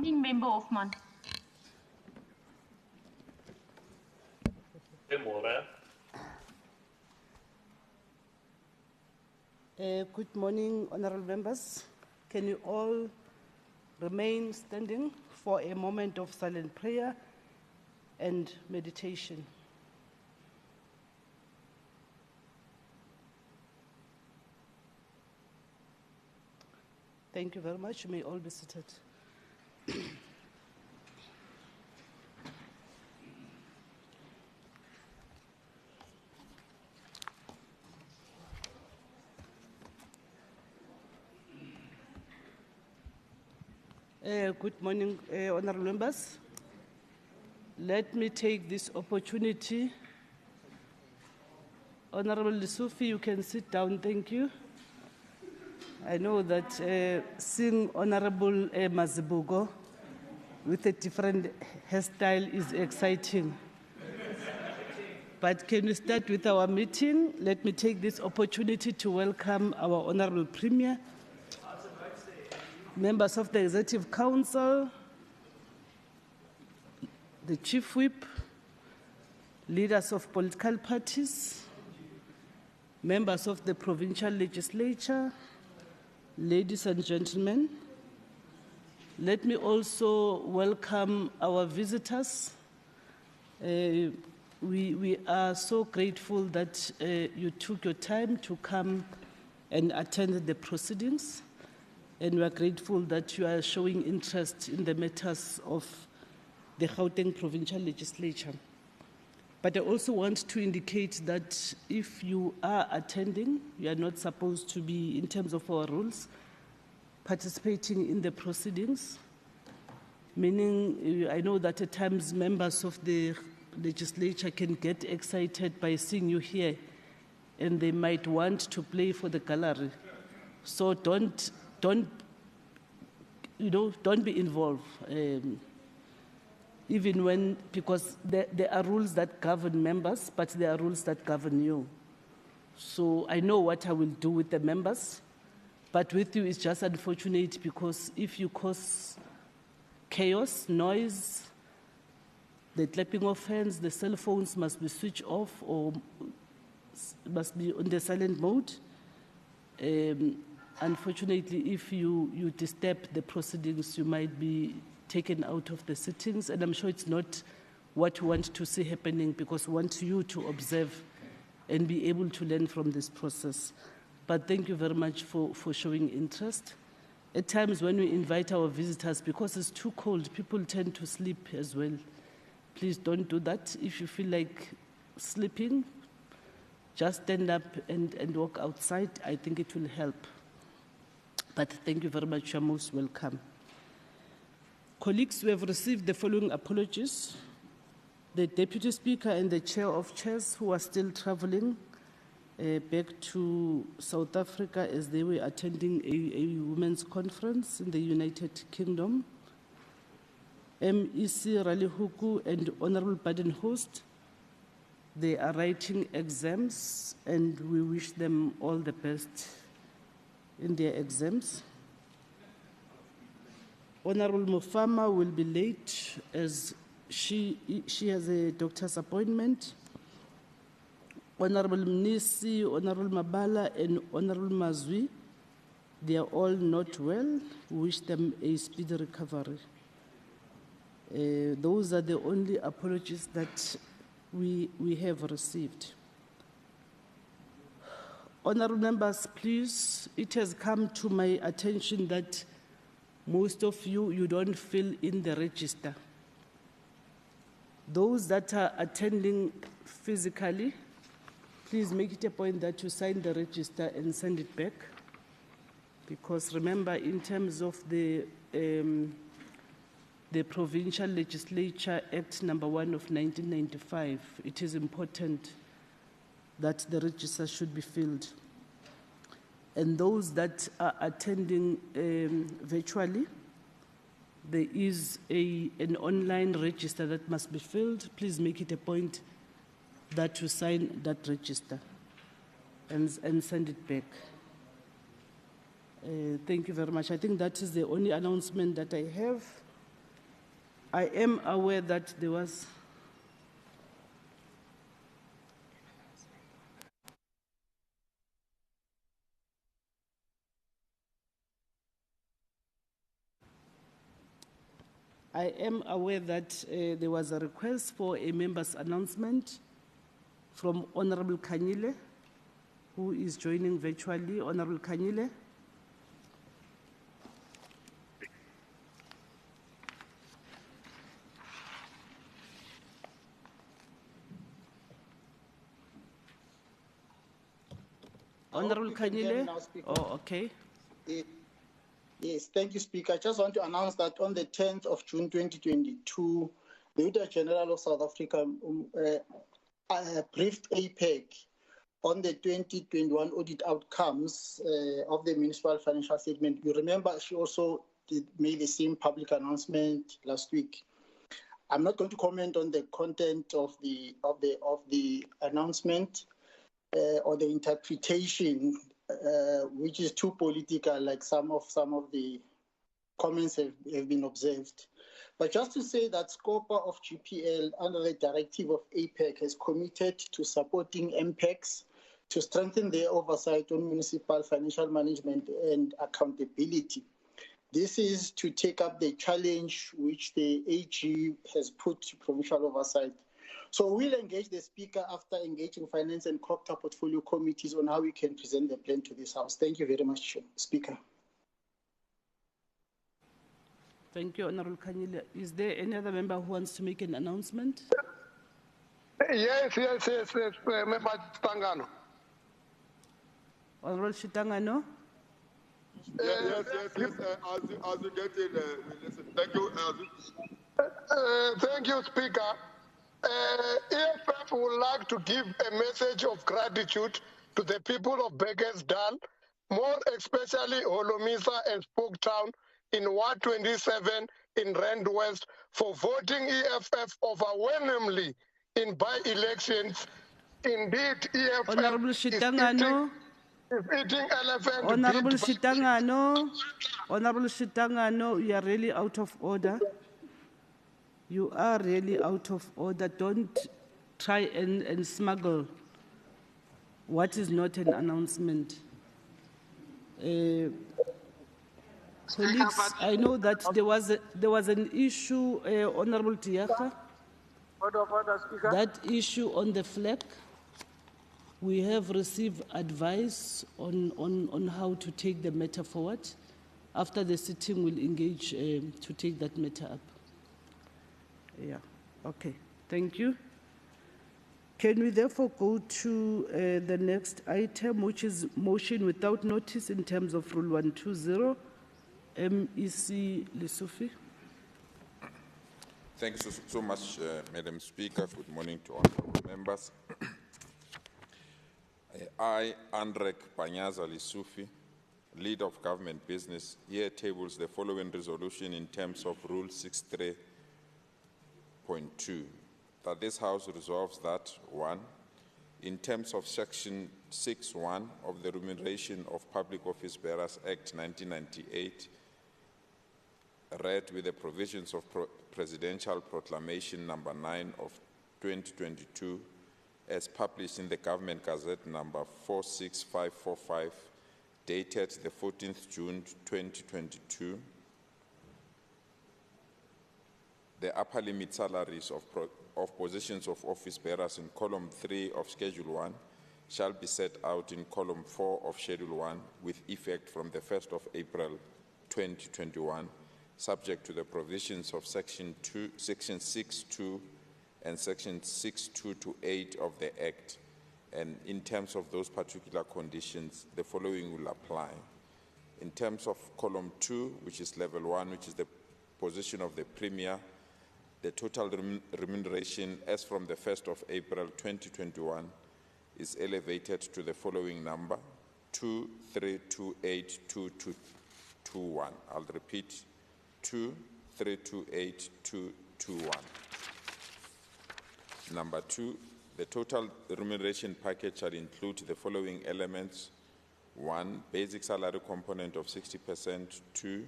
Acting Member Hoffman. Good morning, honorable members. Can you all remain standing for a moment of silent prayer and meditation? Thank you very much. You may all be seated. Good morning, honorable members. Let me take this opportunity. Honorable Lesofie, you can sit down, thank you. I know that seeing Honorable Mazibuko with a different hairstyle is exciting. But can we start with our meeting? Let me take this opportunity to welcome our Honorable Premier, members of the Executive Council, the Chief Whip, leaders of political parties, members of the Provincial Legislature, ladies and gentlemen. Let me also welcome our visitors. We are so grateful that you took your time to come and attend the proceedings. And we are grateful that you are showing interest in the matters of the Gauteng Provincial Legislature. But I also want to indicate that if you are attending, you are not supposed to be, in terms of our rules, participating in the proceedings, meaning I know that at times members of the legislature can get excited by seeing you here and they might want to play for the gallery. So don't be involved, even when, because there are rules that govern members, but there are rules that govern you. So I know what I will do with the members, but with you it's just unfortunate because if you cause chaos, noise, the clapping of hands, the cell phones must be switched off or must be on the silent mode. Unfortunately, if you disturb the proceedings, you might be taken out of the sittings, and I'm sure it's not what we want to see happening because we want you to observe and be able to learn from this process. But thank you very much for showing interest. At times when we invite our visitors, because it's too cold, people tend to sleep as well. Please don't do that. If you feel like sleeping, just stand up and walk outside. I think it will help. But thank you very much. You're most welcome. Colleagues, we have received the following apologies. The Deputy Speaker and the Chair of Chairs who are still traveling back to South Africa as they were attending a women's conference in the United Kingdom. MEC Ralihuku and Honorable Badenhorst, they are writing exams and we wish them all the best in their exams. Honorable Mufama will be late as she has a doctor's appointment. Honorable Mnisi, Honorable Mabala and Honorable Mazwi, they are all not well. We wish them a speedy recovery. Those are the only apologies that we have received. Honorable members, please, it has come to my attention that most of you don't fill in the register. Those that are attending physically, please make it a point that you sign the register and send it back. Because remember, in terms of the Provincial Legislature Act number 1 of 1995, it is important that the register should be filled. And those that are attending virtually, there is an online register that must be filled. Please make it a point that you sign that register and send it back. Thank you very much. I think that is the only announcement that I have. I am aware that there was. I am aware that there was a request for a member's announcement from Honorable Kanyile, who is joining virtually. Honorable Kanyile. Honorable Kanyile. Oh, okay. Yes, thank you, Speaker. I just want to announce that on the 10th of June 2022, the Auditor General of South Africa briefed APEC on the 2021 audit outcomes of the municipal financial statement. You remember she also made the same public announcement last week. I'm not going to comment on the content of the announcement or the interpretation, which is too political, like some of the comments have been observed. But just to say that SCOPA of GPL, under the directive of APEC, has committed to supporting MPECs to strengthen their oversight on municipal financial management and accountability. This is to take up the challenge which the AG has put to provincial oversight. So we'll engage the Speaker after engaging Finance and COPTA portfolio committees on how we can present the plan to this House. Thank you very much, Speaker. Thank you, Honorable Kanyile. Is there any other member who wants to make an announcement? Yes, Member Shitangano. Honorable Shitangano? Yes. As you get in, we listen. Thank you, Thank you, Speaker. EFF would like to give a message of gratitude to the people of Bekkersdal, more especially Holomisa and Spoketown in Ward 27 in Rand West, for voting EFF overwhelmingly in by-elections. Indeed, EFF Honorable Shitangano. is eating elephant. Honorable Shitangano. Honorable Shitangano, you are really out of order. You are really out of order. Don't try and smuggle what is not an announcement. Colleagues, I know that there was an issue, Honorable Tiaga. That issue on the flag. We have received advice on how to take the matter forward. After the sitting, we'll engage to take that matter up. Yeah, okay, thank you. Can we therefore go to the next item, which is motion without notice in terms of Rule 120, MEC Lesufi? Thank you so much, Madam Speaker. Good morning to honorable members. I, Andrek Panyaza Lesufi, Leader of Government Business, here tables the following resolution in terms of Rule 63.2, that this House resolves that, 1, in terms of Section 6.1 of the Remuneration of Public Office Bearers Act 1998, read with the provisions of Presidential Proclamation number 9 of 2022, as published in the Government Gazette number 46545, dated the 14th June 2022, the upper limit salaries of positions of office bearers in column 3 of Schedule 1 shall be set out in column 4 of Schedule 1 with effect from the 1st of April 2021, subject to the provisions of Section 6.2 and Section 6.2 to 8 of the Act. And in terms of those particular conditions, the following will apply. In terms of column 2, which is level 1, which is the position of the Premier, the total remuneration as from the 1st of April 2021 is elevated to the following number, 2328221. I'll repeat, 2328221. Number 2, the total remuneration package shall include the following elements: 1, basic salary component of 60%, 2,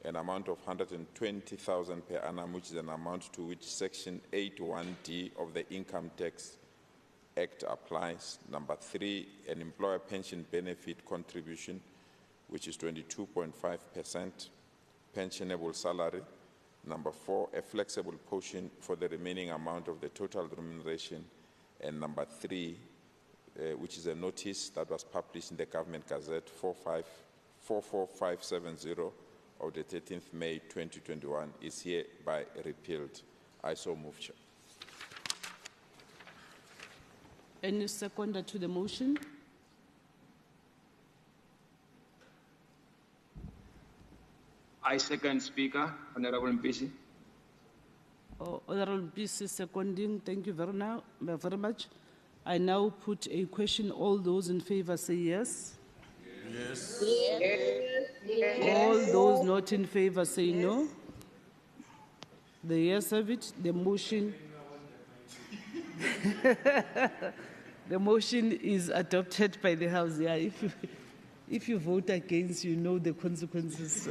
an amount of 120,000 per annum, which is an amount to which Section 81D of the Income Tax Act applies. Number 3, an employer pension benefit contribution, which is 22.5% pensionable salary. Number 4, a flexible portion for the remaining amount of the total remuneration. And number 3, which is a notice that was published in the Government Gazette 44570 of the 13th May 2021 is hereby repealed. I so move, Chair. Any seconder to the motion? I second, Speaker. Honorable Mpisi. Honorable Mpisi seconding. Thank you very much. I now put a question. All those in favor say yes. Yes. All those not in favor say no. The yes have it. The motion. The motion is adopted by the House. Yeah, if you vote against, you know the consequences.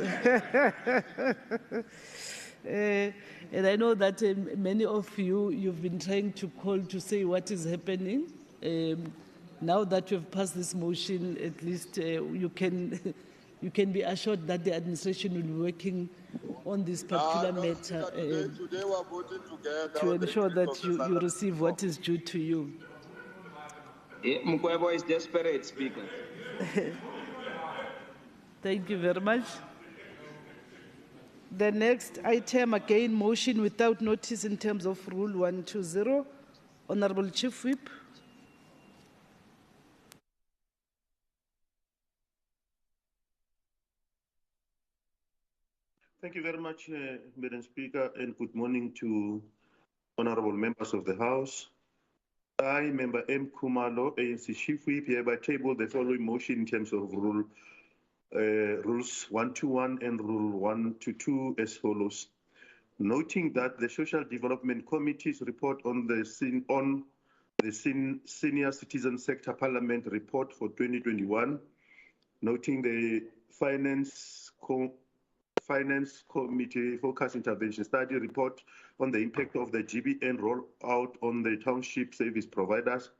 And I know that many of you've been trying to call to say what is happening. Now that you've passed this motion, at least you can be assured that the administration will be working on this particular matter Today we are voting together to ensure that you receive what is due to you. Mkwebo is desperate, Speaker. Thank you very much. The next item, again, motion without notice in terms of Rule 120. Honorable Chief Whip. Thank you very much, Madam Speaker, and good morning to honorable members of the House. I, Member M. Kumalo, ANC Chief Whip, hereby table the following motion in terms of Rules 121 and Rule 122 as follows. Noting that the Social Development Committee's report on the Senior Citizen Sector Parliament report for 2021, noting the Finance Committee Focus Intervention Study report on the impact of the GBN rollout on the township service providers,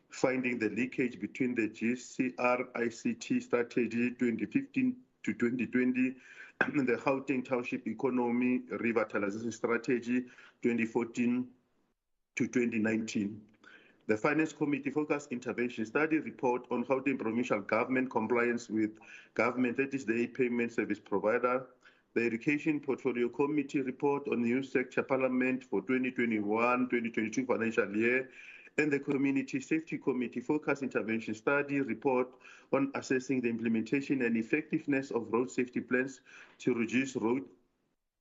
finding the leakage between the GCR ICT strategy 2015 to 2020 and the Gauteng Township Economy Revitalization Strategy 2014 to 2019. The Finance Committee Focus Intervention Study report on Gauteng Provincial Government compliance with Government 30-day payment service provider, the Education Portfolio Committee report on New Sector Parliament for 2021-2022 financial year, and the Community Safety Committee Focus Intervention Study report on assessing the implementation and effectiveness of road safety plans to reduce road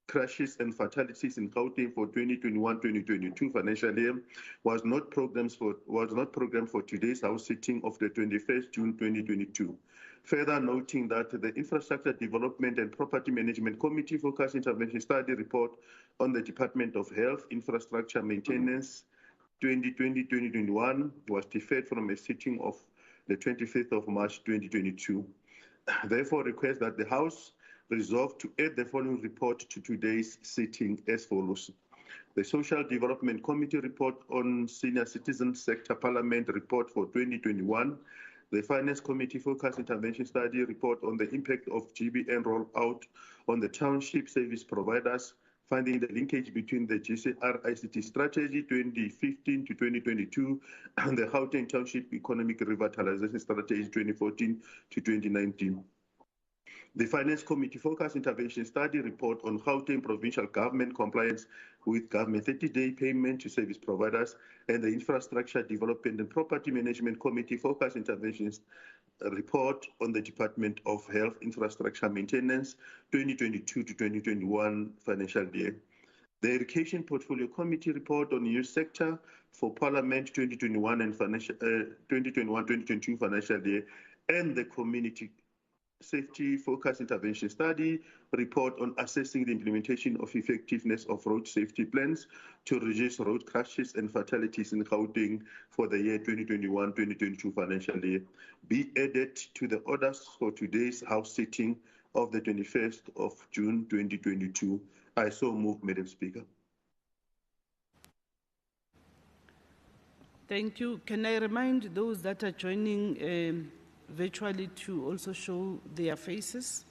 crashes and fatalities in Gauteng for 2021-2022 financial year was not programmed for today's House sitting of the 21st June 2022. Further noting that the Infrastructure Development and Property Management Committee Focus Intervention Study report on the Department of Health Infrastructure Maintenance 2020-2021 was deferred from a sitting of the 25th of March 2022. Therefore, request that the House resolve to add the following report to today's sitting as follows. The Social Development Committee report on Senior Citizen Sector Parliament report for 2021, the Finance Committee Focus Intervention Study report on the impact of GBN rollout on the township service providers, finding the linkage between the GCR ICT Strategy 2015 to 2022 and the Gauteng Township Economic Revitalization Strategy 2014 to 2019. The Finance Committee Focus Intervention Study report on Gauteng Provincial Government compliance with Government 30-day payment to service providers, and the Infrastructure Development and Property Management Committee Focus Interventions report on the Department of Health Infrastructure Maintenance 2022 to 2021 financial year. The Education Portfolio Committee report on Youth Sector for Parliament 2021 and 2021-2022 financial year, and the Community Safety Focus Intervention Study report on assessing the implementation of effectiveness of road safety plans to reduce road crashes and fatalities in Gauteng for the year 2021-2022 financial year be added to the orders for today's House sitting of the 21st of June 2022. I so move, Madam Speaker. Thank you. Can I remind those that are joining virtually to also show their faces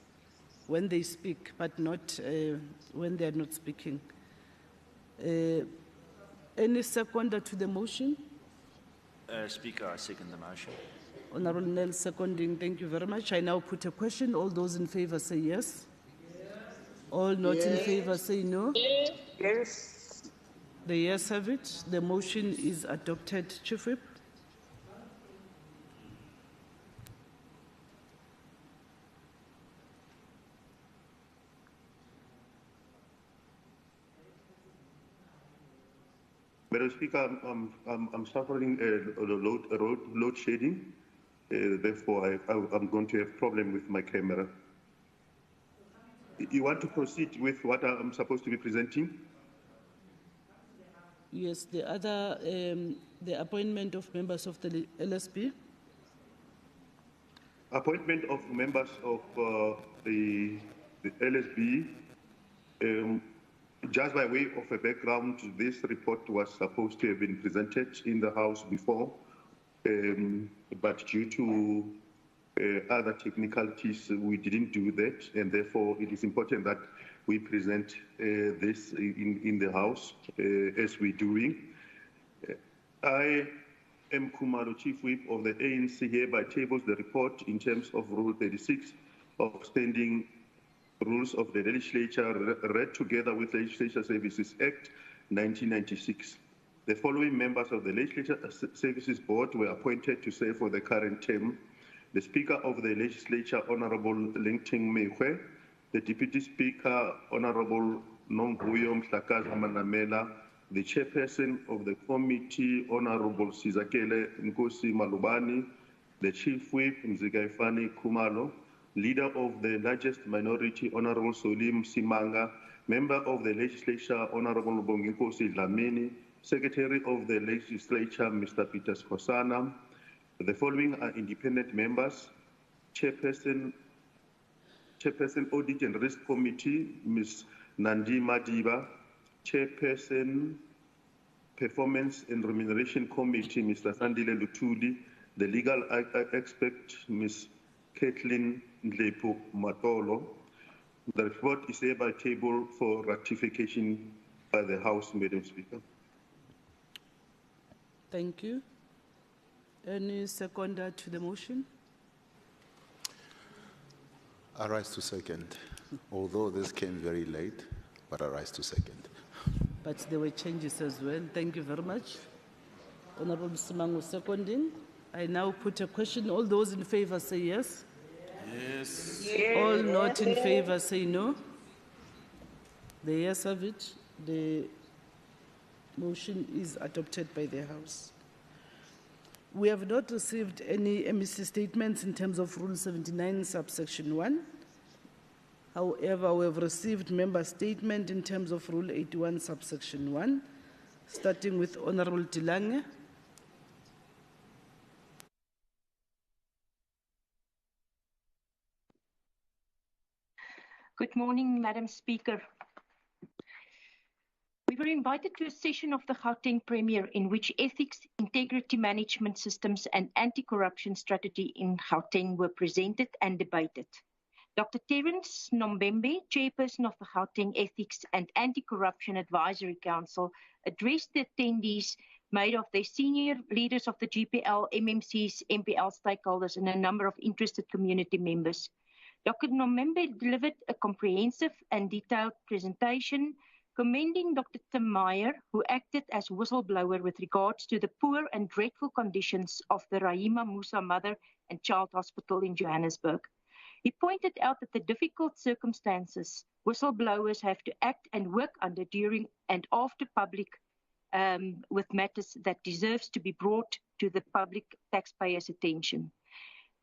when they speak, but not when they are not speaking? Any seconder to the motion? Speaker, I second the motion. Honorable Nell seconding. Thank you very much. I now put a question. All those in favor say yes. All not in favor say no. Yes. The yes have it. The motion is adopted. Chief Whip. Madam Speaker, I'm suffering load shedding. Therefore, I'm going to have problem with my camera. You want to proceed with what I'm supposed to be presenting? Yes, the other, the appointment of members of the LSP. Appointment of members of the LSB. Just by way of a background, this report was supposed to have been presented in the House before, but due to other technicalities, we didn't do that, and therefore it is important that we present this in the House as we're doing. I am Khumalo, Chief Whip of the ANC, hereby tables the report in terms of Rule 36 of Standing Rules of the Legislature, read together with Legislature Services Act 1996. The following members of the Legislature Services Board were appointed to serve for the current term: the Speaker of the Legislature, Honorable Lengting Meihwe, the Deputy Speaker, Honorable Nomvuyo Mhlakaza Manamela, the Chairperson of the Committee, Honorable Sizakele Nkosi Malubani, the Chief Whip, Mzikaifani Khumalo, Leader of the largest minority, Honorable Solim Simanga, Member of the Legislature, Honorable Bonginkosi Dlamini, Secretary of the Legislature, Mr. Peter Skosana. The following are independent members: Chairperson Audit and Risk Committee, Ms. Nandi Madiba; Chairperson Performance and Remuneration Committee, Mr. Sandile Lutuli; the legal expert, Ms. Kathleen Ndlepo Matolo. The report is hereby tabled for ratification by the House, Madam Speaker. Thank you. Any seconder to the motion? I rise to second. Although this came very late, but I rise to second. But there were changes as well. Thank you very much. Honorable Simango seconding. I now put a question. All those in favor say yes. Yes. All not in favor say no. The yes have it. The motion is adopted by the House. We have not received any MEC statements in terms of Rule 79, subsection 1. However, we have received member statement in terms of Rule 81, subsection 1, starting with Honorable Tilange. Good morning, Madam Speaker. We were invited to a session of the Gauteng Premier in which ethics, integrity management systems and anti-corruption strategy in Gauteng were presented and debated. Dr. Terence Nombembe, Chairperson of the Gauteng Ethics and Anti-Corruption Advisory Council, addressed the attendees made of the senior leaders of the GPL, MMCs, MPL stakeholders and a number of interested community members. Dr. Nombembe delivered a comprehensive and detailed presentation commending Dr. Tim Meyer, who acted as whistleblower with regards to the poor and dreadful conditions of the Rahima Musa Mother and Child Hospital in Johannesburg. He pointed out that the difficult circumstances whistleblowers have to act and work under during and after public with matters that deserves to be brought to the public taxpayers' attention.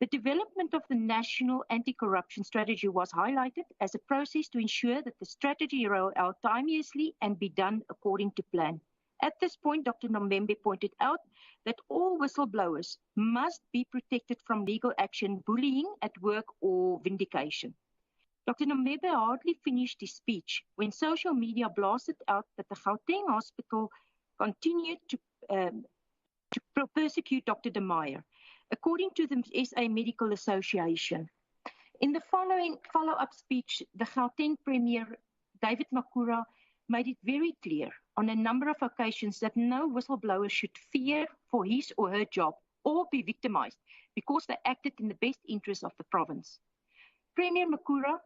The development of the National Anti-Corruption Strategy was highlighted as a process to ensure that the strategy roll out timeously and be done according to plan. At this point, Dr. Nombembe pointed out that all whistleblowers must be protected from legal action, bullying at work or vindication. Dr. Nombembe hardly finished his speech when social media blasted out that the Gauteng hospital continued to persecute Dr. de Meyer, according to the SA Medical Association. In the following follow-up speech, the Gauteng Premier, David Makhura, made it very clear on a number of occasions that no whistleblower should fear for his or her job or be victimized because they acted in the best interest of the province. Premier Makhura,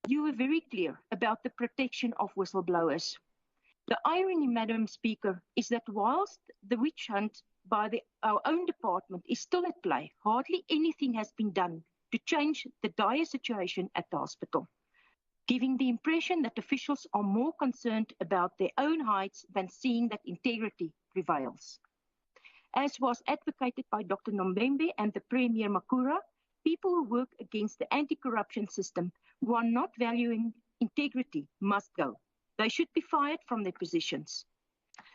you were very clear about the protection of whistleblowers. The irony, Madam Speaker, is that whilst the witch hunt by our own department is still at play, hardly anything has been done to change the dire situation at the hospital, giving the impression that officials are more concerned about their own heights than seeing that integrity prevails. As was advocated by Dr. Nombembe and the Premier Makhura, people who work against the anti-corruption system who are not valuing integrity must go. They should be fired from their positions.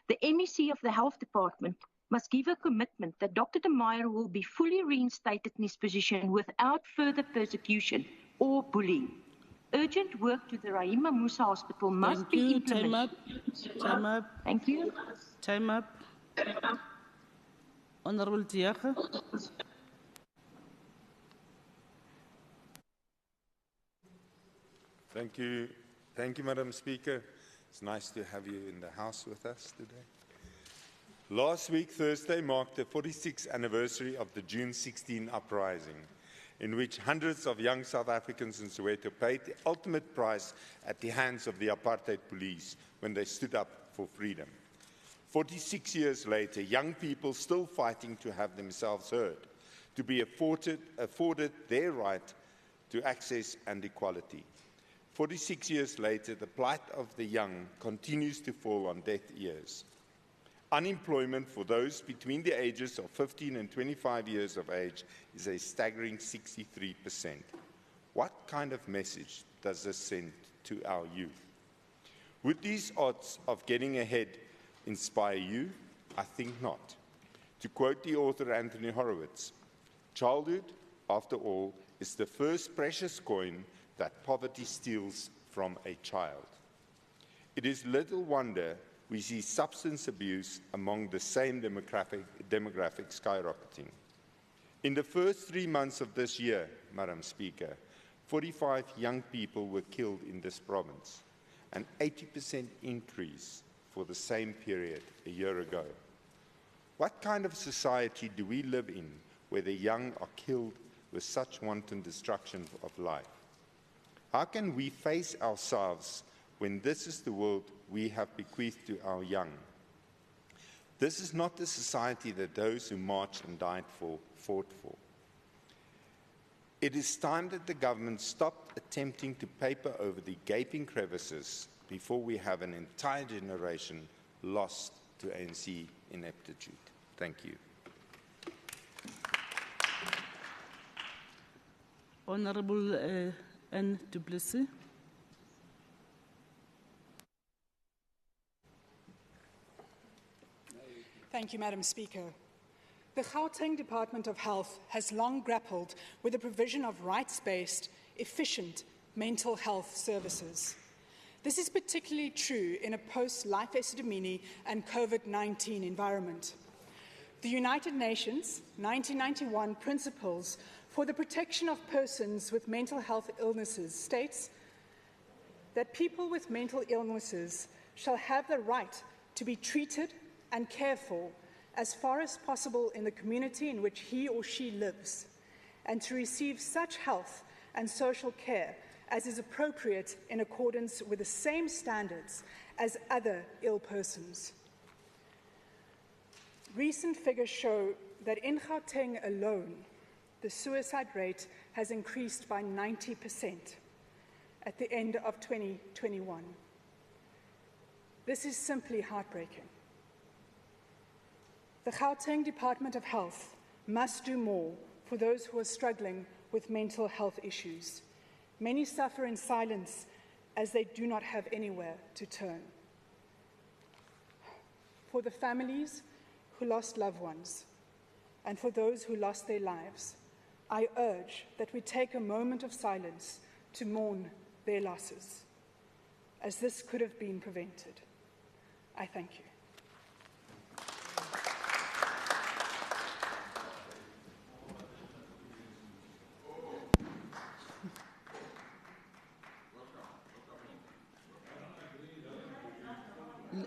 The MEC of the Health Department must give a commitment that Dr. de Meyer will be fully reinstated in his position without further persecution or bullying. Urgent work to the Rahima Musa Hospital must be implemented. Time up. Thank you. Time up. Honorable Diaga. Thank you, Madam Speaker. It's nice to have you in the House with us today. Last week, Thursday, marked the 46th anniversary of the June 16 uprising, in which hundreds of young South Africans in Soweto paid the ultimate price at the hands of the apartheid police when they stood up for freedom. 46 years later, young people still fighting to have themselves heard, to be afforded their right to access and equality. 46 years later, the plight of the young continues to fall on deaf ears. Unemployment for those between the ages of 15 and 25 years of age is a staggering 63%. What kind of message does this send to our youth? Would these odds of getting ahead inspire you? I think not. To quote the author Anthony Horowitz, childhood, after all, is the first precious coin that poverty steals from a child. It is little wonder we see substance abuse among the same demographic skyrocketing. In the first 3 months of this year, Madam Speaker, 45 young people were killed in this province, an 80% increase for the same period a year ago. What kind of society do we live in where the young are killed with such wanton destruction of life? How can we face ourselves when this is the world we have bequeathed to our young? This is not the society that those who marched and died for fought for. It is time that the government stopped attempting to paper over the gaping crevices before we have an entire generation lost to ANC ineptitude. Thank you. Honorable Anne du Plessis. Thank you, Madam Speaker. The Gauteng Department of Health has long grappled with the provision of rights-based, efficient mental health services. This is particularly true in a post-Life Esidimeni and COVID-19 environment. The United Nations 1991 Principles for the Protection of Persons with Mental Health Illnesses states that people with mental illnesses shall have the right to be treated and cared for as far as possible in the community in which he or she lives, and to receive such health and social care as is appropriate in accordance with the same standards as other ill persons. Recent figures show that in Gauteng alone, the suicide rate has increased by 90% at the end of 2021. This is simply heartbreaking. The Gauteng Department of Health must do more for those who are struggling with mental health issues. Many suffer in silence as they do not have anywhere to turn. For the families who lost loved ones and for those who lost their lives, I urge that we take a moment of silence to mourn their losses, as this could have been prevented. I thank you.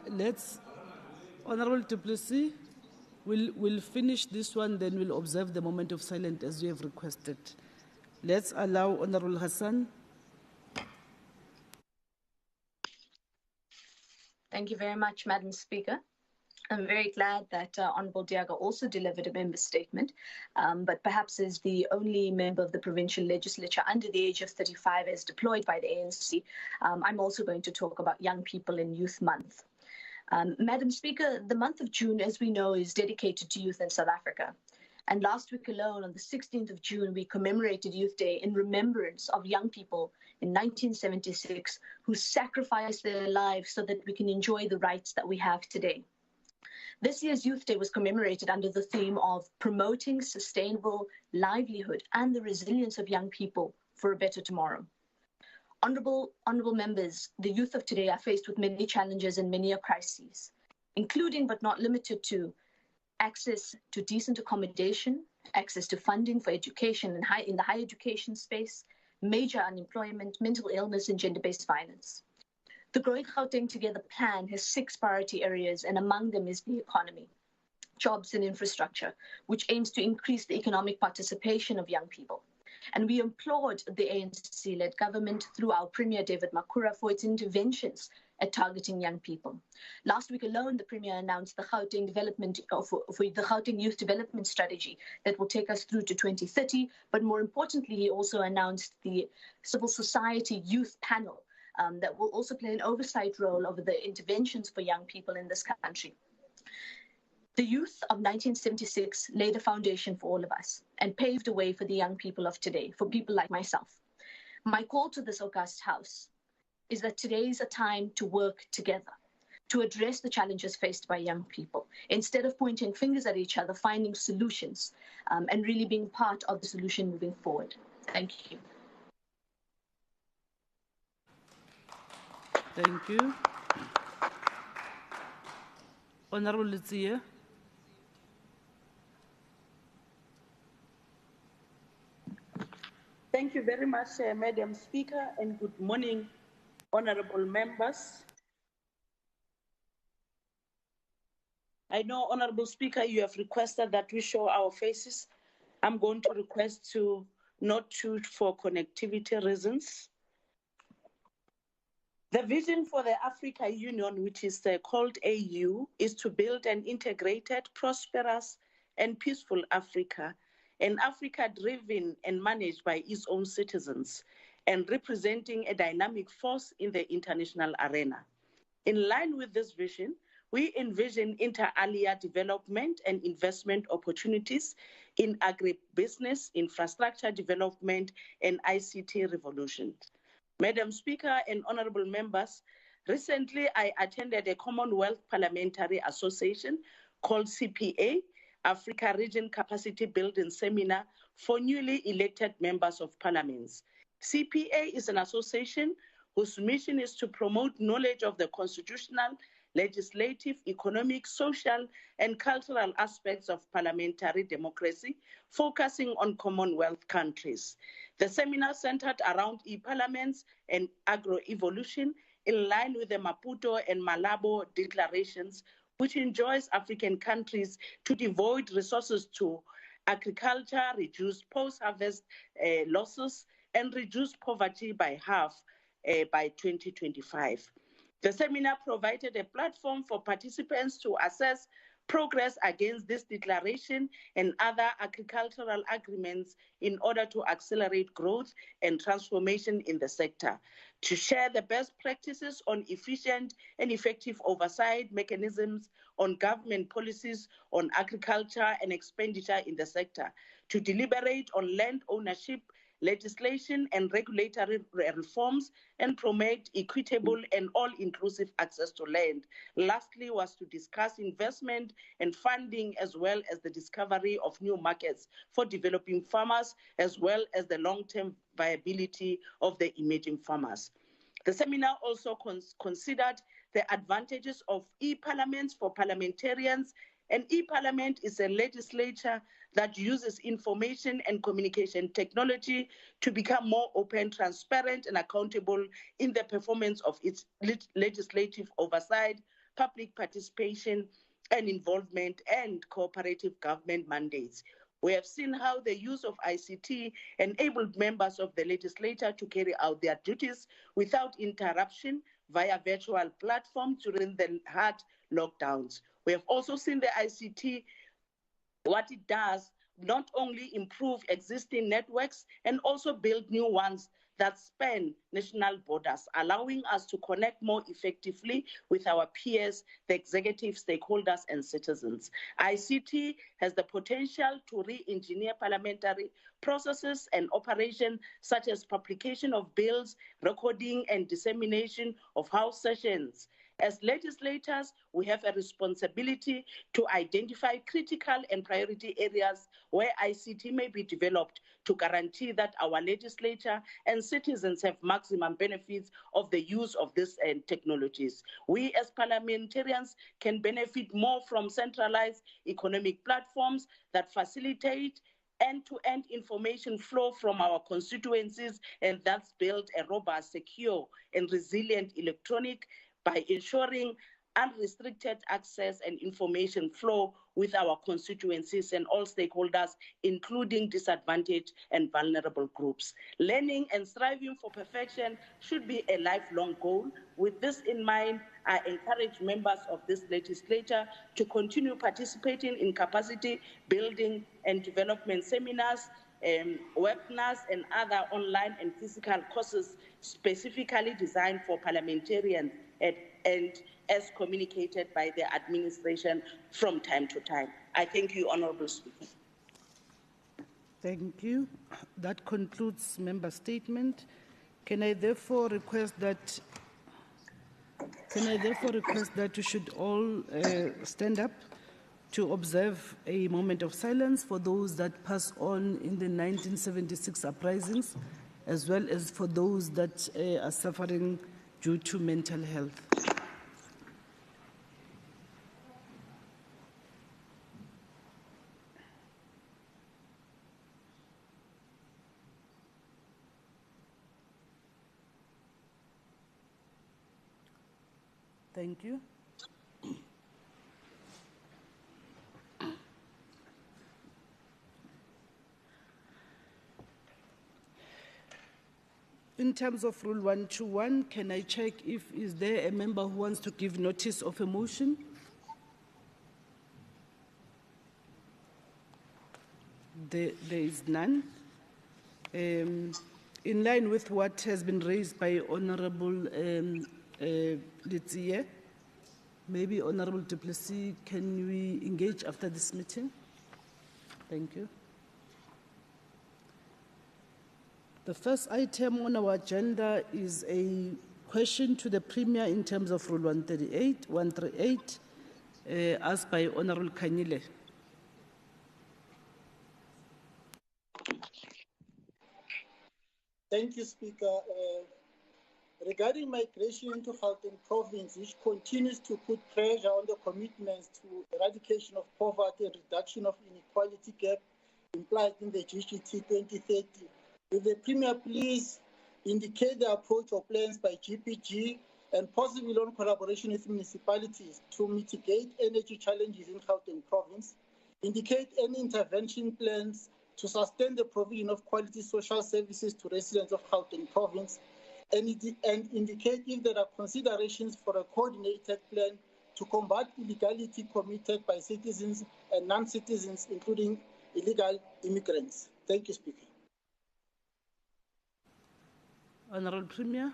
Let's, Honorable du Plessis, we'll finish this one, then we'll observe the moment of silence as you have requested. Let's allow Honorable Hassan. Thank you very much, Madam Speaker. I'm very glad that Honourable Diaga also delivered a member statement, but perhaps as the only member of the provincial legislature under the age of 35 as deployed by the ANC, I'm also going to talk about Young People in Youth Month. Madam Speaker, the month of June, as we know, is dedicated to youth in South Africa. And last week alone, on the 16th of June, we commemorated Youth Day in remembrance of young people in 1976 who sacrificed their lives so that we can enjoy the rights that we have today. This year's Youth Day was commemorated under the theme of promoting sustainable livelihood and the resilience of young people for a better tomorrow. Honourable members, the youth of today are faced with many challenges and many crises, including but not limited to access to decent accommodation, access to funding for education in the higher education space, major unemployment, mental illness, and gender-based violence. The Growing Gauteng Together plan has 6 priority areas, and among them is the economy, jobs and infrastructure, which aims to increase the economic participation of young people. And we applaud the ANC-led government through our Premier David Makhura for its interventions at targeting young people. Last week alone, the Premier announced the Gauteng the Gauteng Youth Development Strategy that will take us through to 2030. But more importantly, he also announced the Civil Society Youth Panel that will also play an oversight role over the interventions for young people in this country. The youth of 1976 laid a foundation for all of us and paved the way for the young people of today, for people like myself. My call to this august House is that today is a time to work together, to address the challenges faced by young people, instead of pointing fingers at each other, finding solutions, and really being part of the solution moving forward. Thank you. Thank you. Honourable Lucia. Thank you very much, Madam Speaker, and good morning, honourable members. I know, Honourable Speaker, you have requested that we show our faces. I'm going to request to not shoot for connectivity reasons. The vision for the Africa Union, which is called AU, is to build an integrated, prosperous, and peaceful Africa, an Africa driven and managed by its own citizens, and representing a dynamic force in the international arena. In line with this vision, we envision inter alia development and investment opportunities in agribusiness, infrastructure development, and ICT revolution. Madam Speaker and honourable members, recently I attended a Commonwealth Parliamentary Association called CPA, Africa Region Capacity Building Seminar for newly elected members of parliaments. CPA is an association whose mission is to promote knowledge of the constitutional, legislative, economic, social, and cultural aspects of parliamentary democracy, focusing on Commonwealth countries. The seminar centered around e-parliaments and agro-evolution in line with the Maputo and Malabo declarations, which enjoins African countries to devote resources to agriculture, reduce post-harvest losses, and reduce poverty by half by 2025. The seminar provided a platform for participants to assess progress against this declaration and other agricultural agreements in order to accelerate growth and transformation in the sector, to share the best practices on efficient and effective oversight mechanisms on government policies on agriculture and expenditure in the sector, to deliberate on land ownership legislation and regulatory reforms, and promote equitable and all-inclusive access to land. Lastly was to discuss investment and funding, as well as the discovery of new markets for developing farmers, as well as the long-term viability of the emerging farmers. The seminar also considered the advantages of e-parliaments for parliamentarians. An e-parliament is a legislature that uses information and communication technology to become more open, transparent, and accountable in the performance of its legislative oversight, public participation, and involvement, and cooperative government mandates. We have seen how the use of ICT enabled members of the legislature to carry out their duties without interruption via virtual platforms during the hard lockdowns. We have also seen the ICT, what it does, not only improve existing networks and also build new ones that span national borders, allowing us to connect more effectively with our peers, the executive stakeholders, and citizens. ICT has the potential to re-engineer parliamentary processes and operations, such as publication of bills, recording and dissemination of House sessions. As legislators, we have a responsibility to identify critical and priority areas where ICT may be developed to guarantee that our legislature and citizens have maximum benefits of the use of these technologies. We as parliamentarians can benefit more from centralized economic platforms that facilitate end-to-end information flow from our constituencies, and that's build a robust, secure, and resilient electronic by ensuring unrestricted access and information flow with our constituencies and all stakeholders, including disadvantaged and vulnerable groups. Learning and striving for perfection should be a lifelong goal. With this in mind, I encourage members of this legislature to continue participating in capacity building and development seminars, webinars, and other online and physical courses specifically designed for parliamentarians and as communicated by the administration from time to time. I thank you, Honourable Speaker. Thank you. That concludes member statement. Can I therefore request that you should all stand up to observe a moment of silence for those that passed on in the 1976 uprisings, as well as for those that are suffering due to mental health. Thank you. In terms of Rule 121, can I check if is there a member who wants to give notice of a motion? There is none. In line with what has been raised by Honourable Letsie, maybe Honourable Du Plessis, can we engage after this meeting? Thank you. The first item on our agenda is a question to the Premier in terms of Rule 138, asked by Honourable Kanyile. Thank you, Speaker. Regarding migration into Gauteng province, which continues to put pressure on the commitments to eradication of poverty and reduction of inequality gap implied in the GGT 2030, will the Premier please indicate the approach or plans by GPG and possibly on collaboration with municipalities to mitigate energy challenges in Gauteng province, indicate any intervention plans to sustain the provision of quality social services to residents of Gauteng province, and indicate if there are considerations for a coordinated plan to combat illegality committed by citizens and non-citizens, including illegal immigrants. Thank you, Speaker. Honourable Premier.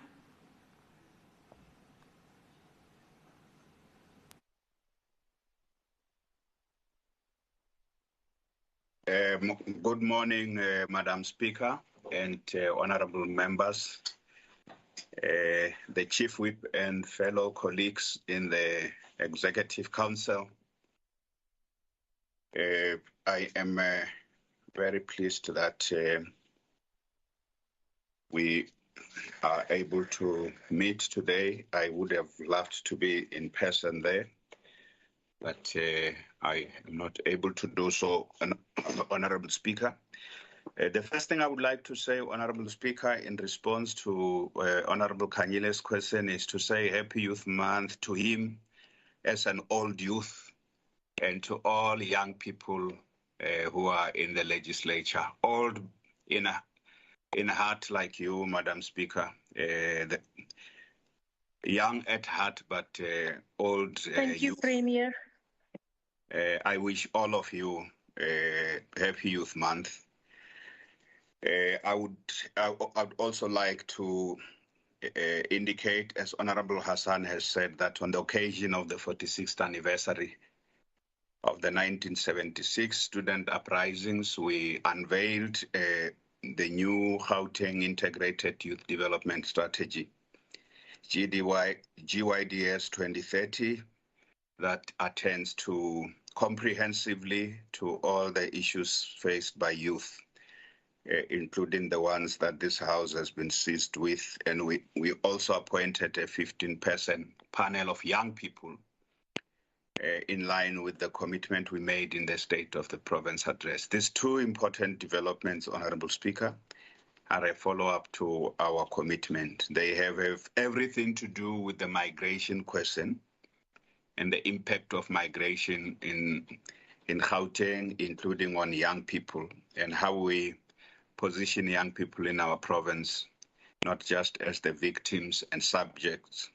Good morning, Madam Speaker. and honorable members, the Chief Whip and fellow colleagues in the Executive Council. I am very pleased that we are able to meet today. I would have loved to be in person there, but I am not able to do so, Honorable Speaker. The first thing I would like to say, Honorable Speaker, in response to Honorable Kanyile's question is to say Happy Youth Month to him as an old youth and to all young people who are in the legislature, old in heart like you, Madam Speaker, young at heart, but old. Thank you, Premier. I wish all of you Happy Youth Month. I would also like to indicate, as Honorable Hassan has said, that on the occasion of the 46th anniversary of the 1976 student uprisings, we unveiled the new Gauteng Integrated Youth Development Strategy, GYDS 2030, that attends to comprehensively to all the issues faced by youth, including the ones that this House has been seized with. And we also appointed a 15-person panel of young people in line with the commitment we made in the State of the Province address. These two important developments, Honorable Speaker, are a follow-up to our commitment. They have everything to do with the migration question and the impact of migration in Gauteng, including on young people, and how we position young people in our province, not just as the victims and subjects,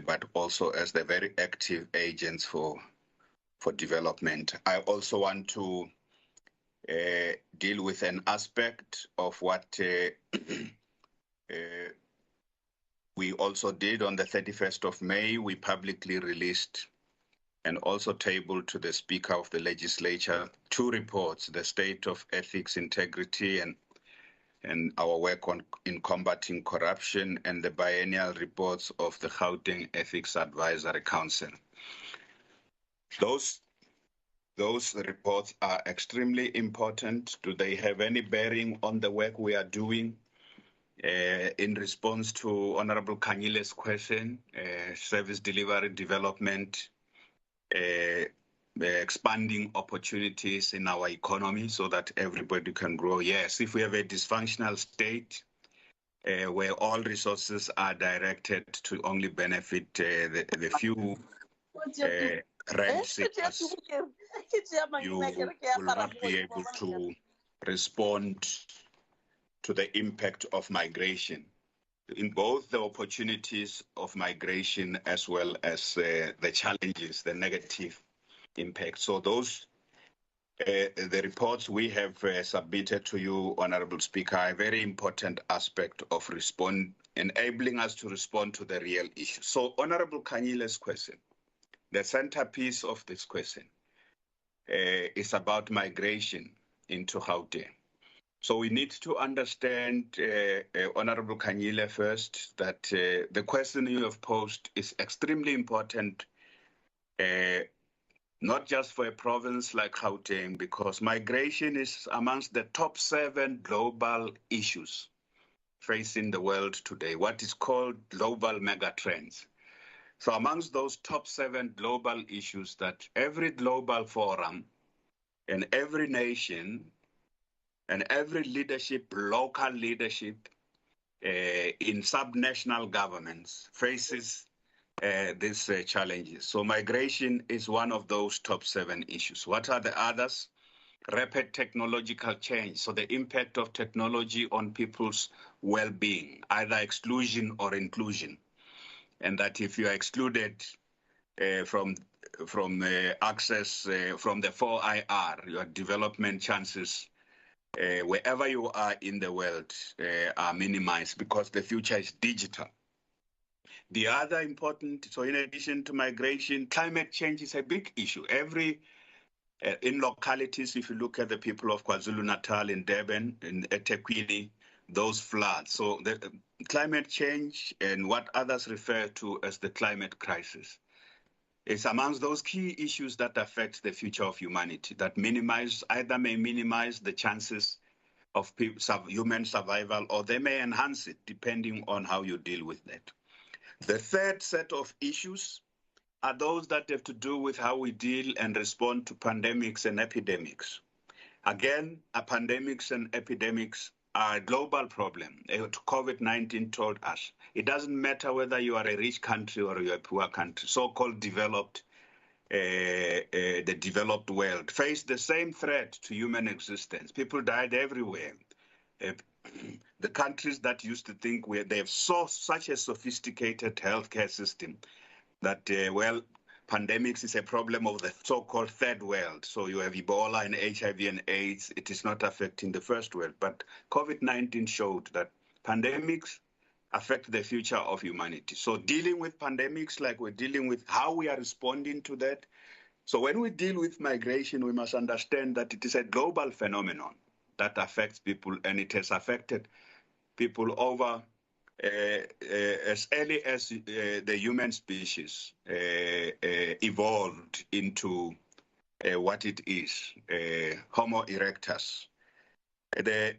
but also as the very active agents for development. I also want to deal with an aspect of what we also did on the 31st of May. We publicly released and also tabled to the Speaker of the Legislature two reports, the State of Ethics, Integrity, and our work in combating corruption, and the biennial reports of the Gauteng Ethics Advisory Council. Those reports are extremely important. Do they have any bearing on the work we are doing? In response to Honorable Kanyile's question, service delivery development, expanding opportunities in our economy so that everybody can grow. Yes, if we have a dysfunctional state where all resources are directed to only benefit the few rent seekers, you will not be able to respond to the impact of migration, in both the opportunities of migration as well as the challenges, the negative impact. So those, the reports we have submitted to you, Honorable Speaker, are a very important aspect of enabling us to respond to the real issue. So Honorable Kanyile's question, the centerpiece of this question is about migration into Gauteng. So we need to understand, Honorable Kanyile, first, that the question you have posed is extremely important, not just for a province like Gauteng, because migration is amongst the top 7 global issues facing the world today, what is called global megatrends. So amongst those top 7 global issues that every global forum and every nation and every leadership, local leadership in subnational governments faces these challenges. So migration is one of those top 7 issues. What are the others? Rapid technological change, so the impact of technology on people's well-being, either exclusion or inclusion. And that if you are excluded from access from the 4IR, your development chances wherever you are in the world are minimized because the future is digital. The other important, so in addition to migration, climate change is a big issue. Every In localities, if you look at the people of KwaZulu-Natal, in Durban, in eThekwini, those floods. So the climate change and what others refer to as the climate crisis is amongst those key issues that affect the future of humanity, that may minimize the chances of human survival, or they may enhance it depending on how you deal with that. The third set of issues are those that have to do with how we deal and respond to pandemics and epidemics. Again, pandemics and epidemics are a global problem. COVID-19 told us it doesn't matter whether you are a rich country or you're a poor country, so-called developed, the developed world face the same threat to human existence. People died everywhere. The countries that used to think they have such a sophisticated healthcare system that, pandemics is a problem of the so-called third world. So you have Ebola and HIV and AIDS. It is not affecting the first world. But COVID-19 showed that pandemics affect the future of humanity. So dealing with pandemics, like we're dealing with how we are responding to that. So when we deal with migration, we must understand that it is a global phenomenon that affects people, and it has affected people over as early as the human species evolved into what it is, Homo erectus. The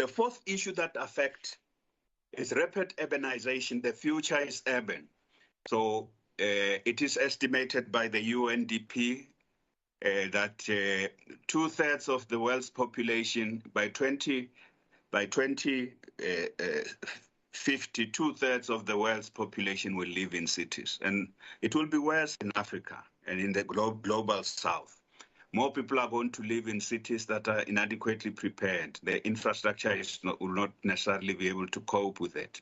fourth issue that affects is rapid urbanization. The future is urban. So it is estimated by the UNDP that 2/3 of the world's population by 2050, 2/3 of the world's population will live in cities. And it will be worse in Africa and in the global south. More people are going to live in cities that are inadequately prepared. The infrastructure will not necessarily be able to cope with it.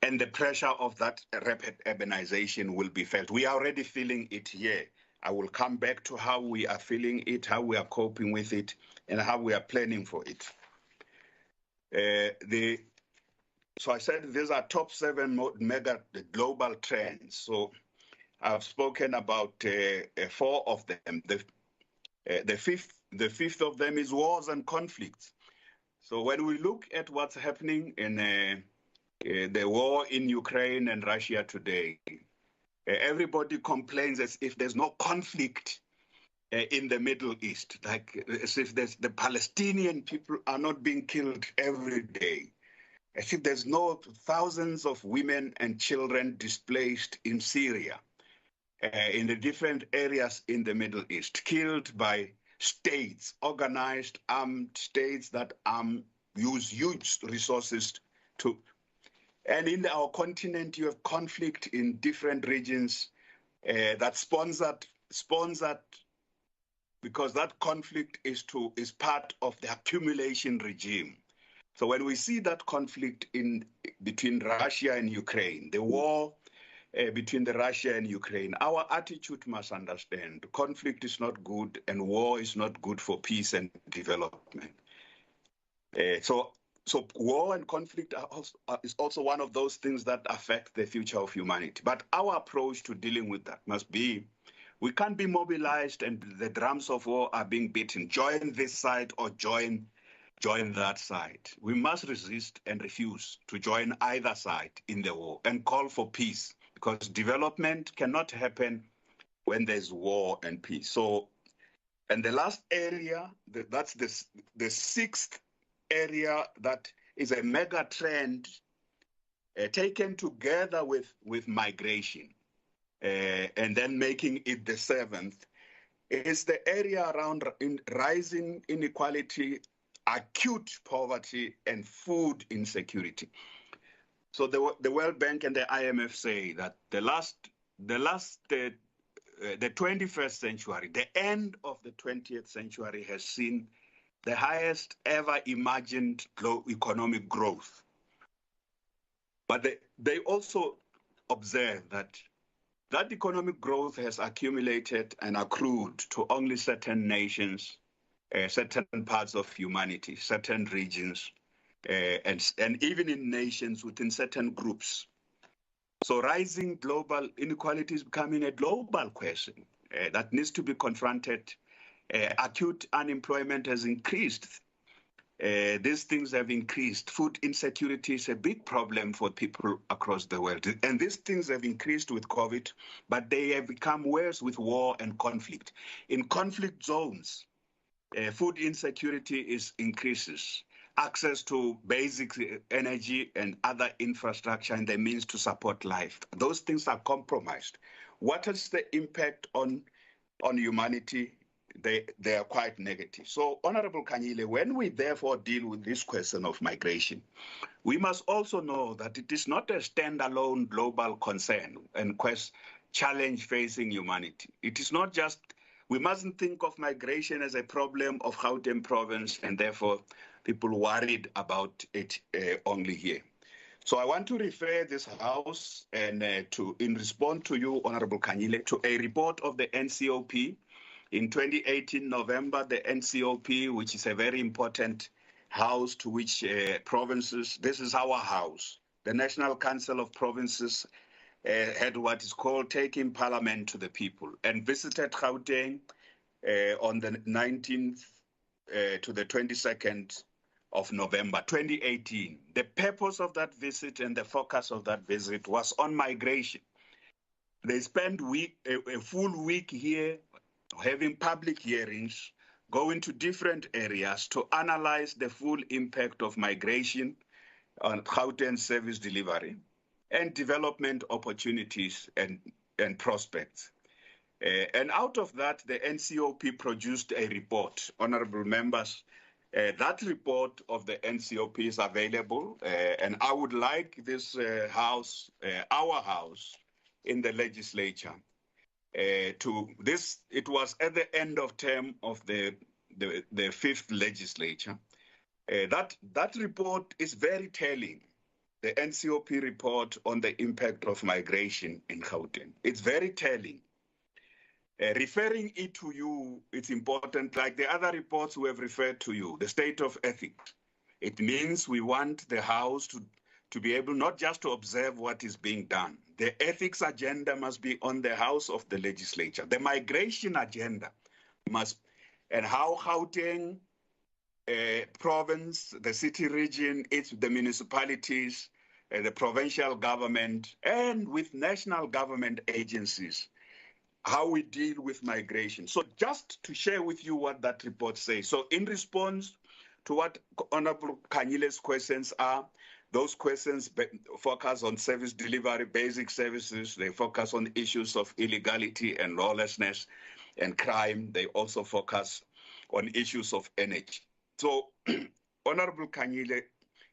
And the pressure of that rapid urbanization will be felt. We are already feeling it here. I will come back to how we are feeling it, how we are coping with it, and how we are planning for it. So I said these are top 7 mega global trends. So I've spoken about 4 of them. The fifth of them is wars and conflicts. So when we look at what's happening in the war in Ukraine and Russia today, everybody complains as if there's no conflict in the Middle East, like as if the Palestinian people are not being killed every day. As if there's no thousands of women and children displaced in Syria, in the different areas in the Middle East, killed by states, organized armed states that use huge resources to. And in our continent, you have conflict in different regions that sponsored because that conflict is part of the accumulation regime. So when we see that conflict between Russia and Ukraine, the war between Russia and Ukraine, our attitude must understand conflict is not good and war is not good for peace and development. So war and conflict is also one of those things that affect the future of humanity. But our approach to dealing with that must be, we can't be mobilized and the drums of war are being beaten. Join this side or join that side. We must resist and refuse to join either side in the war and call for peace, because development cannot happen when there's war and peace. So, and the last area, that's the sixth area that is a mega trend taken together with migration and then making it the seventh, is the area around rising inequality, acute poverty, and food insecurity. So the World Bank and the IMF say that the 21st century, the end of the 20th century, has seen the highest ever imagined economic growth. But they also observe that economic growth has accumulated and accrued to only certain nations, certain parts of humanity, certain regions, and even in nations within certain groups. So rising global inequality is becoming a global question. that needs to be confronted. Acute unemployment has increased. These things have increased. Food insecurity is a big problem for people across the world. And these things have increased with COVID, but they have become worse with war and conflict. In conflict zones, food insecurity increases. Access to basic energy and other infrastructure and the means to support life. Those things are compromised. What is the impact on humanity? They are quite negative. So, Honorable Kanyile, when we therefore deal with this question of migration, we must also know that it is not a standalone global concern and challenge facing humanity. It is not just, we mustn't think of migration as a problem of Gauteng province and therefore people worried about it only here. So I want to refer this House and in response to you, Honorable Kanyile, to a report of the NCOP. In 2018 November, the NCOP, which is a very important house to which provinces, this is our house, the National Council of Provinces had what is called taking parliament to the people and visited Gauteng on the 19th to the 22nd of November 2018. The purpose of that visit and the focus of that visit was on migration. They spent a full week here having public hearings, going to different areas to analyze the full impact of migration on Gauteng service delivery and development opportunities and prospects. And out of that, the NCOP produced a report. Honorable members, that report of the NCOP is available, and I would like this House, our House in the legislature, it was at the end of term of the fifth legislature. That report is very telling, the NCOP report on the impact of migration in Gauteng. It's very telling. Referring it to you, it's important, like the other reports we have referred to you, the state of ethics. It means we want the House to be able not just to observe what is being done. The ethics agenda must be on the House of the legislature. The migration agenda must, and how Gauteng province, the city region, the municipalities, the provincial government, and with national government agencies, how we deal with migration. So just to share with you what that report says. So in response to what Honorable Kanyile's questions are, those questions focus on service delivery, basic services. They focus on issues of illegality and lawlessness and crime. They also focus on issues of energy. So, Honorable Kanyile,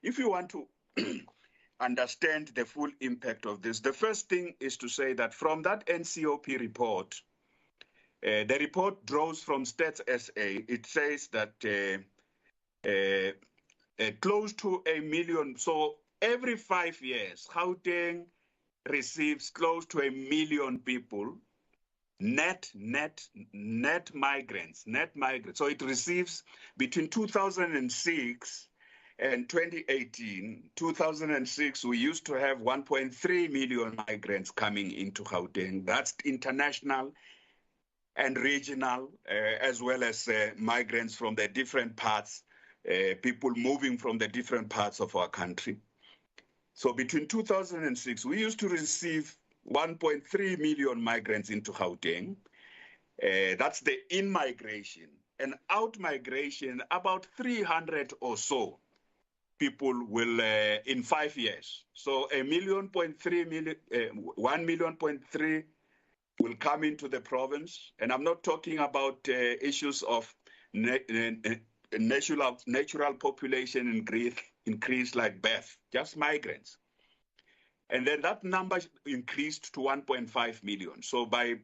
if you want to understand the full impact of this, the first thing is to say that from that NCOP report, the report draws from Stats SA. It says that close to 1 million, so every 5 years, Gauteng receives close to 1 million people, net migrants. So it receives between 2006 and 2018, 2006, we used to have 1.3 million migrants coming into Gauteng. That's international and regional, as well as migrants from the different parts, people moving from the different parts of our country. So between 2006, we used to receive 1.3 million migrants into Gauteng. That's the in-migration. And out-migration, about 300 or so people will, in 5 years. So 1.3 million will come into the province. And I'm not talking about issues of natural population increase like birth, just migrants. And then that number increased to 1.5 million. So by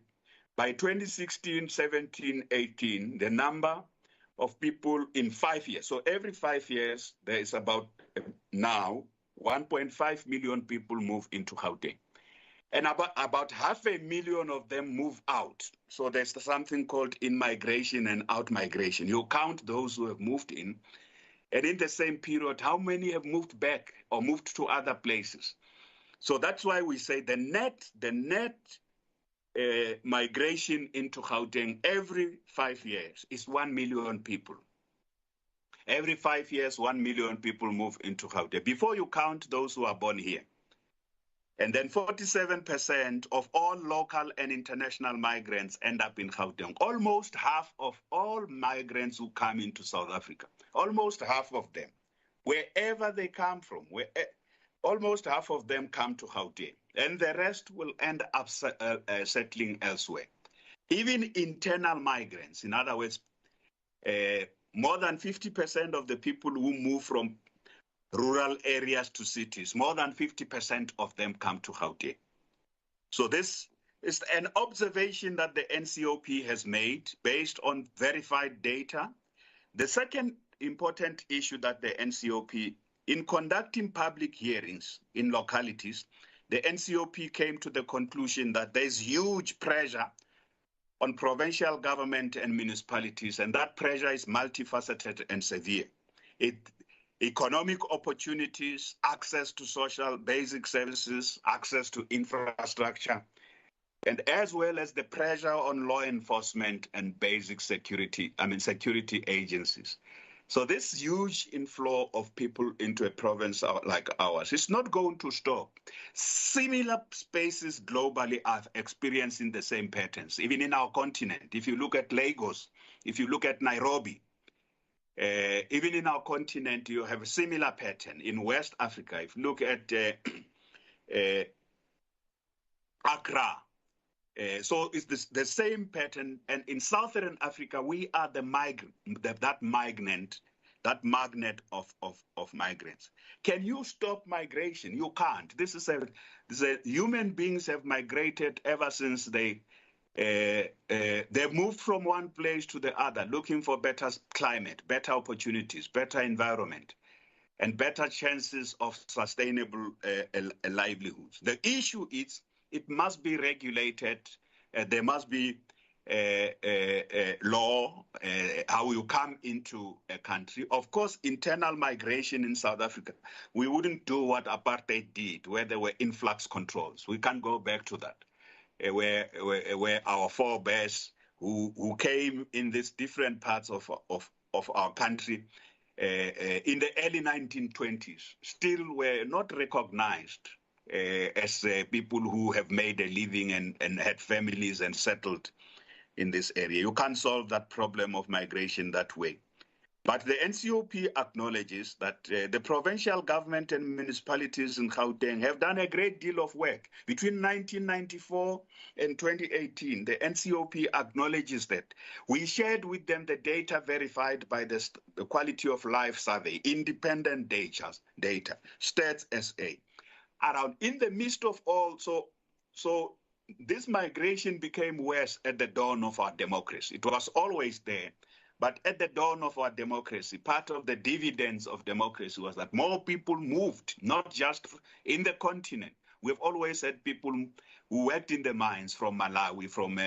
2016, 17, 18, the number of people in 5 years, so every 5 years, there is about now 1.5 million people move into Gauteng. And about 500,000 of them move out. So there's something called in-migration and out-migration. You count those who have moved in, and in the same period, how many have moved back or moved to other places? So that's why we say the net migration into Gauteng every 5 years is 1 million people. Every 5 years, 1 million people move into Gauteng, before you count those who are born here. And then 47% of all local and international migrants end up in Gauteng. Almost half of all migrants who come into South Africa, almost half of them, wherever they come from, almost half of them come to Gauteng. And the rest will end up settling elsewhere. Even internal migrants, in other words, more than 50% of the people who move from rural areas to cities, more than 50% of them come to Gauteng. So this is an observation that the NCOP has made based on verified data. The second important issue that the NCOP, in conducting public hearings in localities, the NCOP came to the conclusion that there's huge pressure on provincial government and municipalities, and that pressure is multifaceted and severe. Economic opportunities, access to social basic services, access to infrastructure, and as well as the pressure on law enforcement and basic security agencies. So this huge inflow of people into a province like ours is not going to stop. Similar spaces globally are experiencing the same patterns, even in our continent. If you look at Lagos, if you look at Nairobi, even in our continent, you have a similar pattern. In West Africa, if you look at Accra, so it's the same pattern. And in Southern Africa, we are that magnet of migrants. Can you stop migration? You can't. Human beings have migrated ever since they moved from one place to the other, looking for better climate, better opportunities, better environment, and better chances of sustainable livelihoods. The issue is it must be regulated. There must be law, how you come into a country. Of course, internal migration in South Africa, we wouldn't do what apartheid did, where there were influx controls. We can't go back to that. Where our forebears who came in these different parts of our country in the early 1920s still were not recognized as people who have made a living and had families and settled in this area. You can't solve that problem of migration that way. But the NCOP acknowledges that the provincial government and municipalities in Gauteng have done a great deal of work. Between 1994 and 2018, the NCOP acknowledges that. We shared with them the data verified by the Quality of Life Survey, independent data, Stats SA. In the midst of all, so this migration became worse at the dawn of our democracy. It was always there. But at the dawn of our democracy, part of the dividends of democracy was that more people moved, not just in the continent. We've always had people who worked in the mines from Malawi, from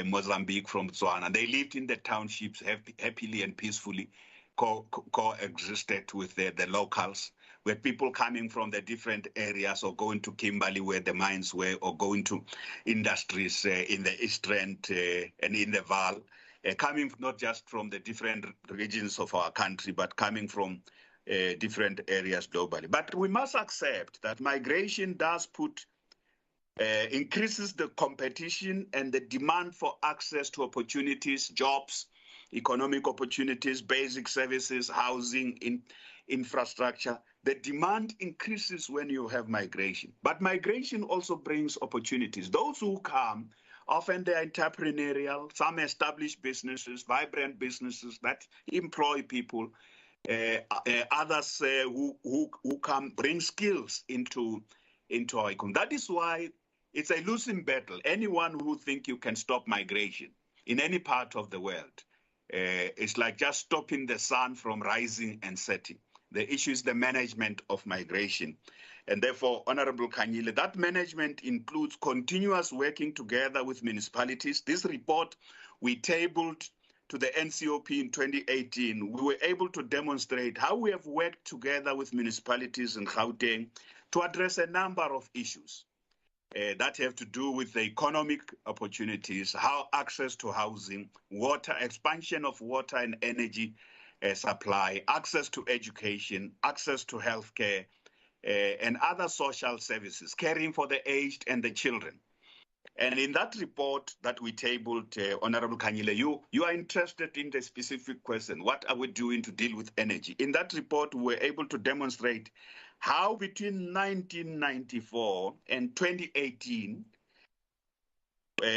Mozambique, from Botswana. They lived in the townships happily and peacefully, coexisted with the locals. We had people coming from the different areas or going to Kimberley where the mines were, or going to industries in the East Rand and in the Vaal. Coming not just from the different regions of our country, but coming from different areas globally. But we must accept that migration does increases the competition and the demand for access to opportunities, jobs, economic opportunities, basic services, housing, infrastructure. The demand increases when you have migration. But migration also brings opportunities. Those who come, often they're entrepreneurial, some established businesses, vibrant businesses that employ people. Others who come bring skills into our economy. That is why it's a losing battle. Anyone who thinks you can stop migration in any part of the world, it's like just stopping the sun from rising and setting. The issue is the management of migration. And therefore, Honorable Khanyile, that management includes continuous working together with municipalities. This report we tabled to the NCOP in 2018, we were able to demonstrate how we have worked together with municipalities in Gauteng to address a number of issues. that have to do with the economic opportunities, how access to housing, water, expansion of water and energy supply, access to education, access to healthcare, and other social services, caring for the aged and the children. And in that report that we tabled, Honorable Kanyile, you are interested in the specific question, what are we doing to deal with energy? In that report, we were able to demonstrate how between 1994 and 2018,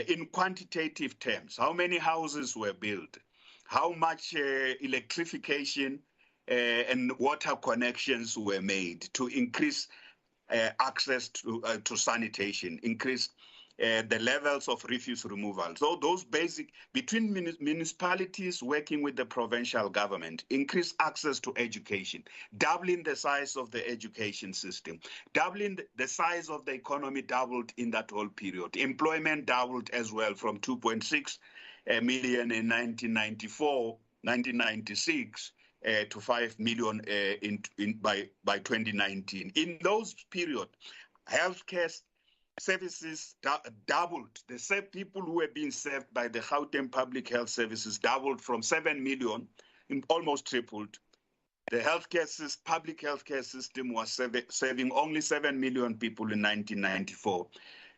in quantitative terms, how many houses were built, how much electrification and water connections were made to increase access to sanitation, increase the levels of refuse removal. So those basic, between municipalities working with the provincial government, increase access to education, doubling the size of the education system, doubling the size of the economy doubled in that whole period. Employment doubled as well from 2.6 million in 1996 to 5 million by 2019. In those period, healthcare services doubled. The people who were being served by the Gauteng Public Health Services doubled from 7 million, almost tripled. The public healthcare system was serving only 7 million people in 1994.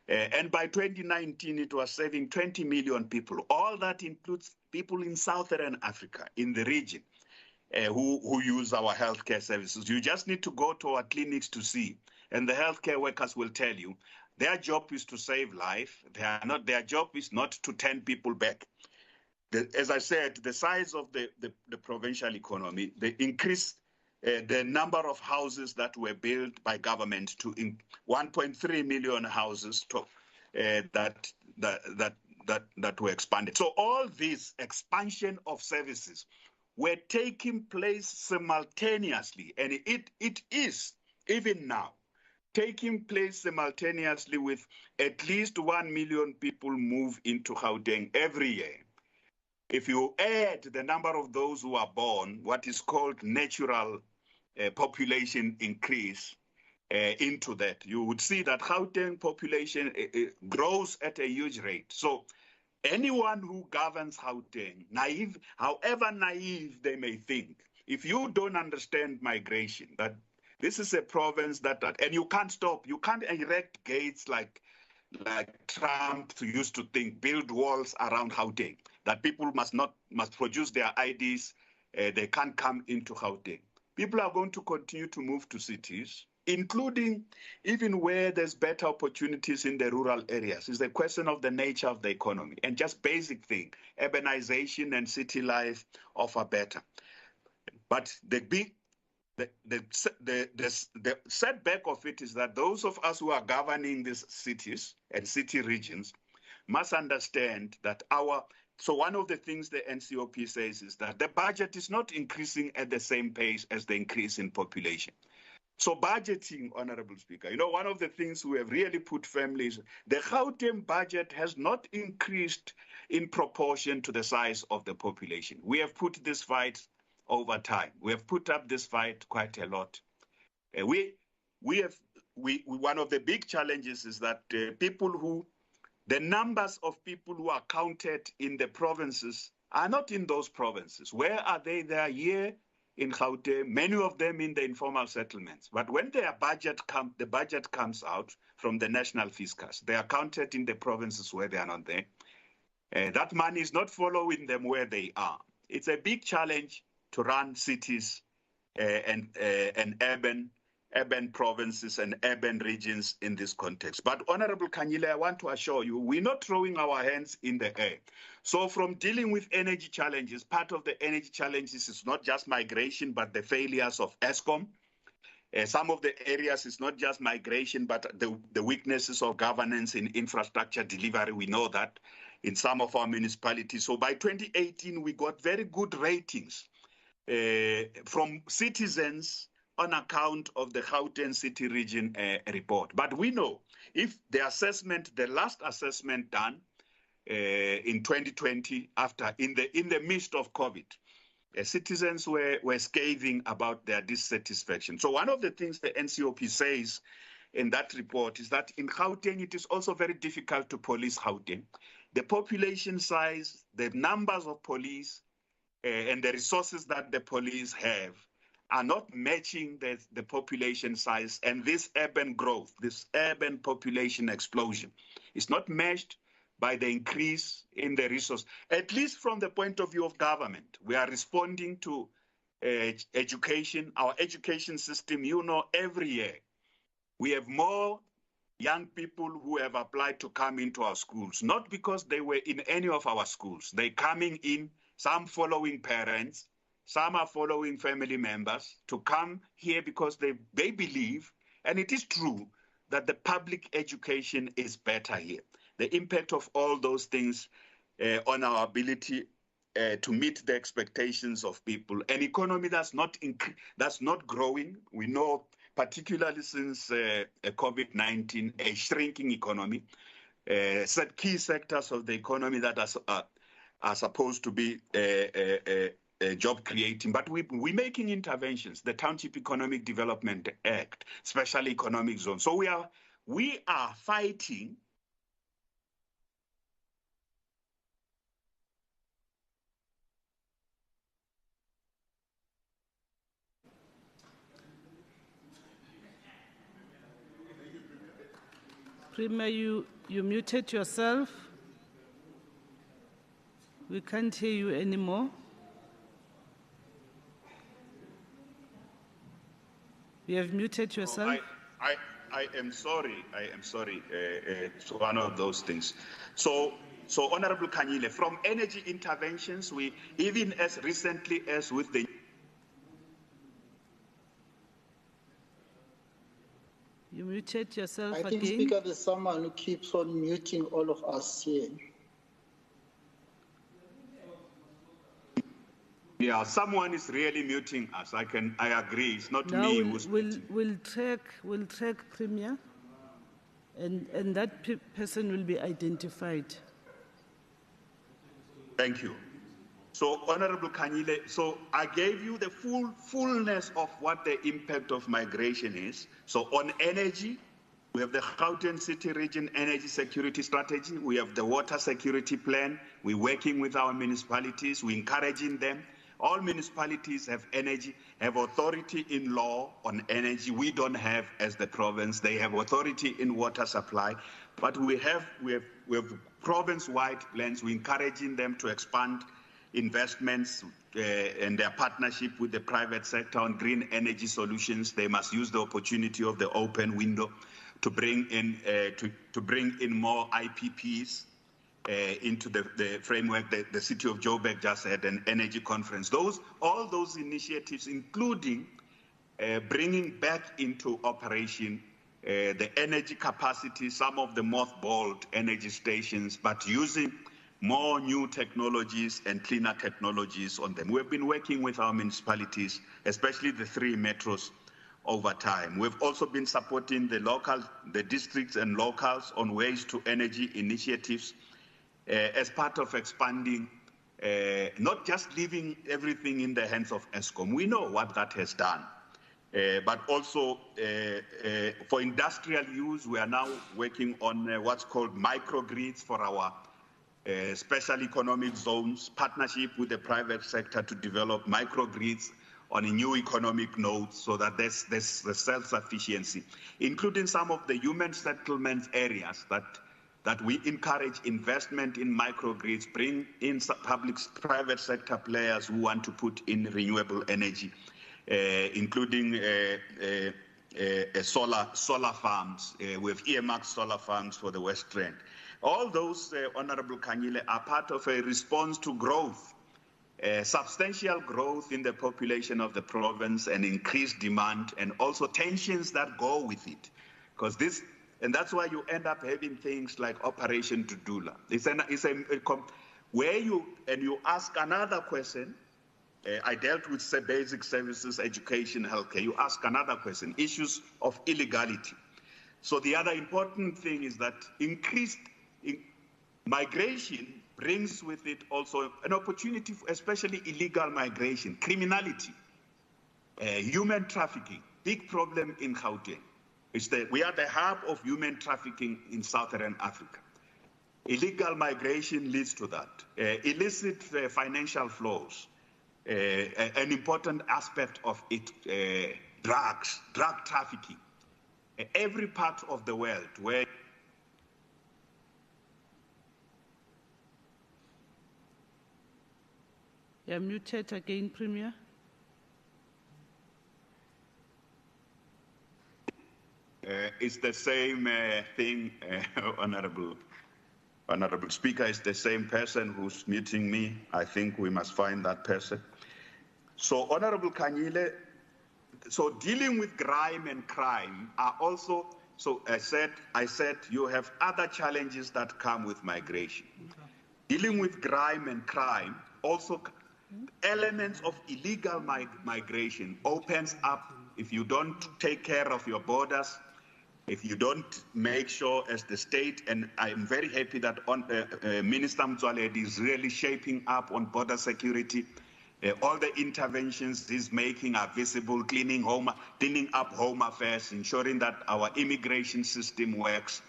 And by 2019, it was serving 20 million people. All that includes people in Southern Africa, in the region, who use our healthcare services. You just need to go to our clinics to see, and the healthcare workers will tell you their job is to save life. Their job is not to turn people back. As I said, the size of the provincial economy, the increase, the number of houses that were built by government to 1.3 million houses that were expanded. So all this expansion of services were taking place simultaneously, and it is, even now, taking place simultaneously with at least 1 million people move into Gauteng every year. If you add the number of those who are born, what is called natural population increase into that, you would see that Gauteng population grows at a huge rate. So anyone who governs Gauteng, however naive they may think, if you don't understand migration, that this is a province and you can't stop. You can't erect gates like Trump used to think, build walls around Gauteng, that people must produce their IDs. They can't come into Gauteng. People are going to continue to move to cities, including even where there's better opportunities in the rural areas. It's a question of the nature of the economy and just basic thing. Urbanization and city life offer better. But the setback of it is that those of us who are governing these cities and city regions must understand that so one of the things the NCOP says is that the budget is not increasing at the same pace as the increase in population. So budgeting, Honorable Speaker, one of the things we have really put firmly is the Gauteng budget has not increased in proportion to the size of the population. We have put this fight over time. We have put up this fight quite a lot. One of the big challenges is that the numbers of people who are counted in the provinces are not in those provinces. Where are they? They are here in Gauteng, many of them in the informal settlements. But when the budget comes out from the national fiscus, they are counted in the provinces where they are not there. That money is not following them where they are. It's a big challenge to run cities and urban provinces and urban regions in this context. But Honorable Kanyile, I want to assure you, we're not throwing our hands in the air. So from dealing with energy challenges, part of the energy challenges is not just migration, but the failures of ESCOM. Some of the areas is not just migration, but the weaknesses of governance in infrastructure delivery. We know that in some of our municipalities. So by 2018, we got very good ratings from citizens on account of the Gauteng City Region report. But we know if the last assessment done in 2020, in the midst of COVID, citizens were scathing about their dissatisfaction. So one of the things the NCOP says in that report is that in Gauteng, it is also very difficult to police Gauteng. The population size, the numbers of police, and the resources that the police have are not matching the population size, and this urban growth, this urban population explosion is not matched by the increase in the resource. At least from the point of view of government, we are responding to education, our education system. You know, every year we have more young people who have applied to come into our schools, not because they were in any of our schools. They're coming in, some following parents, some are following family members to come here because they believe, and it is true, that the public education is better here. The impact of all those things on our ability to meet the expectations of people. An economy that's not growing, we know, particularly since COVID-19, a shrinking economy. Key sectors of the economy that are supposed to be job creating, but we're making interventions. The Township Economic Development Act, Special Economic Zone. So we are fighting Premier, you muted yourself. We can't hear you anymore. You have muted yourself. I am sorry. It's one of those things. So Honorable Kanyile, from energy interventions, we, even as recently as with the... You muted yourself again. I think, Speaker, there's someone who keeps on muting all of us here. Yeah, someone is really muting us. I agree. It's not now me who's we'll track Premier, and that person will be identified. Thank you. So, Honorable Kanyile, so I gave you the fullness of what the impact of migration is. So on energy, we have the Gauteng City Region Energy Security Strategy. We have the Water Security Plan. We're working with our municipalities. We're encouraging them. All municipalities have energy, have authority in law on energy. We don't have as the province. They have authority in water supply. But we have province-wide plans. We're encouraging them to expand investments and their partnership with the private sector on green energy solutions. They must use the opportunity of the open window to bring in more IPPs into the framework. The city of Joburg just had an energy conference. All those initiatives, including bringing back into operation the energy capacity, some of the mothballed energy stations, but using more new technologies and cleaner technologies on them. We've been working with our municipalities, especially the 3 metros, over time. We've also been supporting the districts and locals on waste to energy initiatives as part of expanding, not just leaving everything in the hands of ESCOM. We know what that has done. But also for industrial use, we are now working on what's called microgrids for our special economic zones, partnership with the private sector to develop microgrids on a new economic nodes so that there's the self-sufficiency, including some of the human settlement areas that we encourage investment in microgrids, bring in private sector players who want to put in renewable energy, including solar farms. We have earmarked solar farms for the West Rand. All those, Honorable Kanyile, are part of a response to growth, substantial growth in the population of the province and increased demand, and also tensions that go with it. And that's why you end up having things like Operation Dudula. Where you ask another question. I dealt with basic services, education, healthcare. You ask another question, issues of illegality. So the other important thing is that increased migration brings with it also an opportunity, especially illegal migration, criminality, human trafficking, big problem in Gauteng. We are the hub of human trafficking in Southern Africa. Illegal migration leads to that. Illicit financial flows, an important aspect of it, drug trafficking. Every part of the world where You're muted again, Premier. it's the same thing, Honorable Speaker. It's the same person who's muting me. I think we must find that person. So, Honorable Kanyile, so dealing with crime and crime are also, so I said you have other challenges that come with migration. Dealing with crime and crime also elements of illegal migration opens up if you don't take care of your borders, if you don't make sure as the state, and I'm very happy that Minister Motsoaledi is really shaping up on border security. All the interventions he's making are visible, cleaning up home affairs, ensuring that our immigration system works,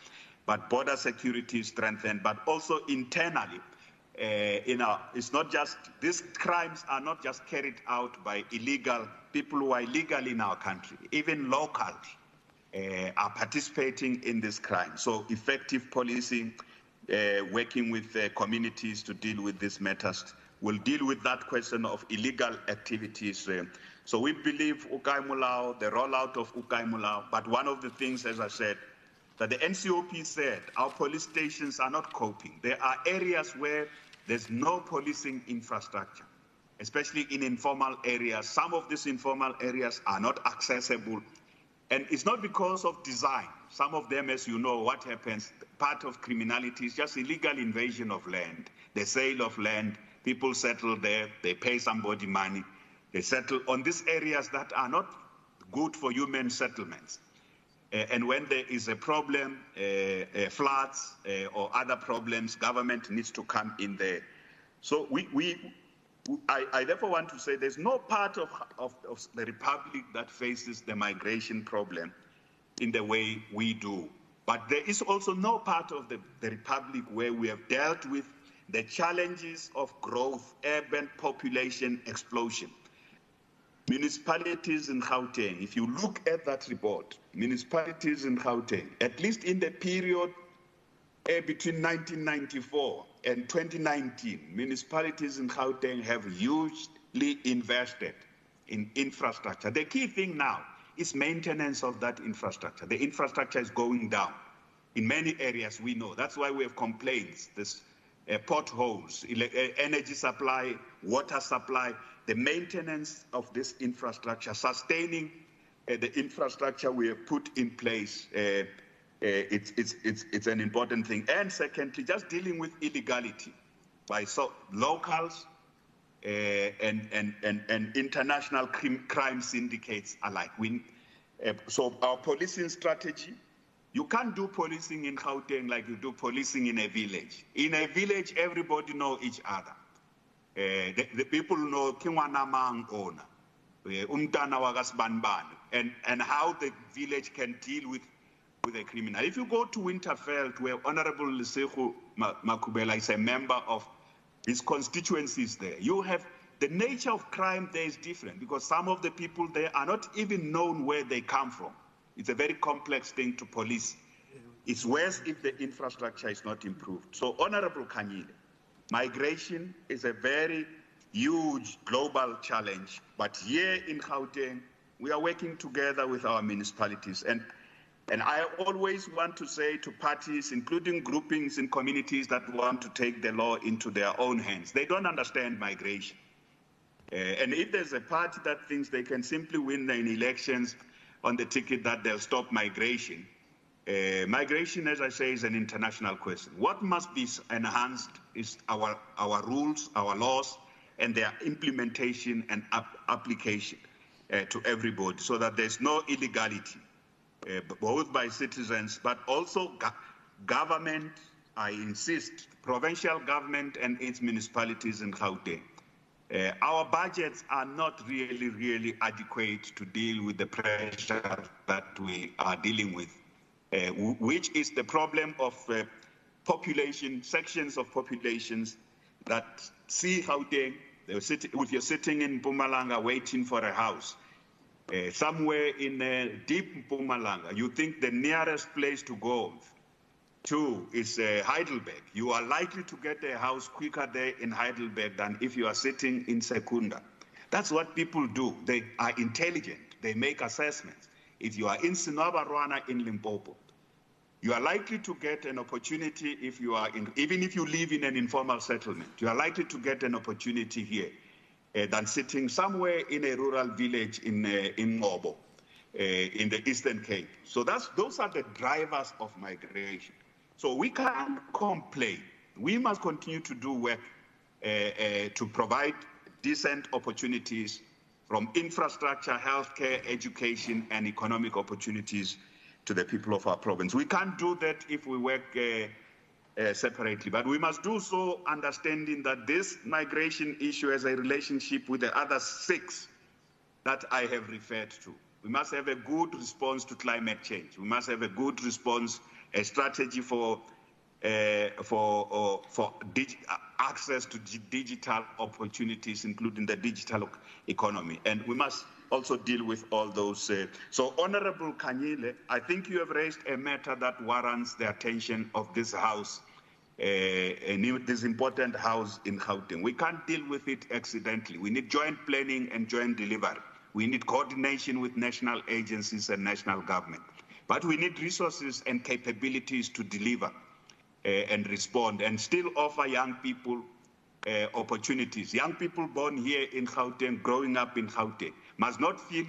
but border security is strengthened, but also internally. It's not just, these crimes are not just carried out by illegal people who are illegal in our country, even locals are participating in this crime. So effective policing, working with communities to deal with these matters will deal with that question of illegal activities. So we believe Ukai Mulao, the rollout of Ukai Mulao, but one of the things, as I said, that the NCOP said our police stations are not coping. There are areas where there's no policing infrastructure, especially in informal areas. Some of these informal areas are not accessible. And it's not because of design. Some of them, as you know, what happens, part of criminality is just illegal invasion of land, the sale of land. People settle there, they pay somebody money, they settle on these areas that are not good for human settlements. And when there is a problem, floods or other problems, government needs to come in there. So I therefore want to say there's no part of the Republic that faces the migration problem in the way we do. But there is also no part of the Republic where we have dealt with the challenges of growth, urban population explosion. Municipalities in Gauteng, if you look at that report, municipalities in Gauteng, at least in the period between 1994 and 2019, municipalities in Gauteng have hugely invested in infrastructure. The key thing now is maintenance of that infrastructure. The infrastructure is going down. In many areas, we know. That's why we have complaints. This potholes, energy supply, water supply, the maintenance of this infrastructure, sustaining the infrastructure we have put in place, it's an important thing. And secondly, just dealing with illegality by locals and international crime syndicates alike. So our policing strategy, you can't do policing in Gauteng like you do policing in a village. In a village, everybody knows each other. The people know Kingwanamang Ona, Umtana Wagasbanban, and how the village can deal with a criminal. If you go to Winterveld, where Honorable Lesego Makubela is a member of his constituencies there, you have the nature of crime there is different because some of the people there are not even known where they come from. It's a very complex thing to police. It's worse if the infrastructure is not improved. So, Honorable Kanyile, migration is a very huge global challenge, but here in Gauteng, we are working together with our municipalities. And I always want to say to parties, including groupings in communities that want to take the law into their own hands, they don't understand migration. And if there's a party that thinks they can simply win in elections on the ticket that they'll stop migration, migration, as I say, is an international question. What must be enhanced is our rules, our laws, and their implementation and application to everybody so that there's no illegality, both by citizens, but also government, I insist, provincial government and its municipalities in Gauteng Our budgets are not really adequate to deal with the pressure that we are dealing with, which is the problem of sections of populations that see Gauteng. If you're sitting in Mpumalanga waiting for a house, somewhere in deep Mpumalanga, you think the nearest place to go to is Heidelberg. You are likely to get a house quicker there in Heidelberg than if you are sitting in Secunda. That's what people do. They are intelligent. They make assessments. If you are in Sinabarwana in Limpopo, you are likely to get an opportunity if you are even if you live in an informal settlement, you are likely to get an opportunity here than sitting somewhere in a rural village in Ngobo, in the Eastern Cape. So those are the drivers of migration. So we can't complain. We must continue to do work to provide decent opportunities from infrastructure, healthcare, education, and economic opportunities to the people of our province. We can't do that if we work separately, but we must do so understanding that this migration issue has a relationship with the other 6 that I have referred to. We must have a good response to climate change. We must have a good response, a strategy for access to digital opportunities, including the digital economy. And we must also deal with all those. So, Honorable Kanyile, I think you have raised a matter that warrants the attention of this House, this important House in Gauteng. We can't deal with it accidentally. We need joint planning and joint delivery. We need coordination with national agencies and national government. But we need resources and capabilities to deliver and respond and still offer young people opportunities. Young people born here in Gauteng, growing up in Gauteng, must not feel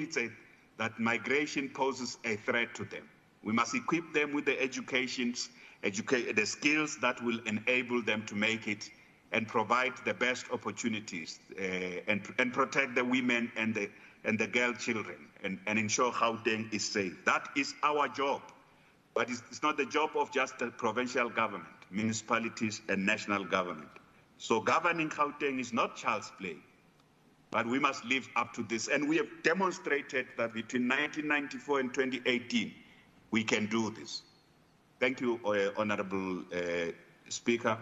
that migration poses a threat to them. We must equip them with the the skills that will enable them to make it and provide the best opportunities and protect the women and the girl children and ensure Gauteng is safe. That is our job. But it's not the job of just the provincial government, municipalities, and national government. So governing Gauteng is not child's play, but we must live up to this. And we have demonstrated that between 1994 and 2018, we can do this. Thank you, Honorable Speaker.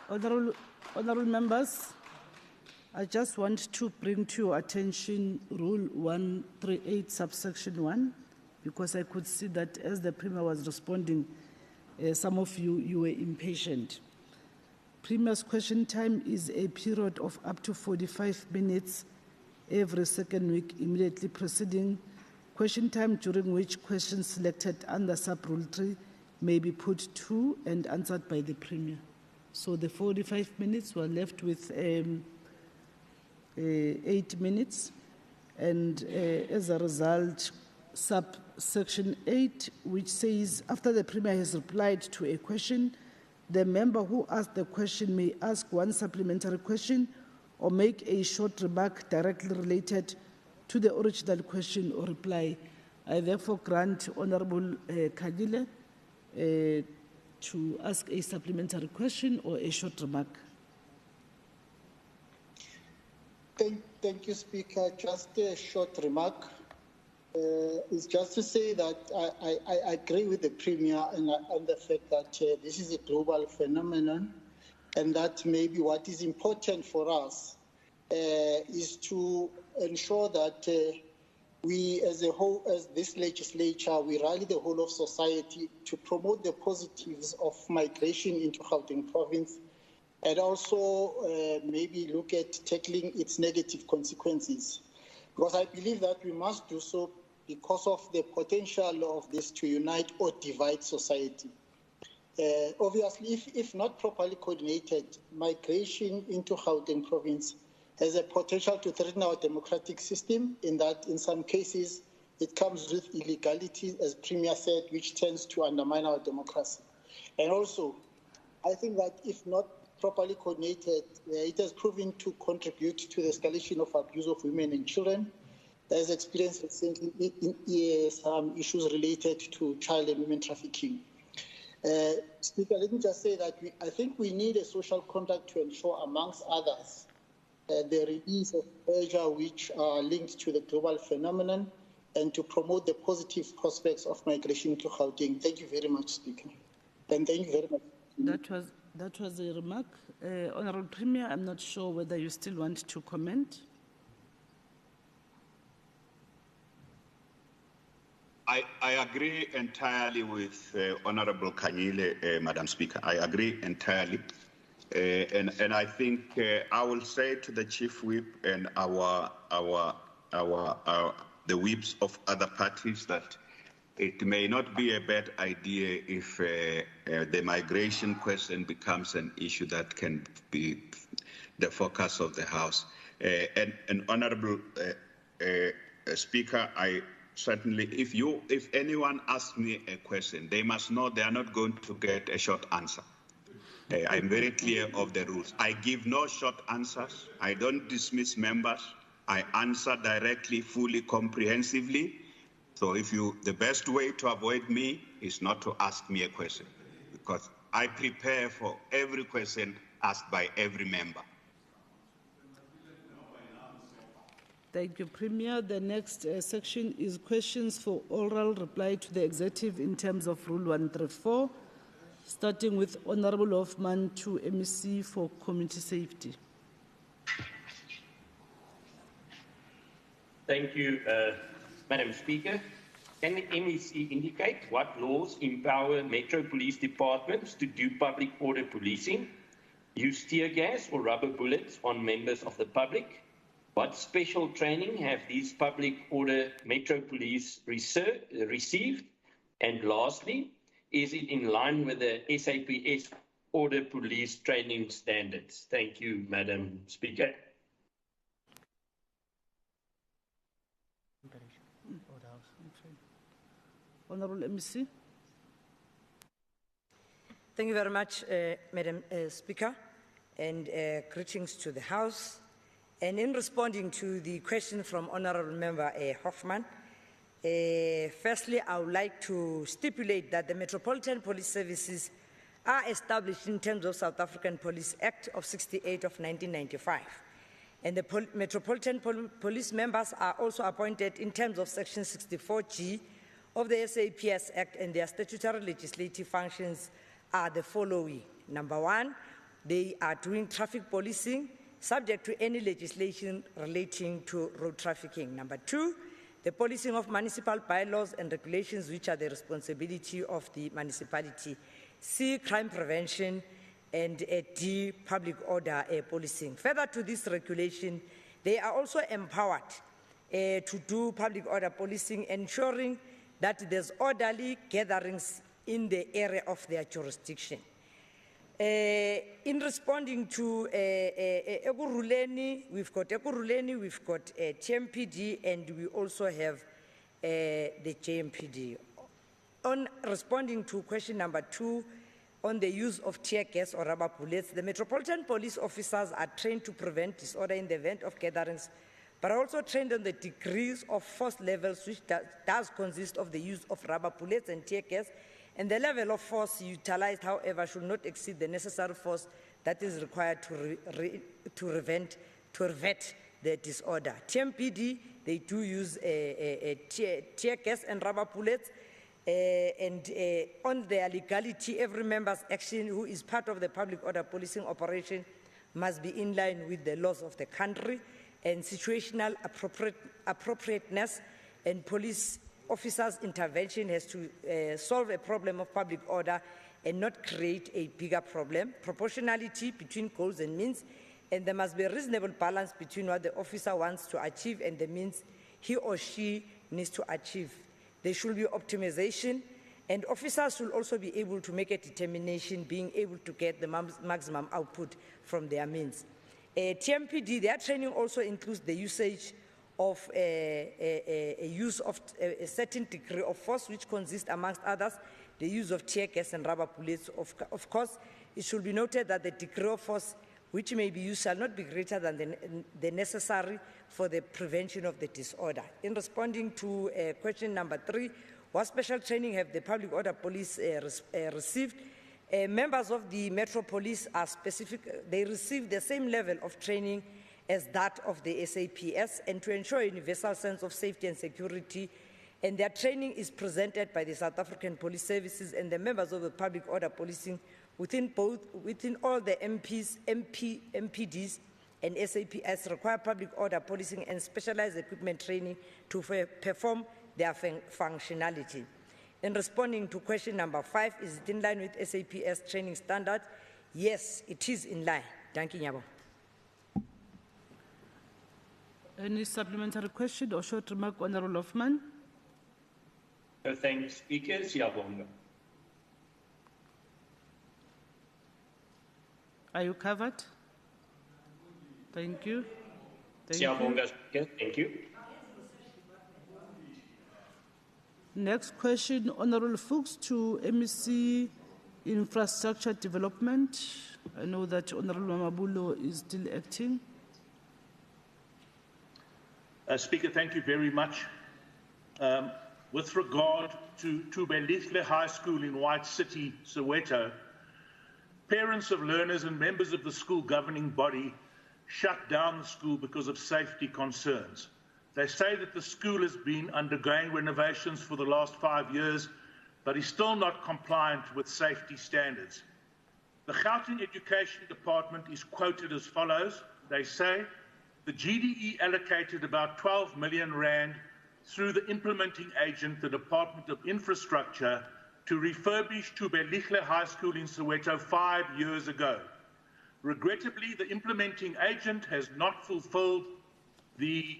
Honorable members, I just want to bring to your attention Rule 138, subsection 1, because I could see that as the Premier was responding, some of you were impatient. Premier's question time is a period of up to 45 minutes every second week immediately preceding question time, during which questions selected under sub-rule 3 may be put to and answered by the Premier. So the 45 minutes were left with 8 minutes, and as a result, subsection 8, which says, after the Premier has replied to a question, the member who asked the question may ask one supplementary question or make a short remark directly related to the original question or reply. I therefore grant Honorable Kanyile to ask a supplementary question or a short remark. Thank you, Speaker. Just a short remark. It's just to say that I agree with the Premier on the fact that this is a global phenomenon, and that maybe what is important for us is to ensure that we as a whole, as this legislature, we rally the whole of society to promote the positives of migration into Gauteng province, and also maybe look at tackling its negative consequences. Because I believe that we must do so because of the potential of this to unite or divide society. Obviously, if not properly coordinated, migration into Gauteng province has a potential to threaten our democratic system, in that in some cases it comes with illegality, as Premier said, which tends to undermine our democracy. And also, I think that if not properly coordinated, it has proven to contribute to the escalation of abuse of women and children. There's experience recently in some issues related to child and women trafficking. Speaker, let me just say that I think we need a social contract to ensure, amongst others, the release of measures which are linked to the global phenomenon and to promote the positive prospects of migration to Gauteng. Thank you very much, Speaker. And thank you very much. That was a remark. Honourable Premier, I'm not sure whether you still want to comment. I agree entirely with Honourable Kanyile, Madam Speaker. I agree entirely. And I think I will say to the Chief Whip and the whips of other parties that it may not be a bad idea if the migration question becomes an issue that can be the focus of the House. And Honourable Speaker, I certainly, if anyone asks me a question, they must know they are not going to get a short answer. I'm very clear of the rules. I give no short answers. I don't dismiss members. I answer directly, fully, comprehensively. So the best way to avoid me is not to ask me a question, because I prepare for every question asked by every member. Thank you, Premier. The next section is questions for oral reply to the executive in terms of Rule 134, starting with Honourable Hoffman to MEC for Community Safety. Thank you, Madam Speaker. Can the MEC indicate what laws empower Metro Police departments to do public order policing, use tear gas or rubber bullets on members of the public? What special training have these public order Metro Police received? And lastly, is it in line with the SAPS order police training standards? Thank you, Madam Speaker. Honourable MEC. Thank you very much, Madam Speaker, and greetings to the House. And in responding to the question from Honourable Member Hoffman, firstly, I would like to stipulate that the Metropolitan Police Services are established in terms of South African Police Act of 68 of 1995. And the Metropolitan Police members are also appointed in terms of Section 64G of the SAPS Act, and their statutory legislative functions are the following. Number one, they are doing traffic policing subject to any legislation relating to road trafficking. Number two, the policing of municipal bylaws and regulations which are the responsibility of the municipality. C, crime prevention, and D, public order policing. Further to this regulation, they are also empowered to do public order policing, ensuring that there's orderly gatherings in the area of their jurisdiction. In responding to Ekurhuleni, we've got TMPD, and we also have the JMPD. On responding to question number 2, on the use of tear gas or rubber bullets, the Metropolitan Police officers are trained to prevent disorder in the event of gatherings, but are also trained on the degrees of force levels, which does consist of the use of rubber bullets and tear gas, and the level of force utilized, however, should not exceed the necessary force that is required to prevent the disorder. TMPD, they do use tear gas and rubber bullets, and on their legality, every member's action who is part of the public order policing operation must be in line with the laws of the country, and situational appropriateness and police officers' intervention has to solve a problem of public order and not create a bigger problem. Proportionality between goals and means, and there must be a reasonable balance between what the officer wants to achieve and the means he or she needs to achieve. There should be optimization, and officers should also be able to make a determination, being able to get the maximum output from their means. TMPD, their training also includes the usage of use of a certain degree of force, which consists, amongst others, the use of tear gas and rubber bullets. Of course, it should be noted that the degree of force which may be used shall not be greater than the necessary for the prevention of the disorder. In responding to question number 3, What special training have the public order police received? Members of the Metro Police are specific, they receive the same level of training as that of the SAPS, and to ensure a universal sense of safety and security, and their training is presented by the South African Police Services and the members of the public order policing within all the MPDs and SAPS require public order policing and specialized equipment training to perform their functionality. In responding to question number 5, is it in line with SAPS training standards? Yes, it is in line. Thank you, Nyabo. Any supplementary question or short remark, Honorable Hoffman? Thank you, Speaker. Siyabonga. Are you covered? Thank you. Siyabonga, Speaker. Thank you. Next question, Honorable Fuchs to MEC Infrastructure Development. I know that Honorable Mamabulo is still acting. Speaker, thank you very much. With regard to Tubelihle High School in White City, Soweto, parents of learners and members of the school governing body shut down the school because of safety concerns. They say that the school has been undergoing renovations for the last 5 years, but is still not compliant with safety standards. The Gauteng Education Department is quoted as follows. They say, the GDE allocated about 12 million rand through the implementing agent, the Department of Infrastructure, to refurbish Tubelihle High School in Soweto 5 years ago. Regrettably, the implementing agent has not fulfilled the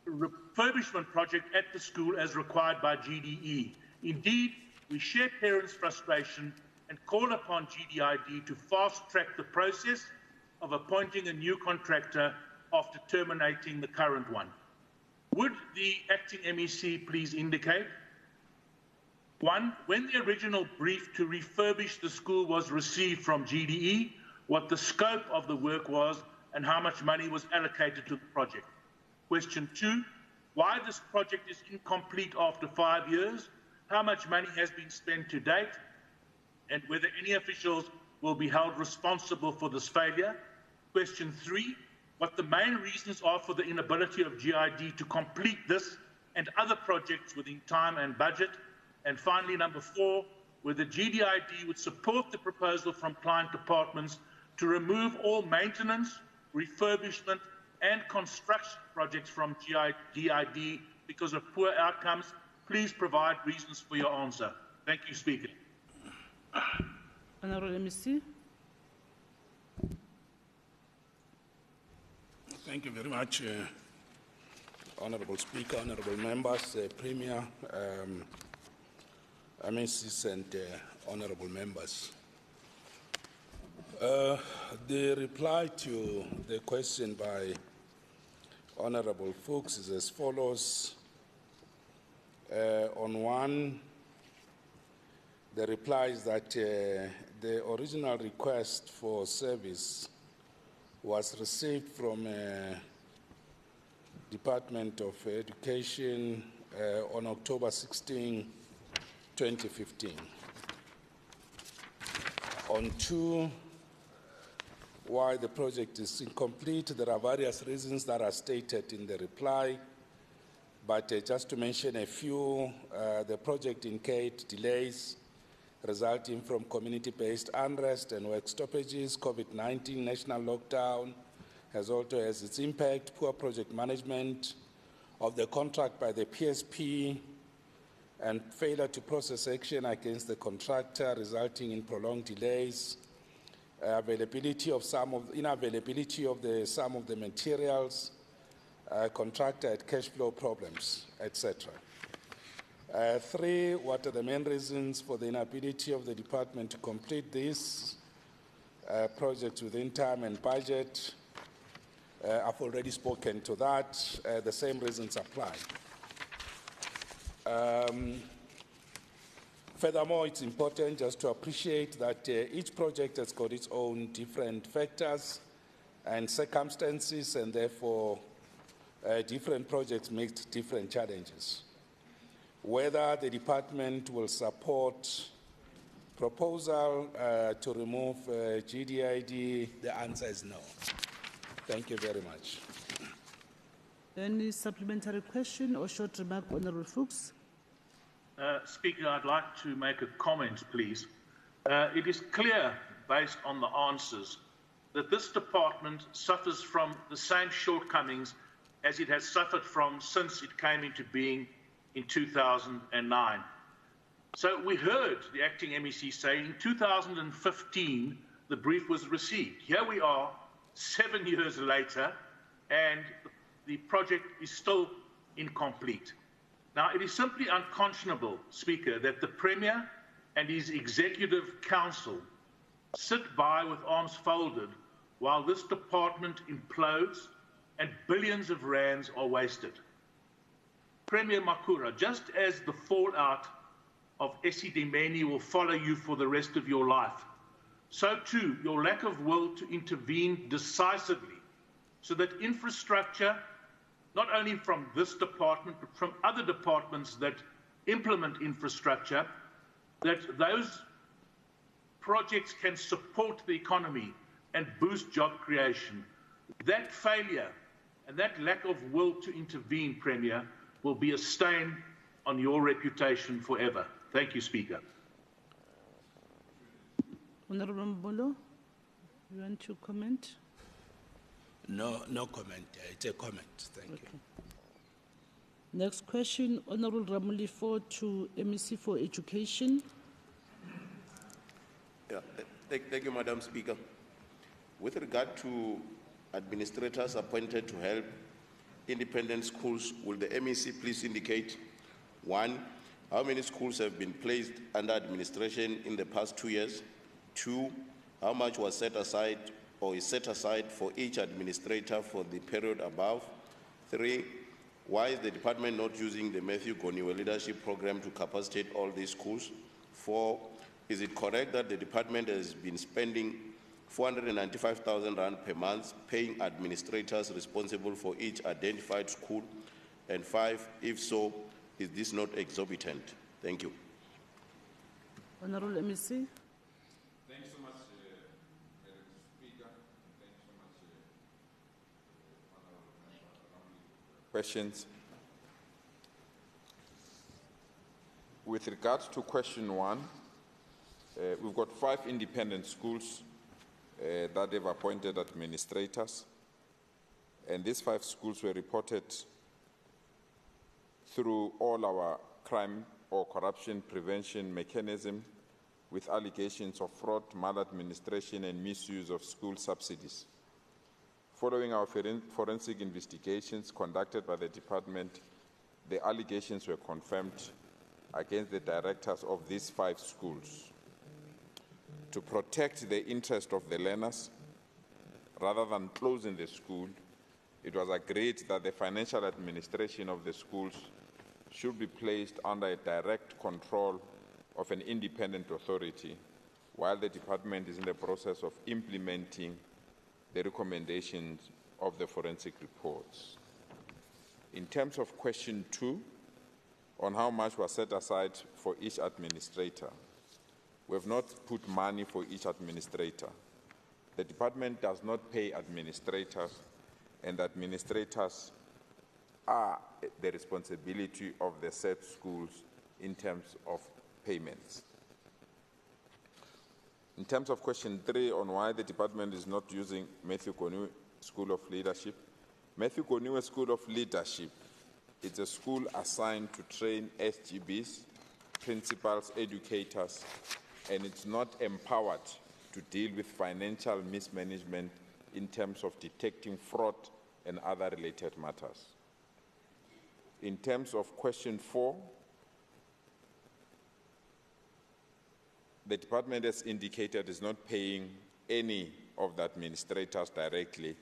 refurbishment project at the school as required by GDE. Indeed, we share parents' frustration and call upon GDID to fast-track the process of appointing a new contractor after terminating the current one. Would the acting MEC please indicate, 1, when the original brief to refurbish the school was received from GDE, what the scope of the work was and how much money was allocated to the project? Question 2, why this project is incomplete after 5 years, how much money has been spent to date, and whether any officials will be held responsible for this failure? Question 3, what the main reasons are for the inability of GID to complete this and other projects within time and budget. And finally, number 4, whether GDID would support the proposal from client departments to remove all maintenance, refurbishment, and construction projects from GID because of poor outcomes. Please provide reasons for your answer. Thank you, Speaker. Honorable MEC. Thank you very much, Honorable Speaker, Honorable Members, Premier, MECs and Honorable Members. The reply to the question by Honorable Fuchs is as follows. On 1, the reply is that the original request for service was received from Department of Education on October 16, 2015. On 2, why the project is incomplete, there are various reasons that are stated in the reply, but just to mention a few, the project incurred delays resulting from community-based unrest and work stoppages. COVID-19 national lockdown has also has its impact, poor project management of the contract by the PSP, and failure to process action against the contractor, resulting in prolonged delays, inavailability of some of the materials, contractor had cash flow problems, etc. 3, what are the main reasons for the inability of the department to complete this project within time and budget? I've already spoken to that. The same reasons apply. Furthermore, it's important just to appreciate that each project has got its own different factors and circumstances, and therefore different projects meet different challenges. whether the department will support proposal to remove GDID. The answer is no. Thank you very much. Any supplementary question or short remark, Honourable Fuchs? Speaker, I'd like to make a comment, please. It is clear, based on the answers, that this department suffers from the same shortcomings as it has suffered from since it came into being in 2009. So we heard the acting MEC say in 2015 the brief was received. Here we are 7 years later and the project is still incomplete. Now, it is simply unconscionable, Speaker, that the Premier and his Executive Council sit by with arms folded while this department implodes and billions of rands are wasted. Premier Makura, just as the fallout of Esidimeni will follow you for the rest of your life, so too your lack of will to intervene decisively so that infrastructure, not only from this department, but from other departments that implement infrastructure, that those projects can support the economy and boost job creation. That failure and that lack of will to intervene, Premier, will be a stain on your reputation forever. Thank you, Speaker. Honourable Mbolo, you want to comment? No comment. It's a comment. Thank you. Next question, Honourable Ramulifo to MEC for Education. Yeah, thank you, Madam Speaker. With regard to administrators appointed to help independent schools, will the MEC please indicate, 1, how many schools have been placed under administration in the past 2 years? 2, how much was set aside or is set aside for each administrator for the period above? 3, why is the department not using the Matthew Goniwe Leadership Program to capacitate all these schools? 4, is it correct that the department has been spending 495,000 rand per month paying administrators responsible for each identified school? And 5, if so, is this not exorbitant? Thank you. Honourable MEC. Thank you so much, Madam Speaker. Thank you so much, Honourable Member. Questions? With regard to question 1, we've got 5 independent schools that have appointed administrators, and these 5 schools were reported through all our crime or corruption prevention mechanism with allegations of fraud, maladministration, and misuse of school subsidies. Following our forensic investigations conducted by the department, the allegations were confirmed against the directors of these 5 schools. To protect the interest of the learners, rather than closing the school, it was agreed that the financial administration of the schools should be placed under a direct control of an independent authority, while the department is in the process of implementing the recommendations of the forensic reports. In terms of question 2, on how much was set aside for each administrator, we have not put money for each administrator. The department does not pay administrators, and administrators are the responsibility of the said schools in terms of payments. In terms of question 3 on why the department is not using Matthew Goniwe School of Leadership, Matthew Goniwe School of Leadership is a school assigned to train SGBs, principals, educators, and it's not empowered to deal with financial mismanagement in terms of detecting fraud and other related matters. In terms of question 4, the department has indicated is not paying any of the administrators directly.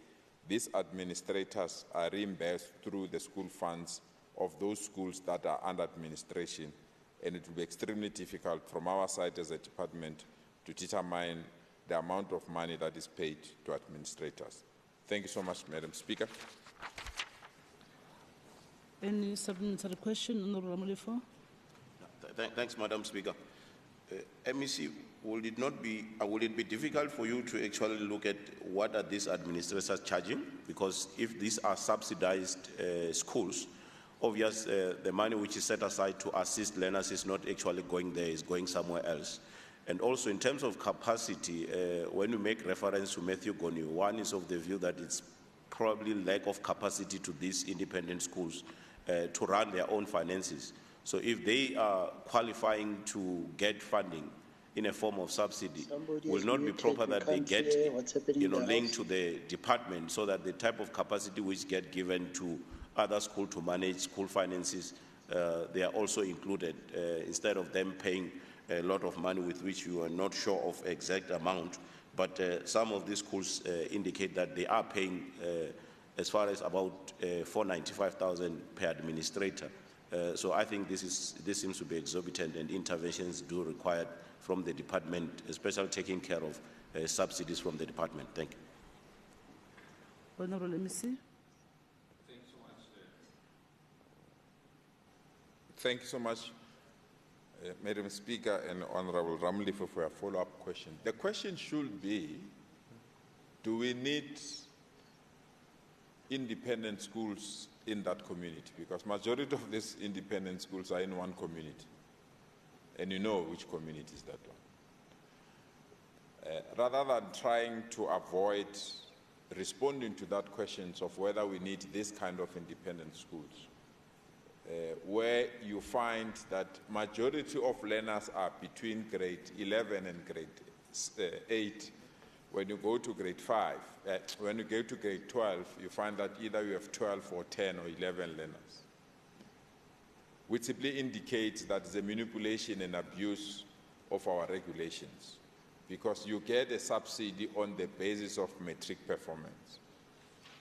These administrators are reimbursed through the school funds of those schools that are under administration, and it will be extremely difficult from our side as a department to determine the amount of money that is paid to administrators. Thank you so much, Madam Speaker. Any supplementary question, Honourable Ramulifo? Thanks, Madam Speaker. MEC, will it be difficult for you to actually look at what are these administrators charging? Because if these are subsidized schools, obviously the money which is set aside to assist learners is not actually going there, it's going somewhere else. And also in terms of capacity, when you make reference to Matthew Goni, one is of the view that it's probably lack of capacity to these independent schools to run their own finances. So if they are qualifying to get funding in a form of subsidy, will not be proper that they get linked to the department, so that the type of capacity which get given to other schools to manage school finances, they are also included, instead of them paying a lot of money with which you are not sure of exact amount. But some of these schools indicate that they are paying as far as about 495,000 per administrator. So I think this seems to be exorbitant, and interventions do required from the department, especially taking care of subsidies from the department. Thank you. Honorable MEC. Thank you so much, Madam Speaker and Honorable Ramlife, for a follow-up question. The question should be, do we need independent schools in that community? Because majority of these independent schools are in one community. And you know which community is that one. Rather than trying to avoid responding to that question of whether we need this kind of independent schools, where you find that majority of learners are between grade 11 and grade 8. When you go to grade 5, when you go to grade 12, you find that either you have 12 or 10 or 11 learners, which simply indicates that the manipulation and abuse of our regulations, because you get a subsidy on the basis of metric performance.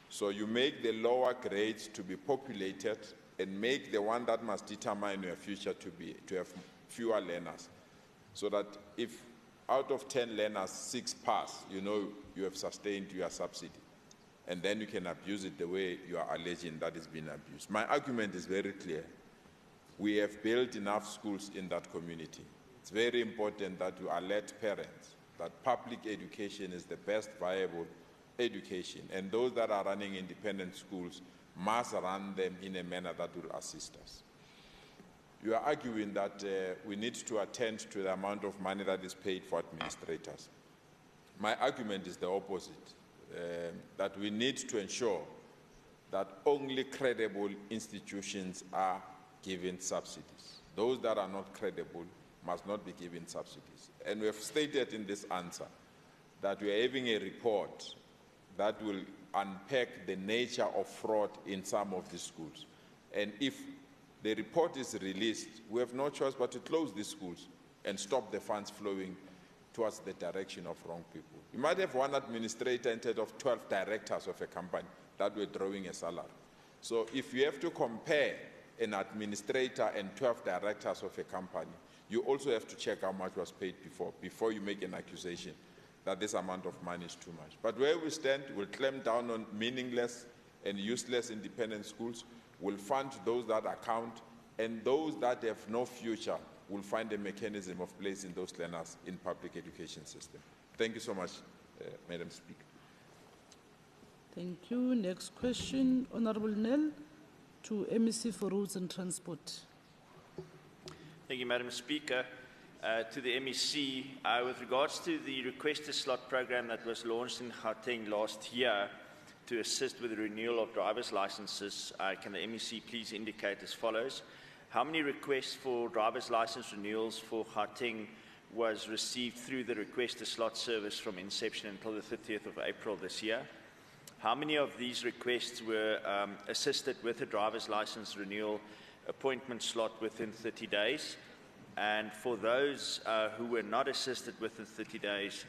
So you make the lower grades to be populated and make the one that must determine your future to have fewer learners, so that if out of 10 learners, 6 pass, you know you have sustained your subsidy. And then you can abuse it the way you are alleging that it's been abused. My argument is very clear. We have built enough schools in that community. It's very important that you alert parents that public education is the best viable education, and those that are running independent schools must run them in a manner that will assist us. You are arguing that we need to attend to the amount of money that is paid for administrators. My argument is the opposite, that we need to ensure that only credible institutions are given subsidies. Those that are not credible must not be given subsidies. And we have stated in this answer that we are having a report that will unpack the nature of fraud in some of these schools. And if the report is released, we have no choice but to close these schools and stop the funds flowing towards the direction of wrong people. You might have one administrator instead of 12 directors of a company that were drawing a salary. So if you have to compare an administrator and 12 directors of a company, you also have to check how much was paid before you make an accusation that this amount of money is too much. But where we stand, we'll clamp down on meaningless and useless independent schools. We'll fund those that account, and those that have no future will find a mechanism of placing those learners in public education system. Thank you so much, Madam Speaker. Thank you. Next question, Honorable Nell, to MEC for Roads and Transport. Thank you, Madam Speaker. To the MEC, with regards to the request to slot program that was launched in Gauteng last year to assist with the renewal of driver's licenses, can the MEC please indicate as follows? How many requests for driver's license renewals for Gauteng was received through the request to slot service from inception until the 30th of April this year? How many of these requests were assisted with a driver's license renewal appointment slot within 30 days? And for those who were not assisted within 30 days,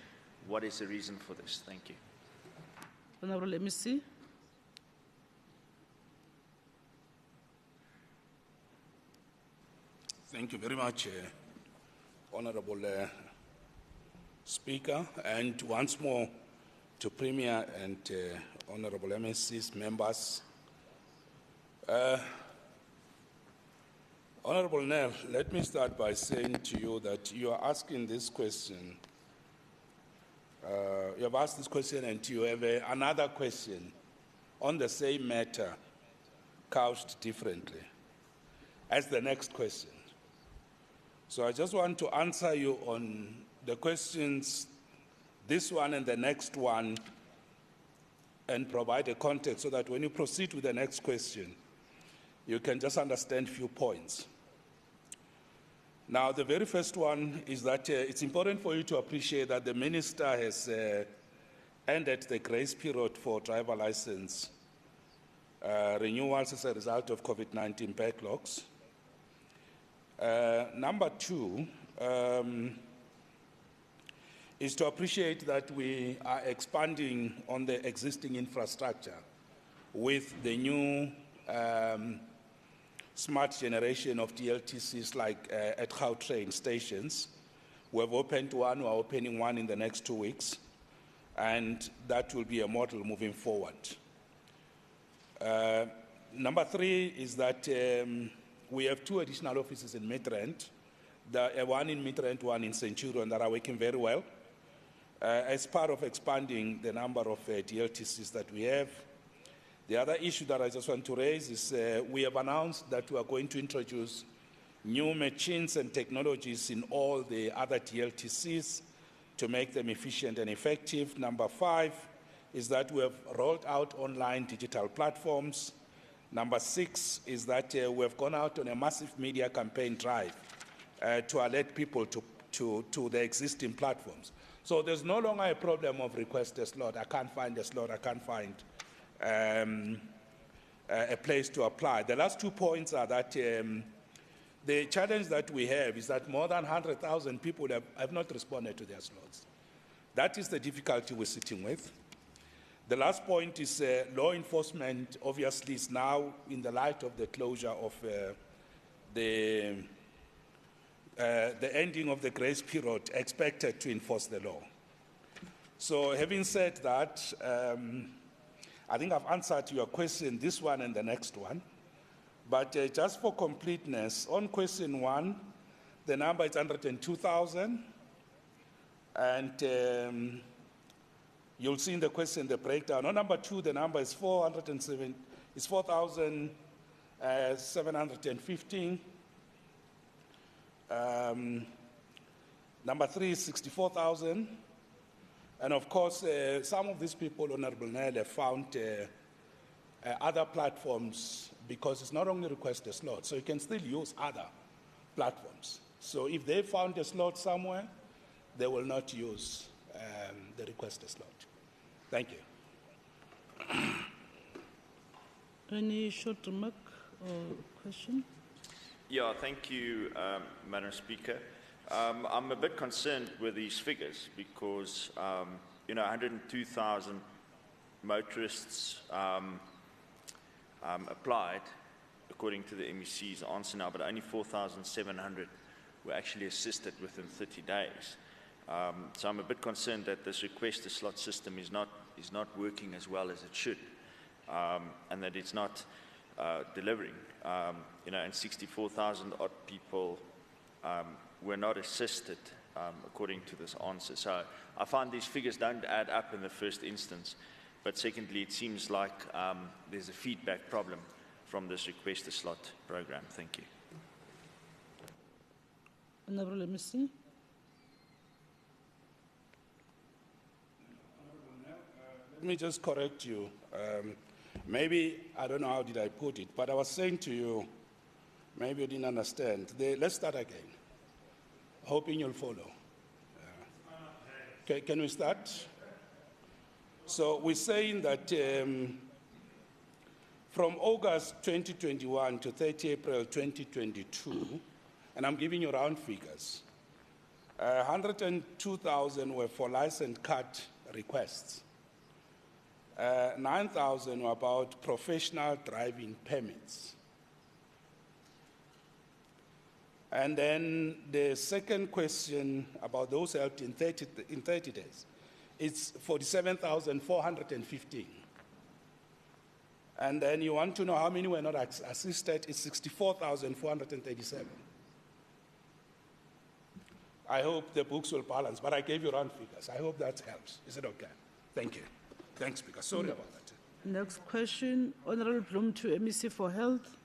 what is the reason for this? Thank you. Honorable MEC. Thank you very much, Honorable Speaker, and once more to Premier and Honorable MSC's members. Honorable Nell, let me start by saying to you that you are asking this question. You have asked this question and you have another question on the same matter, couched differently, as the next question. So I just want to answer you on the questions, this one and the next one, and provide a context so that when you proceed with the next question, you can just understand a few points. Now, the very first one is that it's important for you to appreciate that the minister has ended the grace period for driver license renewals as a result of COVID-19 backlogs. Number two is to appreciate that we are expanding on the existing infrastructure with the new smart generation of DLTCs like at Gautrain stations. We have opened one, we are opening one in the next 2 weeks, and that will be a model moving forward. Number three is that we have 2 additional offices in Midrand, one in Midrand, one in Centurion, that are working very well as part of expanding the number of DLTCs that we have. The other issue that I just want to raise is we have announced that we are going to introduce new machines and technologies in all the other DLTCs to make them efficient and effective. Number 5 is that we have rolled out online digital platforms. Number 6 is that we have gone out on a massive media campaign drive to alert people to the existing platforms. So there's no longer a problem of request a slot. I can't find a slot. I can't find a place to apply. The last 2 points are that the challenge that we have is that more than 100,000 people have not responded to their slots. That is the difficulty we're sitting with. The last point is law enforcement obviously is now, in the light of the closure of the ending of the grace period, expected to enforce the law. So having said that, I think I've answered your question, this one and the next one. But just for completeness, on question 1, the number is 102,000. And you'll see in the question the breakdown. On number 2, the number is 4,715. Number 3 is 64,000. And of course, some of these people, Honorable Nell, have found other platforms because it's not only request a slot, so you can still use other platforms. So if they found a slot somewhere, they will not use the request a slot. Thank you. Any short remark or question? Yeah, thank you, Madam Speaker. I'm a bit concerned with these figures because, 102,000 motorists applied, according to the MEC's answer now, but only 4,700 were actually assisted within 30 days. So I'm a bit concerned that this request to slot system is not working as well as it should, and that it's not delivering. And 64,000 odd people were not assisted according to this answer. So I find these figures don't add up in the first instance. But secondly, it seems like there's a feedback problem from this request to slot program. Thank you. Honorable MEC. Let me just correct you. Maybe, I don't know how did I put it, but I was saying to you, maybe you didn't understand. Let's start again, hoping you'll follow. Can we start? So we're saying that from August 2021 to 30 April 2022, and I'm giving you round figures, 102,000 were for license card requests. 9,000 were about professional driving permits. And then the second question about those helped in 30 days, it's 47,415. And then you want to know how many were not assisted, it's 64,437. I hope the books will balance, but I gave you round figures. I hope that helps. Is it okay? Thank you. Thanks, Speaker. Sorry about that. Next question, Honorable Bloom to MEC for Health.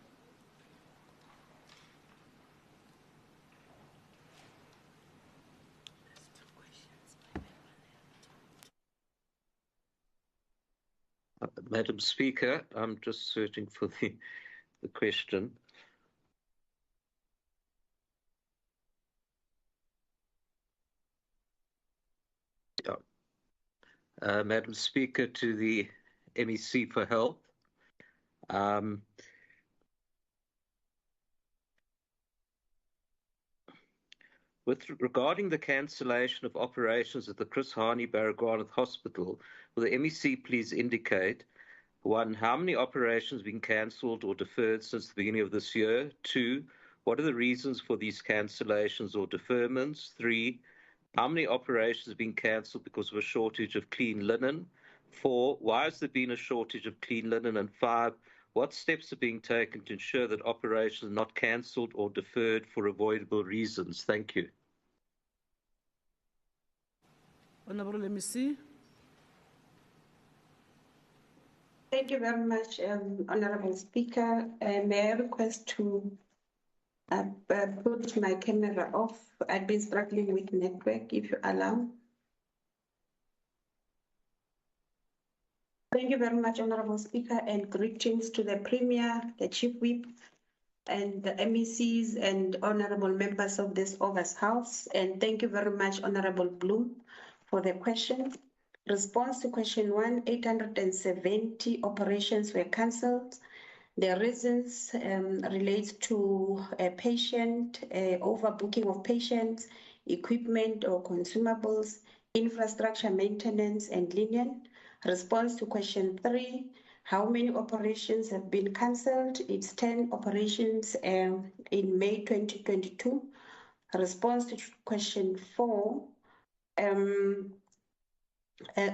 Madam Speaker, I'm just searching for the question. Yeah. Madam Speaker, to the MEC for Health. Regarding the cancellation of operations at the Chris Hani Baragwanath Hospital, will the MEC please indicate, 1, how many operations have been cancelled or deferred since the beginning of this year? 2, what are the reasons for these cancellations or deferments? 3, how many operations have been cancelled because of a shortage of clean linen? 4, why has there been a shortage of clean linen? And 5, what steps are being taken to ensure that operations are not cancelled or deferred for avoidable reasons? Thank you. Honorable MEC. Thank you very much, Honorable Speaker. May I request to put my camera off? I've been struggling with network, if you allow. Thank you very much, Honorable Speaker, and greetings to the Premier, the Chief Whip, and the MECs and honorable members of this August House. And thank you very much, Honorable Bloom, for the question. Response to question 1, 870 operations were cancelled. The reasons relate to a patient, overbooking of patients, equipment or consumables, infrastructure maintenance and linen. Response to question 3, how many operations have been cancelled? It's 10 operations in May 2022. Response to question 4,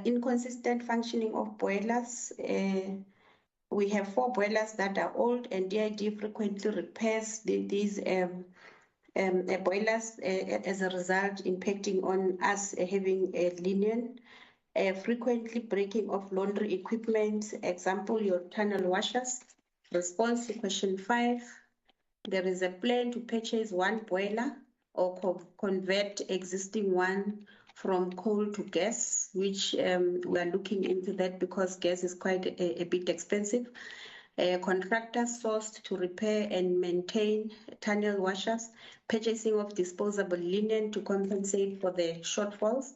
inconsistent functioning of boilers. We have 4 boilers that are old, and DID frequently repairs these boilers, as a result impacting on us having a linen. Frequently breaking of laundry equipment, example, your tunnel washers. Response to question 5, there is a plan to purchase 1 boiler or convert existing one from coal to gas, which we are looking into that because gas is quite a bit expensive. Contractors sourced to repair and maintain tunnel washers, purchasing of disposable linen to compensate for the shortfalls,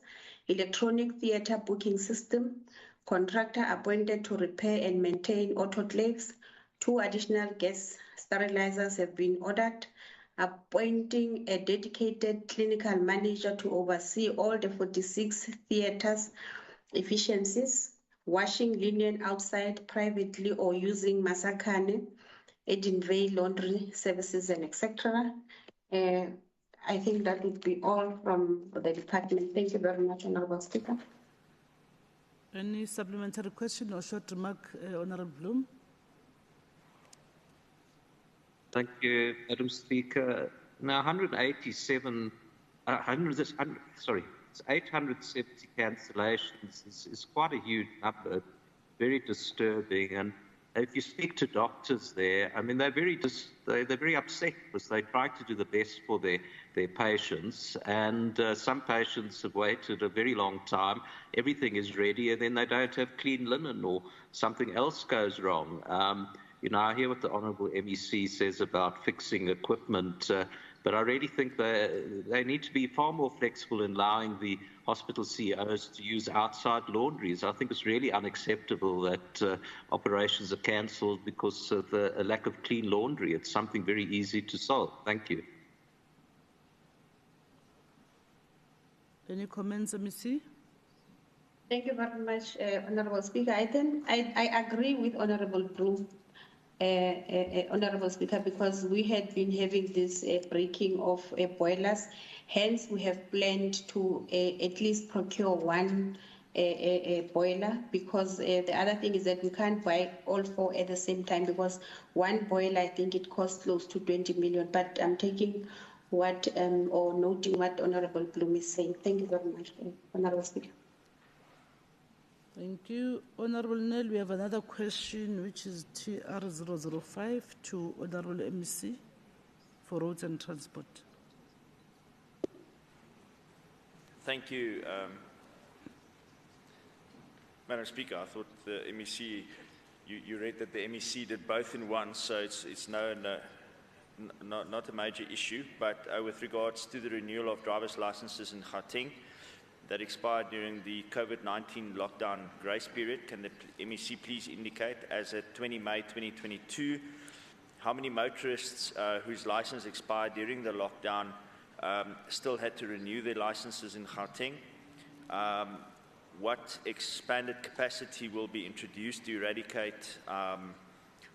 electronic theatre booking system, contractor appointed to repair and maintain autoclaves. 2 additional gas sterilizers have been ordered, appointing a dedicated clinical manager to oversee all the 46 theatres' efficiencies, washing linen outside privately or using Masakane, Edinvale laundry services, and etc. I think that would be all from the department. Thank you very much, Honorable Speaker. Any supplementary question or short remark, Honorable Bloom? Thank you, Madam Speaker. Now, 870 cancellations is quite a huge number, very disturbing. And if you speak to doctors there, I mean, they're very upset because they try to do the best for their patients. And some patients have waited a very long time. Everything is ready, and then they don't have clean linen or something else goes wrong. You know, I hear what the Honourable MEC says about fixing equipment, but I really think they need to be far more flexible in allowing the hospital CEOs to use outside laundries. I think it's really unacceptable that operations are cancelled because of a lack of clean laundry. It's something very easy to solve. Thank you. Any comments, MEC? Thank you very much, Honourable Speaker. I agree with Honourable Bloom. Honourable Speaker, because we had been having this breaking of boilers. Hence, we have planned to at least procure 1 a boiler, because the other thing is that we can't buy all 4 at the same time, because one boiler, I think it costs close to 20 million. But I'm taking what or noting what Honorable Bloom is saying. Thank you very much, Honorable Speaker. Thank you. Honorable Nell, we have another question, which is TR005 to Honorable MEC for Roads and Transport. Thank you, Madam Speaker. I thought the MEC, you read that the MEC did both in one, so it's not a major issue. But with regards to the renewal of driver's licenses in Gauteng that expired during the COVID-19 lockdown grace period, can the MEC please indicate, as at 20 May 2022, how many motorists whose license expired during the lockdown still had to renew their licenses in Gauteng? What expanded capacity will be introduced to eradicate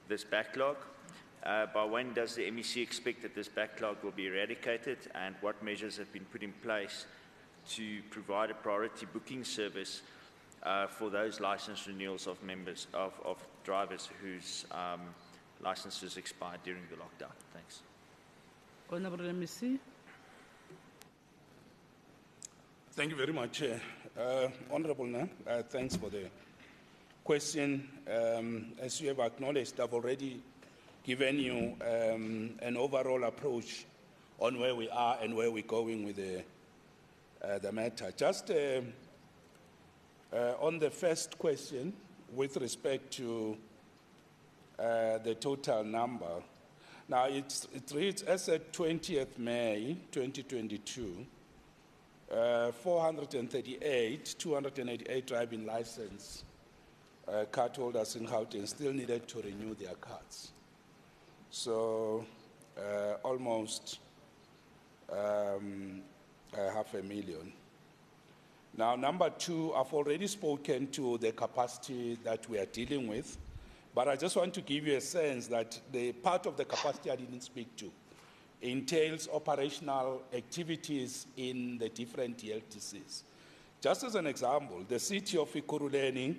this backlog? By when does the MEC expect that this backlog will be eradicated, and what measures have been put in place to provide a priority booking service for those license renewals of members of drivers whose licenses expired during the lockdown? Thanks. Honorable MEC. Thank you very much, Honorable Na. Thanks for the question. As you have acknowledged, I've already given you an overall approach on where we are and where we're going with the matter. Just on the first question, with respect to the total number, now it reads as at 20th May 2022, 438, 288 driving license card holders in Gauteng still needed to renew their cards. So almost 500,000. Now, number two, I've already spoken to the capacity that we are dealing with, but I just want to give you a sense that the part of the capacity I didn't speak to entails operational activities in the different DLTCs. Just as an example, the city of Ekurhuleni,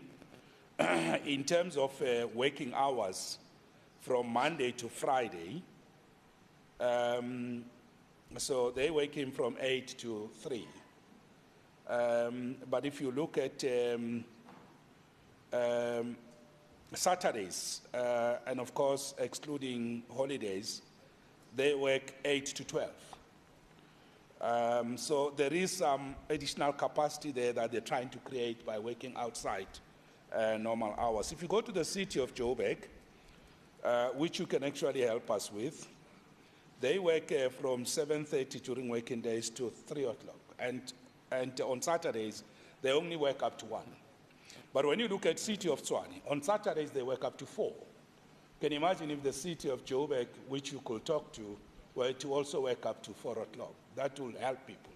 in terms of working hours from Monday to Friday, so they're working from 8 to 3. But if you look at Saturdays, and of course excluding holidays, they work 8 to 12. So there is some additional capacity there that they're trying to create by working outside normal hours. If you go to the city of Joburg, which you can actually help us with, they work from 7:30 during working days to 3 o'clock. And on Saturdays, they only work up to 1. But when you look at city of Tshwane, on Saturdays, they work up to 4. Can you imagine if the city of Joburg, which you could talk to, were to also work up to 4 o'clock? That will help people.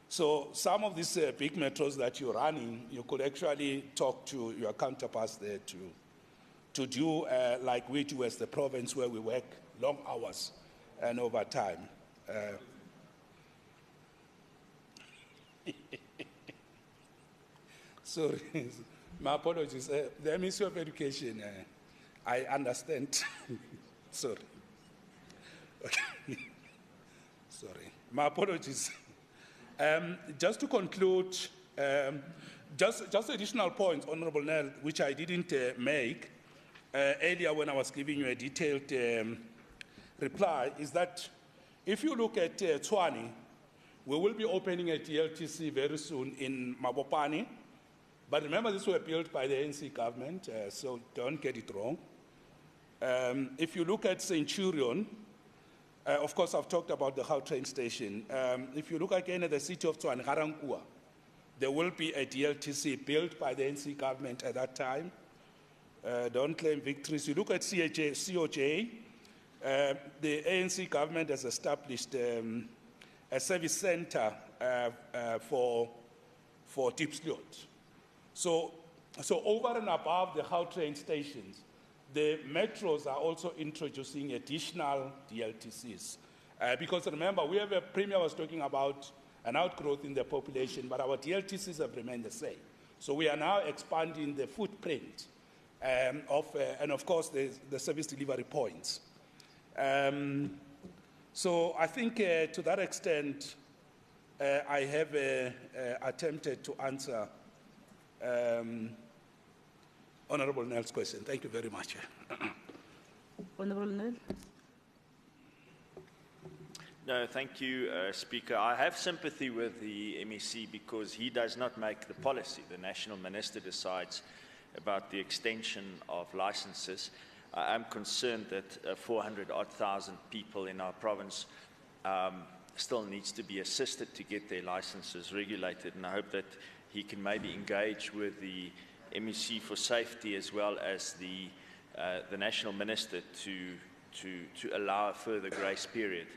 So some of these big metros that you're running, you could actually talk to your counterparts there to do like we do as the province, where we work long hours and overtime. Sorry, my apologies. The Ministry of Education, I understand. Sorry. Okay. Sorry. My apologies. Just to conclude, just additional points, Honorable Nell, which I didn't make earlier when I was giving you a detailed reply, is that if you look at Tshwane, we will be opening a DLTC very soon in Mabopane. But remember, these were built by the ANC government, so don't get it wrong. If you look at Centurion, of course, I've talked about the Gautrain station. If you look again at the city of Tshwane, Garankuwa, there will be a DLTC built by the ANC government at that time. Don't claim victories. You look at COJ, the ANC government has established a service center for Diepsloot. So over and above the Gautrain stations, the metros are also introducing additional DLTCs. Because remember, we have a Premier was talking about an outgrowth in the population, but our DLTCs have remained the same. So we are now expanding the footprint and of course, the service delivery points. So I think to that extent, I have attempted to answer Honorable Nell's question. Thank you very much. Honorable Nell. No, thank you, Speaker. I have sympathy with the MEC because he does not make the policy. The National Minister decides about the extension of licenses. I'm concerned that 400,000 people in our province still needs to be assisted to get their licenses regulated, and I hope that he can maybe engage with the MEC for Safety as well as the National Minister to allow a further grace period.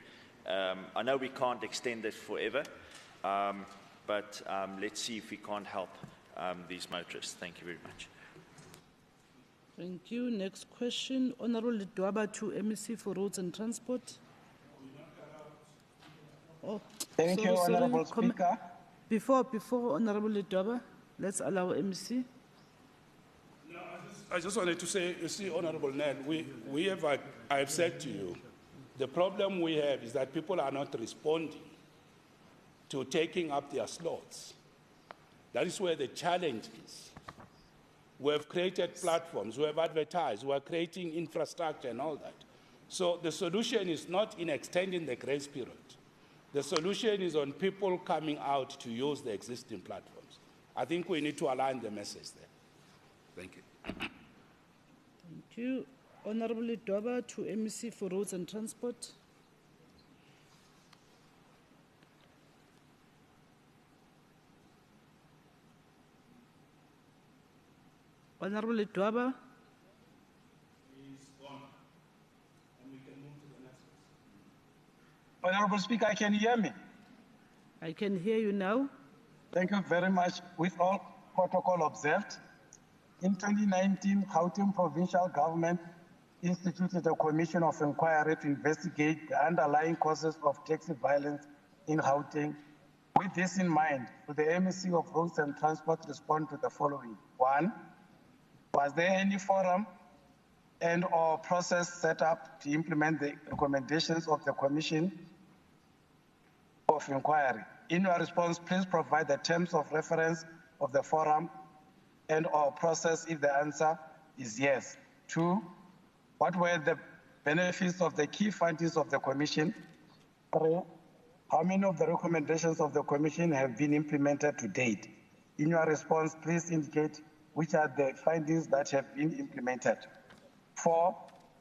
I know we can't extend it forever, but let's see if we can't help these motorists. Thank you very much. Thank you. Next question, Honorable Dwaba to MEC for Roads and Transport. Oh, Thank you, Honorable Speaker. Before Honorable Dwaba, let's allow MEC. No, I just wanted to say, you see, Honorable Nell, I've said to you, the problem we have is that people are not responding to taking up their slots. That is where the challenge is. We have created platforms, we have advertised, we are creating infrastructure and all that. So the solution is not in extending the grace period. The solution is on people coming out to use the existing platforms. I think we need to align the message there. Thank you. Thank you. Honorable Dwaba to MEC for Roads and Transport. Honorable Dwaba. Honorable Speaker, can you hear me? I can hear you now. Thank you very much. With all protocol observed, in 2019, Gauteng Provincial Government instituted a commission of inquiry to investigate the underlying causes of taxi violence in Gauteng. With this in mind, will the MEC of Roads and Transport respond to the following? 1, was there any forum and or process set up to implement the recommendations of the Commission of Inquiry? In your response, please provide the terms of reference of the forum and or process if the answer is yes. 2, what were the benefits of the key findings of the Commission? 3, how many of the recommendations of the Commission have been implemented to date? In your response, please indicate which are the findings that have been implemented. 4,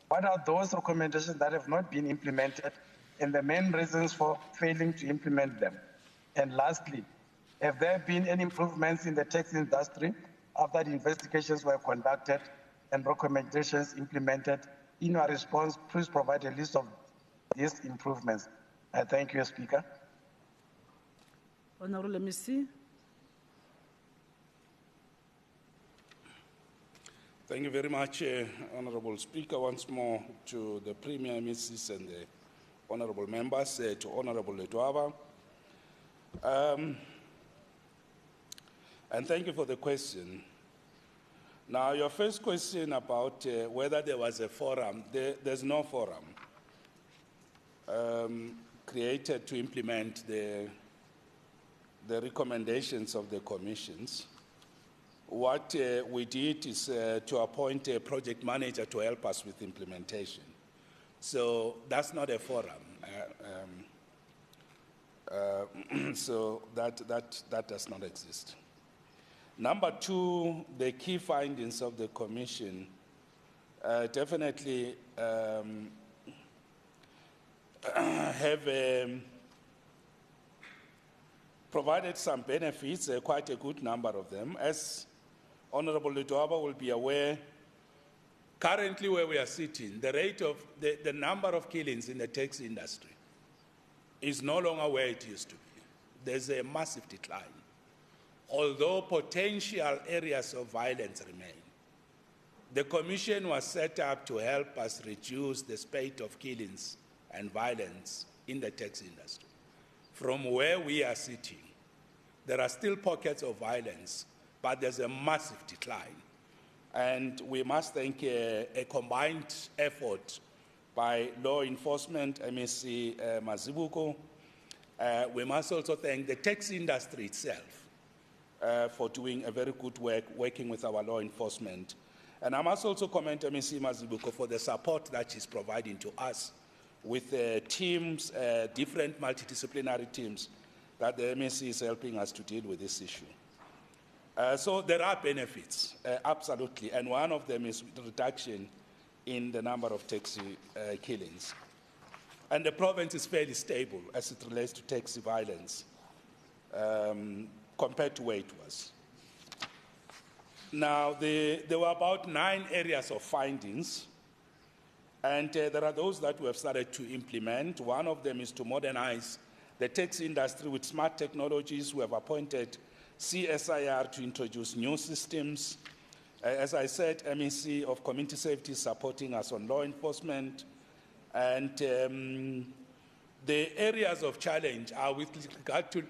what are those recommendations that have not been implemented and the main reasons for failing to implement them? And lastly, have there been any improvements in the taxi industry after the investigations were conducted and recommendations implemented? In your response, please provide a list of these improvements. I thank you, Speaker. Honorable MEC. Thank you very much, Honorable Speaker. Once more to the Premier MECs and the honorable members, to Honorable Dwaba. And thank you for the question. Now, your first question about whether there was a forum, there's no forum created to implement the recommendations of the commissions. What we did is to appoint a project manager to help us with implementation. So that's not a forum. So that does not exist. Number 2, the key findings of the commission definitely have provided some benefits, quite a good number of them. As Honorable Dwaba will be aware, currently where we are sitting, the rate of the number of killings in the taxi industry is no longer where it used to be. There's a massive decline. Although potential areas of violence remain, the commission was set up to help us reduce the spate of killings and violence in the taxi industry. from where we are sitting, there are still pockets of violence, but there's a massive decline. And we must thank a combined effort by law enforcement, MEC Mazibuko. We must also thank the taxi industry itself for doing a very good work working with our law enforcement. And I must also commend MEC Mazibuko for the support that she's providing to us with teams, different multidisciplinary teams that the MEC is helping us to deal with this issue. So there are benefits, absolutely, and one of them is the reduction in the number of taxi killings. And the province is fairly stable as it relates to taxi violence compared to where it was. Now, there were about 9 areas of findings, and there are those that we have started to implement. One of them is to modernize the taxi industry with smart technologies. We have appointed CSIR to introduce new systems. As I said, MEC of Community Safety is supporting us on law enforcement. And the areas of challenge are with regard to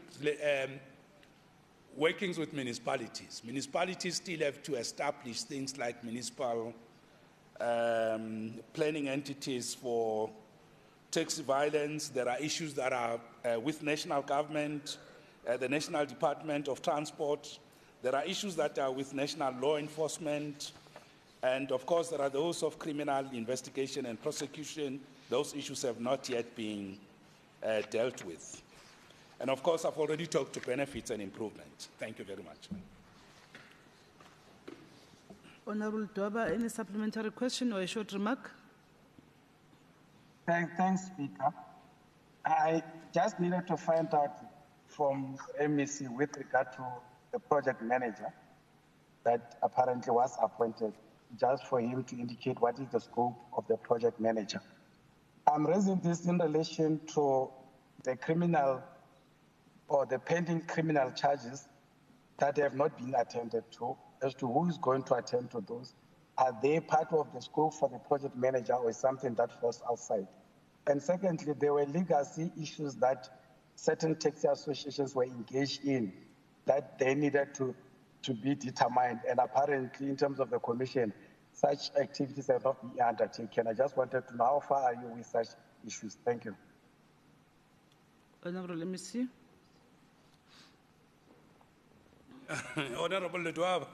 workings with municipalities. Municipalities still have to establish things like municipal planning entities for taxi violence. There are issues that are with national government, the National Department of Transport. There are issues that are with national law enforcement. And of course, there are those of criminal investigation and prosecution. Those issues have not yet been dealt with. And of course, I've already talked to benefits and improvement. Thank you very much. Honorable Dwaba, any supplementary question or a short remark? Thanks, Speaker. I just needed to find out from MEC with regard to the project manager that apparently was appointed, just for him to indicate what is the scope of the project manager. I'm raising this in relation to the criminal or the pending criminal charges that have not been attended to, as to who is going to attend to those. Are they part of the scope for the project manager, or is something that falls outside? And secondly, there were legacy issues that certain taxi associations were engaged in that they needed to be determined. And apparently, in terms of the commission, such activities have not been undertaken. I just wanted to know how far are you with such issues? Thank you. Honorable, let me see. Honorable Ledwaba,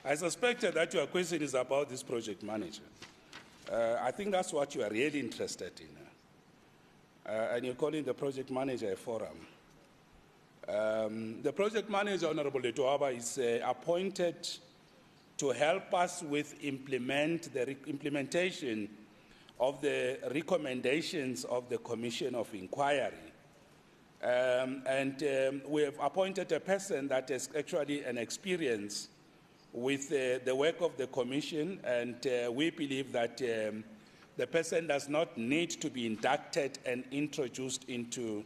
I suspected that your question is about this project manager. I think that's what you are really interested in. And you're calling the project manager a forum. The project manager, Honorable Ledwaba, is appointed to help us with the implementation of the recommendations of the Commission of Inquiry. We have appointed a person that has actually an experience with the work of the Commission, and we believe that the person does not need to be inducted and introduced into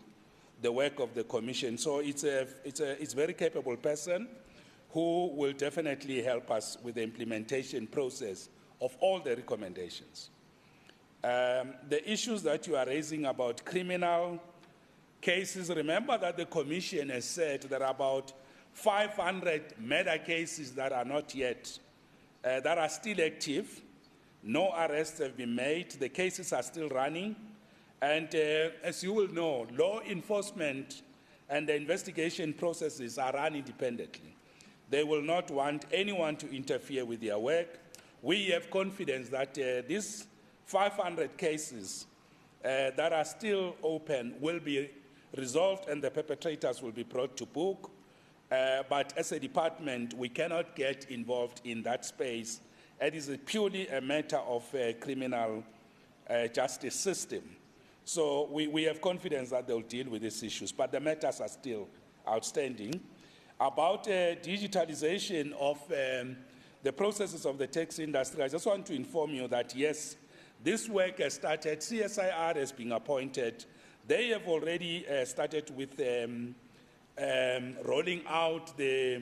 the work of the Commission. So it's a very capable person who will definitely help us with the implementation process of all the recommendations. The issues that you are raising about criminal cases, remember that the Commission has said there are about 500 murder cases that are not yet, that are still active. No arrests have been made. The cases are still running. And as you will know, law enforcement and the investigation processes are run independently. They will not want anyone to interfere with their work. We have confidence that these 500 cases that are still open will be resolved and the perpetrators will be brought to book. But as a department, we cannot get involved in that space. It is purely a matter of criminal justice system. So we have confidence that they'll deal with these issues, but the matters are still outstanding. About digitalization of the processes of the taxi industry, I just want to inform you that, yes, this work has started. CSIR has been appointed. They have already started with rolling out the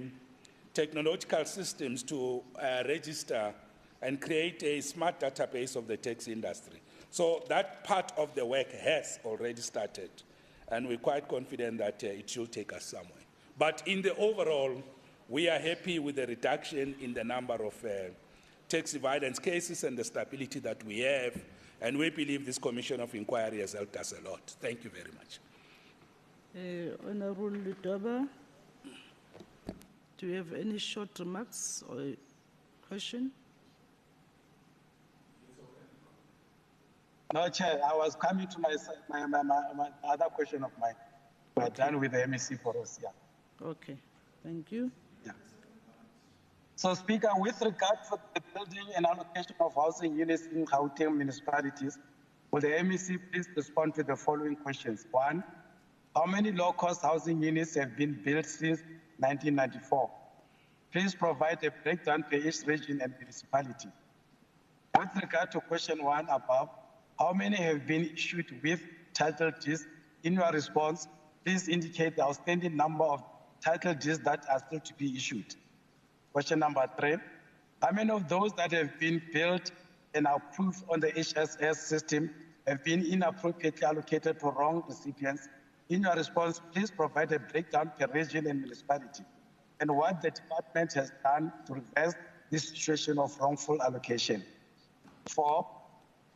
technological systems to register and create a smart database of the taxi industry. So that part of the work has already started. and we're quite confident that it should take us somewhere. But in the overall, we are happy with the reduction in the number of tax avoidance cases and the stability that we have, and we believe this Commission of Inquiry has helped us a lot. Thank you very much. Honorable Ledoba, do you have any short remarks or question? No, Chair, I was coming to my other question of mine. We're done with the MEC for us, yeah. Okay, thank you. Yeah. So, Speaker, with regard to the building and allocation of housing units in Gauteng municipalities, will the MEC please respond to the following questions? 1, how many low-cost housing units have been built since 1994? Please provide a breakdown per each region and municipality. With regard to question 1 above, how many have been issued with title deeds? In your response, please indicate the outstanding number of title deeds that are still to be issued. Question number 3, how many of those that have been built and approved on the HSS system have been inappropriately allocated to wrong recipients? In your response, please provide a breakdown per region and municipality, and what the department has done to reverse this situation of wrongful allocation. 4,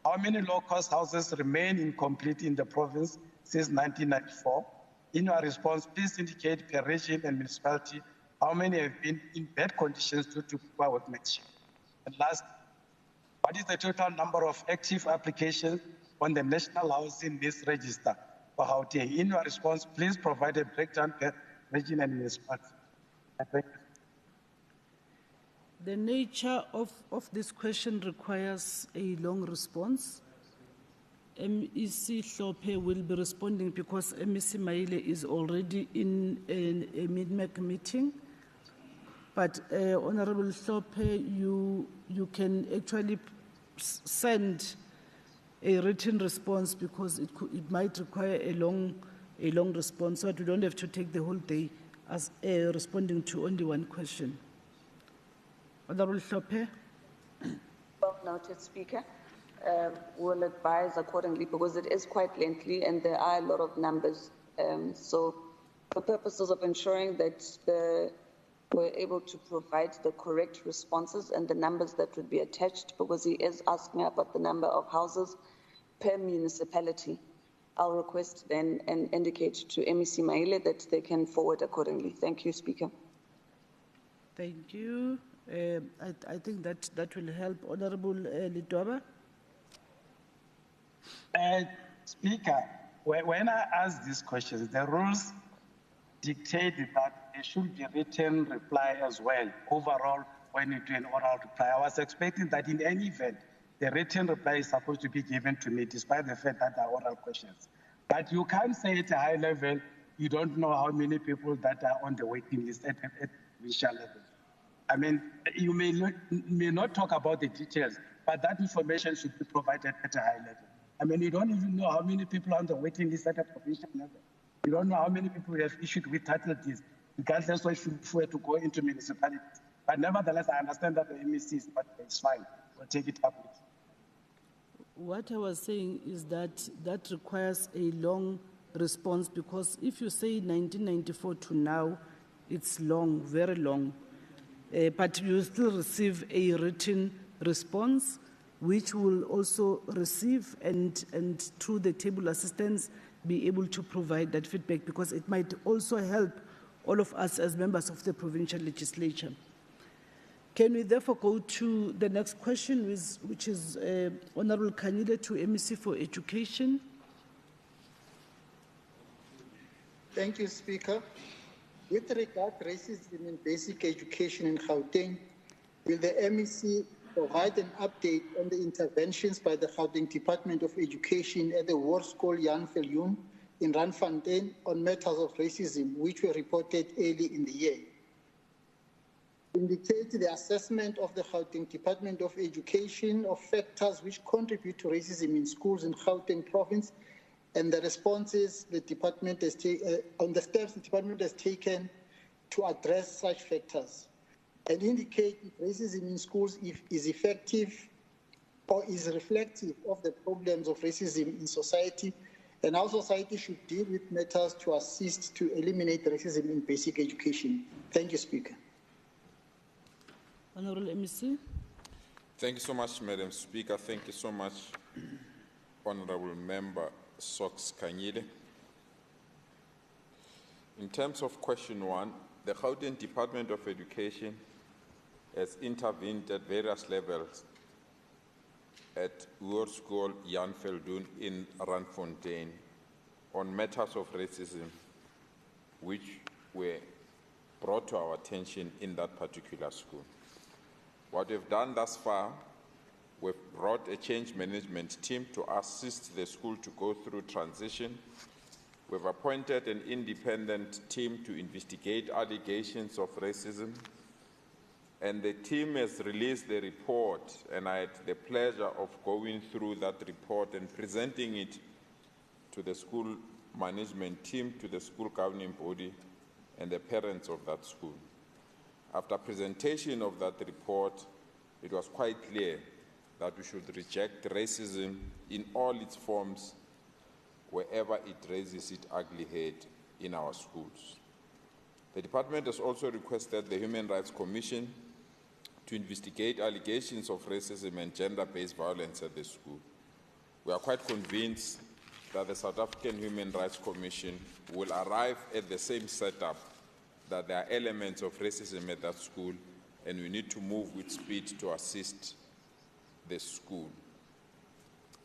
how many low-cost houses remain incomplete in the province since 1994? In your response, please indicate per region and municipality how many have been in bad conditions due to poor workmanship. And last, what is the total number of active applications on the National Housing Needs Register for Gauteng? In your response, please provide a breakdown per region and municipality. Thank you. The nature of this question requires a long response. MEC Hlophe will be responding because MEC Maile is already in a mid-MEC meeting. But Honorable Hlophe, you can actually send a written response because it might require a long response, so that we don't have to take the whole day as responding to only one question. Honorable Hlophe. Well noted, Speaker. We'll advise accordingly because it is quite lengthy and there are a lot of numbers. So for purposes of ensuring that we're able to provide the correct responses and the numbers that would be attached, because he is asking about the number of houses per municipality, I'll request then and indicate to MEC Maile that they can forward accordingly. Thank you, Speaker. Thank you. I think that will help. Honorable Ledoba. Speaker, when I ask these questions, the rules dictate that there should be a written reply as well, overall, when you do an oral reply. I was expecting that in any event, the written reply is supposed to be given to me, despite the fact that there are oral questions. But you can't say at a high level, you don't know how many people that are on the waiting list at provincial level. I mean, you may not talk about the details, but that information should be provided at a high level. I mean, you don't even know how many people are on the waiting list at a provincial level. You don't know how many people we have issued with title deeds, regardless of if we were to go into municipalities. But nevertheless, I understand that the MEC is, but it's fine. We'll take it up with you. What I was saying is that requires a long response, because if you say 1994 to now, it's long, very long. But you still receive a written response, which will also receive and through the table assistance be able to provide that feedback, because it might also help all of us as members of the provincial legislature. Can we therefore go to the next question, which is Honorable Kanyile to MEC for Education? Thank you, Speaker. With regard to racism in basic education in Gauteng, will the MEC provide an update on the interventions by the Gauteng Department of Education at the Hoërskool Jan Viljoen in Randfontein on matters of racism, which were reported early in the year? Indicate the assessment of the Gauteng Department of Education of factors which contribute to racism in schools in Gauteng province, and the responses the department has on the steps the department has taken to address such factors, and indicate if racism in schools is effective or is reflective of the problems of racism in society, And our society should deal with matters to assist to eliminate racism in basic education. Thank you, Speaker. Honorable MEC. Thank you so much, Madam Speaker. Thank you so much, Honorable Member Sox Kanyile. In terms of question 1, the Gauteng Department of Education has intervened at various levels at Hoërskool Jan Veldoen in Randfontein on matters of racism which were brought to our attention in that particular school. What we've done thus far, we've brought a change management team to assist the school to go through transition. We've appointed an independent team to investigate allegations of racism. And the team has released the report, and I had the pleasure of going through that report and presenting it to the school management team, to the school governing body, and the parents of that school. After presentation of that report, it was quite clear that we should reject racism in all its forms wherever it raises its ugly head in our schools. The department has also requested the Human Rights Commission to investigate allegations of racism and gender-based violence at the school. We are quite convinced that the South African Human Rights Commission will arrive at the same setup, that there are elements of racism at that school, and we need to move with speed to assist the school.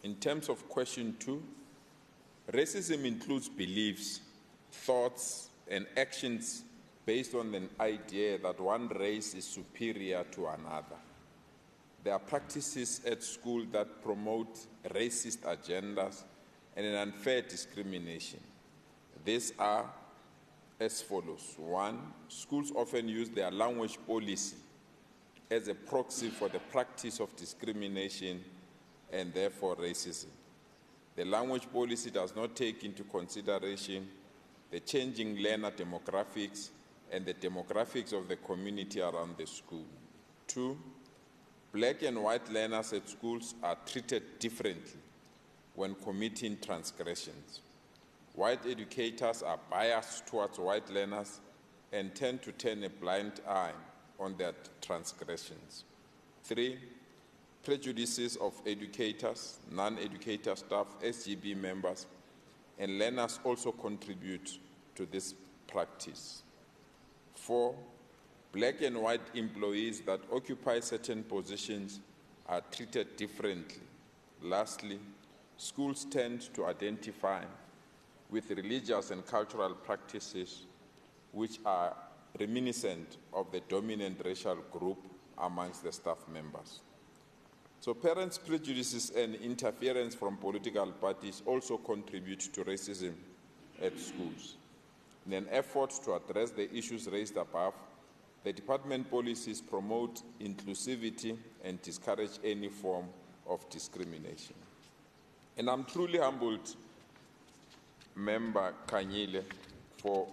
In terms of question 2, racism includes beliefs, thoughts, and actions based on an idea that one race is superior to another. There are practices at school that promote racist agendas and an unfair discrimination. These are as follows. 1, schools often use their language policy as a proxy for the practice of discrimination and therefore racism. The language policy does not take into consideration the changing learner demographics and the demographics of the community around the school. 2, black and white learners at schools are treated differently when committing transgressions. White educators are biased towards white learners and tend to turn a blind eye on their transgressions. 3, prejudices of educators, non-educator staff, SGB members, and learners also contribute to this practice. 4, black and white employees that occupy certain positions are treated differently. Lastly, schools tend to identify with religious and cultural practices which are reminiscent of the dominant racial group amongst the staff members. So parents' prejudices and interference from political parties also contribute to racism at schools. In an effort to address the issues raised above, the department policies promote inclusivity and discourage any form of discrimination. And I'm truly humbled, Member Kanyile, for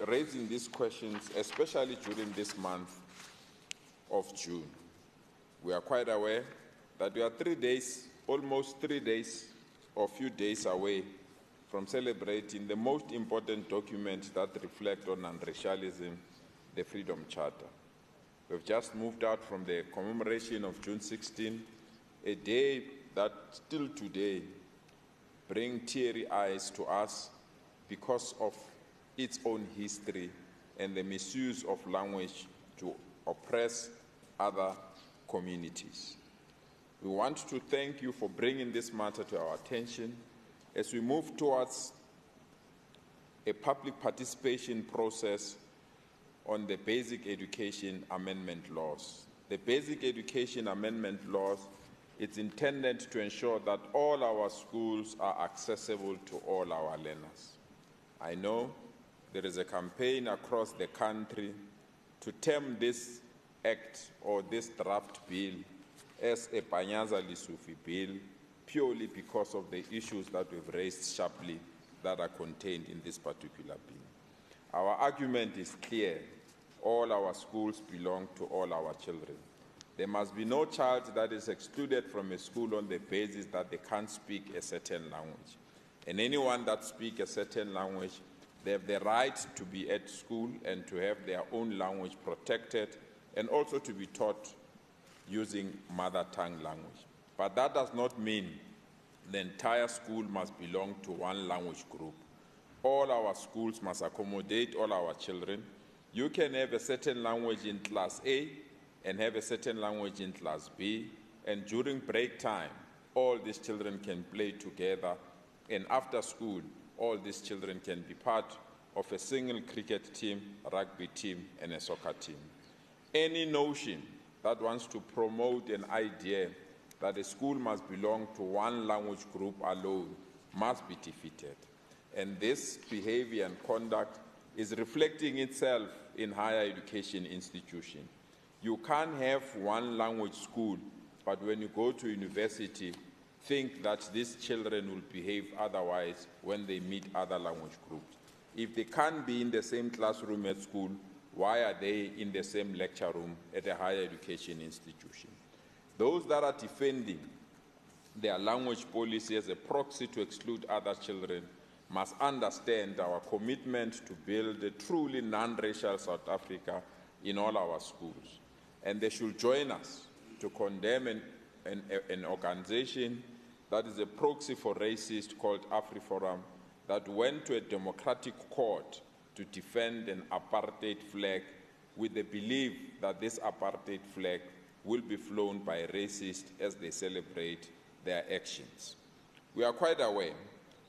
raising these questions, especially during this month of June. We are quite aware that we are 3 days, almost 3 days, or few days away from celebrating the most important document that reflects on racialism, the Freedom Charter. We've just moved out from the commemoration of June 16, a day that still today brings teary eyes to us because of its own history and the misuse of language to oppress other communities. We want to thank you for bringing this matter to our attention as we move towards a public participation process on the Basic Education Amendment Laws. The Basic Education Amendment Laws is intended to ensure that all our schools are accessible to all our learners. I know there is a campaign across the country to term this act or this draft bill as a Panyaza Lisufi bill purely because of the issues that we've raised sharply that are contained in this particular bill. Our argument is clear. All our schools belong to all our children. There must be no child that is excluded from a school on the basis that they can't speak a certain language. And anyone that speaks a certain language, they have the right to be at school and to have their own language protected and also to be taught using mother tongue language. But that does not mean the entire school must belong to one language group. All our schools must accommodate all our children. You can have a certain language in class A and have a certain language in class B, and during break time, all these children can play together, and after school, all these children can be part of a single cricket team, rugby team, and a soccer team. Any notion that wants to promote an idea that a school must belong to one language group alone must be defeated. And this behavior and conduct is reflecting itself in higher education institutions. You can't have one language school, but when you go to university, think that these children will behave otherwise when they meet other language groups. If they can't be in the same classroom at school, why are they in the same lecture room at a higher education institution? Those that are defending their language policy as a proxy to exclude other children must understand our commitment to build a truly non-racial South Africa in all our schools. And they should join us to condemn an organization that is a proxy for racist called AfriForum that went to a democratic court to defend an apartheid flag with the belief that this apartheid flag will be flown by racists as they celebrate their actions. We are quite aware,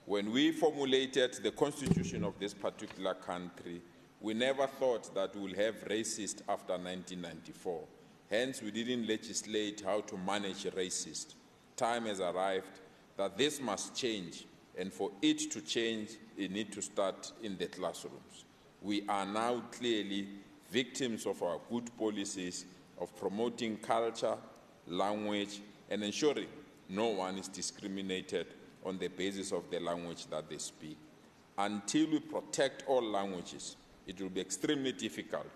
when we formulated the constitution of this particular country, we never thought that we'll have racists after 1994. Hence, we didn't legislate how to manage racists. Time has arrived that this must change, and for it to change, it needs to start in the classrooms. We are now clearly victims of our good policies of promoting culture, language, and ensuring no one is discriminated on the basis of the language that they speak. Until we protect all languages, it will be extremely difficult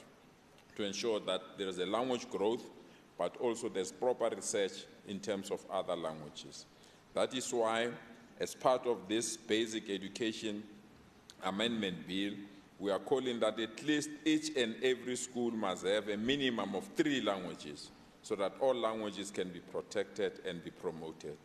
to ensure that there is a language growth, but also there's proper research in terms of other languages. That is why, as part of this basic education amendment bill, we are calling that at least each and every school must have a minimum of 3 languages so that all languages can be protected and be promoted.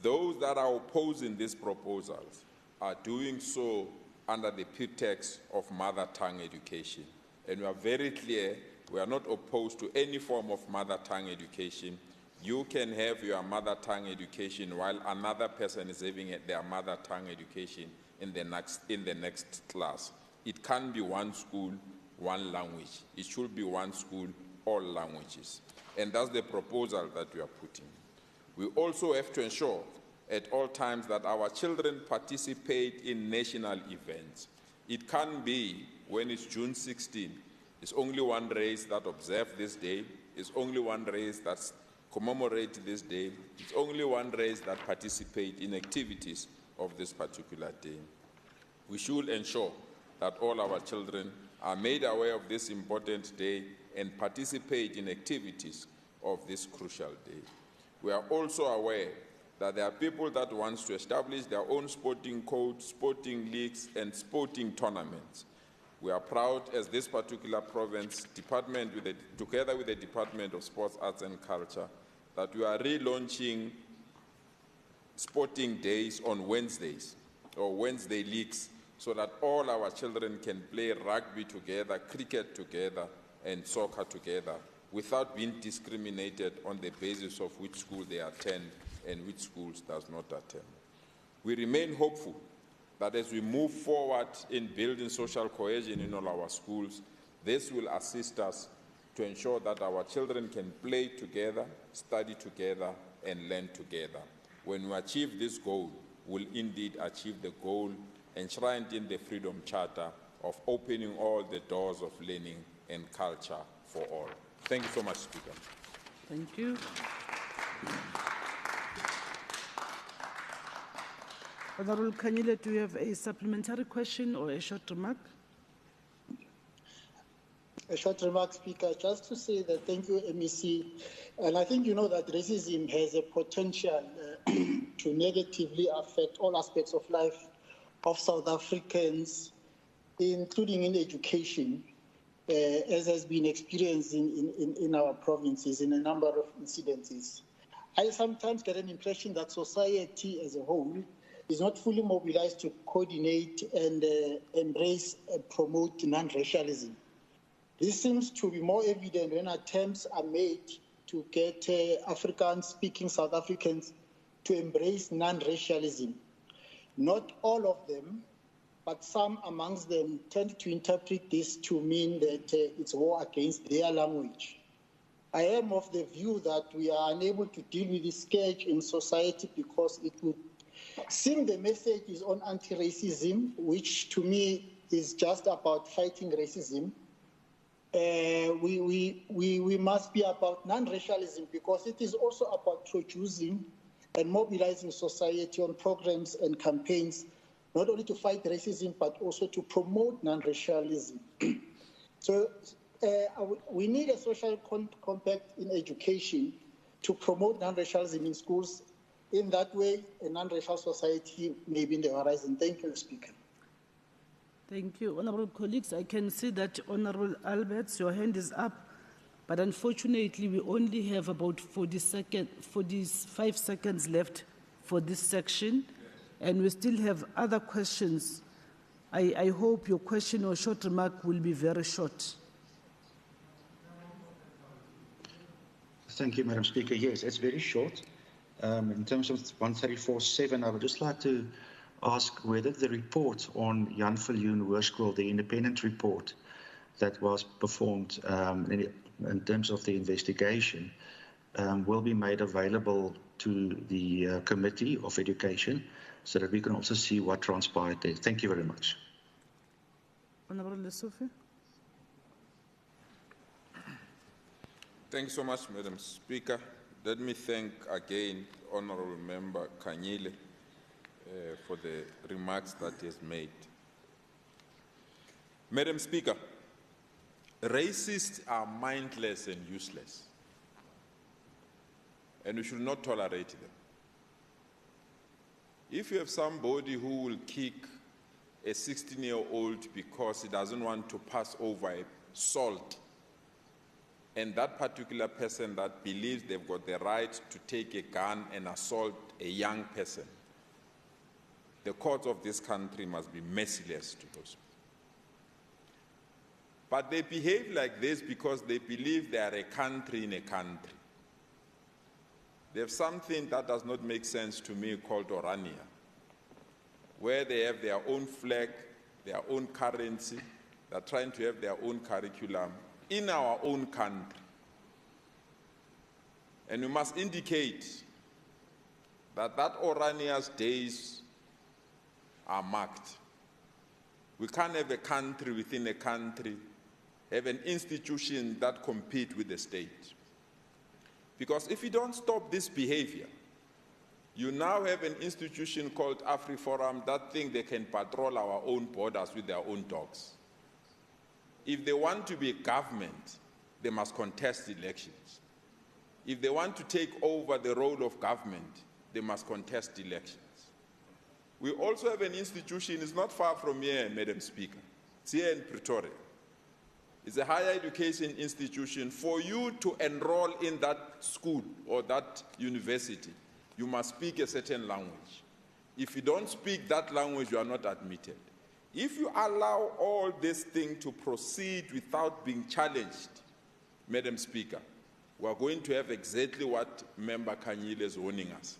Those that are opposing these proposals are doing so under the pretext of mother tongue education. And we are very clear, we are not opposed to any form of mother tongue education. You can have your mother tongue education while another person is having their mother tongue education in the next class. It can't be one school, one language. It should be one school, all languages. And that's the proposal that we are putting. We also have to ensure at all times that our children participate in national events. It can't be when it's June 16, it's only one race that observes this day, it's only one race that commemorates this day, it's only one race that participates in activities of this particular day. We should ensure that all our children are made aware of this important day and participate in activities of this crucial day. We are also aware that there are people that want to establish their own sporting codes, sporting leagues, and sporting tournaments. We are proud as this particular province, together with the Department of Sports, Arts and Culture, that we are relaunching sporting days on Wednesdays, or Wednesday leagues, so that all our children can play rugby together, cricket together, and soccer together, without being discriminated on the basis of which school they attend and which schools does not attend. We remain hopeful that as we move forward in building social cohesion in all our schools, this will assist us to ensure that our children can play together, study together, and learn together. When we achieve this goal, we'll indeed achieve the goal enshrined in the Freedom Charter of opening all the doors of learning and culture for all. Thank you so much, Speaker. Thank you. Honorable Kanyile, do you have a supplementary question or a short remark? a short remark, Speaker, just to say that thank you, MEC. And I think you know that racism has a potential to negatively affect all aspects of life of South Africans, including in education, as has been experienced in our provinces in a number of incidences. I sometimes get an impression that society as a whole is not fully mobilized to coordinate and embrace and promote non-racialism. This seems to be more evident when attempts are made to get African-speaking South Africans to embrace non-racialism. Not all of them, but some amongst them tend to interpret this to mean that it's war against their language. I am of the view that we are unable to deal with this scourge in society because it would seem the message is on anti-racism, which to me is just about fighting racism. We must be about non-racialism because it is also about producing and mobilizing society on programs and campaigns, not only to fight racism, but also to promote non-racialism. So we need a social compact in education to promote non-racialism in schools. In that way, a non-racial society may be in the horizon. Thank you, Speaker. Thank you. Honourable colleagues, I can see that Honourable Alberts, your hand is up, but unfortunately we only have about 45 seconds left for this section, and we still have other questions. I hope your question or short remark will be very short. Thank you, Madam Speaker. Yes, it's very short. In terms of 134.7, I would just like to ask whether the report on Jan Viljoen Hoërskool, the independent report that was performed in terms of the investigation, will be made available to the Committee of Education so that we can also see what transpired there. Thank you very much. Honourable Lesofie. Thank you so much, Madam Speaker. Let me thank again Honourable Member Kanyile for the remarks that he has made. Madam Speaker, racists are mindless and useless, and we should not tolerate them. If you have somebody who will kick a 16-year-old because he doesn't want to pass over a salt, and that particular person that believes they've got the right to take a gun and assault a young person, the courts of this country must be merciless to those people. But they behave like this because they believe they are a country in a country. They have something that does not make sense to me called Orania, where they have their own flag, their own currency, they're trying to have their own curriculum in our own country. And we must indicate that Orania's days are marked. We can't have a country within a country, have an institution that compete with the state. Because if you don't stop this behavior, you now have an institution called AfriForum that think they can patrol our own borders with their own dogs. If they want to be government, they must contest elections. If they want to take over the role of government, they must contest elections. We also have an institution, it's not far from here, Madam Speaker. It's here in Pretoria. It's a higher education institution. For you to enroll in that school or that university, you must speak a certain language. If you don't speak that language, you are not admitted. If you allow all this thing to proceed without being challenged, Madam Speaker, we are going to have exactly what Member Kanyile is warning us,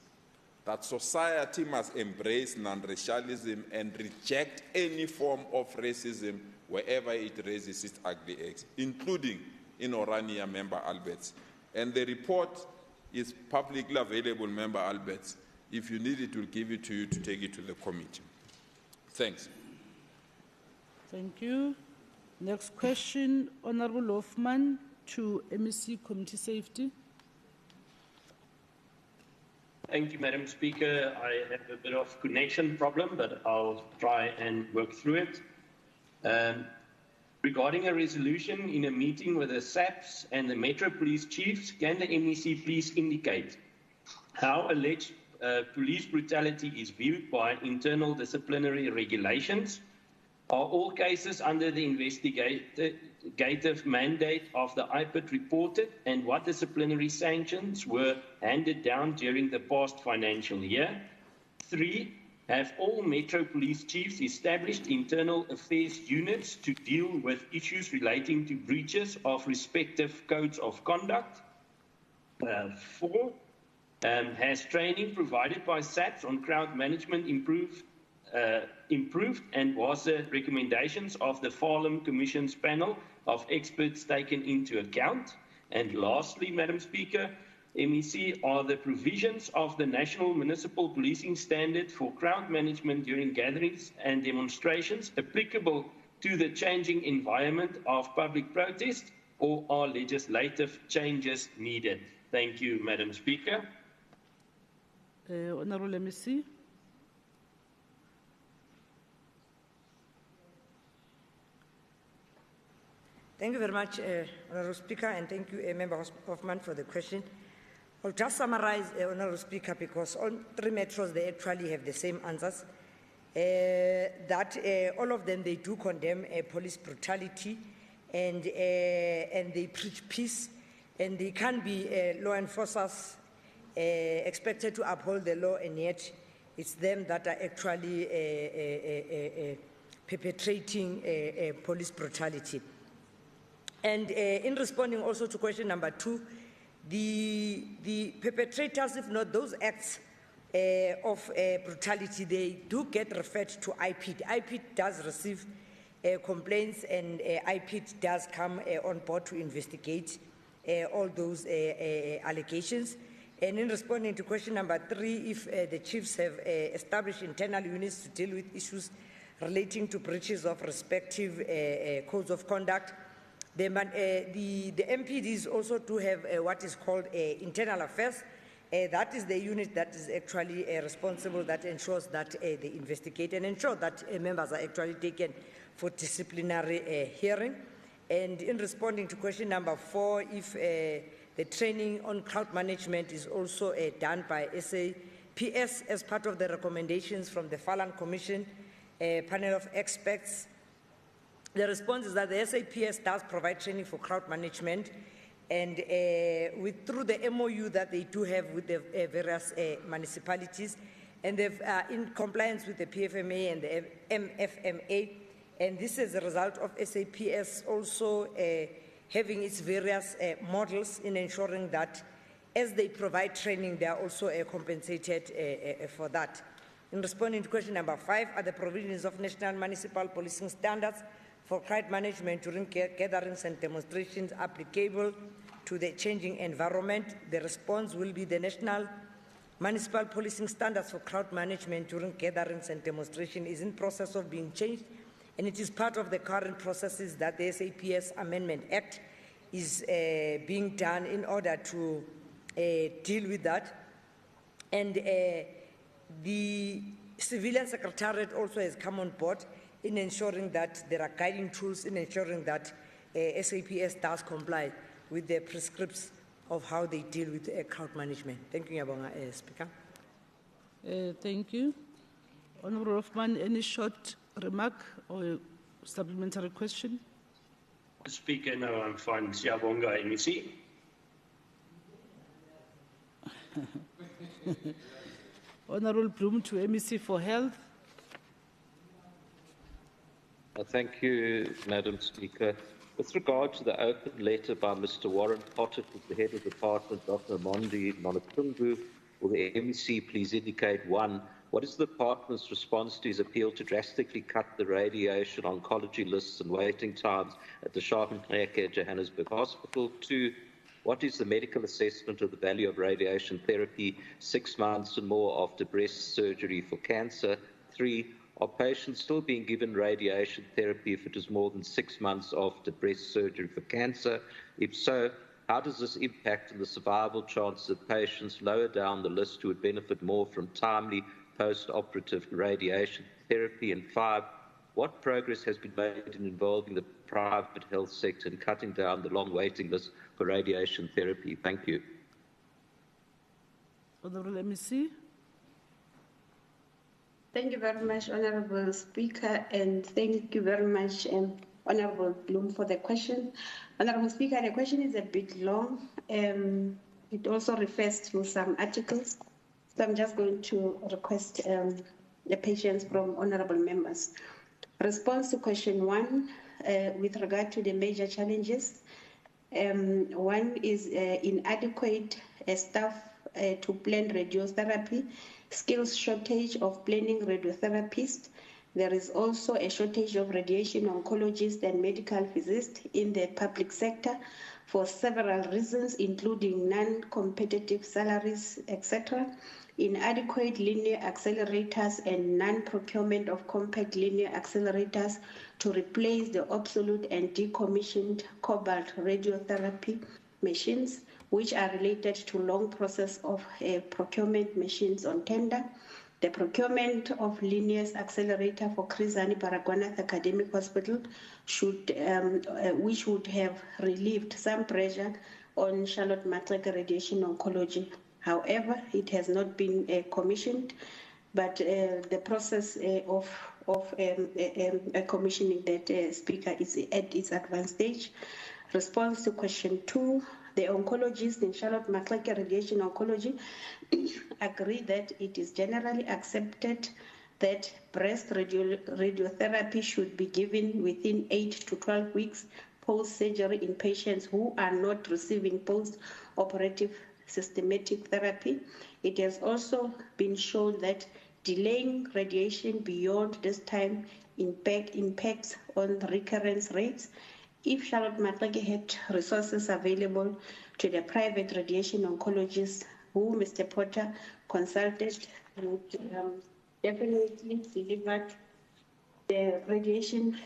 that society must embrace non-racialism and reject any form of racism wherever it raises its ugly eggs, including in Orania, Member Alberts. And the report is publicly available, Member Alberts. If you need it, we'll give it to you to take it to the committee. Thanks. Thank you. Next question, Honourable Hoffman to MEC Community Safety. Thank you, Madam Speaker. I have a bit of connection problem, but I'll try and work through it. Regarding a resolution in a meeting with the SAPS and the Metro Police chiefs, can the MEC please indicate how alleged police brutality is viewed by internal disciplinary regulations? Are all cases under the investigative mandate of the IPID reported, and what disciplinary sanctions were handed down during the past financial year? 3, have all Metro Police chiefs established internal affairs units to deal with issues relating to breaches of respective codes of conduct? 4, has training provided by SAPS on crowd management improved, and was the recommendations of the Farlam Commission's panel of experts taken into account? And lastly, Madam Speaker, MEC, are the provisions of the National Municipal Policing Standard for crowd management during gatherings and demonstrations applicable to the changing environment of public protest, or are legislative changes needed? Thank you, Madam Speaker. Honourable MEC. Thank you very much, Honourable Speaker, and thank you, Member Hoffman, for the question. I'll just summarize, Honourable Speaker, because all 3 metros, they actually have the same answers. That all of them, they do condemn police brutality, and they preach peace, and they can be law enforcers expected to uphold the law, and yet it's them that are actually perpetrating police brutality. And in responding also to question number 2, the perpetrators, if not those acts of brutality, they do get referred to IPID. IPID does receive complaints, and IPID does come on board to investigate all those allegations. And in responding to question number 3, if the chiefs have established internal units to deal with issues relating to breaches of respective codes of conduct, the MPDs also do have what is called internal affairs. That is the unit that is actually responsible, that ensures that they investigate and ensure that members are actually taken for disciplinary hearing. And in responding to question number 4, if the training on crowd management is also done by SAPS as part of the recommendations from the Farlam Commission panel of experts, the response is that the SAPS does provide training for crowd management, and through the MOU that they do have with the various municipalities, and they've in compliance with the PFMA and the MFMA, and this is a result of SAPS also having its various models in ensuring that as they provide training, they are also compensated for that. In responding to question number 5, are the provisions of national municipal policing standards for crowd management during gatherings and demonstrations applicable to the changing environment? The response will be the national municipal policing standards for crowd management during gatherings and demonstrations is in process of being changed, and it is part of the current processes that the SAPS Amendment Act is being done in order to deal with that. And the Civilian Secretariat also has come on board in ensuring that there are guiding tools in ensuring that SAPS does comply with the prescripts of how they deal with crowd management. Thank you, Speaker. Thank you. Honourable Hoffman, any short remark or supplementary question? Speaker, no, I'm fine. Siyabonga, MEC. Honourable Bloom to MEC for Health. Thank you, Madam Speaker. With regard to the open letter by Mr. Warren Potter to the head of the department, Dr. Mondi Nolotungu, will the MEC please indicate, 1, what is the department's response to his appeal to drastically cut the radiation oncology lists and waiting times at the Schapenreke Johannesburg Hospital? 2, what is the medical assessment of the value of radiation therapy 6 months and more after breast surgery for cancer? 3, are patients still being given radiation therapy if it is more than 6 months after breast surgery for cancer? If so, how does this impact on the survival chances of patients lower down the list who would benefit more from timely post-operative radiation therapy? And 5, what progress has been made in involving the private health sector and cutting down the long waiting list for radiation therapy. Thank you. Honourable MEC. Thank you very much, Honourable Speaker, and thank you very much, Honourable Bloom, for the question. Honourable Speaker, the question is a bit long. It also refers to some articles, so I'm just going to request the patience from honourable members. Response to question 1, with regard to the major challenges. 1 is inadequate staff to plan radiotherapy, skills shortage of planning radiotherapists. There is also a shortage of radiation oncologists and medical physicists in the public sector for several reasons, including non-competitive salaries, etc., inadequate linear accelerators and non-procurement of compact linear accelerators to replace the obsolete and decommissioned cobalt radiotherapy machines, which are related to long process of procurement machines on tender. The procurement of linear accelerator for Chris Hani Baragwanath Academic Hospital which would have relieved some pressure on Charlotte Maxeke Radiation Oncology. However, it has not been commissioned, but the process of commissioning that speaker is at its advanced stage. Response to question 2. The oncologists in Charlotte Maxeke Radiation Oncology agree that it is generally accepted that breast radiotherapy should be given within 8 to 12 weeks post-surgery in patients who are not receiving post-operative systematic therapy. It has also been shown that delaying radiation beyond this time impacts on recurrence rates. If Charlotte Maxeke had resources available to the private radiation oncologists who Mr. Potter consulted, would definitely deliver the radiation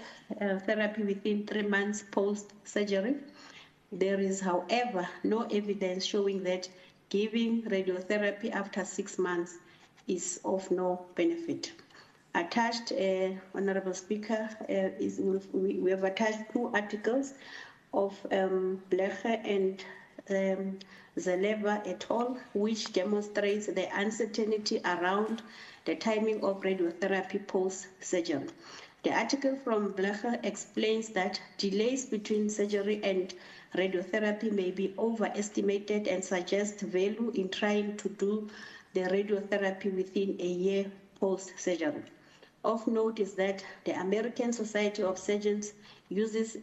therapy within 3 months post-surgery. There is, however, no evidence showing that giving radiotherapy after 6 months is of no benefit. Attached, Honourable Speaker, we have attached 2 articles of Blecher and Zaleva et al., which demonstrates the uncertainty around the timing of radiotherapy post-surgery. The article from Blecher explains that delays between surgery and radiotherapy may be overestimated and suggest value in trying to do the radiotherapy within a year post-surgery. Of note is that the American Society of Surgeons uses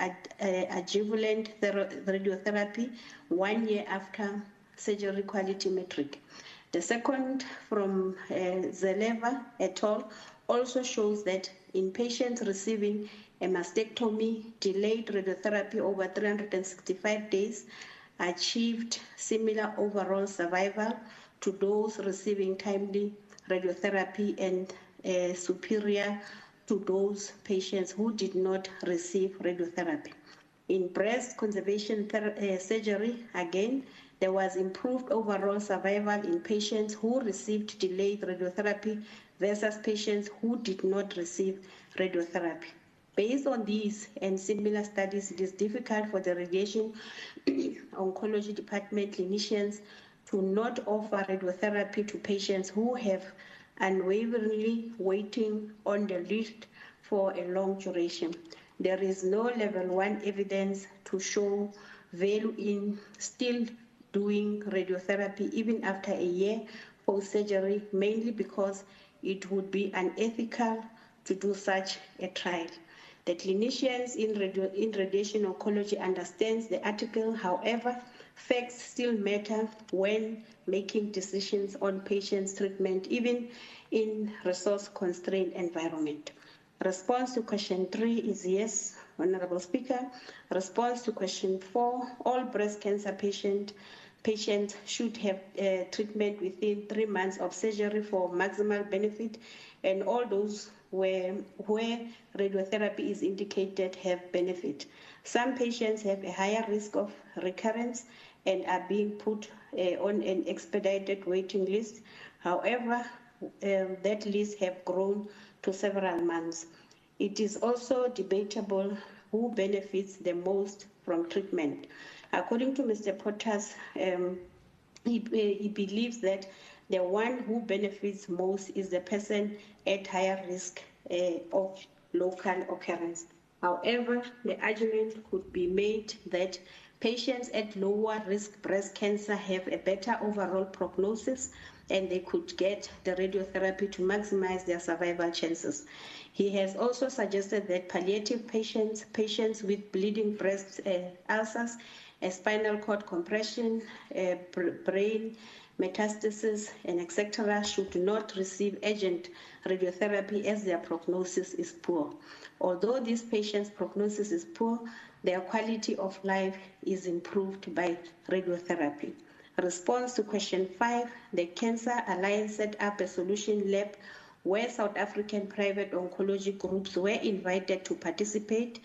adjuvant radiotherapy 1 year after surgery quality metric. The second from Zaleva et al. Also shows that in patients receiving a mastectomy, delayed radiotherapy over 365 days achieved similar overall survival to those receiving timely radiotherapy and superior to those patients who did not receive radiotherapy. In breast conservation surgery, again, there was improved overall survival in patients who received delayed radiotherapy versus patients who did not receive radiotherapy. Based on these and similar studies, it is difficult for the radiation oncology department clinicians to not offer radiotherapy to patients who have unwaveringly waiting on the list for a long duration. There is no level 1 evidence to show value in still doing radiotherapy even after a year post-surgery, mainly because it would be unethical to do such a trial. The clinicians in radiation oncology understands the article. However, facts still matter when making decisions on patients' treatment, even in resource-constrained environment. Response to question 3 is yes, Honourable Speaker. Response to question 4, all breast cancer patients should have treatment within 3 months of surgery for maximal benefit, and all those where radiotherapy is indicated have benefit. Some patients have a higher risk of recurrence and are being put on an expedited waiting list. However, that list have grown to several months. It is also debatable who benefits the most from treatment. According to Mr. Potters, he believes that the one who benefits most is the person at higher risk of local occurrence. However, the argument could be made that patients at lower risk breast cancer have a better overall prognosis and they could get the radiotherapy to maximize their survival chances. He has also suggested that palliative patients, patients with bleeding breast ulcers, spinal cord compression, brain metastasis, and etc. should not receive urgent radiotherapy as their prognosis is poor. Although these patients' prognosis is poor, their quality of life is improved by radiotherapy. Response to question 5, the Cancer Alliance set up a solution lab where South African private oncology groups were invited to participate.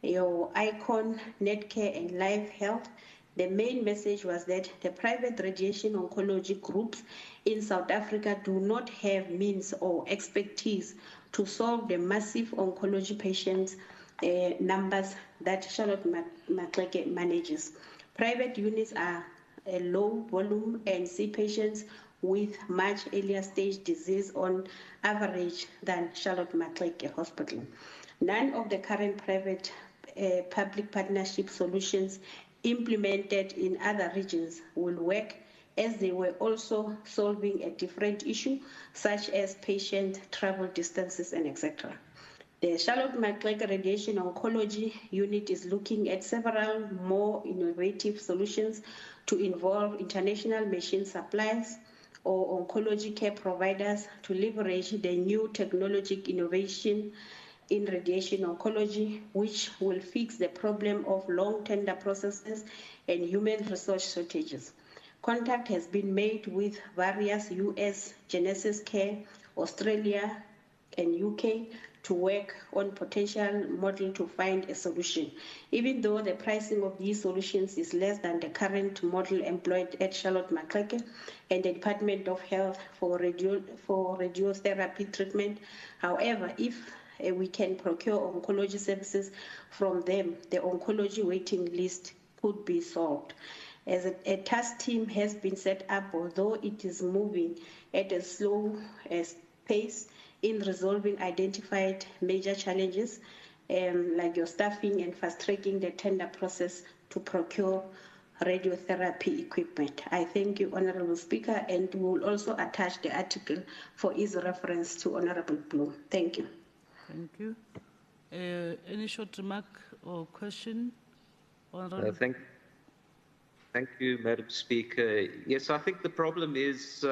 Your ICON, Netcare, and Life Health. The main message was that the private radiation oncology groups in South Africa do not have means or expertise to solve the massive oncology patients numbers that Charlotte Maxeke manages. Private units are a low volume and see patients with much earlier stage disease on average than Charlotte Maxeke Hospital. None of the current private public partnership solutions implemented in other regions will work, as they were also solving a different issue such as patient travel distances and etc. The Charlotte Maxeke Radiation Oncology Unit is looking at several more innovative solutions to involve international machine suppliers or oncology care providers to leverage the new technological innovation in radiation oncology, which will fix the problem of long tender processes and human resource shortages. Contact has been made with various US, Genesis Care, Australia, and UK to work on potential model to find a solution. Even though the pricing of these solutions is less than the current model employed at Charlotte Maxeke and the Department of Health for radiotherapy treatment, however, if we can procure oncology services from them, the oncology waiting list could be solved. As a task team has been set up, although it is moving at a slow pace in resolving identified major challenges, like your staffing and fast-tracking the tender process to procure radiotherapy equipment. I thank you, Honorable Speaker, and we will also attach the article for ease reference to Honorable Bloom. Thank you. Thank you. Any short remark or question? Thank you, Madam Speaker. Yes, I think the problem is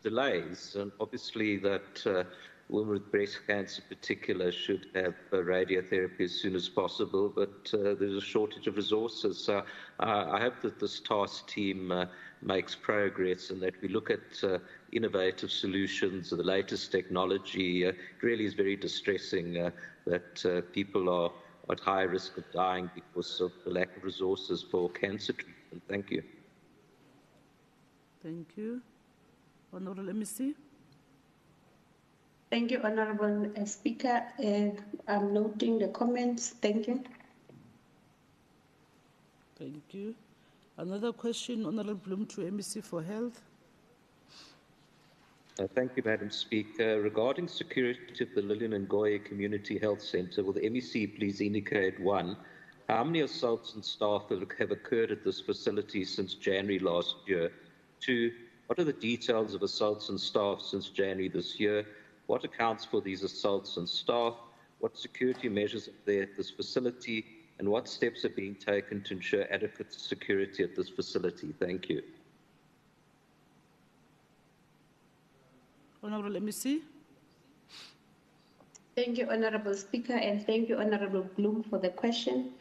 delays, and obviously that women with breast cancer in particular should have radiotherapy as soon as possible, but there's a shortage of resources. So I hope that this task team makes progress and that we look at innovative solutions, the latest technology. It really is very distressing that people are at high risk of dying because of the lack of resources for cancer treatment. Thank you. Thank you. Honorable MEC. Thank you, Honorable Speaker. I'm noting the comments. Thank you. Thank you. Another question, Honorable Bloom to MEC for Health. Thank you, Madam Speaker. Regarding security of the Lillian Ngoyi Community Health Centre, will the MEC please indicate, 1, how many assaults on staff have occurred at this facility since January last year? 2, what are the details of assaults on staff since January this year? What accounts for these assaults on staff? What security measures are there at this facility? And what steps are being taken to ensure adequate security at this facility? Thank you. Honorable MEC. Thank you, Honorable Speaker, and thank you, Honorable Bloom, for the question.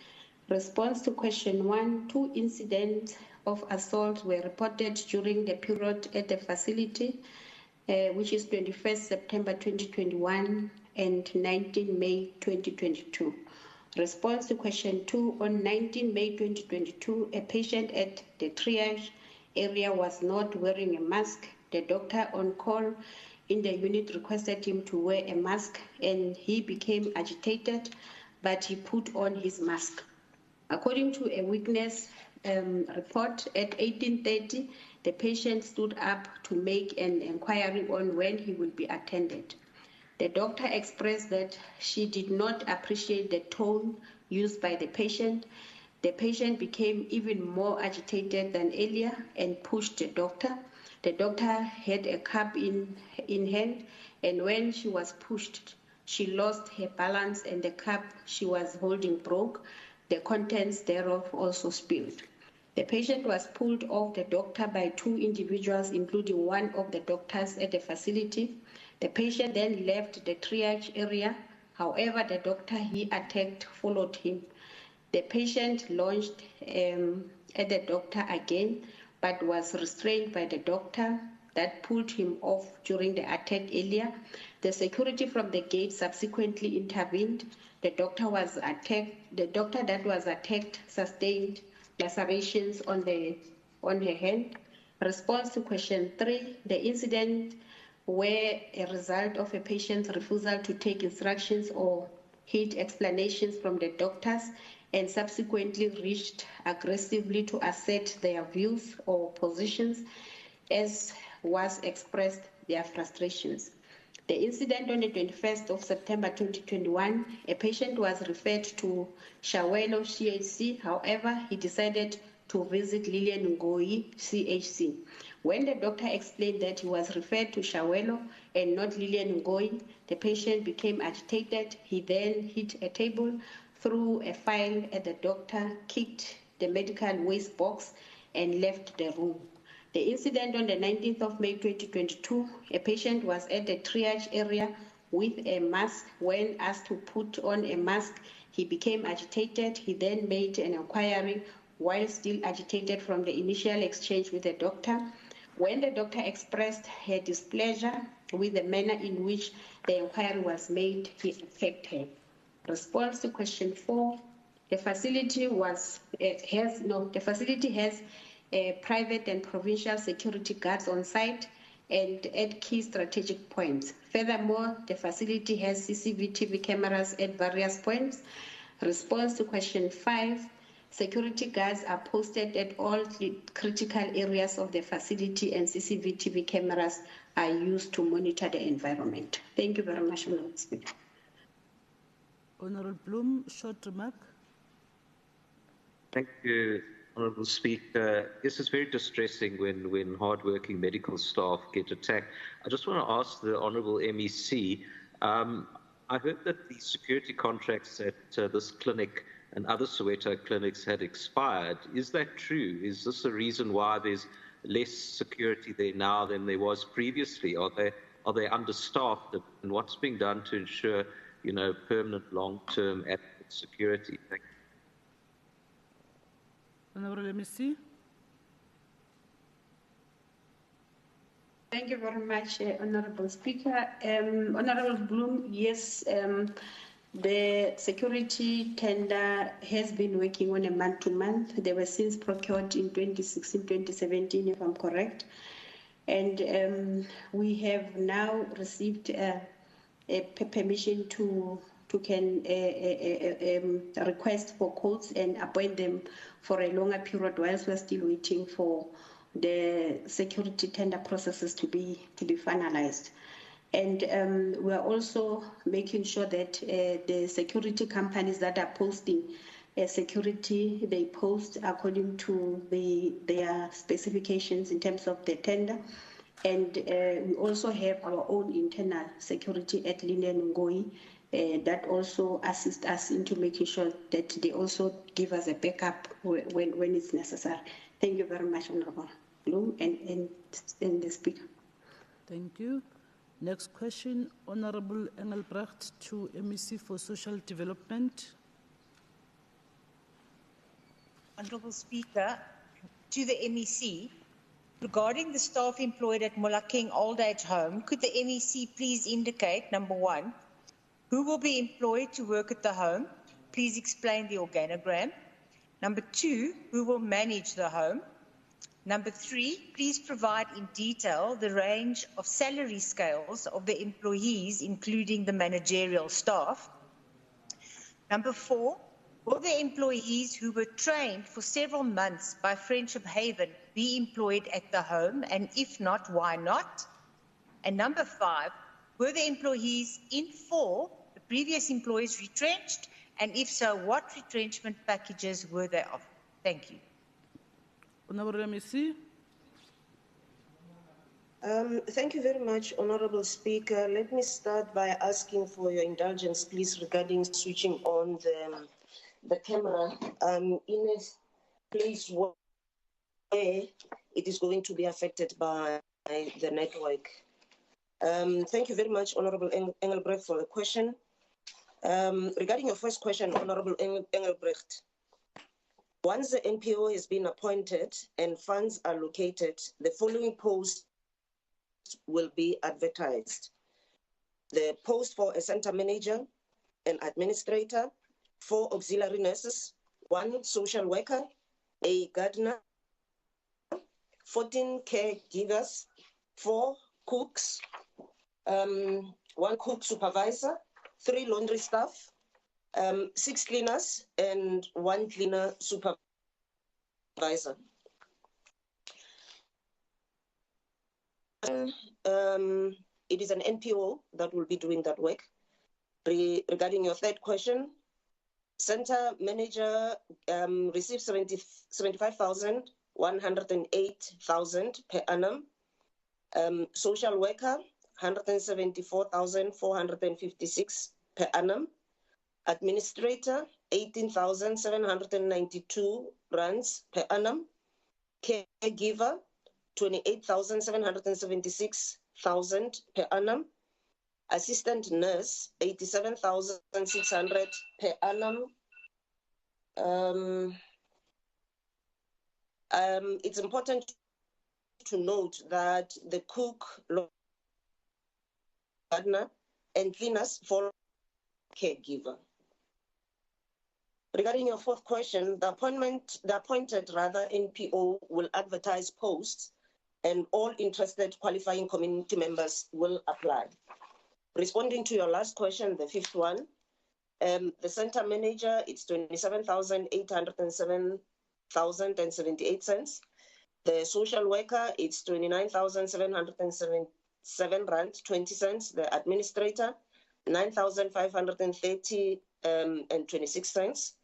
Response to question 1, 2 incidents of assault were reported during the period at the facility, which is 21st September 2021 and 19 May 2022. Response to question 2, on 19 May 2022, a patient at the triage area was not wearing a mask. The doctor on call in the unit requested him to wear a mask, and he became agitated, but he put on his mask. According to a witness report, at 18:30, the patient stood up to make an inquiry on when he will be attended. The doctor expressed that she did not appreciate the tone used by the patient. The patient became even more agitated than earlier and pushed the doctor. The doctor had a cup in hand, and when she was pushed, she lost her balance and the cup she was holding broke. The contents thereof also spilled. The patient was pulled off the doctor by two individuals, including one of the doctors at the facility. The patient then left the triage area. However, the doctor he attacked followed him. The patient lunged at the doctor again, but was restrained by the doctor that pulled him off during the attack earlier. The security from the gate subsequently intervened. The doctor that was attacked sustained lacerations on her hand. Response to question 3, the incident were a result of a patient's refusal to take instructions or heed explanations from the doctors and subsequently reached aggressively to assert their views or positions, as was expressed their frustrations. The incident on the 21st of September 2021, a patient was referred to Shawelo CHC. However, he decided to visit Lilian Ngoyi CHC. When the doctor explained that he was referred to Shawelo and not Lilian Ngoyi, the patient became agitated. He then hit a table, threw a file at the doctor, kicked the medical waste box, and left the room. The incident on the 19th of May 2022, a patient was at the triage area with a mask. When asked to put on a mask, he became agitated. He then made an inquiry while still agitated from the initial exchange with the doctor. When the doctor expressed her displeasure with the manner in which the inquiry was made, he attacked her. Response to question 4, the facility has private and provincial security guards on site and at key strategic points. Furthermore, the facility has CCTV cameras at various points. Response to question 5, security guards are posted at all critical areas of the facility and CCTV cameras are used to monitor the environment. Thank you very much, Madam Speaker. Honorable Bloom, short remark. Thank you, Honourable Speaker. This is very distressing when hard-working medical staff get attacked. I just want to ask the Honourable MEC, I heard that the security contracts at this clinic and other Soweto clinics had expired. Is that true? Is this a reason why there's less security there now than there was previously? Are they understaffed? And what's being done to ensure, permanent, long-term adequate security? Thank you. Honourable MEC. Thank you very much, Honourable Speaker. Honourable Bloom, yes, the security tender has been working on a month-to-month. They were since procured in 2016, 2017, if I'm correct. And we have now received a permission to request for quotes and appoint them for a longer period whilst we're still waiting for the security tender processes to be finalized. And we are also making sure that the security companies that are posting security, they post according to their specifications in terms of the tender. And we also have our own internal security at Lilian Ngoyi that also assist us into making sure that they also give us a backup when it's necessary. Thank you very much, Honourable Bloom and the Speaker. Thank you. Next question, Honourable Engelbrecht to MEC for Social Development. Honourable Speaker, to the MEC, regarding the staff employed at Molakeng Old Age Home, could the MEC please indicate, number 1, who will be employed to work at the home? Please explain the organogram. Number 2, who will manage the home? Number 3, please provide in detail the range of salary scales of the employees, including the managerial staff. Number 4, will the employees who were trained for several months by Friendship Haven be employed at the home? And if not, why not? And number 5, were the employees in full, the previous employees, retrenched? And if so, what retrenchment packages were they offered? Thank you. Honorable MEC. Thank you very much, Honorable Speaker. Let me start by asking for your indulgence, please, regarding switching on the camera in a place where it is going to be affected by the network. Thank you very much, Honorable Engelbrecht, for the question. Regarding your first question, Honorable Engelbrecht, once the NPO has been appointed and funds are allocated, the following posts will be advertised. The post for a center manager, an administrator, 4 auxiliary nurses, 1 social worker, a gardener, 14 caregivers, 4 cooks, 1 cook supervisor, 3 laundry staff, 6 cleaners, and 1 cleaner supervisor. It is an NPO that will be doing that work. Regarding your third question, center manager receives 75,108,000 per annum. Social worker, 174,456 per annum. Administrator, 18,792 rands per annum. Caregiver, 28,776,000 per annum. Assistant nurse, 87,600 per annum. It's important to note that the cook, gardener, and cleaners follow caregiver. Regarding your fourth question, the appointed NPO will advertise posts, and all interested qualifying community members will apply. Responding to your last question, the fifth one, the center manager, it's 27,807,078 cents. The social worker, it's 29,777 rand 20 cents. The administrator, 9,530 and 26 cents.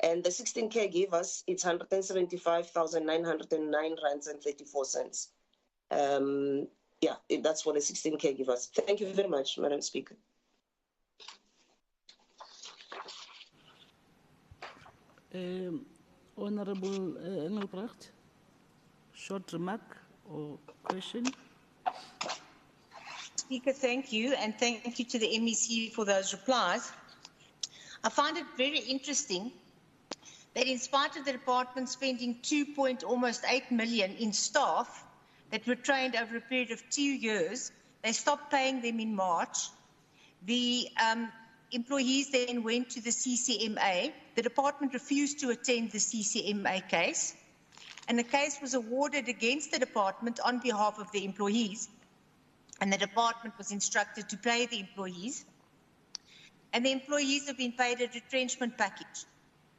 And the 16 caregivers, it's 175,909 rands and 34 cents. Yeah, that's for the 16 caregivers. Thank you very much, Madam Speaker. Honorable Engelbrecht, short remark or question? Speaker, thank you, and thank you to the MEC for those replies. I find it very interesting that in spite of the department spending almost 8 million in staff that were trained over a period of 2 years, they stopped paying them in March. The employees then went to the CCMA. The department refused to attend the CCMA case, and the case was awarded against the department on behalf of the employees, and the department was instructed to pay the employees, and the employees have been paid a retrenchment package.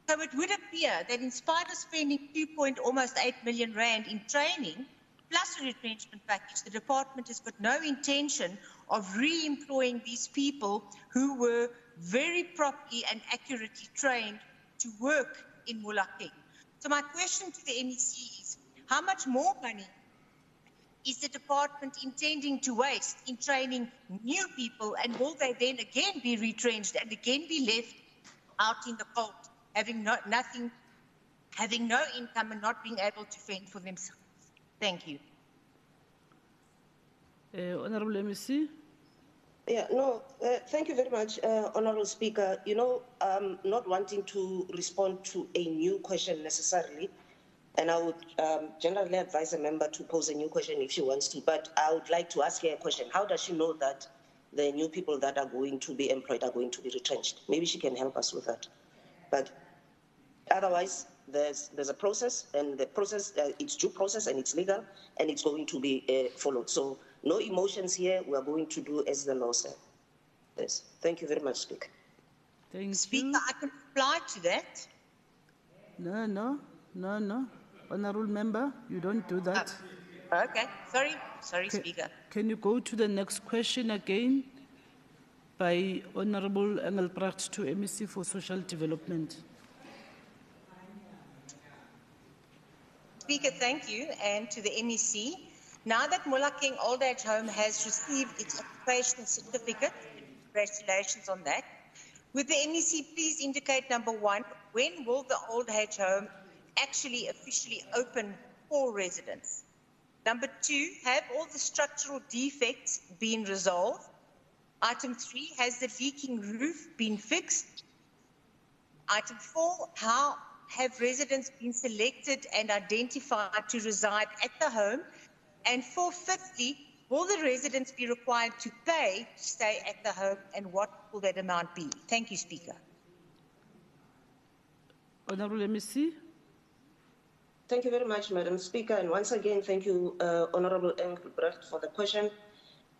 So it would appear that in spite of spending almost 8 million rand in training, plus a retrenchment package, the department has got no intention of re-employing these people who were very properly and accurately trained to work in Molaking. So my question to the MEC is, how much more money is the department intending to waste in training new people, and will they then again be retrenched and again be left out in the cold, having no income and not being able to fend for themselves? Thank you. Honorable MEC. Yeah, no, thank you very much, Honorable Speaker. You know, not wanting to respond to a new question necessarily, and I would generally advise a member to pose a new question if she wants to, but I would like to ask her a question. How does she know that the new people that are going to be employed are going to be retrenched? Maybe she can help us with that. But otherwise, there's a process, and the process, it's due process and it's legal, and it's going to be followed. So no emotions here. We are going to do as the law says. Yes. Thank you very much, Speaker. Thank Speaker, you. I can reply to that. No. Honorable Member, you don't do that. Okay, sorry, Speaker. Can you go to the next question again by Honorable Engelbrecht to MEC for Social Development? Speaker, thank you, and to the MEC. Now that Molakeng Old Age Home has received its occupational certificate, congratulations on that. Would the MEC please indicate, number one, when will the Old Age Home actually officially open for residents? Number two, have all the structural defects been resolved? Item 3, has the leaking roof been fixed? Item 4, how have residents been selected and identified to reside at the home? And for fifthly, will the residents be required to pay to stay at the home, and what will that amount be? Thank you, Speaker. Honorable MEC. Thank you very much, Madam Speaker. And once again, thank you, Honorable Engelbrecht, for the question.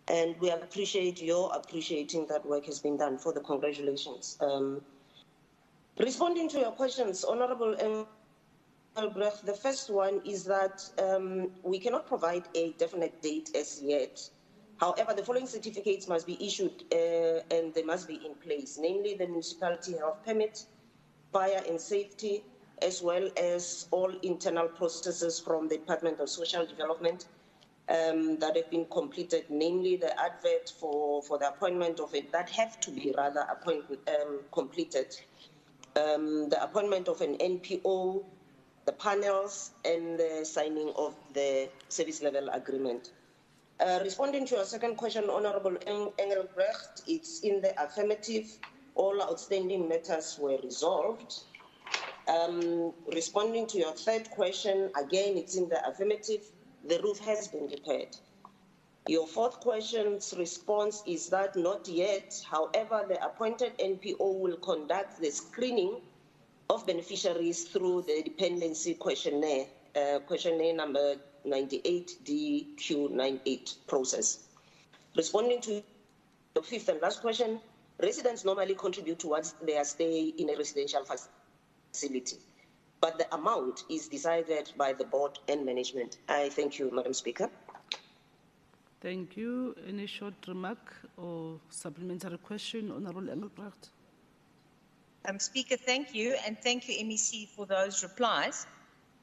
And we appreciate your appreciating that work has been done. For the congratulations. Responding to your questions, Honorable Engelbrecht, the first one is that we cannot provide a definite date as yet. However, the following certificates must be issued and they must be in place, namely the municipality health permit, fire and safety, as well as all internal processes from the Department of Social Development that have been completed, namely the advert for the appointment of it, that have to be rather completed, the appointment of an NPO, the panels, and the signing of the service level agreement. Responding to your second question, Honorable Engelbrecht, it's in the affirmative. All outstanding matters were resolved. Responding to your third question, again, it's in the affirmative. The roof has been repaired. Your fourth question's response is that not yet. However, the appointed NPO will conduct the screening of beneficiaries through the dependency questionnaire, questionnaire number 98DQ98 process. Responding to the fifth and last question, residents normally contribute towards their stay in a residential facility, but the amount is decided by the board and management. I thank you, Madam Speaker. Thank you. Any short remark or supplementary question, Honorable Engelbrecht? Speaker, thank you, and thank you, MEC, for those replies.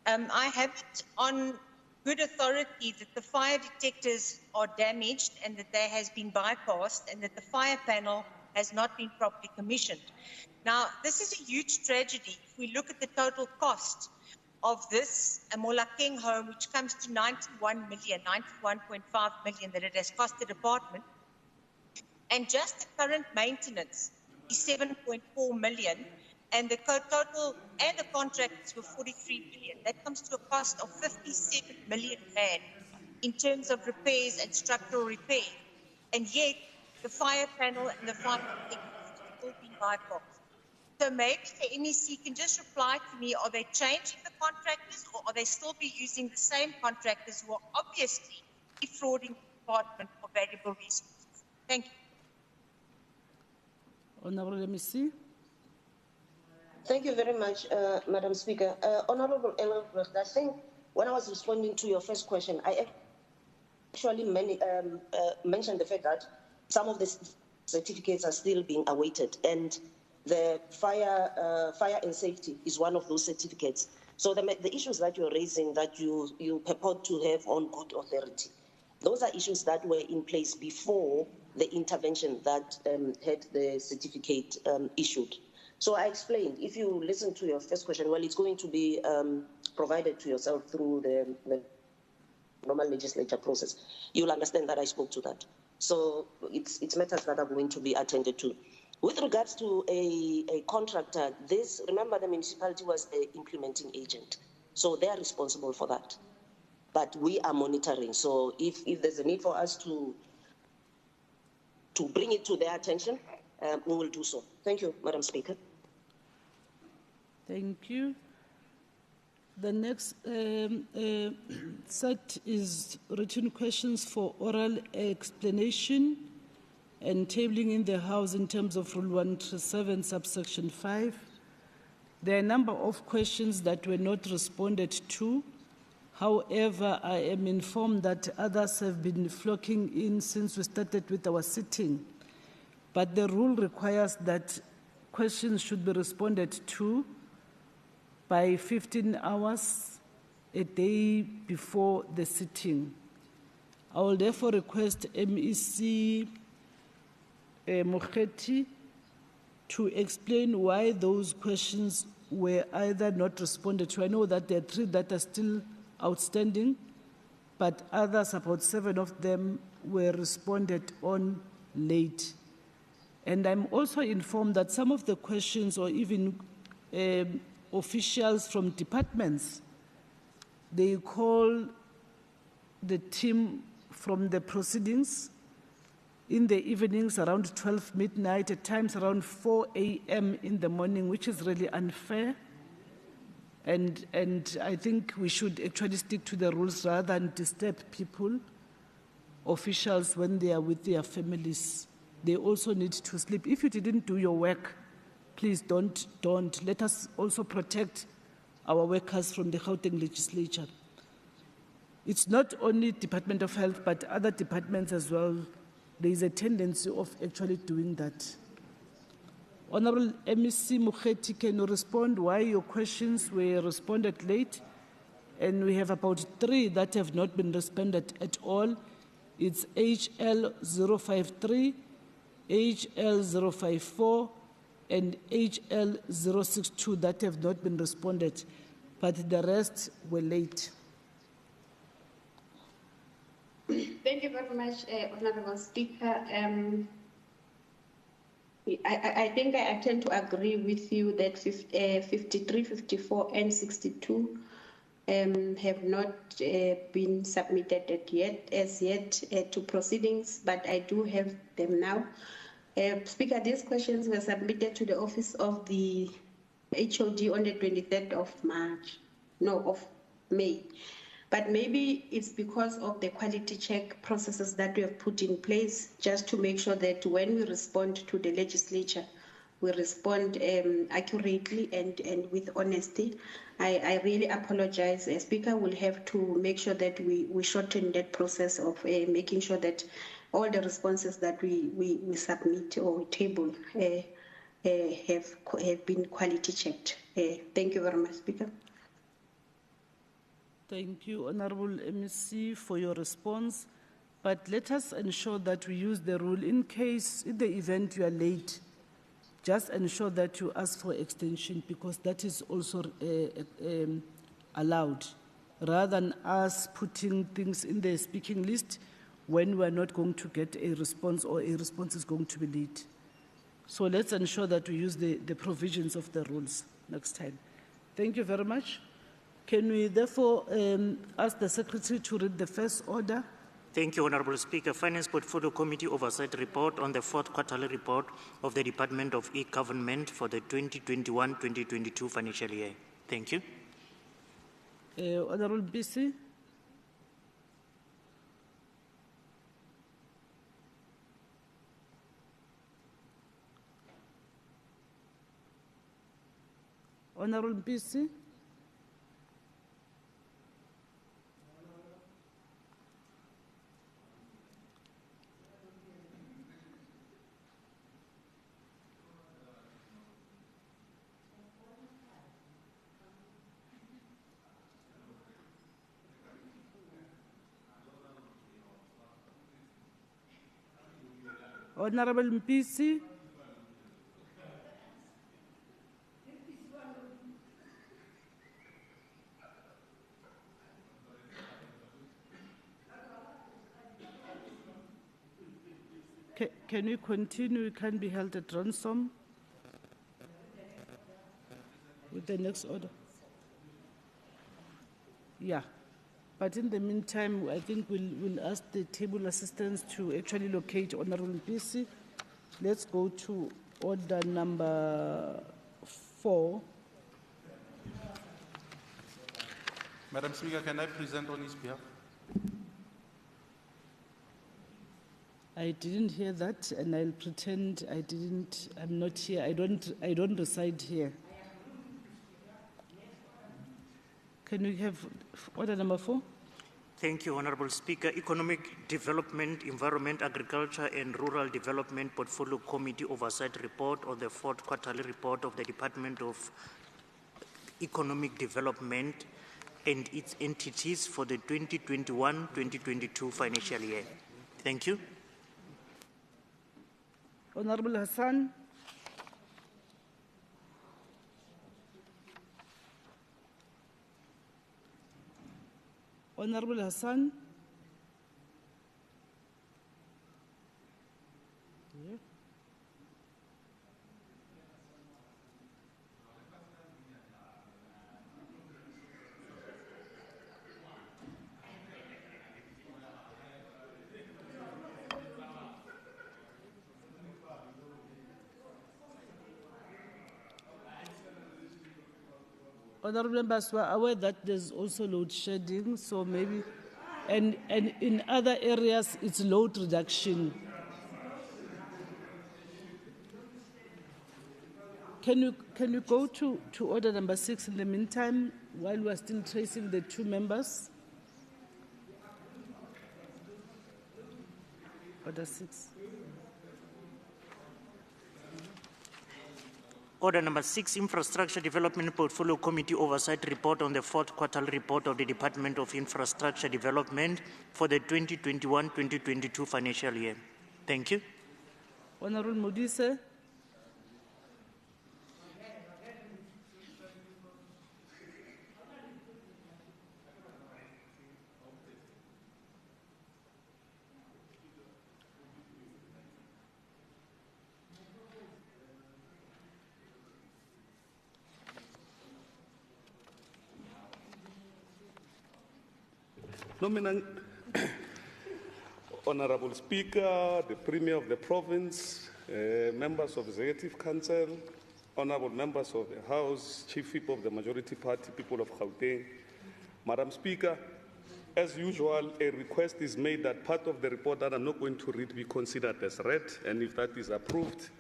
I have it on good authority that the fire detectors are damaged and that there has been bypassed and that the fire panel has not been properly commissioned. Now, this is a huge tragedy. If we look at the total cost of this Molakeng home, which comes to 91 million, 91.5 million that it has cost the department, and just the current maintenance is 7.4 million, and the total and the contracts were 43 million. That comes to a cost of 57 million rand in terms of repairs and structural repair. And yet, the fire panel and the fire detectors are still being bypassed. So maybe the MEC can just reply to me, are they changing the contractors, or are they still be using the same contractors who are obviously defrauding the department of valuable resources? Thank you. Honorable MEC. Thank you very much, Madam Speaker. Honorable Engelbrecht, I think when I was responding to your first question, I actually mentioned the fact that some of the certificates are still being awaited, and the fire and safety is one of those certificates. So the issues that you're raising, that you purport to have on good authority, those are issues that were in place before the intervention that had the certificate issued. So I explained, if you listen to your first question, well, it's going to be provided to yourself through the normal legislature process. You'll understand that I spoke to that. So it's matters that are going to be attended to. With regards to a contractor, remember the municipality was the implementing agent. So they are responsible for that. But we are monitoring. So if there's a need for us to bring it to their attention, we will do so. Thank you, Madam Speaker. Thank you. The next set is written questions for oral explanation and tabling in the House in terms of Rule 137, subsection 5. There are a number of questions that were not responded to. However, I am informed that others have been flocking in since we started with our sitting. But the rule requires that questions should be responded to by 15 hours a day before the sitting. I will therefore request MEC Mokgethi to explain why those questions were either not responded to. I know that there are 3 that are still outstanding, but others, about 7 of them, were responded on late. And I'm also informed that some of the questions, or even officials from departments, they call the team from the proceedings in the evenings around 12 midnight, at times around 4 a.m. in the morning, which is really unfair. And I think we should actually stick to the rules rather than disturb people, officials, when they are with their families. They also need to sleep. If you didn't do your work, please don't. Let us also protect our workers from the Gauteng legislature. It's not only Department of Health, but other departments as well. There is a tendency of actually doing that. Honorable MEC Mokgethi, can you respond why your questions were responded late? And we have about 3 that have not been responded at all. It's HL 053, HL 054, and HL 062 that have not been responded, but the rest were late. Thank you very much, Honorable Speaker. I think I tend to agree with you that 53, 54, and 62 have not been submitted as yet to proceedings, but I do have them now. Speaker, these questions were submitted to the Office of the HOD on the 23rd of May. But maybe it's because of the quality check processes that we have put in place, just to make sure that when we respond to the legislature, we respond accurately and with honesty. I really apologize. Speaker will have to make sure that we shorten that process of making sure that all the responses that we submit or table have been quality checked. Thank you very much, Speaker. Thank you, Honorable MEC, for your response. But let us ensure that we use the rule in case, in the event you are late, just ensure that you ask for extension, because that is also allowed, rather than us putting things in the speaking list when we are not going to get a response, or a response is going to be late. So let's ensure that we use the provisions of the rules next time. Thank you very much. Can we therefore ask the Secretary to read the first order? Thank you, Honourable Speaker. Finance Portfolio Committee Oversight Report on the 4th Quarterly Report of the Department of E-Government for the 2021-2022 financial year. Thank you. Honourable BC. Honourable BC. Honourable Mpisi. Can we continue? It can be held at ransom with the next order. Yeah. But in the meantime, I think we'll ask the table assistants to actually locate Honourable Mpisi. Let's go to order number 4. Madam Speaker, can I present on his behalf? I didn't hear that, and I'll pretend I didn't. I'm not here. I don't reside here. Can we have order number 4? Thank you, Honorable Speaker. Economic Development, Environment, Agriculture and Rural Development Portfolio Committee Oversight Report on the 4th quarterly report of the Department of Economic Development and its entities for the 2021-2022 financial year. Thank you. Honorable Hassan. Honorable Hassan. Yeah. Honorable members were aware that there's also load shedding, so maybe, and in other areas it's load reduction. Can you go to order number 6 in the meantime while we're still tracing the 2 members? Order 6. Order number 6, Infrastructure Development Portfolio Committee Oversight Report on the 4th quarterly report of the Department of Infrastructure Development for the 2021-2022 financial year. Thank you. Honorable Modise. Honorable Speaker, the Premier of the Province, members of the Executive Council, honorable members of the House, Chief Whip of the Majority Party, people of Gauteng. Madam Speaker, as usual, a request is made that part of the report that I'm not going to read be considered as read, and if that is approved,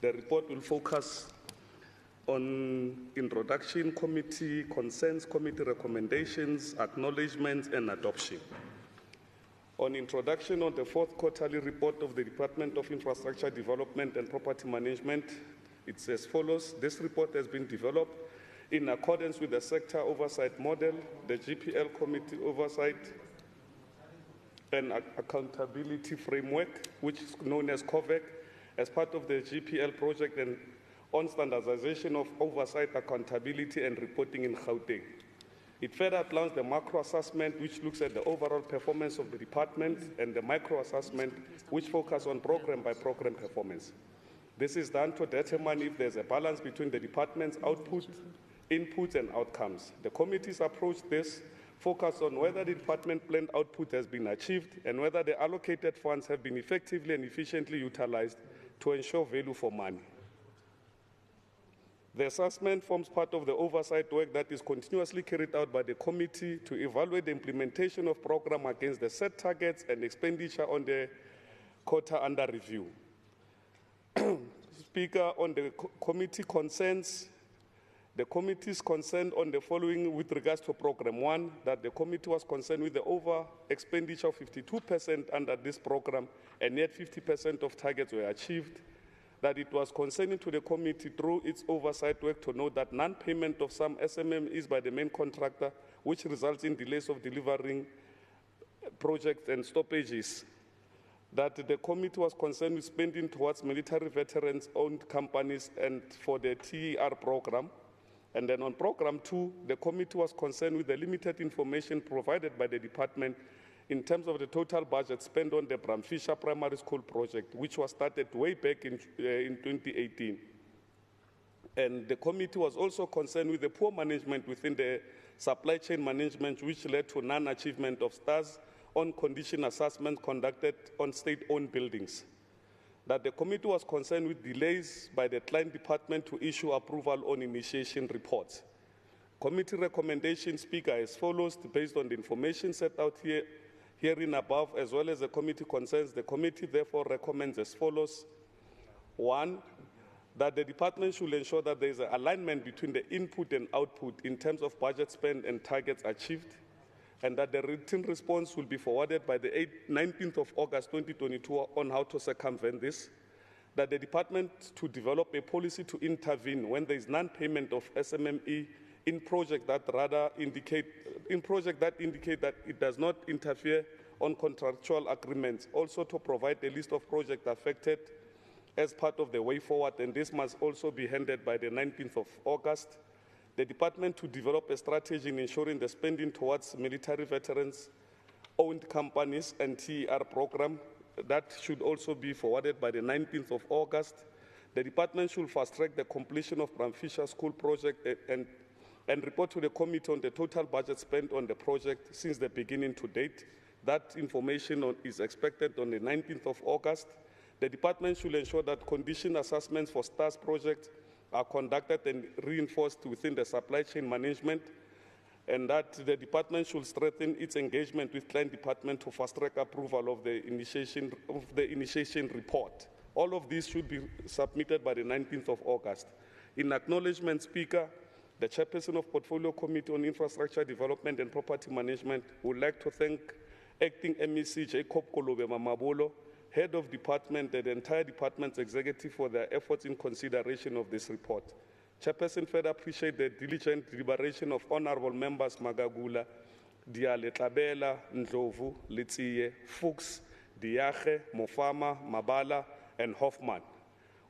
the report will focus on introduction committee, concerns committee recommendations, acknowledgements, and adoption. On introduction of the 4th quarterly report of the Department of Infrastructure Development and Property Management, it's as follows. This report has been developed in accordance with the sector oversight model, the GPL committee oversight and accountability framework, which is known as COVAC, as part of the GPL project and on standardization of oversight, accountability, and reporting in Gauteng. It further outlines the macro assessment, which looks at the overall performance of the department, and the micro assessment, which focuses on program-by-program performance. This is done to determine if there's a balance between the department's output, inputs, and outcomes. The committee's approach this focus on whether the department planned output has been achieved and whether the allocated funds have been effectively and efficiently utilized to ensure value for money. The assessment forms part of the oversight work that is continuously carried out by the committee to evaluate the implementation of program against the set targets and expenditure on the quarter under review. Speaker, on the committee concerns, the committee is concerned on the following with regards to program 1, that the committee was concerned with the over expenditure of 52% under this program, and yet 50% of targets were achieved. That it was concerning to the committee through its oversight work to note that non-payment of some SMM is by the main contractor, which results in delays of delivering projects and stoppages. That the committee was concerned with spending towards military veterans-owned companies and for the TER program. And then on program 2, the committee was concerned with the limited information provided by the department in terms of the total budget spent on the Bram Fisher Primary School project, which was started way back in 2018. And the committee was also concerned with the poor management within the supply chain management, which led to non-achievement of STARS on condition assessment conducted on state-owned buildings. That the committee was concerned with delays by the client department to issue approval on initiation reports. Committee recommendation, Speaker, as follows, based on the information set out herein above, as well as the committee concerns. The committee therefore recommends as follows. 1, that the department should ensure that there is an alignment between the input and output in terms of budget spend and targets achieved, and that the written response will be forwarded by the 19th of August 2022 on how to circumvent this. That the department to develop a policy to intervene when there is non-payment of SMME in projects that indicate that it does not interfere on contractual agreements. Also to provide a list of projects affected as part of the way forward, and this must also be handed by the 19th of August. The department to develop a strategy in ensuring the spending towards military veterans-owned companies and TER program. That should also be forwarded by the 19th of August. The department should fast-track the completion of Bram Fisher School project and report to the committee on the total budget spent on the project since the beginning to date. That information is expected on the 19th of August. The department should ensure that condition assessments for STARS projects are conducted and reinforced within the supply chain management, and that the department should strengthen its engagement with client department to fast-track approval of the initiation report. All of these should be submitted by the 19th of August. In acknowledgement, Speaker, the Chairperson of Portfolio Committee on Infrastructure Development and Property Management would like to thank Acting MEC Jacob Kolobe Mamabolo, Head of Department, and the entire department's executive for their efforts in consideration of this report. Chairperson further appreciate the diligent deliberation of Honorable Members Magagula, Diale Tlabela, Ndlovu, Litsiye, Fuchs, Diache, Mofama, Mabala, and Hoffman.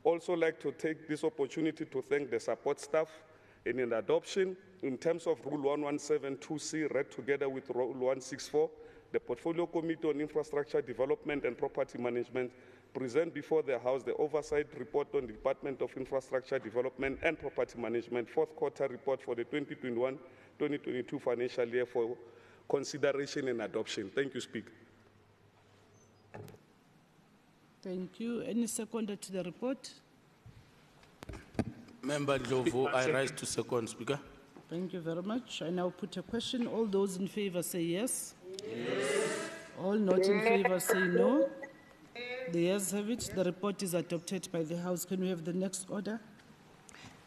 Also like to take this opportunity to thank the support staff in an adoption in terms of Rule 1172C read together with Rule 164. The Portfolio Committee on Infrastructure Development and Property Management present before the House the oversight report on the Department of Infrastructure Development and Property Management, fourth quarter report for the 2021-2022 financial year for consideration and adoption. Thank you, Speaker. Thank you. Any seconder to the report? Member Ndlovu, I rise to second, Speaker. Thank you very much. I now put a question. All those in favor say yes. Yes. All not in favor say no. The ayes have it. The report is adopted by the House. Can we have the next order?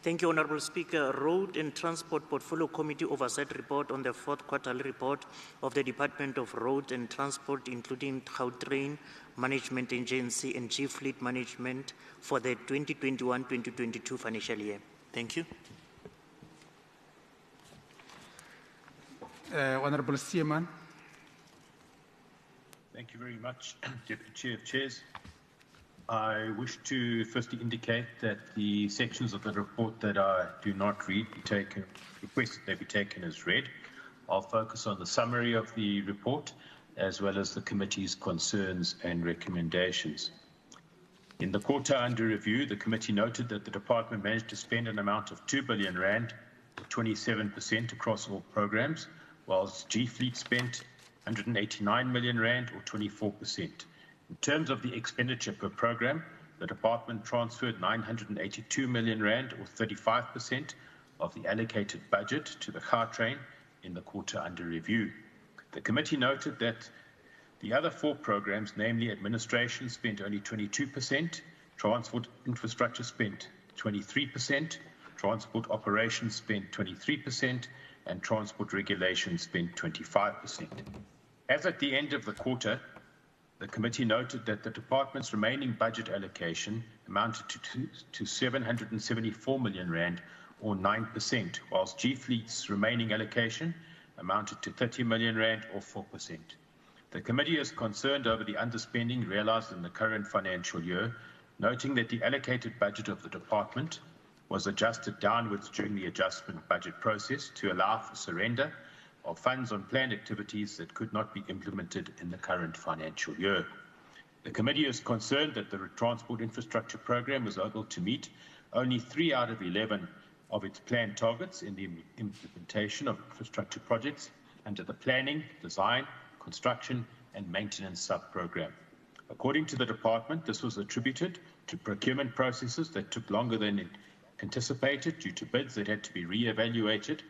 Thank you, Honourable Speaker. Road and Transport Portfolio Committee Oversight Report on the fourth quarterly report of the Department of Road and Transport, including Gautrain Management Agency and G-Fleet Management for the 2021-2022 financial year. Thank you. Honourable Seaman. Thank you very much, Deputy Chair of Chairs. I wish to firstly indicate that the sections of the report that I do not read request that they be taken as read. I'll focus on the summary of the report as well as the committee's concerns and recommendations. In the quarter under review, the committee noted that the department managed to spend an amount of 2 billion rand, 27% across all programs, whilst G-Fleet spent 189 million rand or 24%. In terms of the expenditure per program, the department transferred 982 million rand or 35% of the allocated budget to the Gautrain in the quarter under review. The committee noted that the other four programs, namely administration, spent only 22%, transport infrastructure spent 23%, transport operations spent 23%, and transport regulation spent 25%. As at the end of the quarter, the committee noted that the department's remaining budget allocation amounted to 774 million rand or 9%, whilst G-Fleet's remaining allocation amounted to 30 million rand or 4%. The committee is concerned over the underspending realized in the current financial year, noting that the allocated budget of the department was adjusted downwards during the adjustment budget process to allow for surrender of funds on planned activities that could not be implemented in the current financial year. The committee is concerned that the transport infrastructure program was able to meet only 3 out of 11 of its planned targets in the implementation of infrastructure projects under the planning, design, construction and maintenance sub-program. According to the department, this was attributed to procurement processes that took longer than anticipated due to bids that had to be re-evaluated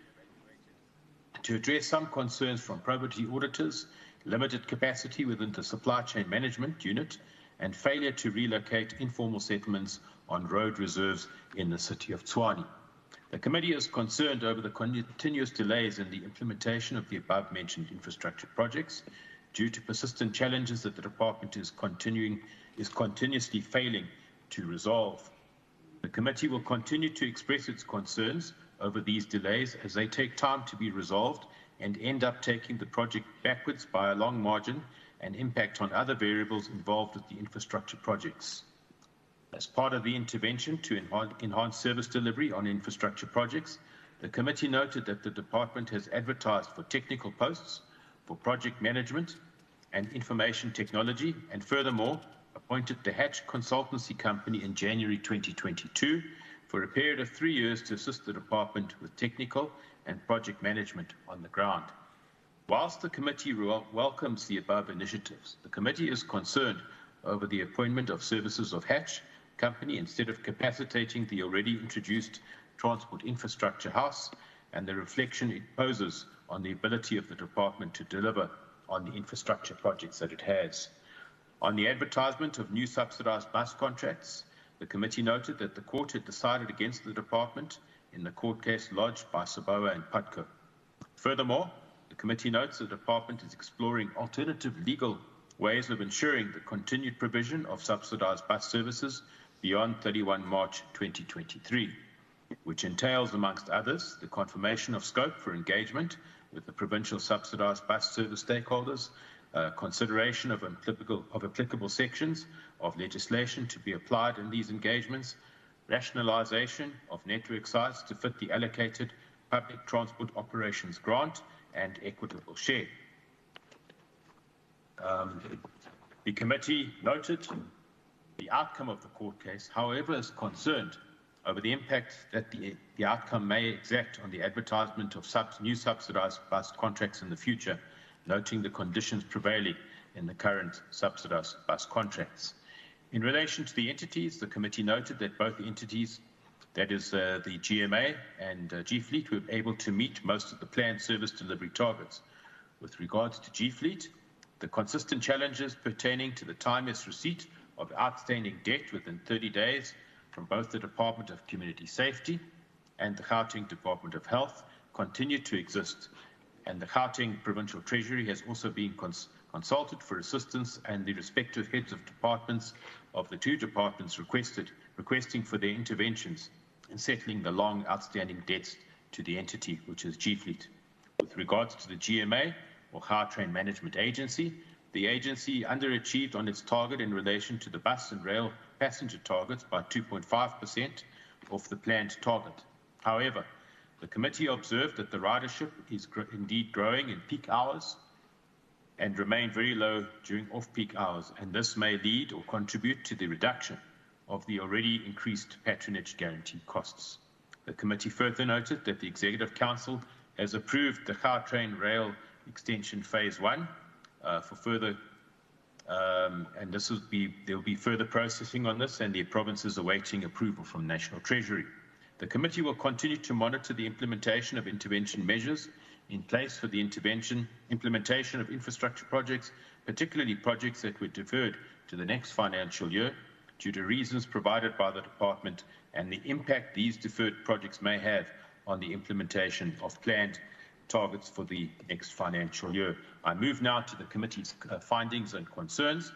to address some concerns from probity auditors, limited capacity within the supply chain management unit, and failure to relocate informal settlements on road reserves in the city of Tshwane. The committee is concerned over the continuous delays in the implementation of the above-mentioned infrastructure projects due to persistent challenges that the department is continuously failing to resolve. The committee will continue to express its concerns over these delays as they take time to be resolved and end up taking the project backwards by a long margin and impact on other variables involved with the infrastructure projects. As part of the intervention to enhance service delivery on infrastructure projects, the committee noted that the department has advertised for technical posts for project management and information technology, and furthermore appointed the Hatch Consultancy Company in January 2022 for a period of 3 years to assist the department with technical and project management on the ground. Whilst the committee welcomes the above initiatives, the committee is concerned over the appointment of services of Hatch Company instead of capacitating the already introduced Transport Infrastructure House and the reflection it poses on the ability of the department to deliver on the infrastructure projects that it has. On the advertisement of new subsidised bus contracts, the committee noted that the court had decided against the department in the court case lodged by Sabawa and Putco. Furthermore, the committee notes the department is exploring alternative legal ways of ensuring the continued provision of subsidised bus services beyond 31 March 2023, which entails, amongst others, the confirmation of scope for engagement with the provincial subsidised bus service stakeholders, consideration of applicable sections of legislation to be applied in these engagements, rationalisation of network sites to fit the allocated public transport operations grant, and equitable share. The committee noted the outcome of the court case, however, is concerned over the impact that the outcome may exact on the advertisement of new subsidised bus contracts in the future, noting the conditions prevailing in the current subsidised bus contracts. In relation to the entities, the committee noted that both the entities, that is the GMA and G-Fleet, were able to meet most of the planned service delivery targets. With regards to G-Fleet, the consistent challenges pertaining to the timeless receipt of outstanding debt within 30 days from both the Department of Community Safety and the Gauteng Department of Health continue to exist, and the Gauteng Provincial Treasury has also been consulted for assistance, and the respective heads of departments of the two departments requesting for their interventions in settling the long outstanding debts to the entity, which is G-Fleet. With regards to the GMA, or Gautrain Management Agency, the agency underachieved on its target in relation to the bus and rail passenger targets by 2.5% off the planned target. However, the committee observed that the ridership is indeed growing in peak hours and remain very low during off-peak hours, and this may lead or contribute to the reduction of the already increased patronage guarantee costs. The committee further noted that the Executive Council has approved the Gautrain Rail Extension Phase 1 for further, and there will be further processing on this, and the province is awaiting approval from National Treasury. The committee will continue to monitor the implementation of intervention measures in place for the implementation of infrastructure projects, particularly projects that were deferred to the next financial year due to reasons provided by the department, and the impact these deferred projects may have on the implementation of planned targets for the next financial year. I move now to the committee's findings and concerns.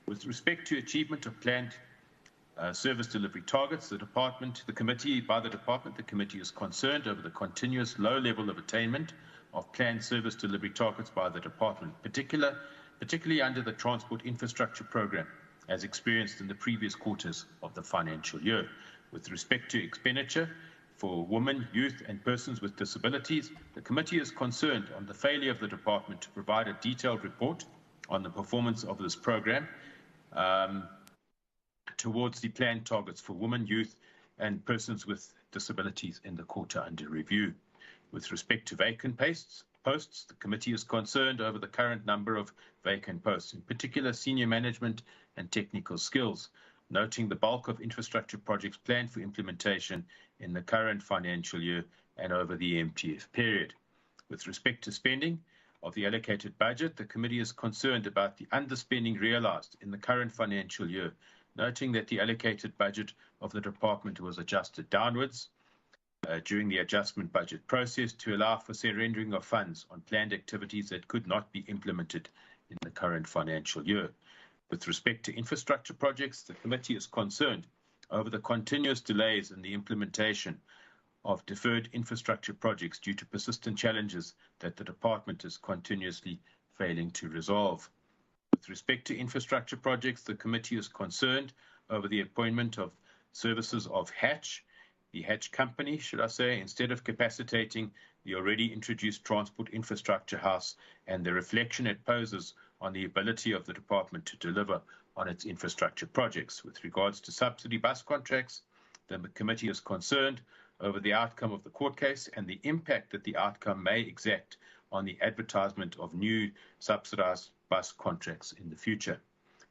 With respect to achievement of planned service delivery targets, the committee is concerned over the continuous low level of attainment of planned service delivery targets by the department, particularly under the Transport Infrastructure Programme, as experienced in the previous quarters of the financial year. With respect to expenditure for women, youth and persons with disabilities, the committee is concerned on the failure of the department to provide a detailed report on the performance of this programme towards the planned targets for women, youth and persons with disabilities in the quarter under review. With respect to vacant posts, the committee is concerned over the current number of vacant posts, in particular senior management and technical skills, noting the bulk of infrastructure projects planned for implementation in the current financial year and over the MTF period. With respect to spending of the allocated budget, the committee is concerned about the underspending realized in the current financial year, noting that the allocated budget of the department was adjusted downwards during the adjustment budget process to allow for surrendering of funds on planned activities that could not be implemented in the current financial year. With respect to infrastructure projects, the committee is concerned over the continuous delays in the implementation of deferred infrastructure projects due to persistent challenges that the department is continuously failing to resolve. With respect to infrastructure projects, the committee is concerned over the appointment of services of Hatch, the Hatch company, should I say, instead of capacitating the already introduced Transport Infrastructure House and the reflection it poses on the ability of the department to deliver on its infrastructure projects. With regards to subsidy bus contracts, the committee is concerned over the outcome of the court case and the impact that the outcome may exact on the advertisement of new subsidized bus contracts in the future.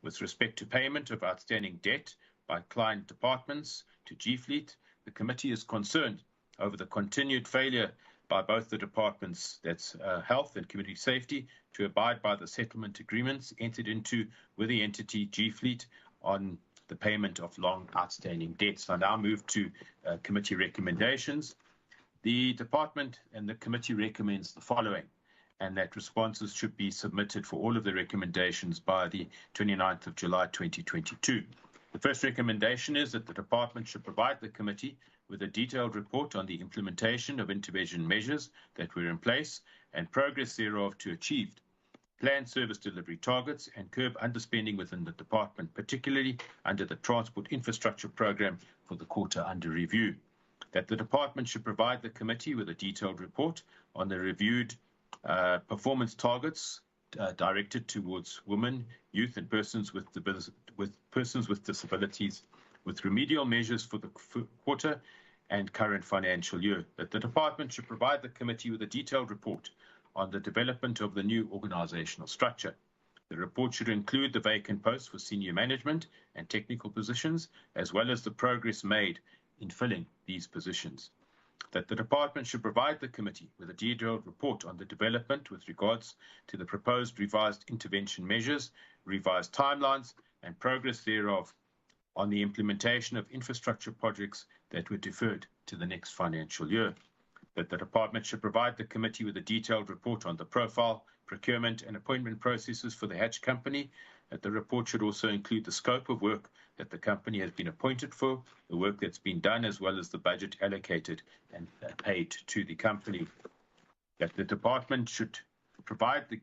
With respect to payment of outstanding debt by client departments to G-Fleet, the committee is concerned over the continued failure by both the departments, that's Health and Community Safety, to abide by the settlement agreements entered into with the entity G-Fleet on the payment of long outstanding debts. I now move to committee recommendations. The department and the committee recommends the following, and that responses should be submitted for all of the recommendations by the 29th of July 2022. The first recommendation is that the department should provide the committee with a detailed report on the implementation of intervention measures that were in place and progress thereof to achieve planned service delivery targets and curb underspending within the department, particularly under the Transport Infrastructure Program for the quarter under review. That the department should provide the committee with a detailed report on the reviewed performance targets directed towards women, youth, and persons with disabilities, with remedial measures for the quarter and current financial year. That the department should provide the committee with a detailed report on the development of the new organizational structure. The report should include the vacant posts for senior management and technical positions, as well as the progress made in filling these positions. That the department should provide the committee with a detailed report on the development with regards to the proposed revised intervention measures, revised timelines, and progress thereof on the implementation of infrastructure projects that were deferred to the next financial year. That the department should provide the committee with a detailed report on the profile, procurement, and appointment processes for the Hatch company. That the report should also include the scope of work that the company has been appointed for, the work that's been done, as well as the budget allocated and paid to the company. That the department should provide the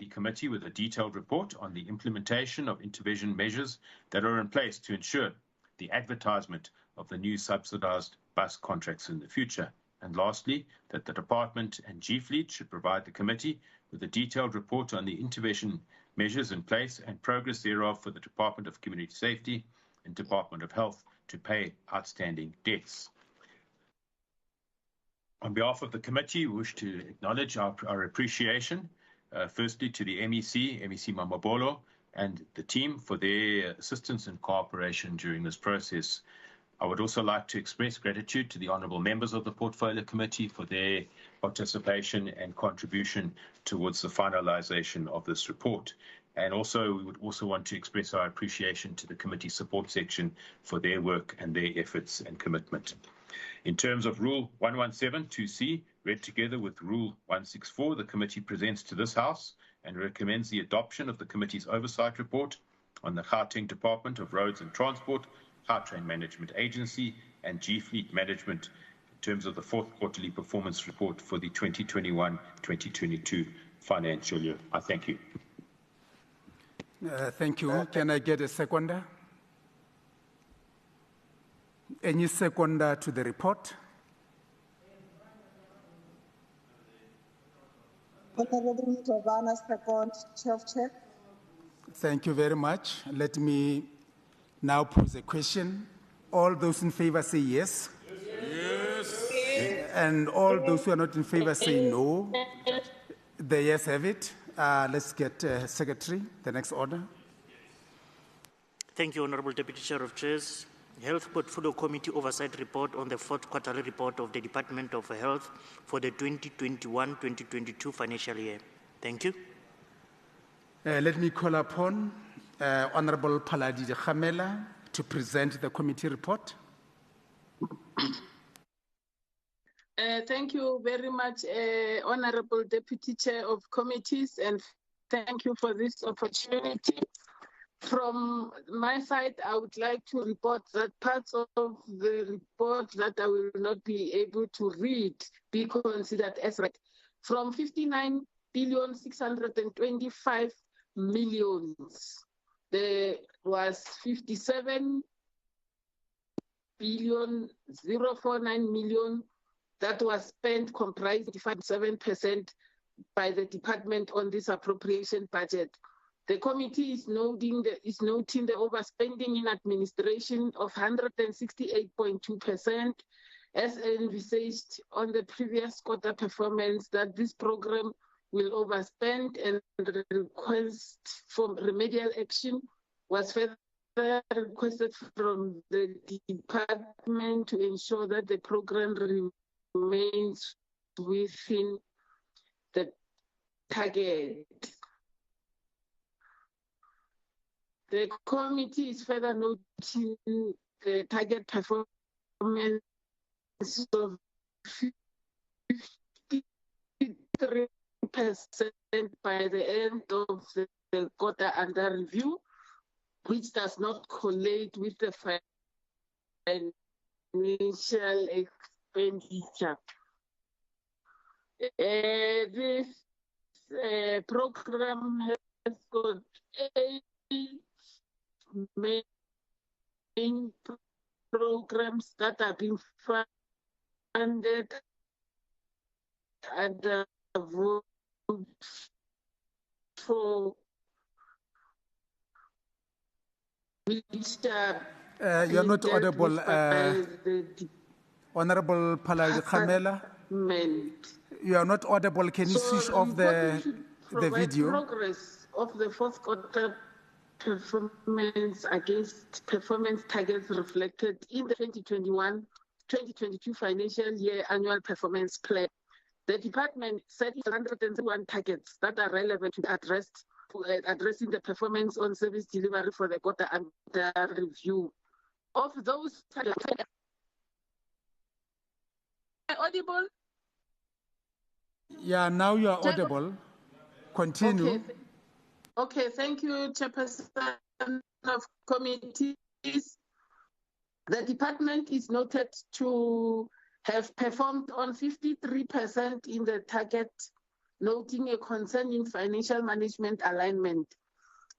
committee with a detailed report on the implementation of intervention measures that are in place to ensure the advertisement of the new subsidized bus contracts in the future. And lastly, that the department and G-Fleet should provide the committee with a detailed report on the intervention measures in place and progress thereof for the Department of Community Safety and Department of Health to pay outstanding debts. On behalf of the committee, we wish to acknowledge our appreciation, firstly to the MEC Mamabolo, and the team for their assistance and cooperation during this process. I would also like to express gratitude to the honourable members of the Portfolio Committee for their participation and contribution towards the finalisation of this report. And also, we would also want to express our appreciation to the Committee Support Section for their work and their efforts and commitment. In terms of Rule 117(2)(c), read together with Rule 164, the committee presents to this House and recommends the adoption of the committee's oversight report on the Gauteng Department of Roads and Transport, Gautrain Management Agency, and G-Fleet Management in terms of the fourth quarterly performance report for the 2021-2022 financial year. I thank you. Thank you. Can I get a seconder? Any seconder to the report? Honorable Mtovana, second, Chair of Chair. Thank you very much. Let me now pose a question. All those in favor say yes. Yes. And all those who are not in favor say no. The yes have it. Let's get Secretary, the next order. Thank you, Honorable Deputy Chair of Chairs. Health Portfolio Committee Oversight Report on the fourth quarterly report of the Department of Health for the 2021-2022 financial year. Thank you. Let me call upon Honorable Paladi Khamela to present the committee report. Thank you very much, Honorable Deputy Chair of Committees, and thank you for this opportunity. From my side, I would like to report that parts of the report that I will not be able to read be considered as read. From 59,625 million, there was 57,049 million that was spent, comprised 57% by the department on this appropriation budget. The committee is noting the overspending in administration of 168.2%, as envisaged on the previous quarter performance, that this program will overspend, and the request for remedial action was further requested from the department to ensure that the program remains within the target. The committee is further noting the target performance of 53% by the end of the quarter under review, which does not collate with the financial expenditure. This program has got 8 main programs that are being funded and for which you're not audible, Honorable Paladi Khamela. You are not audible. Can you switch off the video? Progress of the fourth quarter performance against performance targets reflected in the 2021-2022 financial year annual performance plan. The department set 131 targets that are relevant to addressing the performance on service delivery for the quarter under review. Of those targets, audible? Yeah, now you are audible. Continue. Okay, thank you, Chairperson of Committees. The department is noted to have performed on 53% in the target, noting a concern in financial management alignment.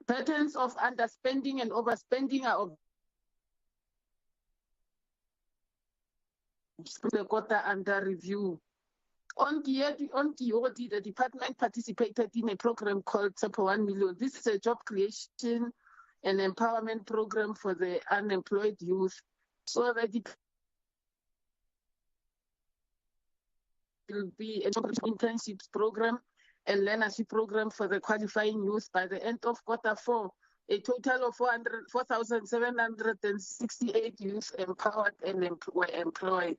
Patterns of underspending and overspending are of the quarter under review. On DOD, the department participated in a program called SEPO 1 Million. This is a job creation and empowerment program for the unemployed youth. So the will be an internships program and learnership program for the qualifying youth. By the end of quarter 4, a total of 4,768 youth empowered and were employed,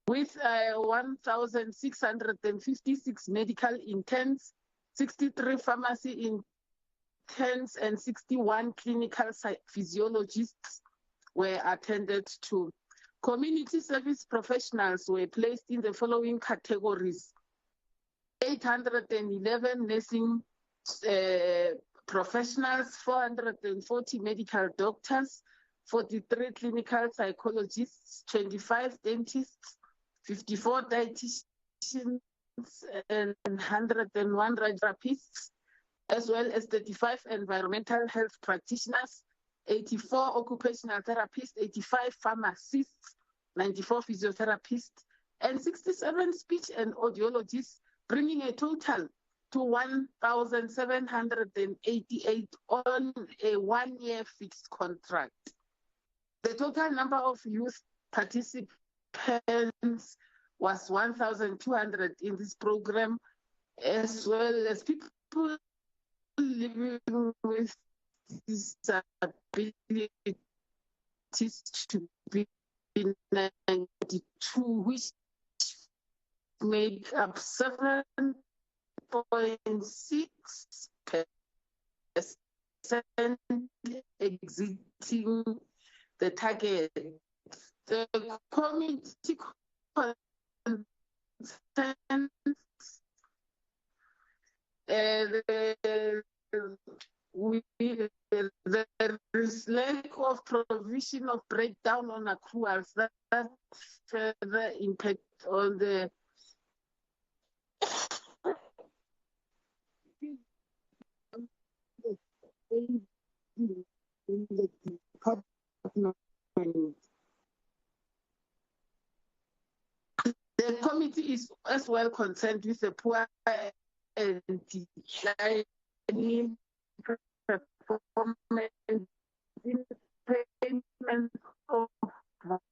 with 1,656 medical interns, 63 pharmacy interns, and 61 clinical physiologists were attended to. Community service professionals were placed in the following categories: 811 nursing professionals, 440 medical doctors, 43 clinical psychologists, 25 dentists, 54 dietitians, and 101 radiologists, as well as 35 environmental health practitioners, 84 occupational therapists, 85 pharmacists, 94 physiotherapists, and 67 speech and audiologists, bringing a total to 1,788 on a one-year fixed contract. The total number of youth participants was 1,200 in this program, as well as people living with disability. to be 92, which made up 7.6% exiting the target. The committee concerns there is lack of provision of breakdown on accruals that further impact on the The committee is as well concerned with the poor and declining performance in payment of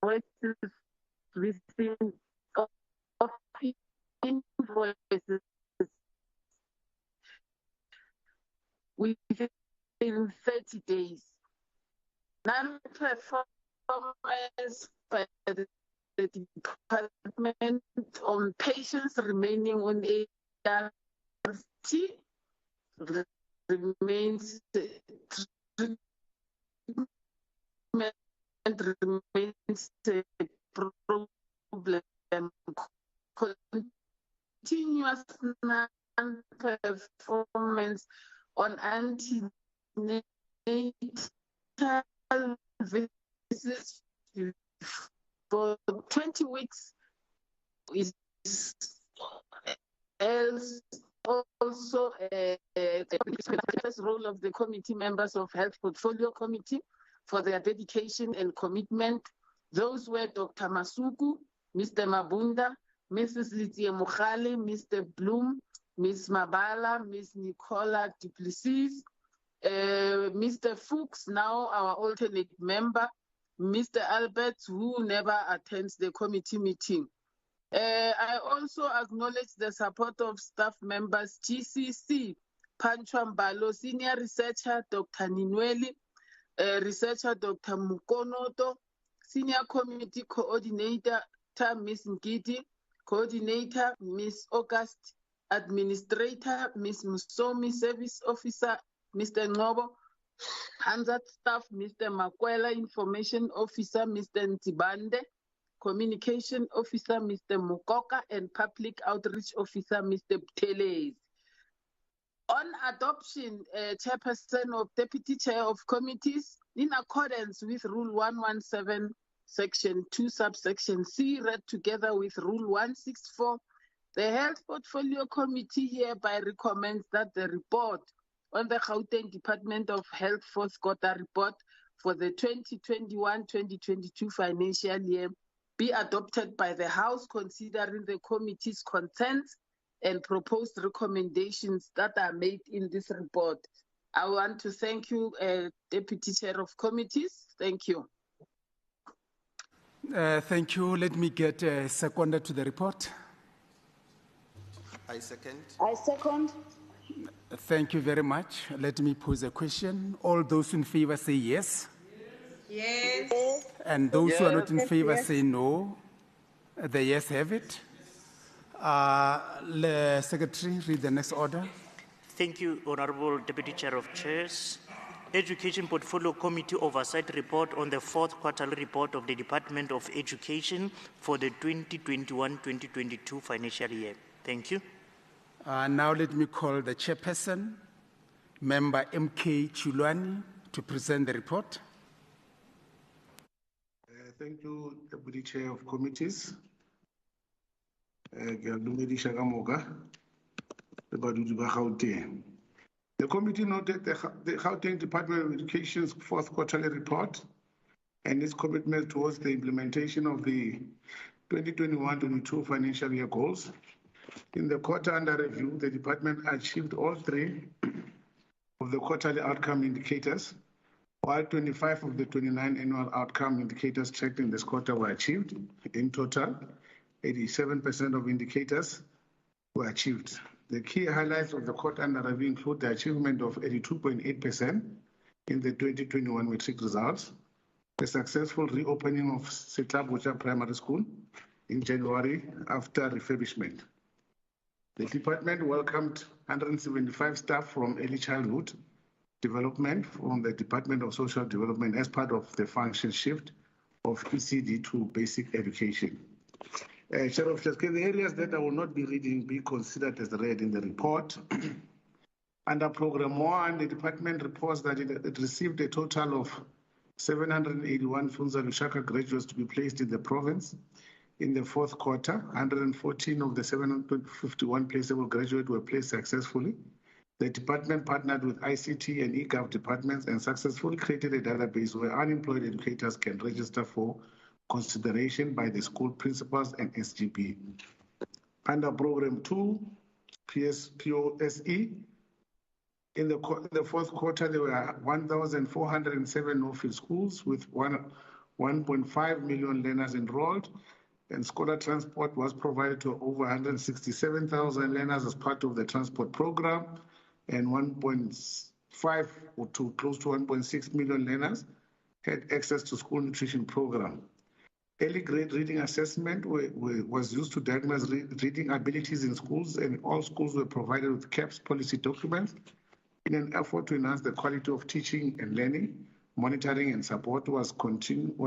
voices receiving of invoices within 30 days. Non-performance by the department on patients remaining on ART remains a problem. Continuous non-performance on antenatal visits for 20 weeks is also the role of the committee members of Health Portfolio Committee for their dedication and commitment. Those were Dr. Masuku, Mr. Mabunda, Mrs. Litie Mukhale, Mr. Bloom, Ms. Mabala, Ms. Nicola Duplessis, Mr. Fuchs, now our alternate member, Mr. Albert, who never attends the committee meeting. I also acknowledge the support of staff members, GCC, Panchwa Mbalo, Senior Researcher, Dr. Ninweli, Researcher, Dr. Mukonoto, Senior Committee Coordinator, Ms. Ngidi, Coordinator, Ms. August, Administrator, Ms. Musomi, Service Officer, Mr. Ngobo, Hansat Staff, Mr. Makwela, Information Officer, Mr. Ntibande, Communication Officer, Mr. Mukoka, and Public Outreach Officer, Mr. Pteles. On adoption, Chairperson of Deputy Chair of Committees, in accordance with Rule 117, Section 2, Subsection C, read together with Rule 164, the Health Portfolio Committee hereby recommends that the report on the Gauteng Department of Health fourth quarter report for the 2021-2022 financial year be adopted by the House, considering the committee's contents and proposed recommendations that are made in this report. I want to thank you, Deputy Chair of Committees. Thank you. Thank you. Let me get a seconder to the report. I second. I second. Thank you very much. Let me pose a question. All those in favor say yes. Yes. And those who are not in favor Yes. say no. The yes have it. The Secretary, read the next order. Thank you, Honorable Deputy Chair of Chairs. Education Portfolio Committee Oversight Report on the fourth quarterly report of the Department of Education for the 2021-2022 financial year. Thank you. Now let me call the chairperson, Member MK Chulwani, to present the report. Thank you, Deputy Chair of Committees. The committee noted the Gauteng Department of Education's fourth quarterly report and its commitment towards the implementation of the 2021-22 financial year goals. In the quarter under review, the department achieved all three of the quarterly outcome indicators, while 25 of the 29 annual outcome indicators checked in this quarter were achieved. In total, 87% of indicators were achieved. The key highlights of the quarter under review include the achievement of 82.8% in the 2021 metric results, the successful reopening of Setlabucha Primary School in January after refurbishment. The department welcomed 175 staff from early childhood development from the Department of Social Development as part of the function shift of ECD to basic education. Chair of Chair, the areas that I will not be reading be considered as read in the report. Under Program 1, the department reports that it received a total of 781 Funza Lushaka graduates to be placed in the province. In the fourth quarter, 114 of the 751 placeable graduates were placed successfully. The department partnered with ICT and eGov departments and successfully created a database where unemployed educators can register for consideration by the school principals and SGB. Under Program 2, POSE, in the fourth quarter, there were 1,407 no-field schools with 1.5 million learners enrolled, and scholar transport was provided to over 167,000 learners as part of the transport program, and 1.5 or to close to 1.6 million learners had access to school nutrition program. Early grade reading assessment was used to diagnose reading abilities in schools, and all schools were provided with CAPS policy documents. In an effort to enhance the quality of teaching and learning, monitoring and support was continued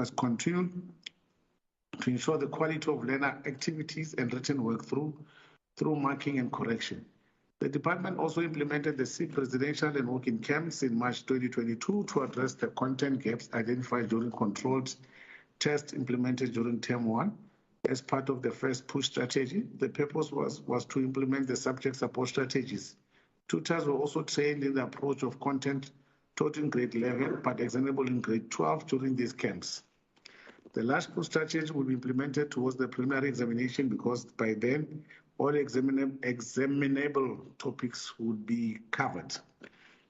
to ensure the quality of learner activities and written work through marking and correction. The department also implemented the SIP residential and working camps in March 2022 to address the content gaps identified during controlled tests implemented during Term 1. As part of the first push strategy, the purpose was to implement the subject support strategies. Tutors were also trained in the approach of content taught in grade 11 but examinable in grade 12 during these camps. The last push strategy will be implemented towards the preliminary examination because by then all examinable topics would be covered.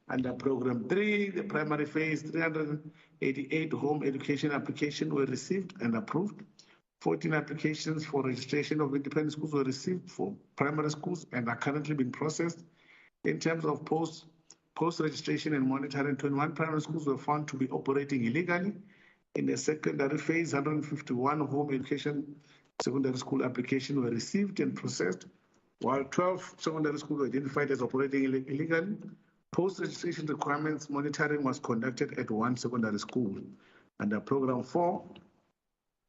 Under Program 3, the primary phase, 388 home education applications were received and approved. 14 applications for registration of independent schools were received for primary schools and are currently being processed. In terms of post-registration and monitoring, 21 primary schools were found to be operating illegally. In the secondary phase, 151 home education secondary school applications were received and processed, while 12 secondary schools were identified as operating illegally. Post-registration requirements monitoring was conducted at one secondary school. Under Program 4,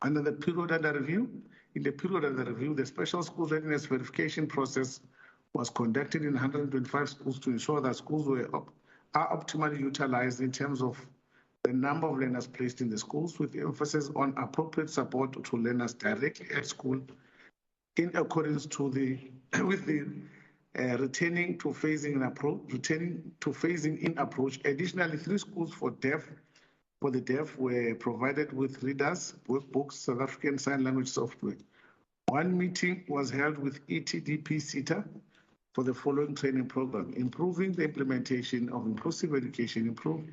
under the period under review, in the period under review, the special school readiness verification process was conducted in 125 schools to ensure that schools are optimally utilized in terms of the number of learners placed in the schools, with emphasis on appropriate support to learners directly at school in accordance to with the returning to phasing in approach. Additionally, 3 schools for the deaf were provided with readers, workbooks, South African Sign Language software. One meeting was held with ETDP SETA for the following training program: improving the implementation of inclusive education, improved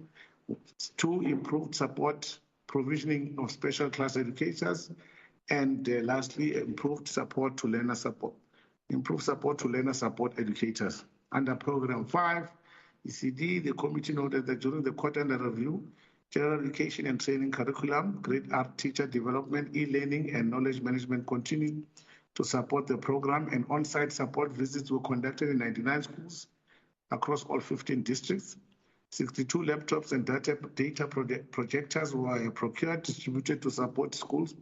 support provisioning of special class educators, and lastly, improved support to learner support educators. Under Program 5, ECD, the committee noted that during the quarter under review, general education and training curriculum, grade R teacher development, e-learning, and knowledge management continued to support the program, and on-site support visits were conducted in 99 schools across all 15 districts. 62 laptops and data projectors were procured, distributed to support schools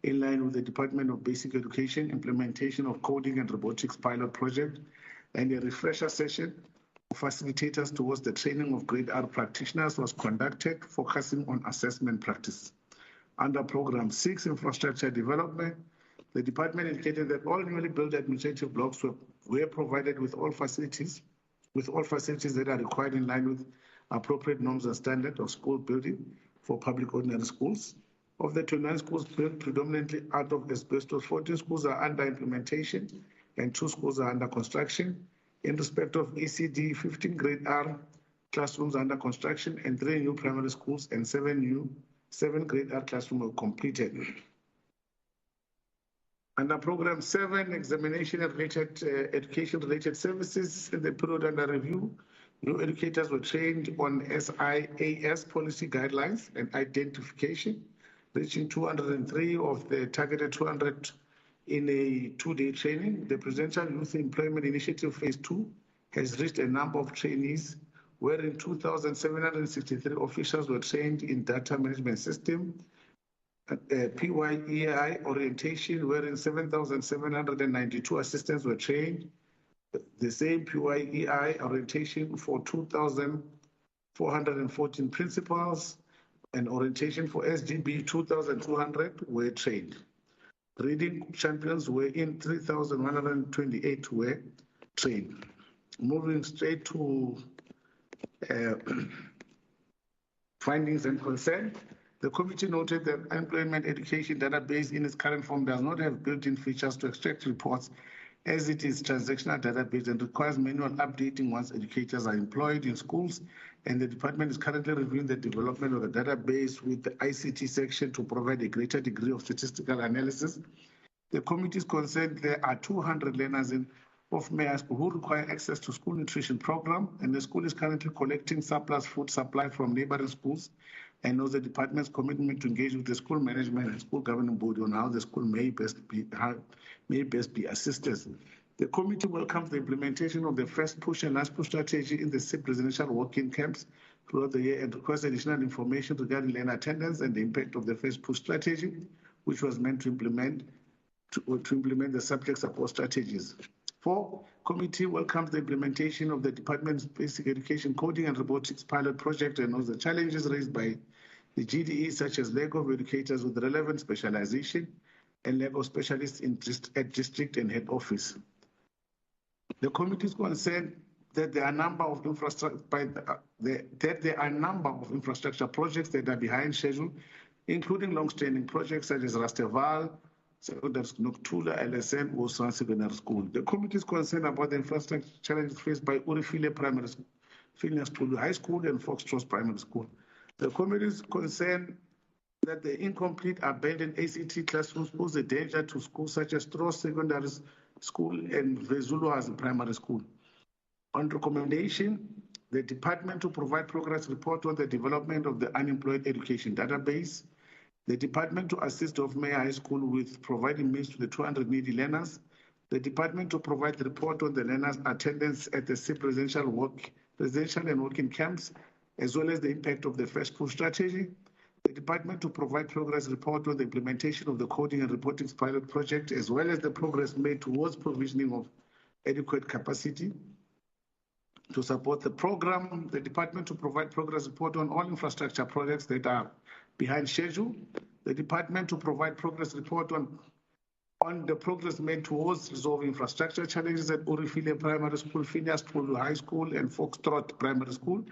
in line with the Department of Basic Education implementation of coding and robotics pilot project, and a refresher session for facilitators towards the training of grade R practitioners was conducted, focusing on assessment practice. Under Program 6, infrastructure development, the department indicated that all newly built administrative blocks were provided with all facilities that are required in line with appropriate norms and standards of school building for public ordinary schools. Of the 29 schools built predominantly out of asbestos, 14 schools are under implementation and 2 schools are under construction. In respect of ECD, 15 grade R classrooms are under construction and 3 new primary schools and 7 grade R classrooms were completed. Under Program 7, examination and related education-related services in the period under review, New educators were trained on SIAS policy guidelines and identification, reaching 203 of the targeted 200 in a two-day training. The Presidential Youth Employment Initiative Phase 2 has reached a number of trainees, wherein 2,763 officials were trained in data management system, PYEI orientation, wherein 7,792 assistants were trained. The same PYEI orientation for 2,414 principals, and orientation for SGB 2,200 were trained. Reading champions were in 3,128 were trained. Moving straight to findings and concern. The committee noted that employment education database in its current form does not have built-in features to extract reports, as it is transactional database and requires manual updating once educators are employed in schools, and the department is currently reviewing the development of the database with the ICT section to provide a greater degree of statistical analysis. The committee is concerned there are 200 learners of Meyer School who require access to school nutrition program, and the school is currently collecting surplus food supply from neighboring schools, and knows the department's commitment to engage with the school management and school governing body on how the school may best be assisted. The committee welcomes the implementation of the first push and last push strategy in the SIP residential working camps throughout the year and requests additional information regarding learner attendance and the impact of the first push strategy, which was meant to implement the subject support strategies. 4, committee welcomes the implementation of the department's basic education coding and robotics pilot project and knows the challenges raised by the GDE, such as lack of educators with relevant specialization and lack of specialists at district and head office. The committee is concerned that there are a number of infrastructure projects that are behind schedule, including long-standing projects such as Rasteval, Secondary Noktula, LSN, Wosan Secondary School. The committee is concerned about the infrastructure challenges faced by Urifile Primary School, Phineas Tulu High School, and Foxtrot Primary School. The committee is concerned that the incomplete abandoned ACT classrooms pose a danger to schools such as Stross Secondary School and Vezuluhazi Primary School. On recommendation, the department to provide progress report on the development of the unemployed education database, the department to assist of Meyer High School with providing meals to the 200 needy learners, the department to provide the report on the learners' attendance at the SIP residential and working camps, as well as the impact of the first push strategy, the department to provide progress report on the implementation of the coding and reporting pilot project, as well as the progress made towards provisioning of adequate capacity to support the program, the department to provide progress report on all infrastructure projects that are behind schedule, the department to provide progress report on the progress made towards resolving infrastructure challenges at Urifile Primary School, Phineas Tulu High School, and Foxtrot Primary School,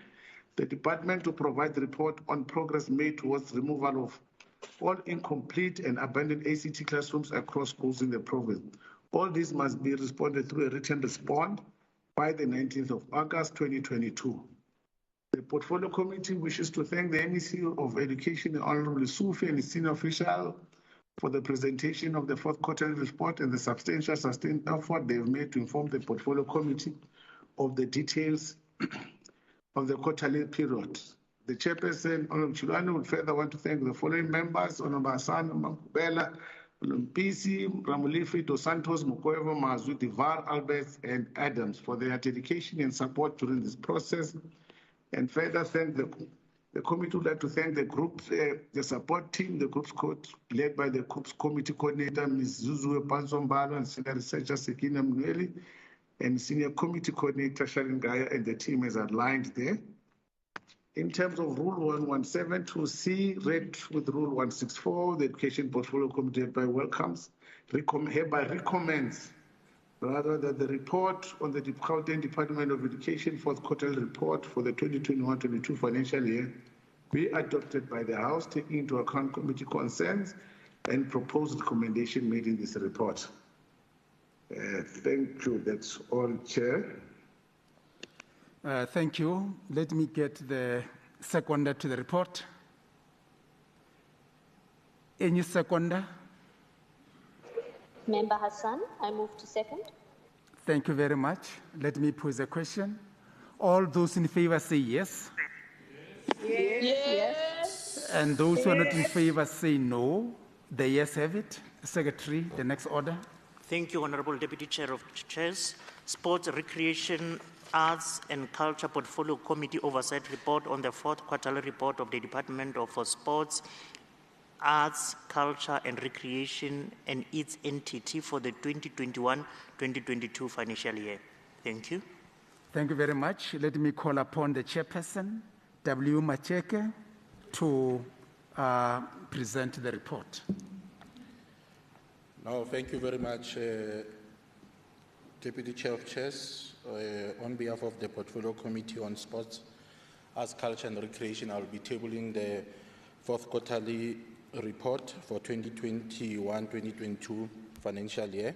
the department to provide the report on progress made towards removal of all incomplete and abandoned ACT classrooms across schools in the province. All these must be responded through a written response by the 19th of August 2022. The Portfolio Committee wishes to thank the MEC of Education, the Honorable Sufi, and his senior official for the presentation of the fourth quarterly report and the substantial sustained effort they've made to inform the Portfolio Committee of the details of the quarterly period. The Chairperson, Honorable Chilwani, would further want to thank the following members: Honorable Hassan Makubela, Mpisi, Ramulifi, Dos Santos, Mukweva, Mazwi, Divar, Alberts, and Adams for their dedication and support during this process. And further thank the committee would like to thank the group, the support team, the group's coach led by the group's committee coordinator, Ms. Zuzue Panzombalo, and senior researcher Sekina Mnueli, and senior committee coordinator Sharon Gaya, and the team is outlined there. In terms of Rule 117 to C, read with Rule 164, the Education Portfolio Committee hereby recommends rather that the report on the Gauteng Department of Education fourth quarterly report for the 2021-22 financial year be adopted by the House, taking into account committee concerns and proposed recommendation made in this report. Thank you. That's all, Chair. Thank you. Let me get the seconder to the report. Any seconder? Member Hassan, I move to second. Thank you very much. Let me pose a question. All those in favor say yes. Yes. And those who are not in favor say no. The yes have it. Secretary, the next order. Thank you, Honorable Deputy Chair of Chairs. Sports, Recreation, Arts and Culture Portfolio Committee Oversight Report on the fourth quarterly report of the Department of Sports, Arts, Culture and Recreation and its entity for the 2021-2022 financial year. Thank you. Thank you very much. Let me call upon the chairperson, W. Macheke, to present the report. No, thank you very much, Deputy Chair of Chairs. On behalf of the Portfolio Committee on Sports, Arts, Culture and Recreation, I will be tabling the fourth quarterly report for 2021-2022 financial year.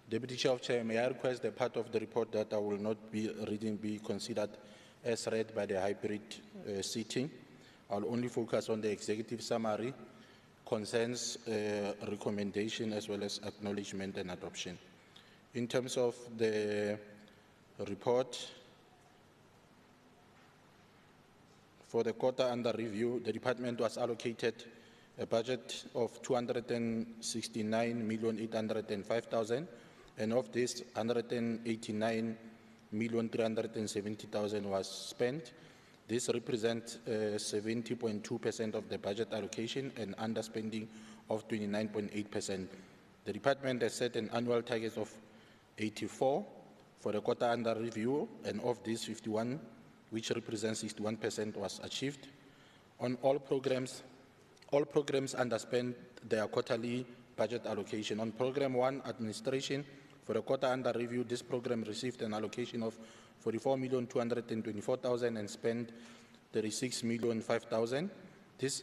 Deputy Chair of Chair, may I request the part of the report that I will not be reading be considered as read by the hybrid sitting. I'll only focus on the executive summary, concerns, recommendation, as well as acknowledgement and adoption. In terms of the report, for the quarter under review, the department was allocated a budget of 269,805,000, and of this, 189,370,000 was spent. This represents 70.2% of the budget allocation and underspending of 29.8%. The department has set an annual target of 84 for the quarter under review, and of this, 51, which represents 61%, was achieved. On all programs underspent their quarterly budget allocation. On Program 1, Administration, for the quarter under review, this program received an allocation of 44,224,000 and spent 36,005,000. This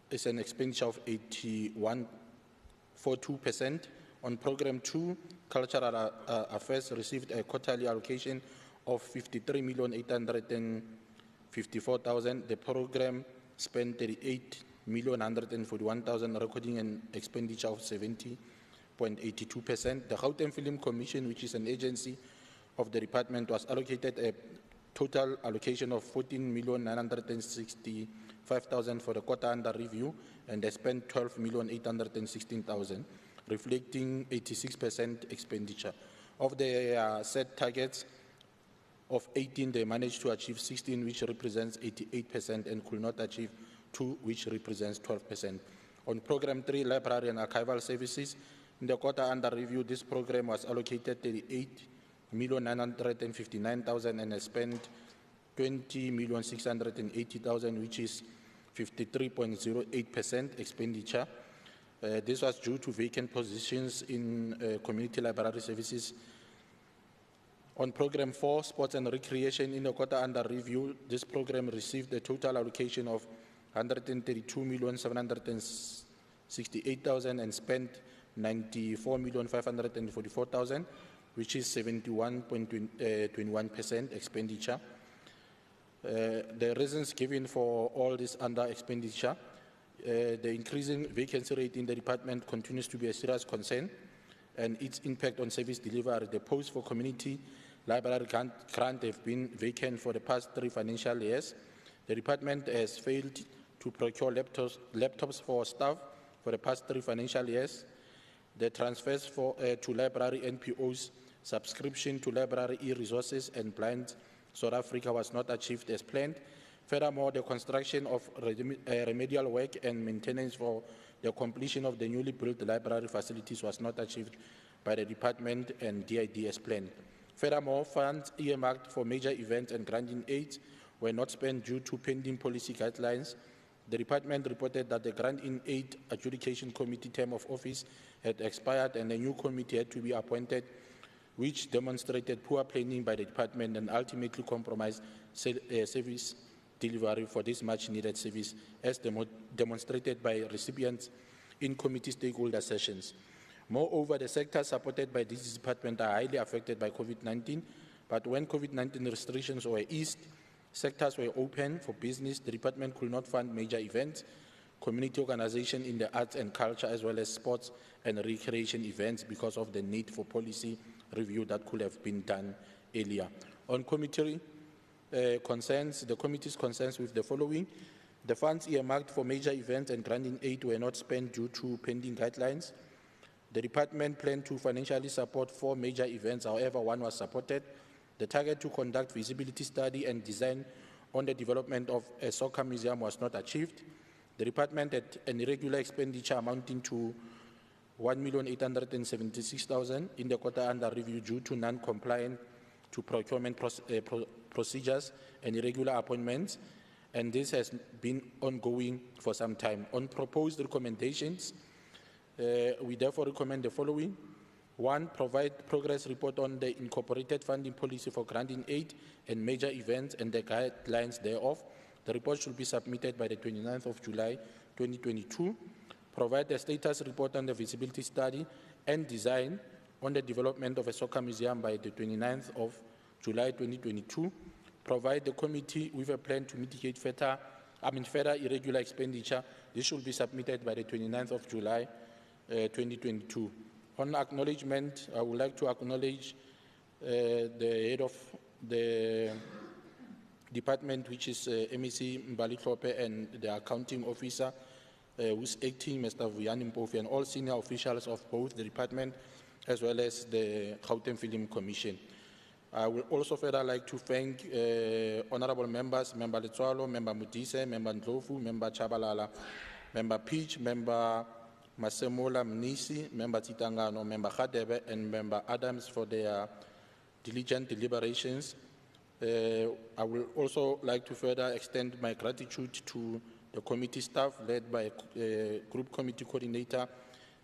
is an expenditure of 81.42%. On Program 2, Cultural Affairs received a quarterly allocation of 53,854,000. The program spent 38,141,000, recording an expenditure of 70.82%. The Gauteng Film Commission, which is an agency of the department, was allocated a total allocation of 14,965,000 for the quarter under review, and they spent 12,816,000, reflecting 86% expenditure. Of the set targets of 18, they managed to achieve 16, which represents 88%, and could not achieve 2, which represents 12%. On Program 3, Library and Archival Services, in the quarter under review, this program was allocated 38,959,000 and has spent 20,680,000, which is 53.08% expenditure. This was due to vacant positions in community library services. On Program 4, Sports and Recreation, in the quarter under review, this program received a total allocation of 132,768,000 and spent 94,544,000, which is 71.21% expenditure. The reasons given for all this under expenditure, the increasing vacancy rate in the department continues to be a serious concern, and its impact on service delivery. The posts for community library grant have been vacant for the past 3 financial years. The department has failed to procure laptops for staff for the past 3 financial years. The transfers to library NPOs, subscription to library e-resources and Blind South Africa was not achieved as planned. Furthermore, the construction of remedial work and maintenance for the completion of the newly built library facilities was not achieved by the department and DID as planned. Furthermore, funds earmarked for major events and granting aids were not spent due to pending policy guidelines. The department reported that the Grant-in Aid Adjudication Committee term of office had expired and a new committee had to be appointed, which demonstrated poor planning by the department and ultimately compromised service delivery for this much-needed service, as demonstrated by recipients in committee stakeholder sessions. Moreover, the sectors supported by this department are highly affected by COVID-19, but when COVID-19 restrictions were eased, sectors were open for business. The department could not fund major events, community organization in the arts and culture, as well as sports and recreation events because of the need for policy review that could have been done earlier. On committee concerns, the committee's concerns with the following. The funds earmarked for major events and granting aid were not spent due to pending guidelines. The department planned to financially support 4 major events, however, one was supported. The target to conduct feasibility study and design on the development of a soccer museum was not achieved. The department had an irregular expenditure amounting to 1,876,000 in the quarter under review due to non-compliance to procurement procedures and irregular appointments, and this has been ongoing for some time. On proposed recommendations, we therefore recommend the following. 1, provide progress report on the incorporated funding policy for granting aid and major events and the guidelines thereof. The report should be submitted by the 29th of July 2022. Provide a status report on the feasibility study and design on the development of a soccer museum by the 29th of July 2022. Provide the committee with a plan to mitigate further irregular expenditure. This should be submitted by the 29th of July 2022. On acknowledgement, I would like to acknowledge the head of the department, which is MEC Mbali Klope, and the accounting officer, who's acting, Mr. Vuyani Mpofi, and all senior officials of both the department as well as the Gauteng Film Commission. I would also further like to thank honorable members, Member Letsoalo, Member Mudise, Member Ndlovu, Member Chabalala, Member Peach, Member Masemola Mnisi, Member Titangano, Member Khadebe, and Member Adams for their diligent deliberations. I will also like to further extend my gratitude to the committee staff led by Group Committee Coordinator,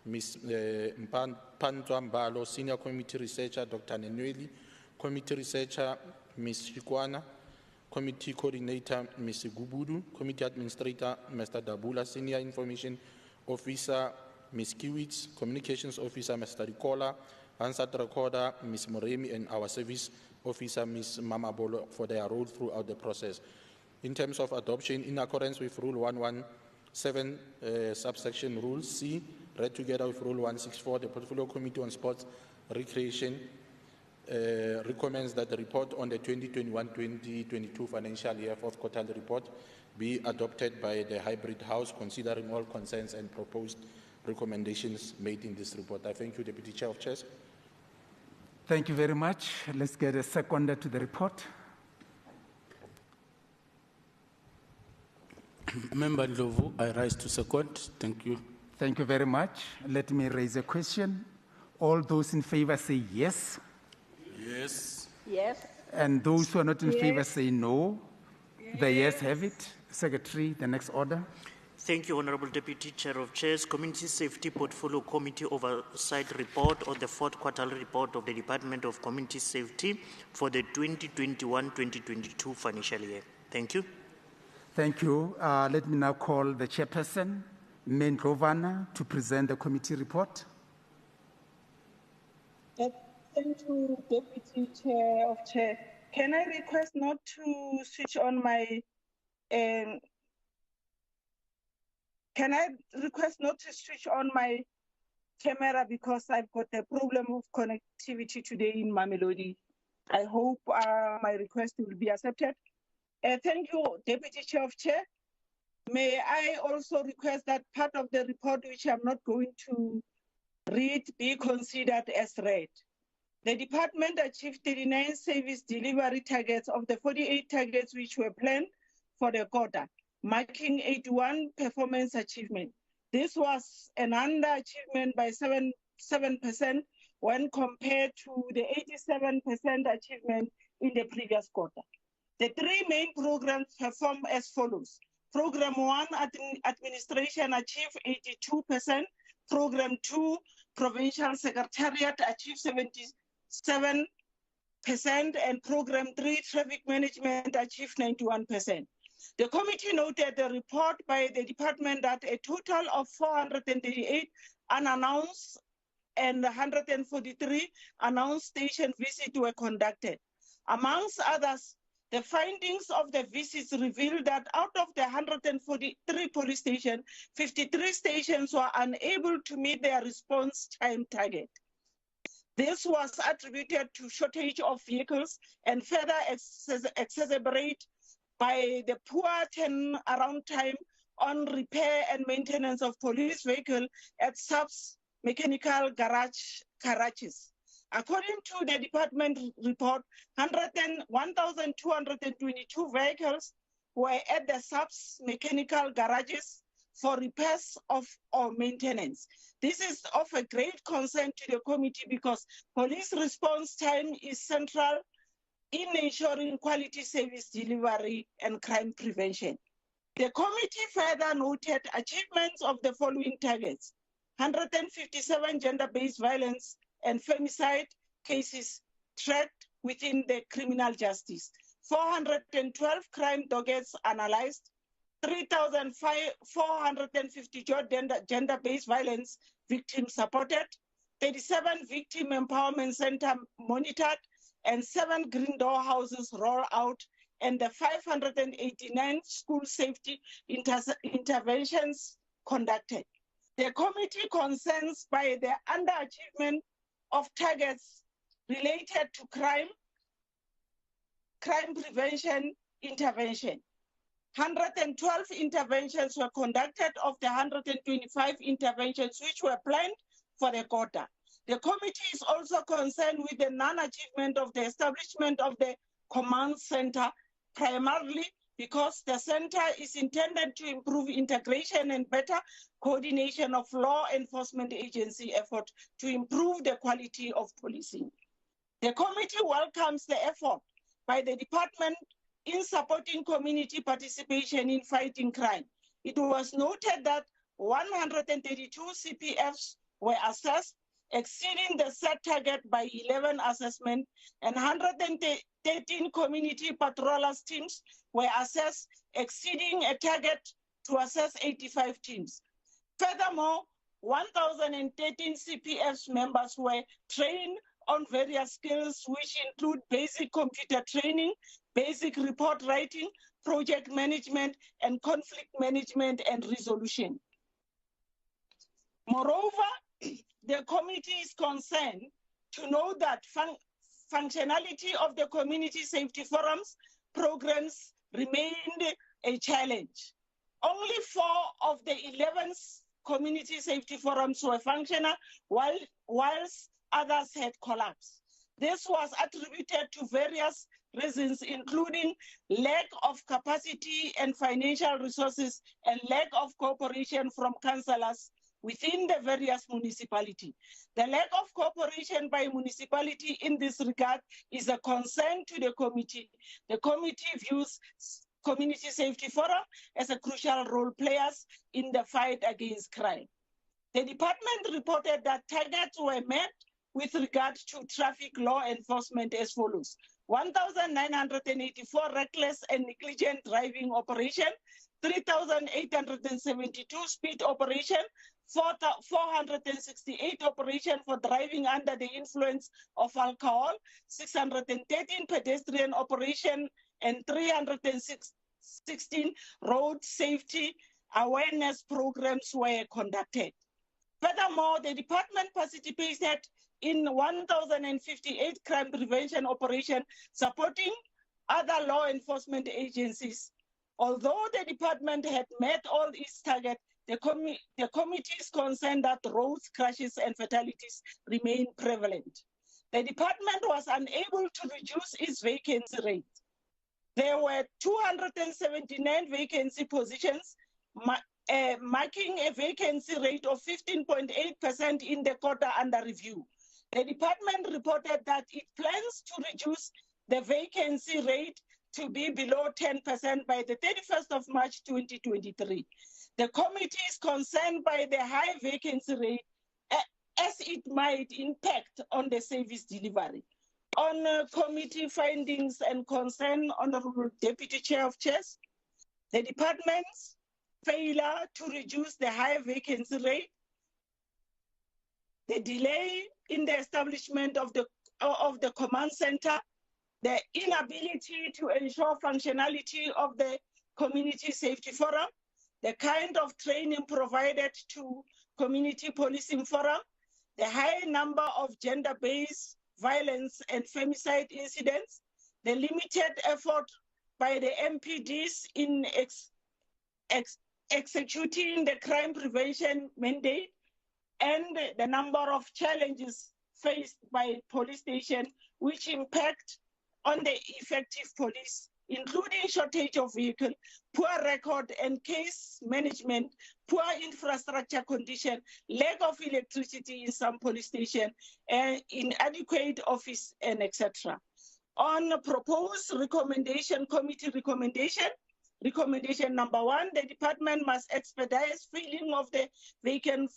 Ms. Mpanzwa Mbalo, Senior Committee Researcher, Dr. Nenweli, Committee Researcher, Ms. Shikwana, Committee Coordinator, Ms. Gubudu, Committee Administrator, Mr. Dabula, Senior Information Officer, Ms. Kiewicz, Communications Officer, Mr. Rikola, Hansard Recorder, Ms. Moremi, and our Service Officer, Ms. Mamabolo, for their role throughout the process. In terms of adoption, in accordance with Rule 117, subsection Rule C, read together with Rule 164, the Portfolio Committee on Sports Recreation recommends that the report on the 2021-2022 financial year, 4th quarterly report, be adopted by the hybrid house, considering all concerns and proposed recommendations made in this report. I thank you, Deputy Chair of Chairs. Thank you very much. Let's get a seconder to the report. Member Ndlovu, I rise to second. Thank you. Thank you very much. Let me raise a question. All those in favor say yes. Yes. Yes. And those who are not in favor say no. The yes have it. Secretary, the next order. Thank you, Honorable Deputy Chair of Chairs. Community Safety Portfolio Committee Oversight Report on the 4th quarterly report of the Department of Community Safety for the 2021-2022 financial year. Thank you. Thank you. Let me now call the chairperson, Ms. Ndlovana, to present the committee report. Thank you, Deputy Chair of Chair. Can I request not to switch on my camera because I've got a problem of connectivity today in Mamelodi. I hope my request will be accepted. Thank you, Deputy Chair of Chair. May I also request that part of the report which I'm not going to read be considered as read. The department achieved 39 service delivery targets of the 48 targets which were planned for the quarter, marking 81 performance achievement. This was an underachievement by 7% when compared to the 87% achievement in the previous quarter. The 3 main programs performed as follows. Program 1, administration achieved 82%. Program 2, provincial secretariat achieved 77%. And Program 3, traffic management achieved 91%. The committee noted the report by the department that a total of 438 unannounced and 143 announced station visits were conducted. Amongst others, the findings of the visits revealed that out of the 143 police stations, 53 stations were unable to meet their response time target. This was attributed to shortage of vehicles and further exacerbated by the poor turnaround time on repair and maintenance of police vehicles at subs mechanical garages. According to the department report, 1,222 vehicles were at the subs mechanical garages for repairs or maintenance. This is of a great concern to the committee because police response time is central in ensuring quality service delivery and crime prevention. The committee further noted achievements of the following targets: 157 gender-based violence and femicide cases tracked within the criminal justice, 412 crime dockets analyzed, 3,450 gender-based violence victims supported, 37 victim empowerment centers monitored, and 7 green door houses rolled out, and the 589 school safety interventions conducted. The committee concerns by the underachievement of targets related to crime prevention intervention. 112 interventions were conducted of the 125 interventions which were planned for the quarter. The committee is also concerned with the non-achievement of the establishment of the command center, primarily because the center is intended to improve integration and better coordination of law enforcement agency effort to improve the quality of policing. The committee welcomes the effort by the department in supporting community participation in fighting crime. It was noted that 132 CPFs were assessed, exceeding the set target by 11 assessments, and 113 community patrollers teams were assessed, exceeding a target to assess 85 teams. Furthermore, 1,013 CPFs members were trained on various skills, which include basic computer training, basic report writing, project management, and conflict management and resolution. Moreover, the committee is concerned to know that functionality of the community safety forums programs remained a challenge. Only 4 of the 11 community safety forums were functional, whilst others had collapsed. This was attributed to various reasons, including lack of capacity and financial resources and lack of cooperation from councillors within the various municipalities. The lack of cooperation by municipality in this regard is a concern to the committee. The committee views community safety forum as a crucial role players in the fight against crime. The department reported that targets were met with regard to traffic law enforcement as follows: 1,984 reckless and negligent driving operation, 3,872 speed operation, 468 operation for driving under the influence of alcohol, 613 pedestrian operation, and 316 road safety awareness programs were conducted. Furthermore, the department participated in 1,058 crime prevention operations supporting other law enforcement agencies. Although the department had met all its targets, the committee is concerned that road crashes and fatalities remain prevalent. The department was unable to reduce its vacancy rate. There were 279 vacancy positions, marking a vacancy rate of 15.8% in the quarter under review. The department reported that it plans to reduce the vacancy rate to be below 10% by the 31st of March 2023. The committee is concerned by the high vacancy rate as it might impact on the service delivery. On committee findings and concern, Honorable Deputy Chair of Chairs, the department's failure to reduce the high vacancy rate, the delay in the establishment of the command center, the inability to ensure functionality of the community safety forum, the kind of training provided to community policing forum, the high number of gender-based violence and femicide incidents, the limited effort by the MPDs in executing the crime prevention mandate, and the number of challenges faced by police stations which impact on the effective police, including shortage of vehicles, poor record and case management, poor infrastructure condition, lack of electricity in some police stations, and inadequate office, and etc. On proposed recommendation, committee recommendation number 1, the department must expedite filling of the vacant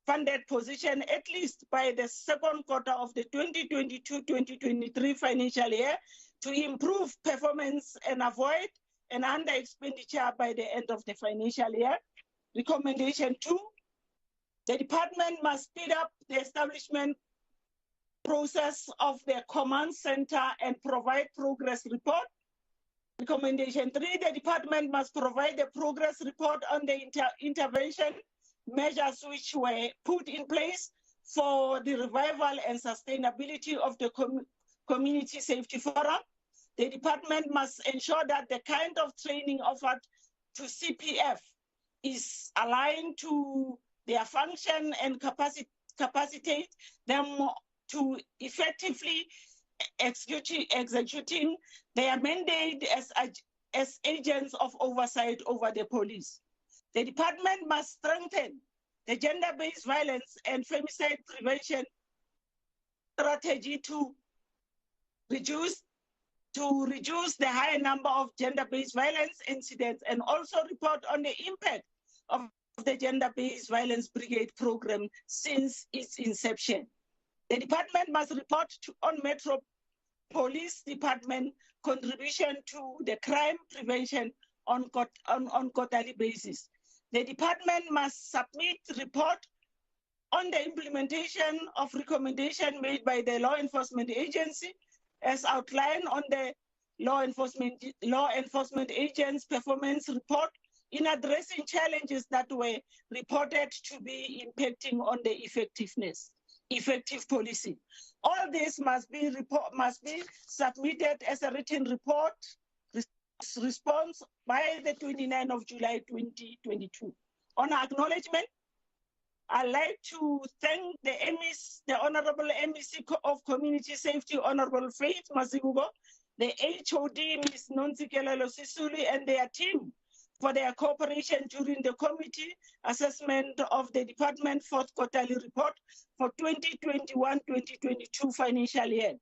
funded position at least by the second quarter of the 2022-2023 financial year to improve performance and avoid an under expenditure by the end of the financial year. Recommendation 2, the department must speed up the establishment process of the command center and provide progress report. Recommendation 3, the department must provide a progress report on the intervention measures which were put in place for the revival and sustainability of the Community Safety Forum. The department must ensure that the kind of training offered to CPF is aligned to their function and capacitate them to effectively executing their mandate as agents of oversight over the police. The department must strengthen the gender-based violence and femicide prevention strategy to reduce the high number of gender-based violence incidents, and also report on the impact of the Gender-Based Violence Brigade program since its inception. The department must report on Metro Police Department contribution to the crime prevention on quarterly basis. The department must submit report on the implementation of recommendation made by the law enforcement agency as outlined on the law enforcement agents performance report in addressing challenges that were reported to be impacting on the effective policing. All this must be submitted as a written report response by the 29th of July 2022. On acknowledgement, I'd like to thank the Honorable MEC of Community Safety, Honorable Faith Mazibuko, the HOD, Ms. Nonzikelelo Sisuli, and their team for their cooperation during the committee assessment of the department fourth quarterly report for 2021-2022 financial year.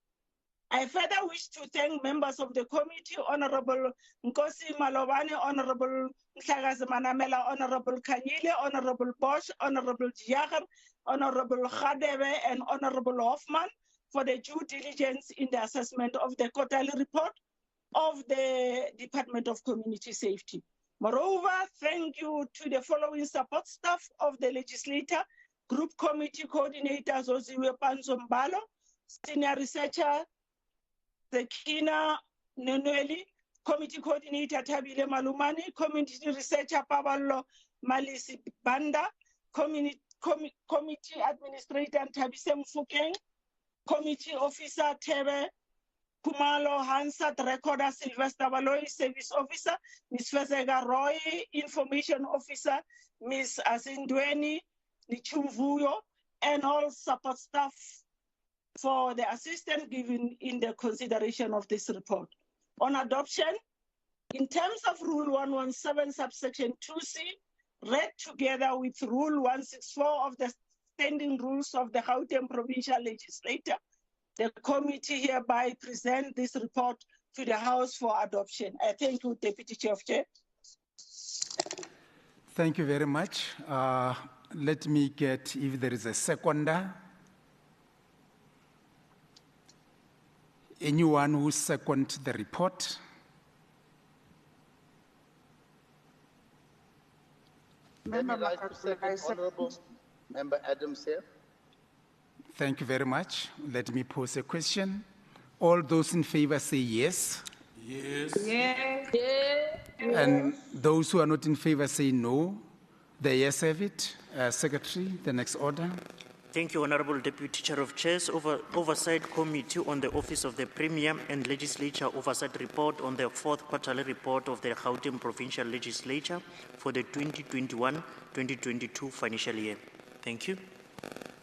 I further wish to thank members of the committee, Honorable Nkosi Malobane, Honorable Mhlagazi Manamela, Honorable Kanyile, Honorable Bosch, Honorable Jiagar, Honorable Khadebe, and Honorable Hoffman for the due diligence in the assessment of the quarterly report of the Department of Community Safety. Moreover, thank you to the following support staff of the legislator, Group Committee Coordinator Zoziwe Panzombalo, Senior Researcher Sekina Nenweli, Committee Coordinator Tabile Malumani, Committee Researcher Pabalo Malisi Banda, Committee Administrator Tabise Mfukeng, Committee Officer Tebe Kumalo Hansat, Recorder Sylvester Valoy, Service Officer, Ms. Fezega Roy, Information Officer, Ms. Azindweni Nichumvuyo, and all support staff for the assistance given in the consideration of this report. On adoption, in terms of Rule 117, subsection 2C, read together with Rule 164 of the Standing Rules of the Gauteng Provincial Legislature, the committee hereby present this report to the House for adoption. I thank you, Deputy Chair of Chair. Thank you very much. Let me get if there is a seconder. Anyone who seconds the report? Honorable Member Adams here. Thank you very much. Let me pose a question. All those in favor say yes. Yes. Yes. Yes. And those who are not in favor say no. The yes have it. Secretary, the next order. Thank you, Honorable Deputy Chair of Chairs. Oversight Committee on the Office of the Premier and Legislature Oversight Report on the fourth quarterly report of the Gauteng Provincial Legislature for the 2021-2022 financial year. Thank you.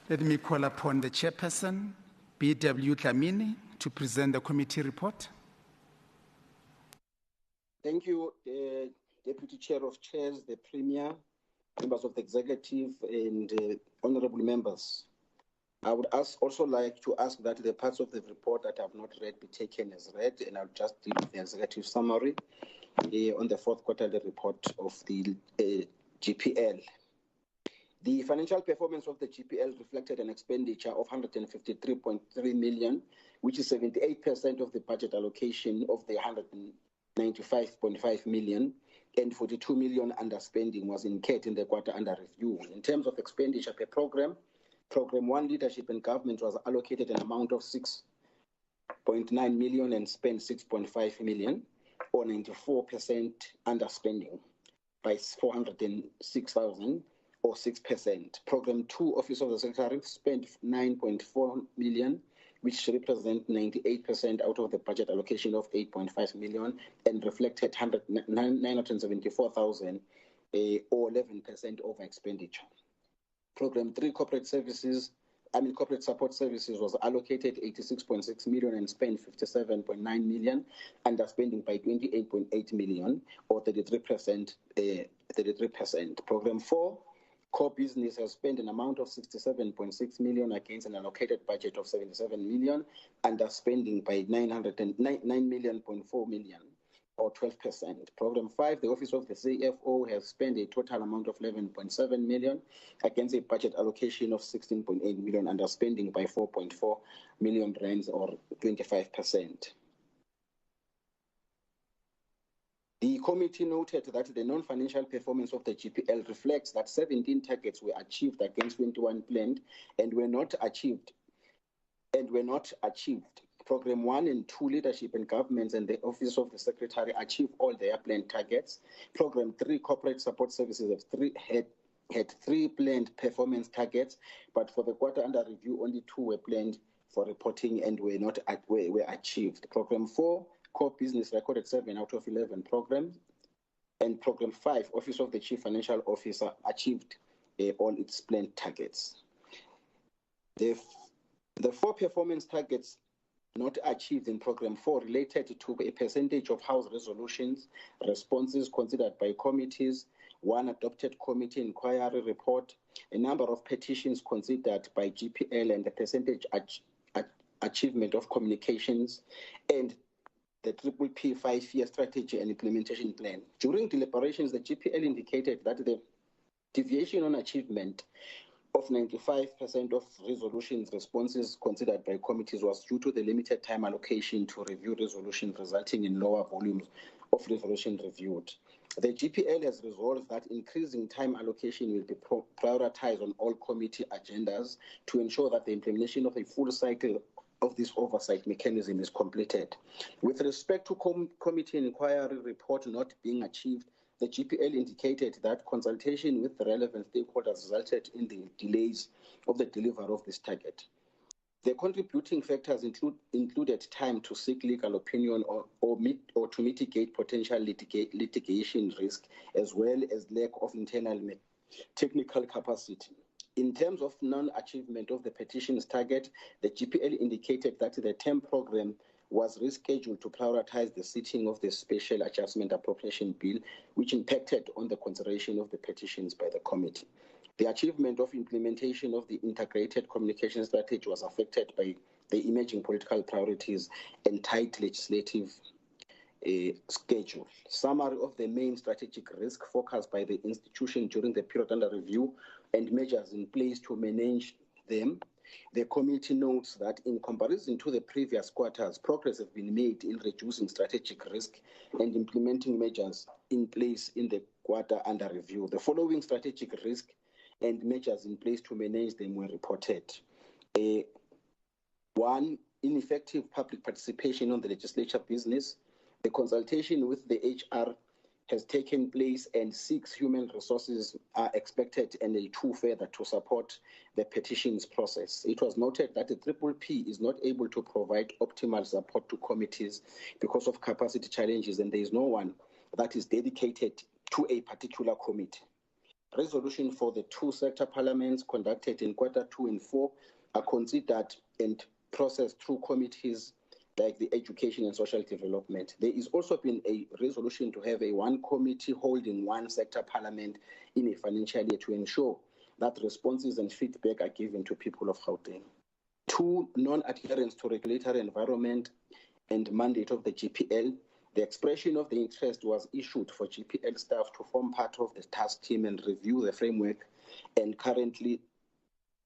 Let me call upon the chairperson, B.W. Dlamini, to present the committee report. Thank you, Deputy Chair of Chairs, the Premier, members of the Executive, and honorable members. I would also like to ask that the parts of the report that I have not read be taken as read, and I'll just deal with the executive summary on the fourth quarterly report of the GPL. The financial performance of the GPL reflected an expenditure of 153.3 million, which is 78% of the budget allocation of the 195.5 million, and 42 million underspending was incurred in the quarter under review. In terms of expenditure per program, Program 1 Leadership and Government was allocated an amount of 6.9 million and spent 6.5 million, or 94% underspending by 406,000, or 6%. Program 2 Office of the Secretary spent 9.4 million, which represent 98% out of the budget allocation of 8.5 million and reflected 974,000 or 11% over expenditure. Program 3 Corporate Support Services was allocated 86.6 million and spent 57.9 million, underspending by 28.8 million or 33%. Program 4 Core Business has spent an amount of 67.6 million against an allocated budget of 77 million, underspending by 9.4 million, or 12%. Program 5, the Office of the CFO has spent a total amount of 11.7 million against a budget allocation of 16.8 million, underspending by 4.4 million rands, or 25%. The committee noted that the non-financial performance of the GPL reflects that 17 targets were achieved against 21 planned and were not achieved. Program 1 and 2 Leadership and Governments and the Office of the Secretary achieved all their planned targets. Program 3 Corporate Support Services had 3 planned performance targets, but for the quarter under review, only 2 were planned for reporting and were achieved. Program 4 Core Business recorded 7 out of 11 programs, and Program 5, Office of the Chief Financial Officer, achieved all its planned targets. The 4 performance targets not achieved in Program 4 related to a percentage of House resolutions, responses considered by committees, 1 adopted committee inquiry report, a number of petitions considered by GPL, and the percentage achievement of communications, and the PPP 5-year strategy and implementation plan. During deliberations, the GPL indicated that the deviation on achievement of 95% of resolutions responses considered by committees was due to the limited time allocation to review resolutions, resulting in lower volumes of resolution reviewed. The GPL has resolved that increasing time allocation will be prioritized on all committee agendas to ensure that the implementation of a full cycle of this oversight mechanism is completed. With respect to committee inquiry report not being achieved, the GPL indicated that consultation with the relevant stakeholders resulted in the delays of the delivery of this target. The contributing factors included time to seek legal opinion or to mitigate potential litigation risk, as well as lack of internal technical capacity. In terms of non-achievement of the petition's target, the GPL indicated that the term program was rescheduled to prioritize the sitting of the Special Adjustment Appropriation Bill, which impacted on the consideration of the petitions by the committee. The achievement of implementation of the integrated communication strategy was affected by the emerging political priorities and tight legislative schedule. Summary of the main strategic risk focused by the institution during the period under review and measures in place to manage them. The committee notes that in comparison to the previous quarters, progress has been made in reducing strategic risk and implementing measures in place in the quarter under review. The following strategic risk and measures in place to manage them were reported. 1, ineffective public participation on the legislature business. The consultation with the HR has taken place and 6 human resources are expected and a 2 further to support the petitions process. It was noted that the PPP is not able to provide optimal support to committees because of capacity challenges, and there is no one that is dedicated to a particular committee. Resolution for the 2 sector parliaments conducted in Q2 and 4 are considered and processed through committees like the Education and Social Development. There is also been a resolution to have a 1 committee holding 1 sector parliament in a financial year to ensure that responses and feedback are given to people of Gauteng. 2, non-adherence to regulatory environment and mandate of the GPL. The expression of the interest was issued for GPL staff to form part of the task team and review the framework, and currently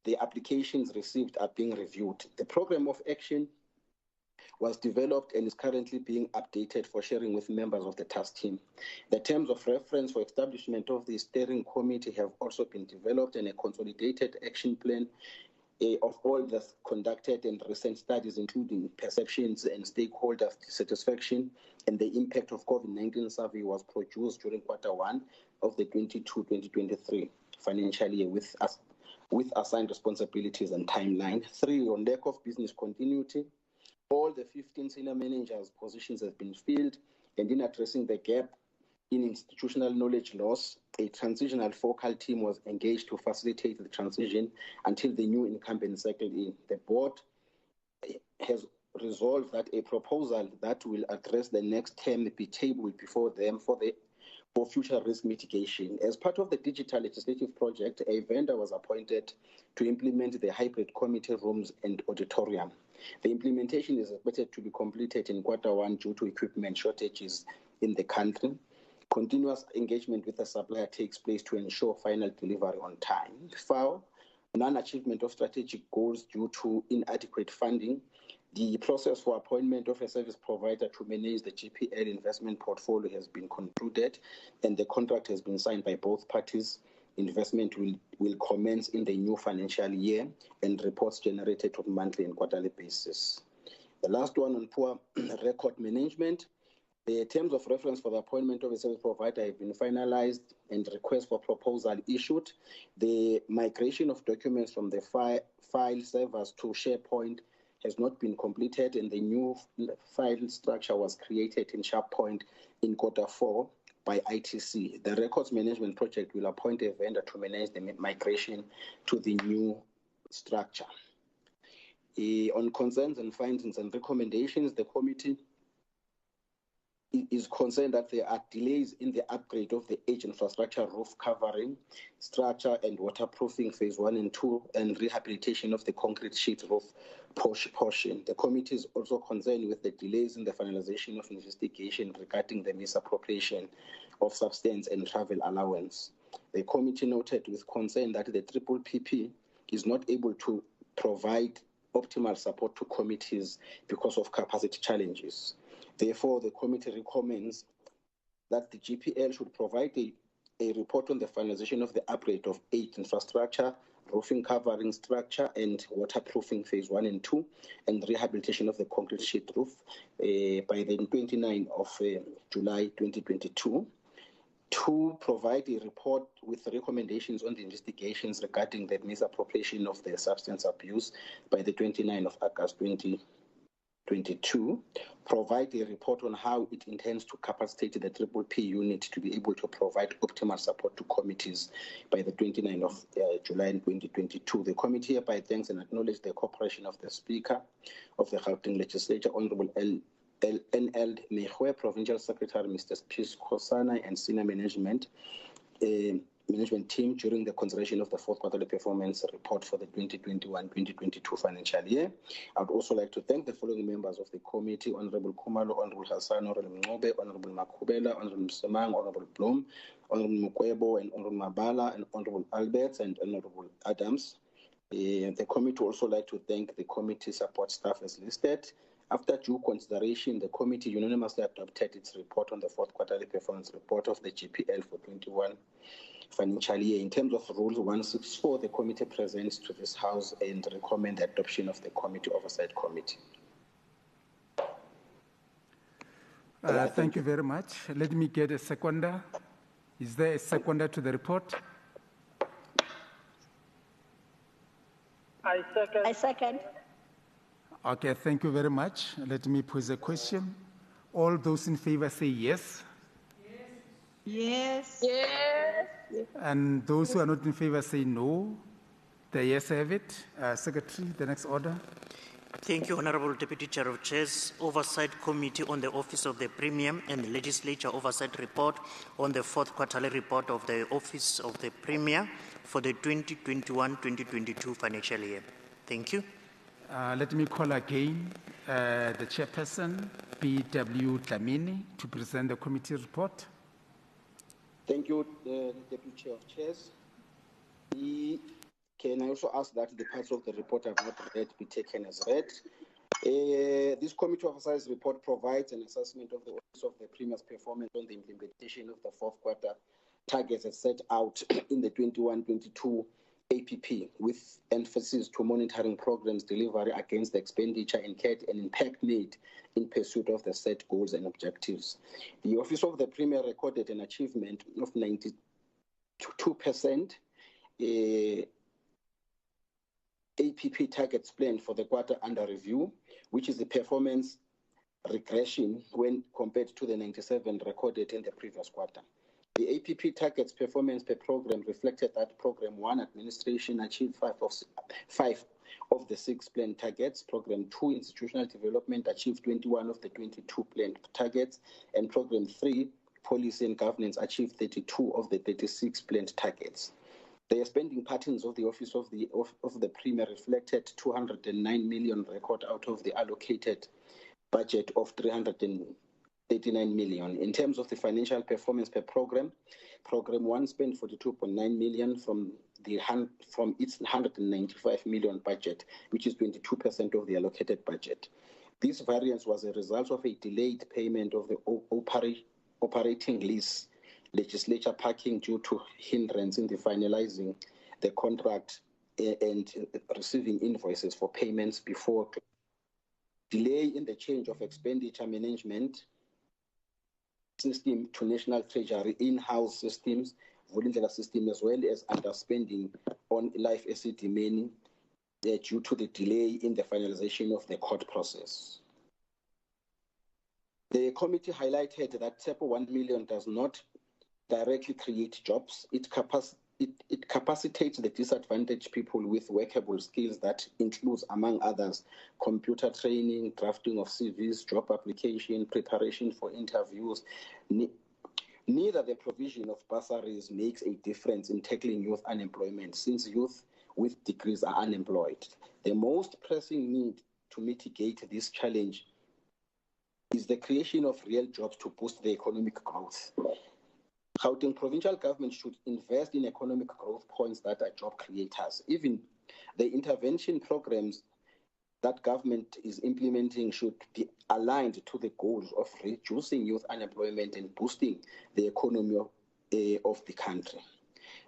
the applications received are being reviewed. The program of action was developed and is currently being updated for sharing with members of the task team. The terms of reference for establishment of the steering committee have also been developed, and a consolidated action plan of all the conducted and recent studies, including perceptions and stakeholder satisfaction and the impact of COVID-19 survey, was produced during Q1 of the 22-2023 financial year with assigned responsibilities and timeline. 3, on lack of business continuity, all the 15 senior managers' positions have been filled, and in addressing the gap in institutional knowledge loss, a transitional focal team was engaged to facilitate the transition until the new incumbent settled in. The board has resolved that a proposal that will address the next term be tabled before them for future risk mitigation. As part of the digital legislative project, a vendor was appointed to implement the hybrid committee rooms and auditorium. The implementation is expected to be completed in Q1 due to equipment shortages in the country. Continuous engagement with the supplier takes place to ensure final delivery on time. 4, non-achievement of strategic goals due to inadequate funding. The process for appointment of a service provider to manage the GPL investment portfolio has been concluded, and the contract has been signed by both parties. Investment will commence in the new financial year, and reports generated on monthly and quarterly basis. The last one on poor record management. The terms of reference for the appointment of a service provider have been finalized and requests for proposal issued. The migration of documents from the file servers to SharePoint has not been completed, and the new file structure was created in SharePoint in Q4 by ITC. The records management project will appoint a vendor to manage the migration to the new structure. On concerns and findings and recommendations, the committee is concerned that there are delays in the upgrade of the age infrastructure roof covering structure and waterproofing phase 1 and 2, and rehabilitation of the concrete sheet roof portion. The committee is also concerned with the delays in the finalization of investigation regarding the misappropriation of substance and travel allowance. The committee noted with concern that the PPP is not able to provide optimal support to committees because of capacity challenges. Therefore, the committee recommends that the GPL should provide a report on the finalization of the upgrade of 8 infrastructure, roofing covering structure, and waterproofing phase 1 and 2, and rehabilitation of the concrete sheet roof by the 29th of July 2022. 2, provide a report with recommendations on the investigations regarding the misappropriation of the substance abuse by the 29th of August 2022. Provide a report on how it intends to capacitate the PPP unit to be able to provide optimal support to committees by the 29th of July 2022. The committee hereby thanks and acknowledges the cooperation of the Speaker of the Gauteng Legislature, Honorable NL Mehwe, Provincial Secretary Mr. Pius Kosana, and senior management team during the consideration of the 4th quarterly performance report for the 2021-2022 financial year. I would also like to thank the following members of the committee: Honorable Kumalo, Honorable Hassan, Honorable Mngobe, Honorable Makubela, Honorable Msemang, Honorable Blom, Honorable Mukwebo, and Honorable Mabala, and Honorable Alberts, and Honorable Adams. The committee would also like to thank the committee support staff as listed. After due consideration, the committee unanimously adopted its report on the 4th quarterly performance report of the GPL for 21 financial year. In terms of Rule 164, the committee presents to this House and recommend the adoption of the Committee Oversight Committee. Thank you very much. Let me get a seconder. Is there a seconder to the report? I second. Okay, thank you very much. Let me pose a question. All those in favor say yes. Yes. Yes. And those who are not in favor say no. The yes have it. Secretary, the next order. Thank you, Honorable Deputy Chair of Chairs. Oversight Committee on the Office of the Premier and Legislature Oversight Report on the fourth quarterly report of the Office of the Premier for the 2021-2022 financial year. Thank you. Let me call again the chairperson, P.W. Dlamini, to present the committee report. Thank you, Deputy Chair of Chairs. Can I also ask that the parts of the report I've not read be taken as read? This committee oversight report provides an assessment of the Office of the Premier's performance on the implementation of the fourth quarter targets as set out in the 21-22 APP, with emphasis to monitoring programs delivery against the expenditure incurred and impact made in pursuit of the set goals and objectives. The Office of the Premier recorded an achievement of 92% APP targets planned for the quarter under review, which is the performance regression when compared to the 97 recorded in the previous quarter. The APP targets performance per program reflected that Program 1 administration achieved 5 of the 6 planned targets. Program 2 institutional development achieved 21 of the 22 planned targets, and Program 3 policy and governance achieved 32 of the 36 planned targets. The spending patterns of the Office of the Premier reflected 209 million record out of the allocated budget of 339 million. In terms of the financial performance per program, Program 1 spent 42.9 million from its 195 million budget, which is 22% of the allocated budget. This variance was a result of a delayed payment of the operating lease legislature parking due to hindrance in the finalizing the contract and receiving invoices for payments before delay in the change of expenditure management system to National Treasury in-house systems, voluntary system, as well as underspending on life asset money due to the delay in the finalization of the court process. The committee highlighted that TEPO 1 million does not directly create jobs. It capacitates the disadvantaged people with workable skills that includes, among others, computer training, drafting of CVs, job application, preparation for interviews. Neither the provision of bursaries makes a difference in tackling youth unemployment, since youth with degrees are unemployed. The most pressing need to mitigate this challenge is the creation of real jobs to boost the economic growth. Gauteng provincial government should invest in economic growth points that are job creators. Even the intervention programs that government is implementing should be aligned to the goals of reducing youth unemployment and boosting the economy of the country.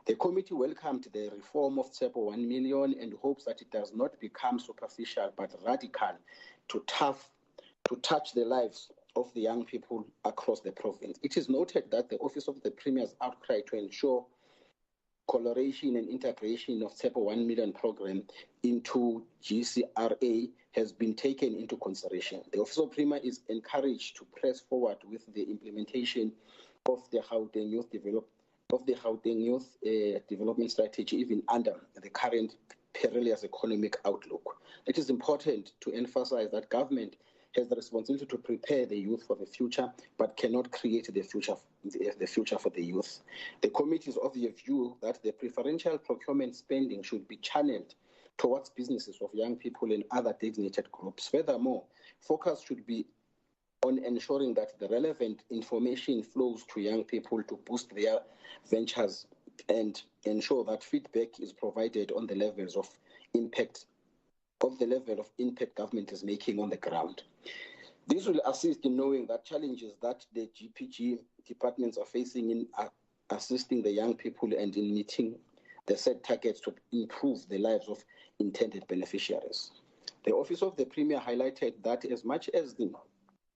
The committee welcomed the reform of TEPO 1 million and hopes that it does not become superficial but radical to touch the lives of the young people across the province. It is noted that the Office of the Premier's outcry to ensure coloration and integration of TEPO 1 million program into GCRA has been taken into consideration. The Office of Premier is encouraged to press forward with the implementation of the Gauteng Youth Development Strategy, even under the current perilous economic outlook. It is important to emphasize that government has the responsibility to prepare the youth for the future, but cannot create the future for the youth. The committee is of the view that the preferential procurement spending should be channeled towards businesses of young people and other designated groups. Furthermore, focus should be on ensuring that the relevant information flows to young people to boost their ventures and ensure that feedback is provided on the levels of impact government is making on the ground. This will assist in knowing that challenges that the GPG departments are facing in assisting the young people and in meeting the set targets to improve the lives of intended beneficiaries. The Office of the Premier highlighted that as much as the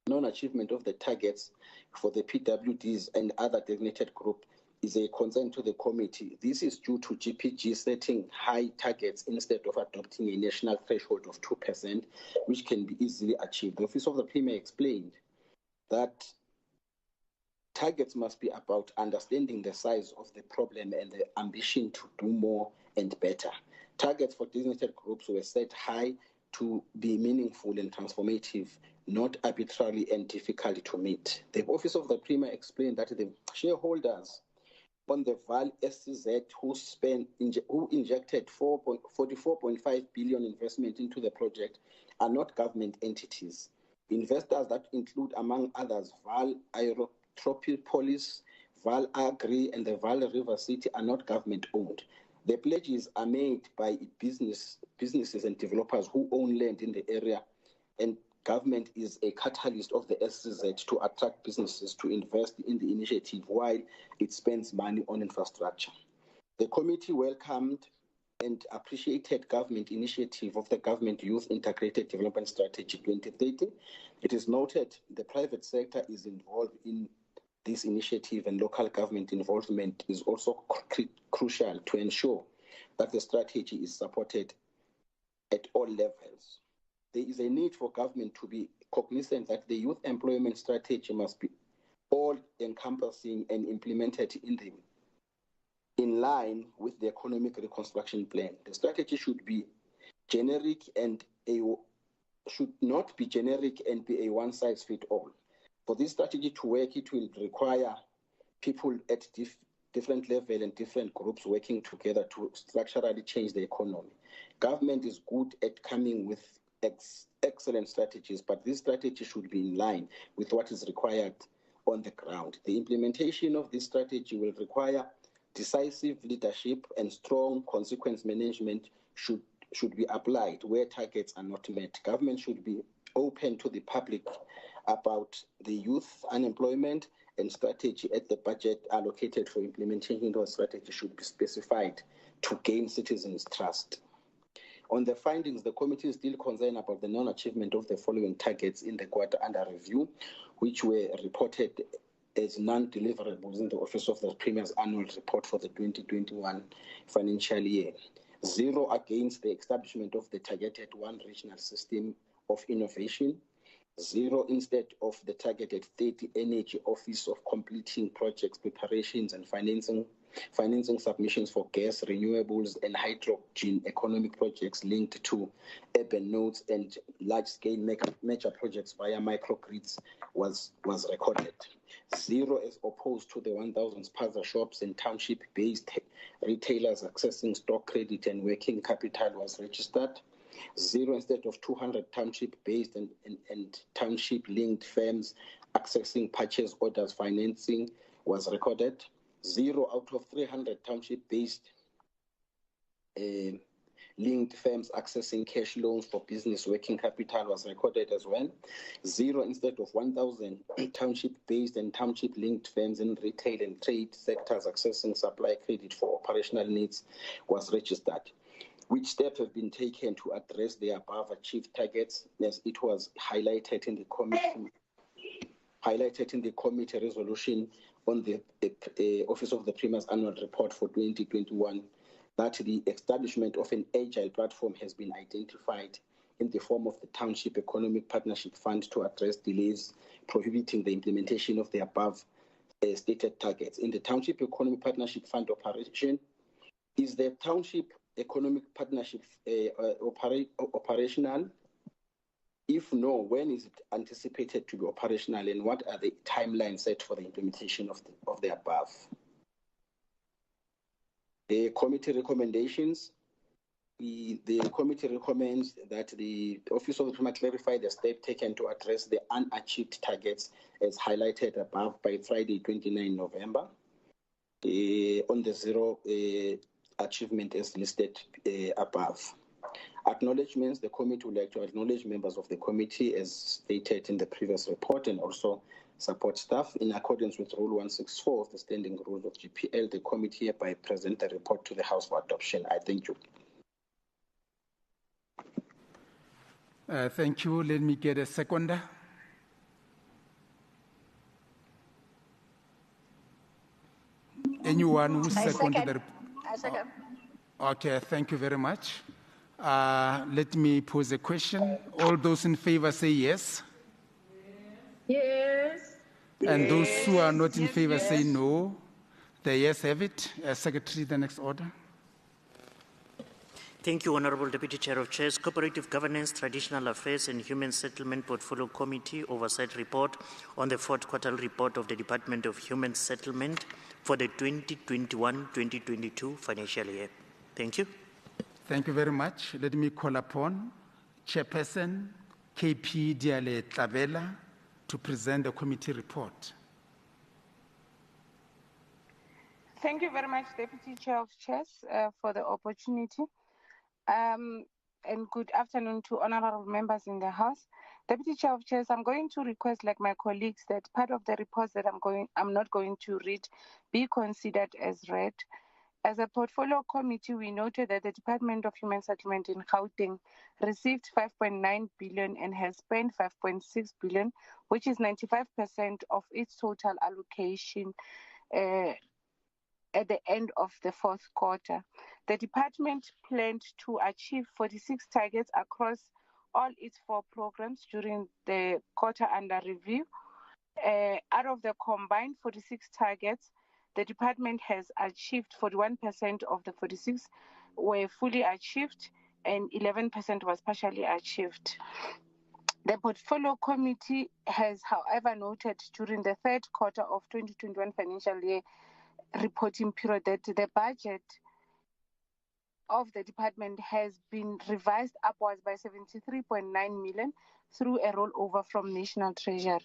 non-achievement of the targets for the PWDs and other designated group is a concern to the committee. This is due to GPG setting high targets instead of adopting a national threshold of 2%, which can be easily achieved. The Office of the Premier explained that targets must be about understanding the size of the problem and the ambition to do more and better. Targets for designated groups were set high to be meaningful and transformative, not arbitrary and difficult to meet. The Office of the Premier explained that the shareholders on the VAL SCZ who injected 44.5 billion investment into the project are not government entities. Investors that include, among others, VAL Aerotropolis, VAL Agri, and the VAL River City are not government-owned. The pledges are made by businesses and developers who own land in the area, and government is a catalyst of the SCZ to attract businesses to invest in the initiative while it spends money on infrastructure. The committee welcomed and appreciated government initiative of the Government Youth Integrated Development Strategy 2030. It is noted the private sector is involved in this initiative, and local government involvement is also crucial to ensure that the strategy is supported at all levels. There is a need for government to be cognizant that the youth employment strategy must be all-encompassing and implemented in line with the economic reconstruction plan. The strategy should not be generic and be a one-size-fits-all. For this strategy to work, it will require people at different levels and different groups working together to structurally change the economy. Government is good at coming with excellent strategies, but this strategy should be in line with what is required on the ground. The implementation of this strategy will require decisive leadership, and strong consequence management should be applied where targets are not met. Government should be open to the public about the youth unemployment, and strategy at the budget allocated for implementation of the strategy should be specified to gain citizens' trust. On the findings, the committee is still concerned about the non-achievement of the following targets in the quarter under review, which were reported as non-deliverables in the Office of the Premier's annual report for the 2021 financial year. 0 against the establishment of the targeted one regional system of innovation. 0 instead of the targeted 30 energy office of completing projects preparations and financing submissions for gas, renewables, and hydrogen economic projects linked to urban nodes and large-scale major projects via microgrids was recorded. 0 as opposed to the 1,000 spaza shops and township-based retailers accessing stock credit and working capital was registered. 0 instead of 200 township-based and township-linked firms accessing purchase orders financing was recorded. 0 out of 300 township-based linked firms accessing cash loans for business working capital was recorded as well. 0 instead of 1,000 township-based and township-linked firms in retail and trade sectors accessing supply credit for operational needs was registered. Which steps have been taken to address the above achieved targets, as it was highlighted in the committee resolution on the Office of the Premier's annual report for 2021, that the establishment of an agile platform has been identified in the form of the Township Economic Partnership Fund to address delays prohibiting the implementation of the above stated targets. In the Township Economic Partnership Fund operation, is the Township Economic Partnership operational? If no, when is it anticipated to be operational, and what are the timelines set for the implementation of the above? The committee recommendations. The committee recommends that the Office of the Premier clarify the step taken to address the unachieved targets as highlighted above by Friday, 29 November, on the 0 achievement as listed above. Acknowledgements. The committee would like to acknowledge members of the committee as stated in the previous report, and also support staff. In accordance with Rule 164 of the Standing Rules of GPL, the committee hereby present the report to the House for adoption. I thank you. Thank you. Let me get a seconder. Anyone who seconded the I second. Okay, thank you very much. Let me pose a question. All those in favor say yes. Yes. And those who are not in Yes, favor yes. say no. The yes have it. Secretary, the next order. Thank you, Honorable Deputy Chair of Chairs. Cooperative Governance, Traditional Affairs and Human Settlement Portfolio Committee Oversight Report on the fourth quarterly report of the Department of Human Settlement for the 2021-2022 financial year. Thank you. Thank you very much. Let me call upon Chairperson KP Diale Tlavela to present the committee report. Thank you very much, Deputy Chair of Chairs, for the opportunity. And good afternoon to honorable members in the House. Deputy Chair of Chairs, I'm going to request, like my colleagues, that part of the reports that I'm not going to read be considered as read. As a portfolio committee, we noted that the Department of Human Settlement in Gauteng received 5.9 billion and has spent 5.6 billion, which is 95% of its total allocation at the end of the fourth quarter. The department planned to achieve 46 targets across all its 4 programs during the quarter under review. Out of the combined 46 targets, the department has achieved 41% of the 46 were fully achieved and 11% was partially achieved. The portfolio committee has, however, noted during the third quarter of 2021 financial year reporting period that the budget of the department has been revised upwards by 73.9 million through a rollover from National Treasury.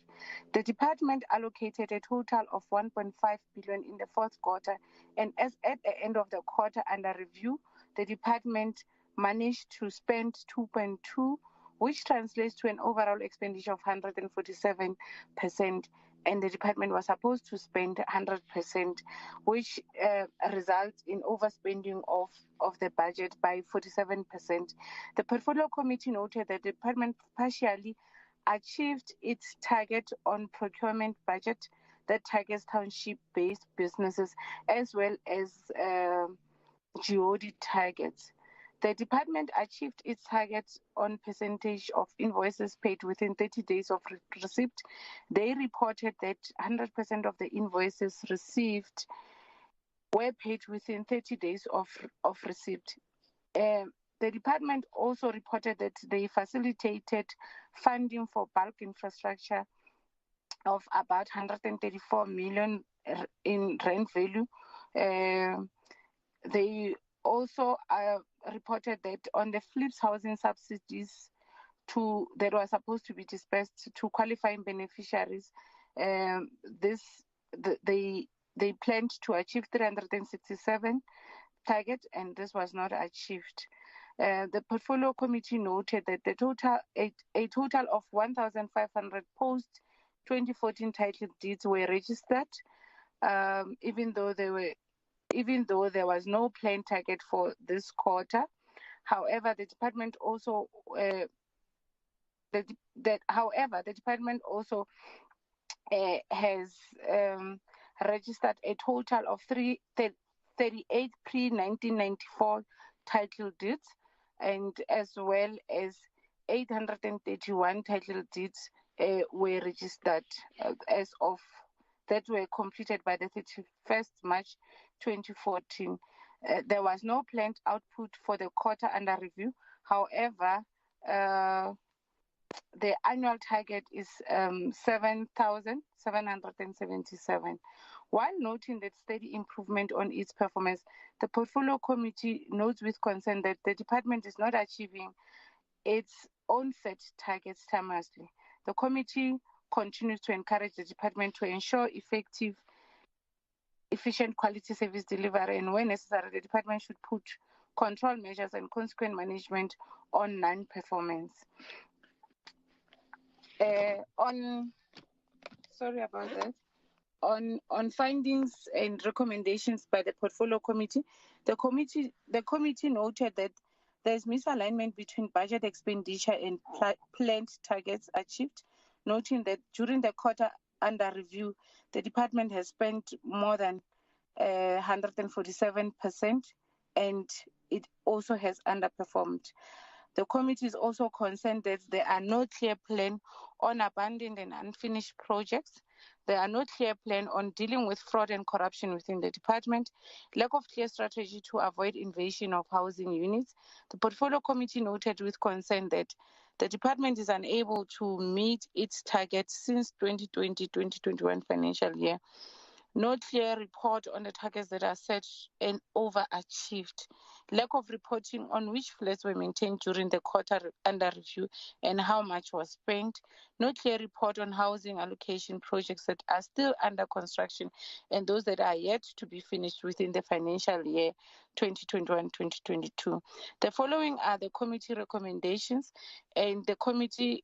The department allocated a total of 1.5 billion in the fourth quarter, and as at the end of the quarter under review, the department managed to spend 2.2, which translates to an overall expenditure of 147%. And the department was supposed to spend 100%, which results in overspending of the budget by 47%. The portfolio committee noted that the department partially achieved its target on procurement budget that targets township-based businesses as well as GOD targets. The department achieved its target on percentage of invoices paid within 30 days of receipt. They reported that 100% of the invoices received were paid within 30 days of receipt. The department also reported that they facilitated funding for bulk infrastructure of about 134 million in rent value. They also reported that on the FLIPS housing subsidies that were supposed to be dispersed to qualifying beneficiaries, they planned to achieve 367 target, and this was not achieved. The portfolio committee noted that a total of 1,500 post 2014 title deeds were registered, even though there was no planned target for this quarter. However, the department also has registered a total of 38 pre-1994 title deeds, and as well as 831 title deeds were registered as of that were completed by the 31st March 2014. There was no planned output for the quarter under review. However, the annual target is 7,777. While noting that steady improvement on its performance, the portfolio committee notes with concern that the department is not achieving its own set targets timelessly. The committee continues to encourage the department to ensure efficient quality service delivery, and when necessary, the department should put control measures and consequent management on non-performance. On findings and recommendations by the portfolio committee, the committee noted that there is misalignment between budget expenditure and planned targets achieved, noting that during the quarter under review, the department has spent more than 147%, and it also has underperformed. The committee is also concerned that there are no clear plan on abandoned and unfinished projects. There are no clear plan on dealing with fraud and corruption within the department, lack of clear strategy to avoid invasion of housing units. The portfolio committee noted with concern that the department is unable to meet its targets since 2020-2021 financial year. No clear report on the targets that are set and overachieved. Lack of reporting on which flats were maintained during the quarter under review and how much was spent. No clear report on housing allocation projects that are still under construction and those that are yet to be finished within the financial year 2021-2022. The following are the committee recommendations, and the committee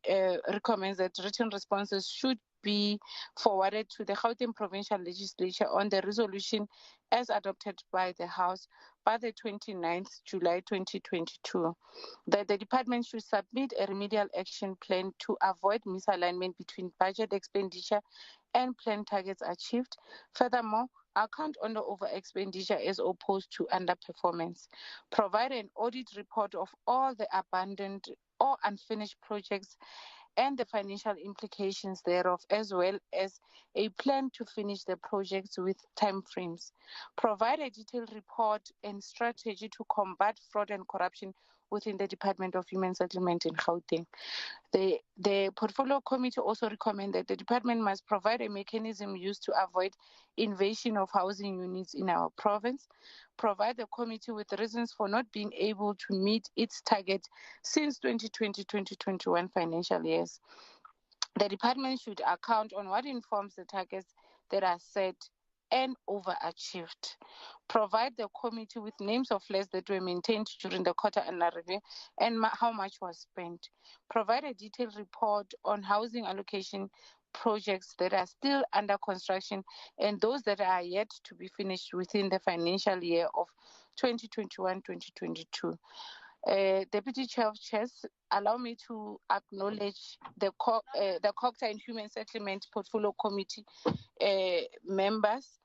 recommends that written responses should be forwarded to the Gauteng Provincial Legislature on the resolution as adopted by the House by the 29th July 2022. That the department should submit a remedial action plan to avoid misalignment between budget expenditure and plan targets achieved. Furthermore, account on the over expenditure as opposed to underperformance. Provide an audit report of all the abandoned or unfinished projects and the financial implications thereof, as well as a plan to finish the projects with timeframes. Provide a detailed report and strategy to combat fraud and corruption within the Department of Human Settlement in Gauteng. The portfolio committee also recommends that the department must provide a mechanism used to avoid invasion of housing units in our province, provide the committee with reasons for not being able to meet its target since 2020-2021 financial years. The department should account on what informs the targets that are set and overachieved. Provide the committee with names of flats that were maintained during the quarter under review and how much was spent. Provide a detailed report on housing allocation projects that are still under construction and those that are yet to be finished within the financial year of 2021-2022. Deputy Chair of Chairs, allow me to acknowledge the COGTA and Human Settlement Portfolio Committee members,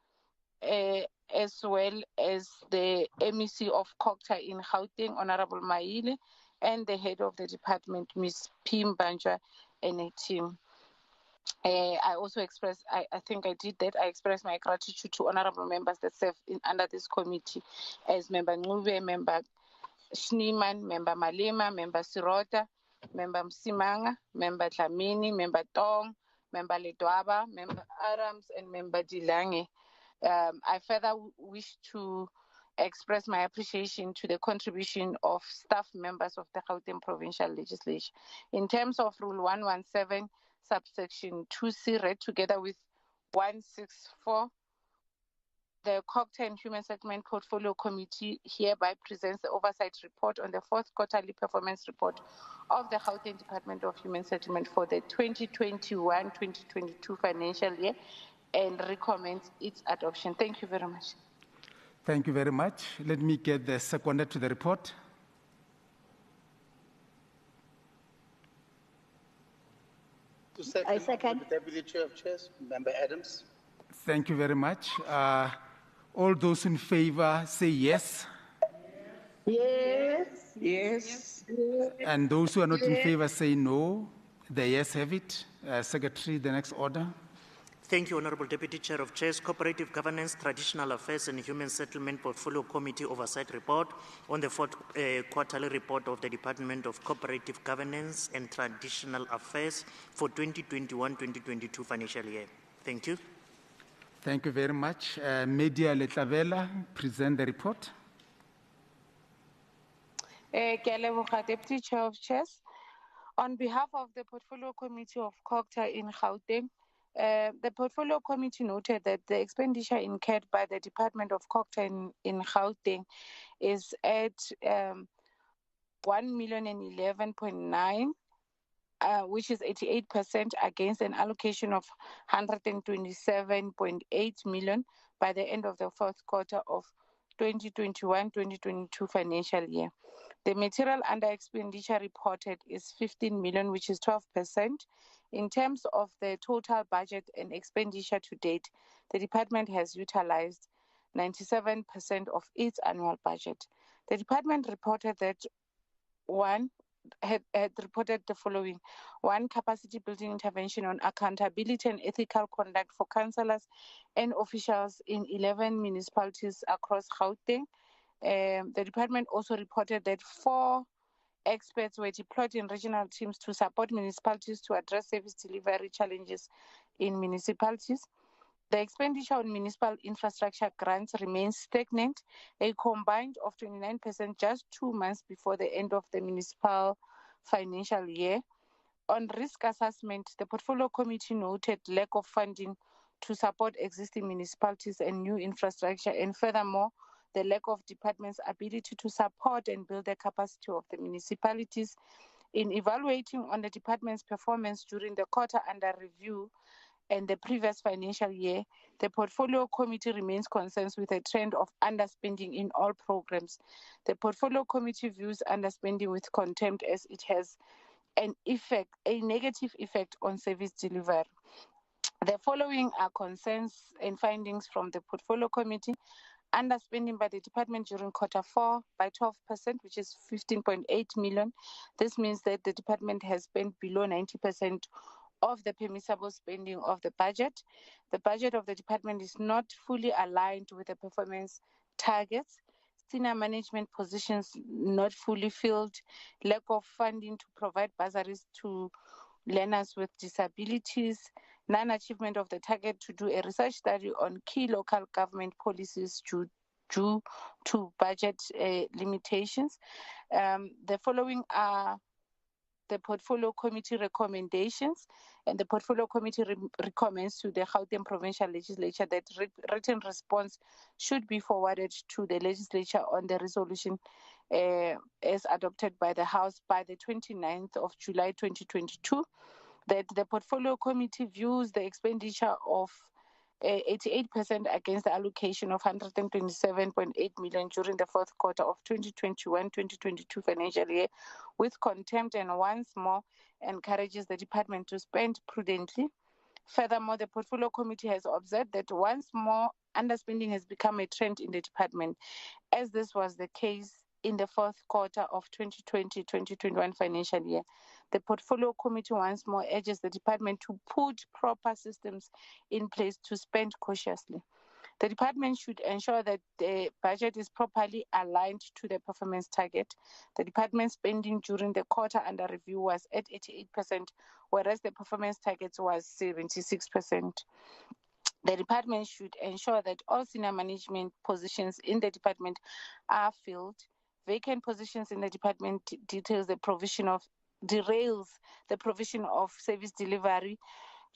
as well as the MEC of COGTA in Gauteng, Honorable Maile, and the head of the department, Ms. Pim Banjwa, and a team. I also express, I think I did that, I express my gratitude to honorable members that serve under this committee, as Member Ngube, Member Schneeman, Member Malema, Member Sirota, Member Msimanga, Member Dlamini, Member Tong, Member Ledwaba, Member Adams, and Member Dilange. I further wish to express my appreciation to the contribution of staff members of the Gauteng Provincial Legislature. In terms of Rule 117, subsection 2C, read together with 164, the COGTA and Human Settlement Portfolio Committee hereby presents the oversight report on the fourth quarterly performance report of the Gauteng Department of Human Settlement for the 2021-2022 financial year and recommends its adoption. Thank you very much. Thank you very much. Let me get the seconder to the report. I second. The Deputy Chair of Chairs, Member Adams. Thank you very much. All those in favor say yes. Yes. Yes. And those who are not in favor say no. The yes have it. Secretary, the next order. Thank you, Honorable Deputy Chair of Chairs. Cooperative Governance, Traditional Affairs and Human Settlement Portfolio Committee Oversight Report on the fourth quarterly report of the Department of Cooperative Governance and Traditional Affairs for 2021-2022 financial year. Thank you. Thank you very much. Media Letlavela, present the report. Deputy Chair of Chairs, on behalf of the Portfolio Committee of COGTA in Gauteng, the Portfolio Committee noted that the expenditure incurred by the Department of COGTA in Gauteng is at 1,011,900, which is 88% against an allocation of 127.8 million by the end of the fourth quarter of 2021-2022 financial year. The material under expenditure reported is 15 million, which is 12%. In terms of the total budget and expenditure to date, the department has utilized 97% of its annual budget. The department reported that had reported the following: 1, capacity building intervention on accountability and ethical conduct for councillors and officials in 11 municipalities across Gauteng. The department also reported that 4 experts were deployed in regional teams to support municipalities to address service delivery challenges in municipalities. The expenditure on municipal infrastructure grants remains stagnant, a combined of 29% just 2 months before the end of the municipal financial year. On risk assessment, the Portfolio Committee noted lack of funding to support existing municipalities and new infrastructure, and furthermore, the lack of department's ability to support and build the capacity of the municipalities. In evaluating on the department's performance during the quarter under review and the previous financial year, the Portfolio Committee remains concerned with a trend of underspending in all programs. The Portfolio Committee views underspending with contempt, as it has a negative effect on service delivery. The following are concerns and findings from the Portfolio Committee. Underspending by the department during quarter 4 by 12%, which is 15.8 million. This means that the department has spent below 90% of the permissible spending of the budget. The budget of the department is not fully aligned with the performance targets. Senior management positions not fully filled, lack of funding to provide bursaries to learners with disabilities, non-achievement of the target to do a research study on key local government policies due to budget limitations. The following are the Portfolio Committee recommendations, and the Portfolio Committee recommends to the Gauteng Provincial Legislature that written response should be forwarded to the Legislature on the resolution as adopted by the House by the 29th of July 2022, that the Portfolio Committee views the expenditure of 88% against the allocation of 127.8 million during the fourth quarter of 2021-2022 financial year with contempt, and once more encourages the department to spend prudently. Furthermore, the Portfolio Committee has observed that once more underspending has become a trend in the department, as this was the case in the fourth quarter of 2020-2021 financial year. The Portfolio Committee once more urges the department to put proper systems in place to spend cautiously. The department should ensure that the budget is properly aligned to the performance target. The department spending during the quarter under review was at 88%, whereas the performance target was 76%. The department should ensure that all senior management positions in the department are filled. Vacant positions in the department derails the provision of service delivery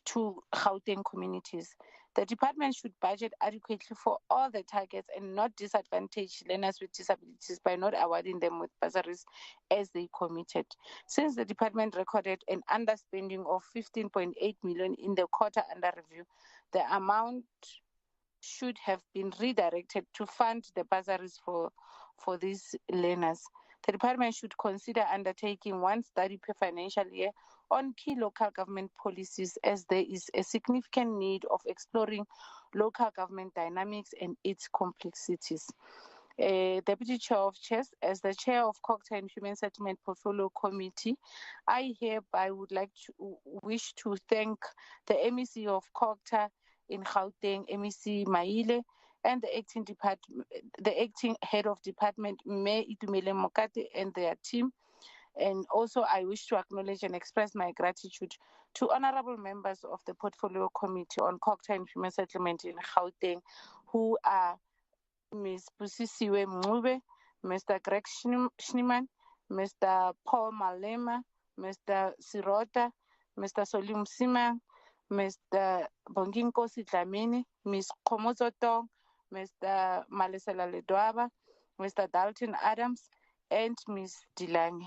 to Gauteng communities. The department should budget adequately for all the targets and not disadvantage learners with disabilities by not awarding them with bursaries as they committed. Since the department recorded an underspending of 15.8 million in the quarter under review, the amount should have been redirected to fund the bursaries for these learners. The department should consider undertaking one study per financial year on key local government policies, as there is a significant need of exploring local government dynamics and its complexities. Deputy Chair of Chairs, as the Chair of COGTA and Human Settlement Portfolio Committee, I hereby wish to thank the MEC of COGTA in Gauteng, MEC Maile, and the acting head of department, Mayor Itumele Mokate, and their team. And also I wish to acknowledge and express my gratitude to honorable members of the Portfolio Committee on COGTA and Human Settlement in Gauteng, who are Ms. Busisiwe Mncube, Mr. Greg Schneeman, Mr. Paul Malema, Mr. Sirota, Mr. Solim Simang, Mr. Bonginkosi Dlamini, Ms. Khomozo Tong, Mr. Malesela Ledwaba, Mr. Dalton Adams, and Ms. Dilange.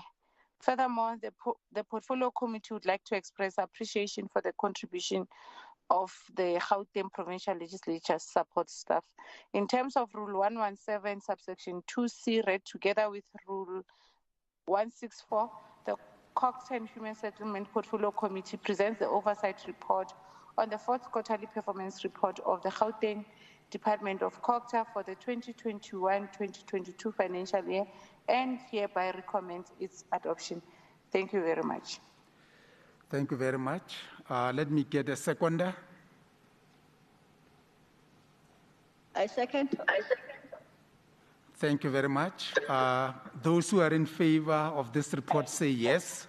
Furthermore, the Portfolio Committee would like to express appreciation for the contribution of the Gauteng Provincial Legislature support staff. In terms of Rule 117, subsection 2C, read together with Rule 164, the COGTA and Human Settlement Portfolio Committee presents the oversight report on the fourth quarterly performance report of the Gauteng Department of Culture for the 2021-2022 financial year and hereby recommends its adoption. Thank you very much. Thank you very much. Let me get a seconder. I second. Thank you very much. Those who are in favor of this report say yes.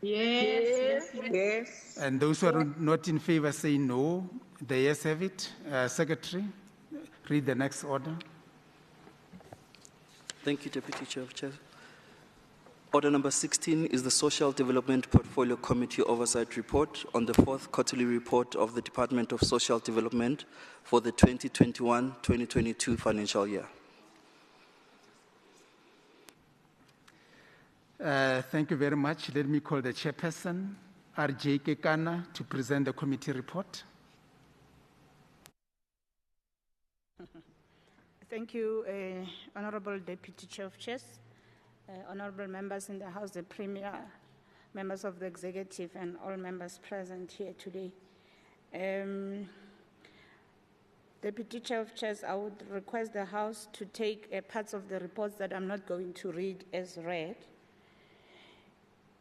Yes. Yes. And those who are not in favor say no. The yes have it. Secretary, read the next order. Thank you, Deputy Chair of Chairs. Order number 16 is the Social Development Portfolio Committee Oversight Report on the fourth quarterly report of the Department of Social Development for the 2021-2022 financial year. Thank you very much. Let me call the chairperson, R.J. Kekana, to present the committee report. Thank you, Honorable Deputy Chair of Chairs, honorable members in the House, the Premier, members of the Executive, and all members present here today. Deputy Chair of Chairs, I would request the House to take parts of the reports that I'm not going to read as read,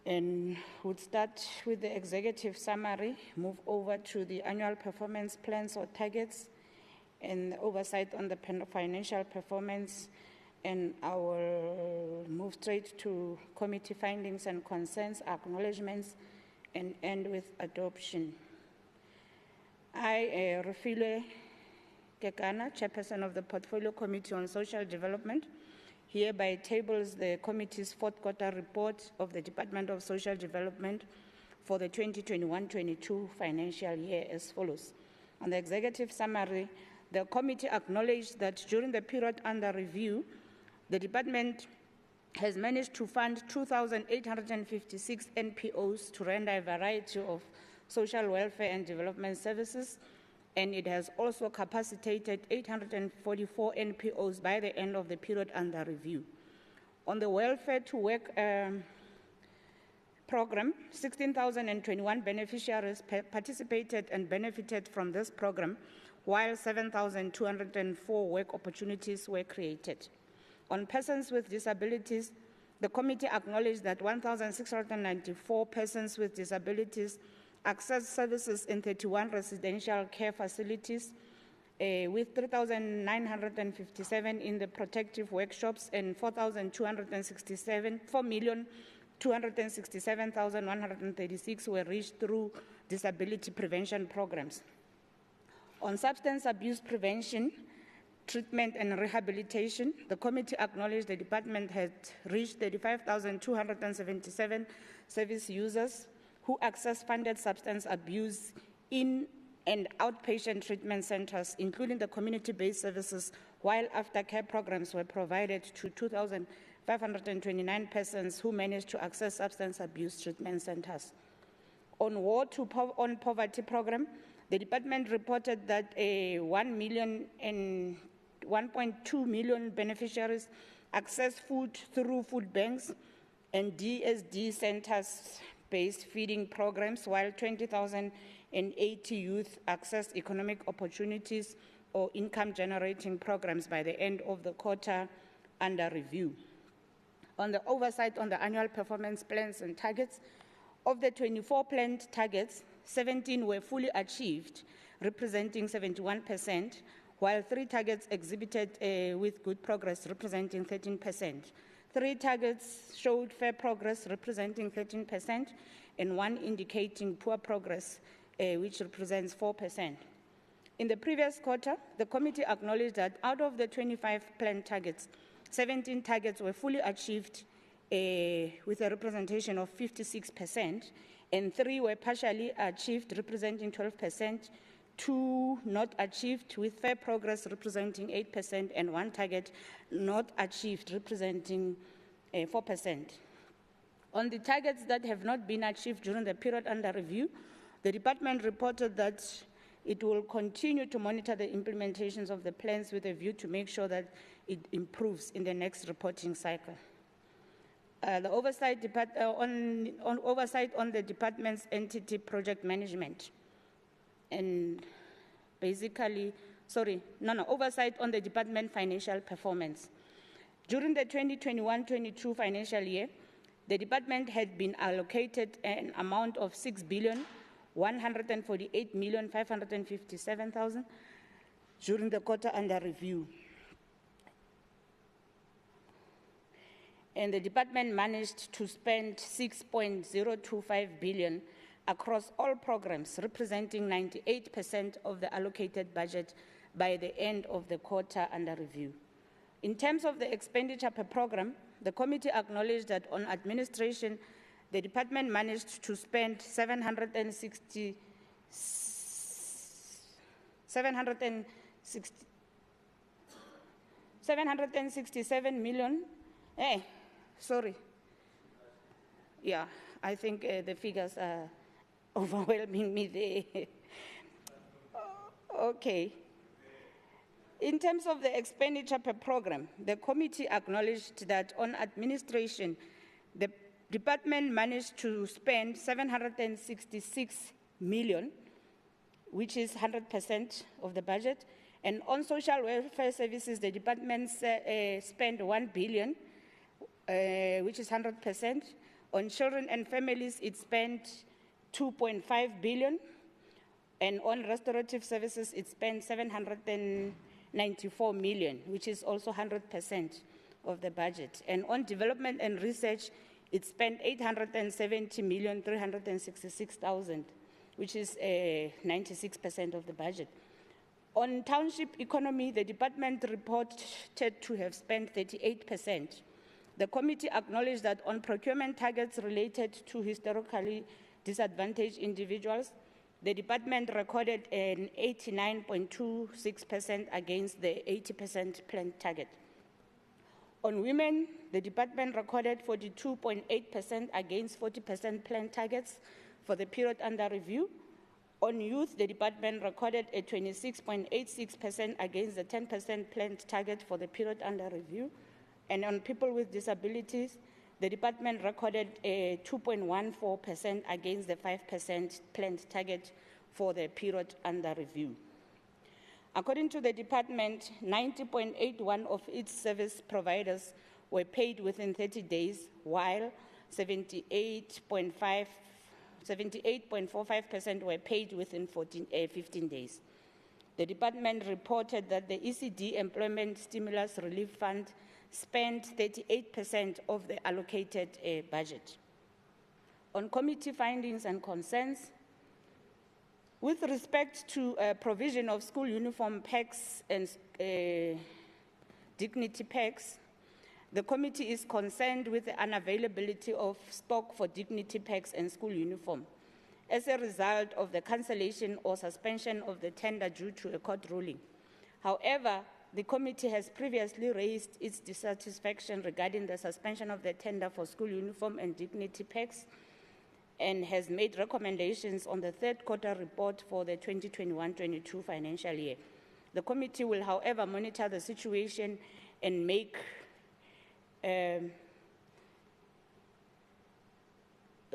and would start with the executive summary, move over to the annual performance plans or targets, and oversight on the financial performance, and I will move straight to committee findings and concerns, acknowledgements, and end with adoption. I, Refilwe Kekana, Chairperson of the Portfolio Committee on Social Development, hereby tables the committee's fourth quarter report of the Department of Social Development for the 2021-22 financial year as follows. On the executive summary, the committee acknowledged that during the period under review, the department has managed to fund 2,856 NPOs to render a variety of social welfare and development services, and it has also capacitated 844 NPOs by the end of the period under review. On the Welfare to Work program, 16,021 beneficiaries participated and benefited from this program, while 7,204 work opportunities were created. On persons with disabilities, the committee acknowledged that 1,694 persons with disabilities access services in 31 residential care facilities, with 3,957 in the protective workshops and 4,267,136 were reached through disability prevention programs. On substance abuse prevention, treatment and rehabilitation, the committee acknowledged the department had reached 35,277 service users who access funded substance abuse in and outpatient treatment centers, including the community-based services, while aftercare programs were provided to 2,529 persons who managed to access substance abuse treatment centers. On on Poverty program, the department reported that 1.2 million beneficiaries access food through food banks and DSD centers-based feeding programs, while 20,080 youth accessed economic opportunities or income-generating programs by the end of the quarter under review. On the oversight on the annual performance plans and targets, of the 24 planned targets, 17 were fully achieved, representing 71%, while 3 targets exhibited with good progress, representing 13%. 3 targets showed fair progress, representing 13%, and 1 indicating poor progress, which represents 4%. In the previous quarter, the committee acknowledged that out of the 25 planned targets, 17 targets were fully achieved with a representation of 56%, and 3 were partially achieved, representing 12%, 2 not achieved with fair progress, representing 8%, and 1 target not achieved, representing 4%. On the targets that have not been achieved during the period under review, the department reported that it will continue to monitor the implementations of the plans with a view to make sure that it improves in the next reporting cycle. The oversight on oversight on the department's entity project management, and basically oversight on the department financial performance. During the 2021-22 financial year, the department had been allocated an amount of 6,148,557,000 during the quarter under review. And the department managed to spend 6.025 billion across all programs, representing 98% of the allocated budget by the end of the quarter under review. In terms of the expenditure per program, the committee acknowledged that on administration, the department managed to spend 767 million. Yeah, I think the figures are overwhelming me there. Okay. In terms of the expenditure per program, the committee acknowledged that on administration, the department managed to spend 766 million, which is 100% of the budget. And on social welfare services, the department spent 1 billion, which is 100%. On children and families, it spent 2.5 billion. And on restorative services, it spent 794 million, which is also 100% of the budget. And on development and research, it spent 870,366,000, which is 96% of the budget. On township economy, the department reported to have spent 38%. The committee acknowledged that on procurement targets related to historically disadvantaged individuals, the department recorded an 89.26% against the 80% planned target. On women, the department recorded 42.8% against 40% planned targets for the period under review. On youth, the department recorded a 26.86% against the 10% planned target for the period under review. And on people with disabilities, the department recorded a 2.14% against the 5% planned target for the period under review. According to the department, 90.81% of its service providers were paid within 30 days, while 78.45% were paid within 15 days. The department reported that the ECD Employment Stimulus Relief Fund spent 38% of the allocated budget. On committee findings and concerns, with respect to provision of school uniform packs and dignity packs, the committee is concerned with the unavailability of stock for dignity packs and school uniform as a result of the cancellation or suspension of the tender due to a court ruling. However, the committee has previously raised its dissatisfaction regarding the suspension of the tender for school uniform and dignity packs and has made recommendations on the third quarter report for the 2021-22 financial year. The committee will, however, monitor the situation and make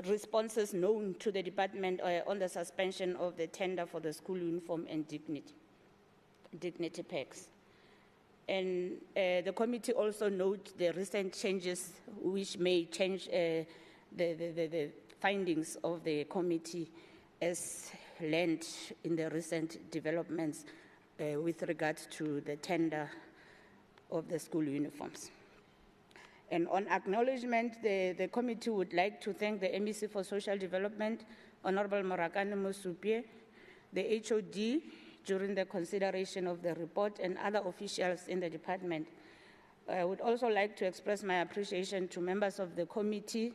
responses known to the department on the suspension of the tender for the school uniform and dignity packs. And the committee also notes the recent changes which may change the findings of the committee as learned in the recent developments with regard to the tender of the school uniforms. And on acknowledgement, the committee would like to thank the MEC for Social Development, Honorable Morakane Mosupie, the HOD, during the consideration of the report, and other officials in the department. I would also like to express my appreciation to members of the committee,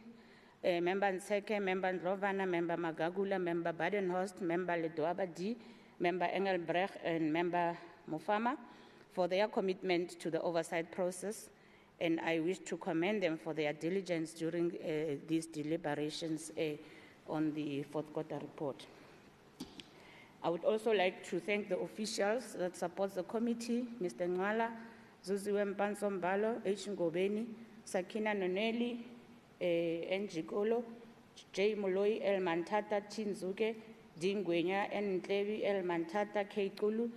Member Nseke, Member Ndlovana, Member Magagula, Member Badenhorst, Member Ledoabadi, Member Engelbrecht, and Member Mufama for their commitment to the oversight process. And I wish to commend them for their diligence during these deliberations on the fourth quarter report. I would also like to thank the officials that support the committee, Mr. Nwala, Zuziwe Mpanso-Mbalo, H. Ngobeni, Sakina Noneli, Njikolo, J. Moloi, El Mantata, Chinzuke, Dingwenya, N. Ntlebi, El Mantata, K. Kulu,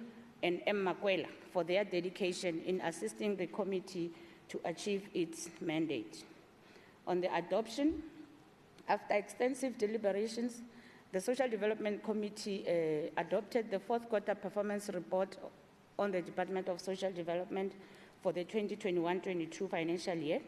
and M. Makwela for their dedication in assisting the committee to achieve its mandate. On the adoption, after extensive deliberations, the Social Development Committee adopted the fourth quarter performance report on the Department of Social Development for the 2021-22 financial year.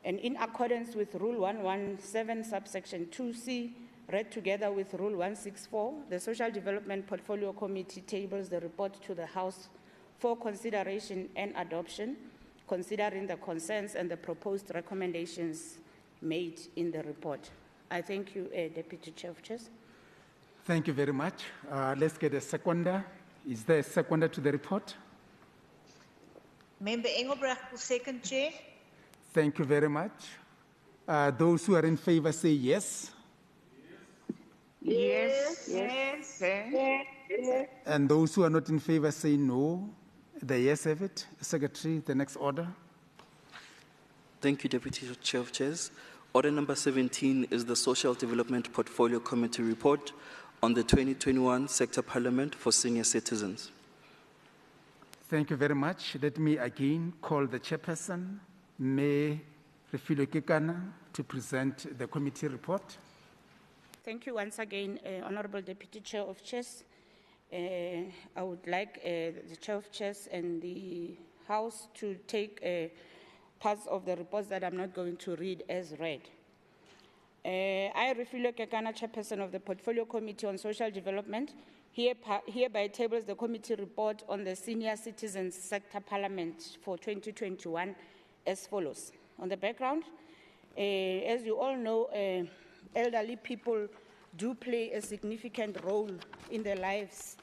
And in accordance with Rule 117, subsection 2C, read together with Rule 164, the Social Development Portfolio Committee tables the report to the House for consideration and adoption, considering the concerns and the proposed recommendations made in the report. I thank you, Deputy Chair of Chairs. Thank you very much. Let's get a seconder. Is there a seconder to the report? Member Engelbrecht will second, Chair. Thank you very much. Those who are in favor say yes. Yes. Yes. Yes. And those who are not in favor say no. The yes have it. Secretary, the next order. Thank you, Deputy Chair of Chairs. Order number 17 is the Social Development Portfolio Committee report on the 2021 Sector Parliament for Senior Citizens. Thank you very much. Let me again call the chairperson, May Refilwe Kekana, to present the committee report. Thank you once again, Honorable Deputy Chair of Chairs. I would like the Chair of Chairs and the House to take parts of the reports that I'm not going to read as read. I, Refilwe Kekana, Chairperson of the Portfolio Committee on Social Development, hereby tables the committee report on the Senior Citizens Sector Parliament for 2021 as follows. On the background, as you all know, elderly people do play a significant role in the lives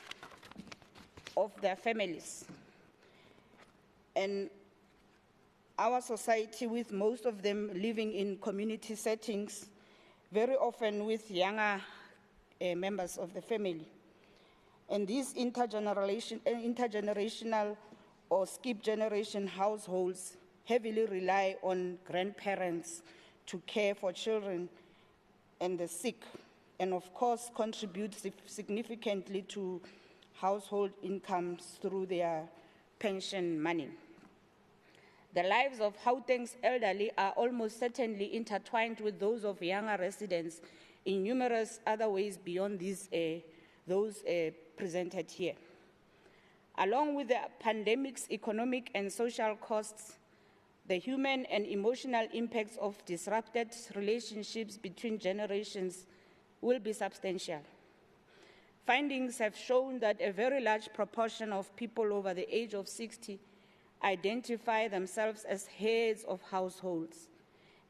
of their families. And our society, with most of them living in community settings, very often with younger members of the family. And these intergenerational or skip generation households heavily rely on grandparents to care for children and the sick, and of course contribute significantly to household incomes through their pension money. The lives of Gauteng's elderly are almost certainly intertwined with those of younger residents in numerous other ways beyond those presented here. Along with the pandemic's economic and social costs, the human and emotional impacts of disrupted relationships between generations will be substantial. Findings have shown that a very large proportion of people over the age of 60 identify themselves as heads of households.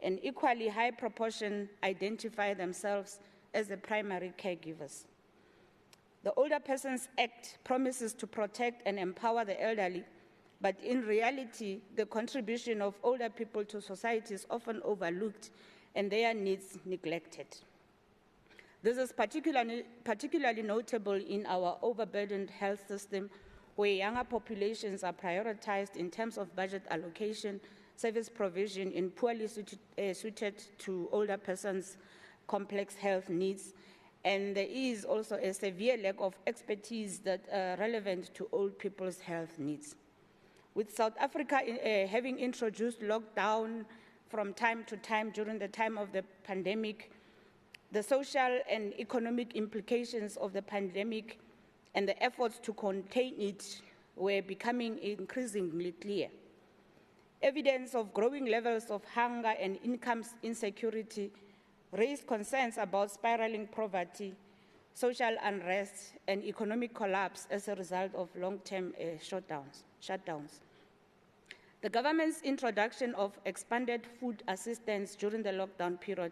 An equally high proportion identify themselves as the primary caregivers. The Older Persons Act promises to protect and empower the elderly, but in reality, the contribution of older people to society is often overlooked and their needs neglected. This is particularly notable in our overburdened health system, where younger populations are prioritized in terms of budget allocation, service provision in poorly suited to older persons' complex health needs, and there is also a severe lack of expertise that are relevant to old people's health needs. With South Africa having introduced lockdown from time to time during the time of the pandemic, the social and economic implications of the pandemic and the efforts to contain it were becoming increasingly clear. Evidence of growing levels of hunger and income insecurity raised concerns about spiraling poverty, social unrest, and economic collapse as a result of long-term shutdowns. The government's introduction of expanded food assistance during the lockdown period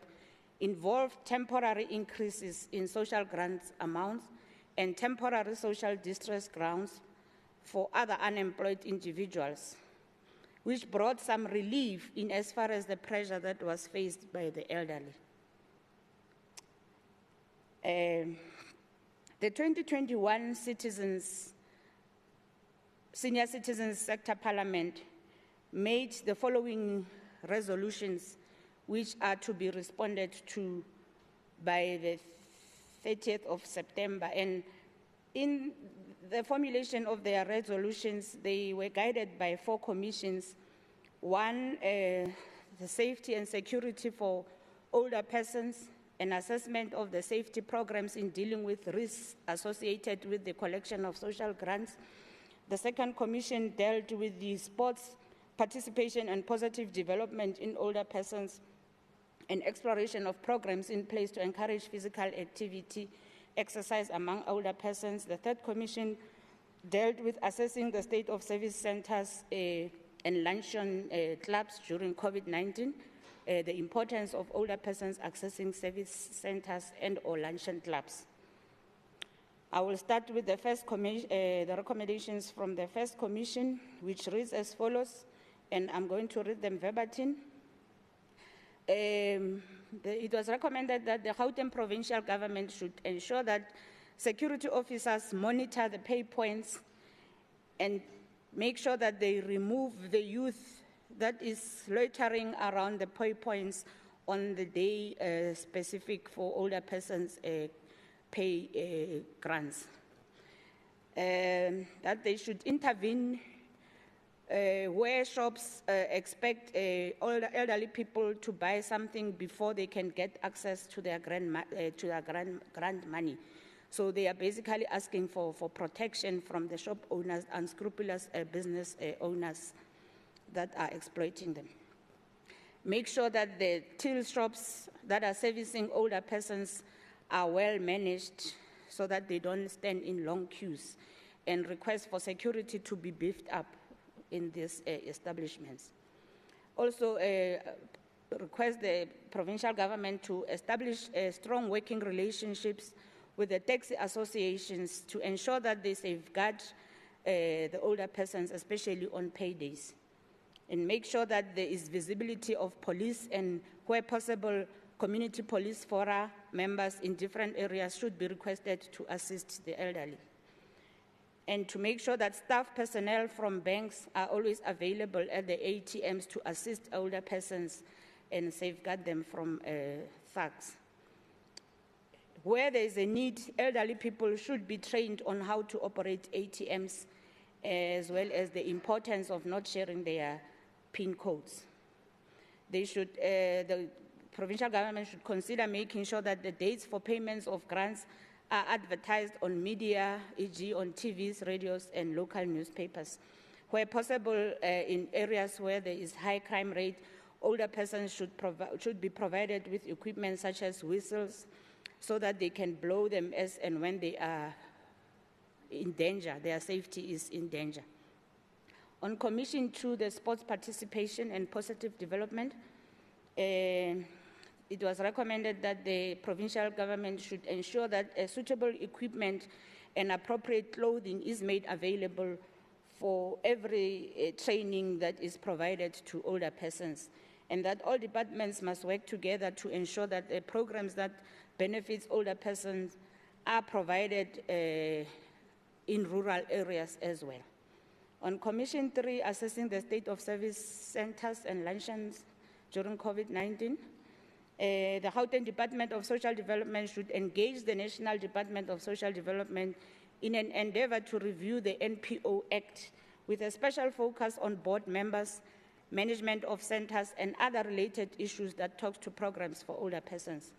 involved temporary increases in social grants amounts and temporary social distress grounds for other unemployed individuals, which brought some relief in as far as the pressure that was faced by the elderly. The 2021 Senior Citizens Sector Parliament made the following resolutions, which are to be responded to by the 30th of September. And in the formulation of their resolutions, they were guided by 4 commissions. One, the safety and security for older persons, an assessment of the safety programs in dealing with risks associated with the collection of social grants. The second commission dealt with the sports participation and positive development in older persons, and exploration of programs in place to encourage physical activity, exercise among older persons. The third commission dealt with assessing the state of service centers and luncheon clubs during COVID-19, the importance of older persons accessing service centers and or luncheon clubs. I will start with the first the recommendations from the first commission, which reads as follows, and I'm going to read them verbatim. It was recommended that the Gauteng provincial government should ensure that security officers monitor the pay points and make sure that they remove the youth that is loitering around the pay points on the day specific for older persons pay grants. That they should intervene where shops expect elderly people to buy something before they can get access to their grant money. So they are basically asking for protection from the shop owners, unscrupulous business owners that are exploiting them. Make sure that the till shops that are servicing older persons are well managed so that they don't stand in long queues, and request for security to be beefed up in these establishments. Also, request the provincial government to establish strong working relationships with the taxi associations to ensure that they safeguard the older persons, especially on paydays, and make sure that there is visibility of police, and where possible, community police fora members in different areas should be requested to assist the elderly. And to make sure that staff personnel from banks are always available at the ATMs to assist older persons and safeguard them from thugs. Where there is a need, elderly people should be trained on how to operate ATMs, as well as the importance of not sharing their PIN codes. They should, the provincial government should consider making sure that the dates for payments of grants are advertised on media, e.g. on TVs, radios, and local newspapers. Where possible, in areas where there is high crime rate, older persons should be provided with equipment such as whistles, so that they can blow them as and when they are in danger, their safety is in danger. On Commission 2, the sports participation and positive development, it was recommended that the provincial government should ensure that suitable equipment and appropriate clothing is made available for every training that is provided to older persons, and that all departments must work together to ensure that the programs that benefits older persons are provided in rural areas as well. On Commission 3, assessing the state of service centers and luncheons during COVID-19, the Gauteng Department of Social Development should engage the National Department of Social Development in an endeavor to review the NPO Act with a special focus on board members, management of centers, and other related issues that talk to programs for older persons.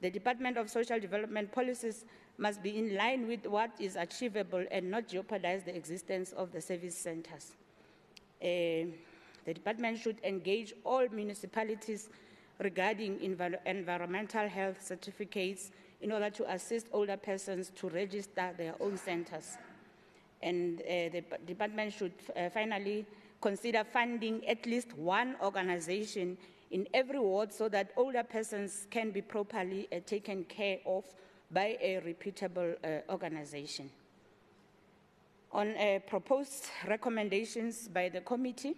The Department of Social Development policies must be in line with what is achievable and not jeopardize the existence of the service centers. The department should engage all municipalities regarding environmental health certificates in order to assist older persons to register their own centers. And the department should finally consider funding at least one organization in every ward so that older persons can be properly taken care of by a reputable organization. On proposed recommendations by the committee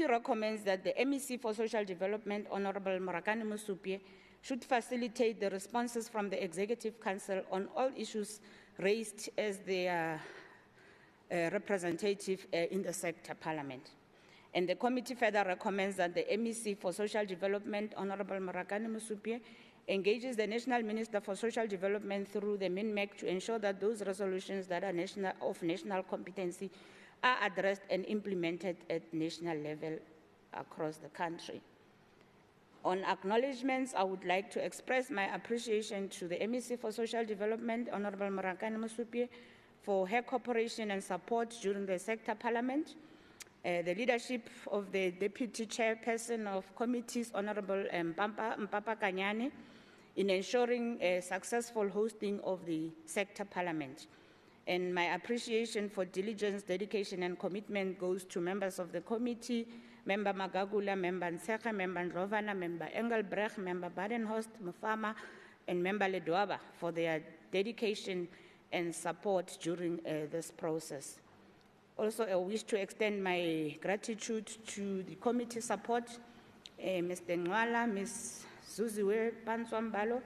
recommends that the MEC for Social Development, Honorable Morakani Musupie, should facilitate the responses from the Executive Council on all issues raised as their representative in the sector parliament. And the committee further recommends that the MEC for Social Development, Honorable Morakani Musupie, engages the National Minister for Social Development through the MINMEC to ensure that those resolutions that are of national competency are addressed and implemented at national level across the country. On acknowledgements, I would like to express my appreciation to the MEC for Social Development, Honorable Morankani Mosupie, for her cooperation and support during the sector parliament. The leadership of the Deputy Chairperson of Committees, Honorable Mpapa Kanyane, in ensuring a successful hosting of the sector parliament. And my appreciation for diligence, dedication, and commitment goes to members of the committee, Member Magagula, Member Nseka, Member Ndrovana, Member Engelbrecht, Member Badenhorst, Mufama, and Member Ledwaba for their dedication and support during this process. Also, I wish to extend my gratitude to the committee support, Mr. Nwala, Ms. Zuziwe Panswambalo,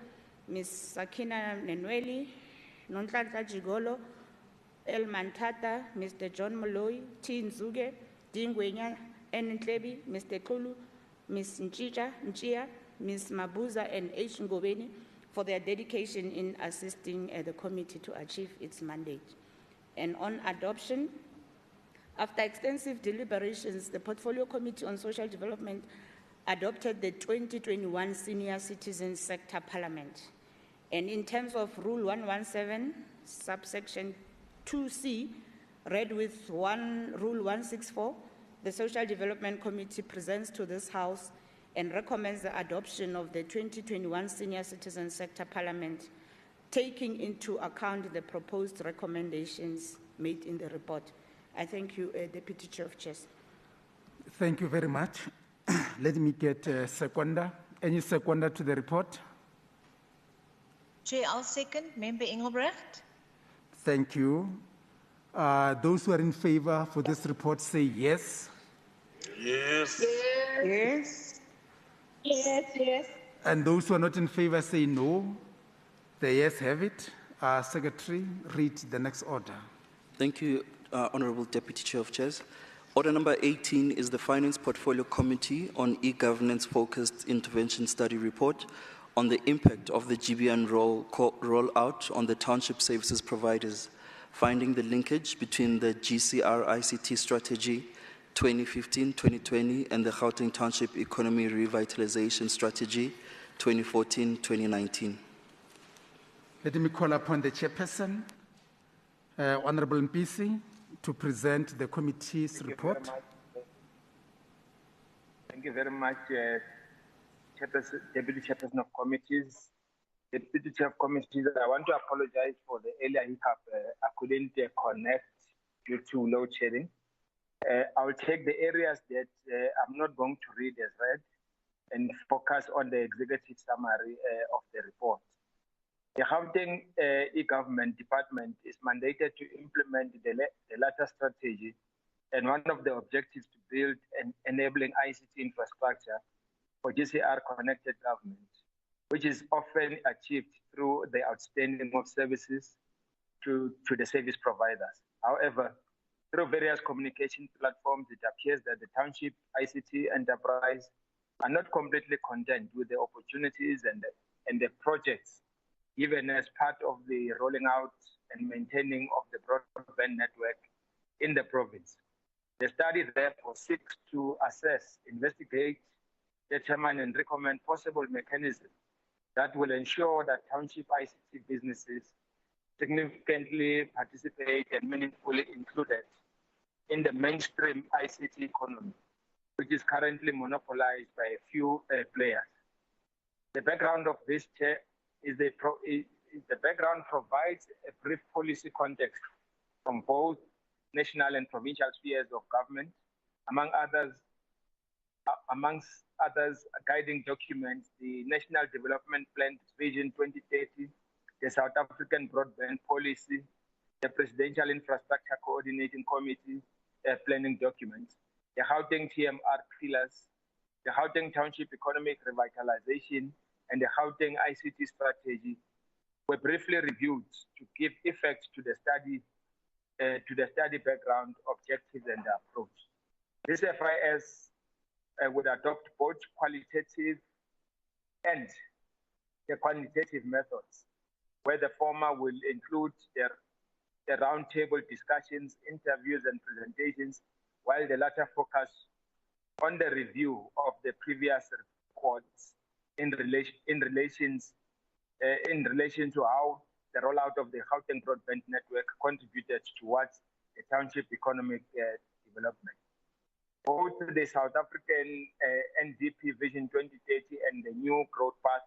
Ms. Sakina Nenweli, Nonhlanhla Jigolo, El Mantata, Mr. John Moloi, T. Nzuge, Dingwenya N. Mr. Kulu, Ms. Nchia, Ms. Mabuza, and H. Ngobeni for their dedication in assisting the committee to achieve its mandate. And on adoption, after extensive deliberations, the Portfolio Committee on Social Development adopted the 2021 Senior Citizen Sector Parliament. And in terms of Rule 117, subsection 2C, read with Rule 164, the Social Development Committee presents to this House and recommends the adoption of the 2021 Senior Citizen Sector Parliament, taking into account the proposed recommendations made in the report. I thank you, Deputy Chair of Chairs. Thank you very much. Let me get a seconder. Any seconder to the report? Chair, I'll second. Member Engelbrecht. Thank you. Those who are in favor for this report say yes. Yes. Yes. Yes, yes. And those who are not in favor say no. The yes have it. Secretary, read the next order. Thank you, Honorable Deputy Chair of Chairs. Order number 18 is the Finance Portfolio Committee on E-Governance Focused Intervention Study Report on the impact of the GBN rollout on the township services providers, finding the linkage between the GCR ICT strategy 2015-2020 and the Gauteng Township Economy Revitalization Strategy 2014-2019. Let me call upon the chairperson, Honorable Mpisi, to present the committee's report. Thank you very much, Deputy Chairperson of Committees. Deputy Chair of Committees, I want to apologize for the earlier hiccup. I couldn't connect due to load shedding. I will take the areas that I'm not going to read as read and focus on the executive summary of the report. The Gauteng e-government department is mandated to implement the latter strategy, and one of the objectives to build an enabling ICT infrastructure for GCR connected government, which is often achieved through the outstanding of services to the service providers. However, through various communication platforms, it appears that the township ICT enterprise are not completely content with the opportunities and the projects given as part of the rolling out and maintaining of the broadband network in the province. The study therefore seeks to assess, investigate, determine and recommend possible mechanisms that will ensure that township ICT businesses significantly participate and meaningfully included in the mainstream ICT economy, which is currently monopolized by a few players. The background of this is the background provides a brief policy context from both national and provincial spheres of government, amongst others, guiding documents, the National Development Plan Vision 2030, the South African Broadband Policy, the Presidential Infrastructure Coordinating Committee planning documents, the Gauteng TMR pillars, the Gauteng Township Economic Revitalization, and the Gauteng ICT strategy were briefly reviewed to give effect to the study background, objectives, and approach. This FIS would adopt both qualitative and the quantitative methods, where the former will include the roundtable discussions, interviews, and presentations, while the latter focus on the review of the previous reports in relation to how the rollout of the Gauteng broadband network contributed towards the township economic development. Both the South African NDP Vision 2030 and the New Growth Path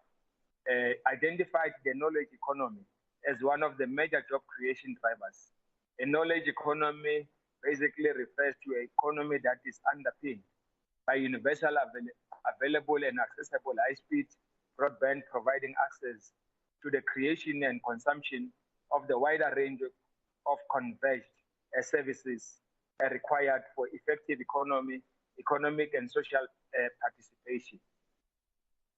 identified the knowledge economy as one of the major job creation drivers. A knowledge economy basically refers to an economy that is underpinned by universal available and accessible high-speed broadband, providing access to the creation and consumption of the wider range of converged services required for effective economic and social participation.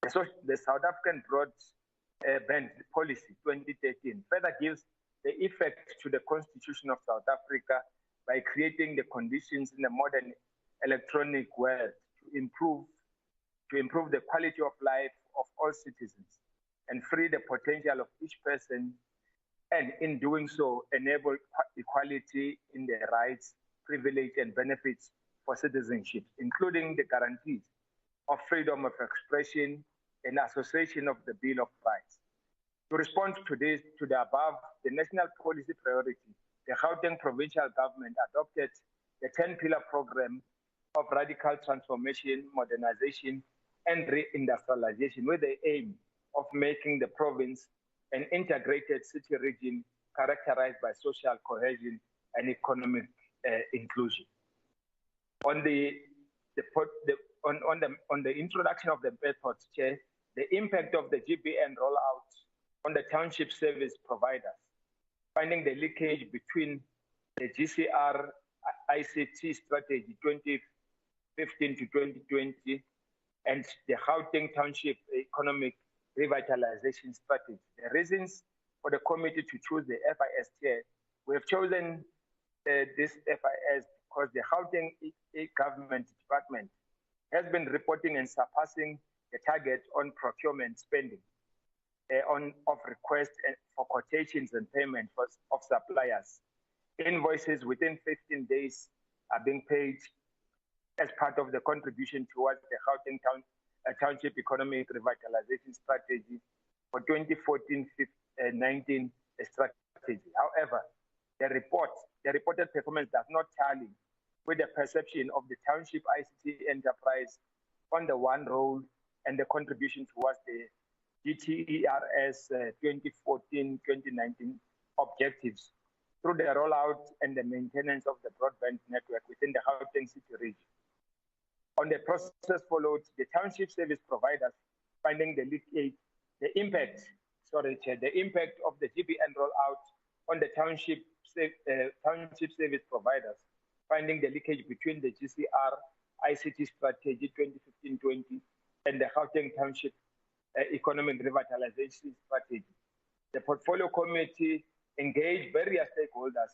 The South African Broadband Policy 2013 further gives the effect to the Constitution of South Africa by creating the conditions in the modern electronic world to improve the quality of life of all citizens and free the potential of each person, and in doing so enable equality in their rights, privilege, and benefits for citizenship, including the guarantees of freedom of expression and association of the Bill of Rights. To respond to the above, the national policy priority, the Gauteng provincial government adopted the 10-pillar program of radical transformation, modernization, and reindustrialization with the aim of making the province an integrated city region characterized by social cohesion and economic inclusion. On the introduction of the methods, Chair, the impact of the GBN rollout on the township service providers, finding the leakage between the GCR ICT strategy 2015 to 2020 and the Gauteng Township Economic Revitalization Strategy. The reasons for the committee to choose the FIS Chair, we have chosen this FIS because the Gauteng government department has been reporting and surpassing the target on procurement spending of requests for quotations and payment of suppliers. Invoices within 15 days are being paid as part of the contribution towards the Gauteng Township Economic Revitalization Strategy for 2014-19 strategy. However, the reported performance does not tally with the perception of the township ICT enterprise on the one role and the contribution towards the GTERS 2014-2019 objectives through the rollout and the maintenance of the broadband network within the Gauteng city region. On the process followed, the township service providers finding the impact of the GBN rollout on the township service providers, finding the leakage between the GCR ICT strategy 2015-20 and the Gauteng Township Economic Revitalization Strategy. The portfolio committee engaged various stakeholders,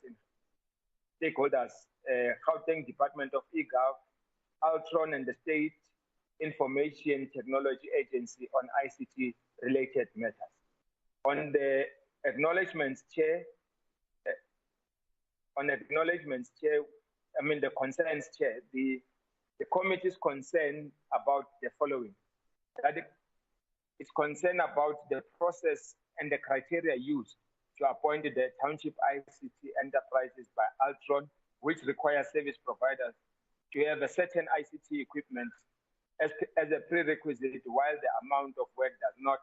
Gauteng Department of eGov, Altron, and the State Information Technology Agency on ICT-related matters. On the acknowledgements, Chair, the concerns, Chair, the committee's concern about the following. That it's concerned about the process and the criteria used to appoint the township ICT enterprises by Altron, which requires service providers to have a certain ICT equipment as a prerequisite, while the amount of work does not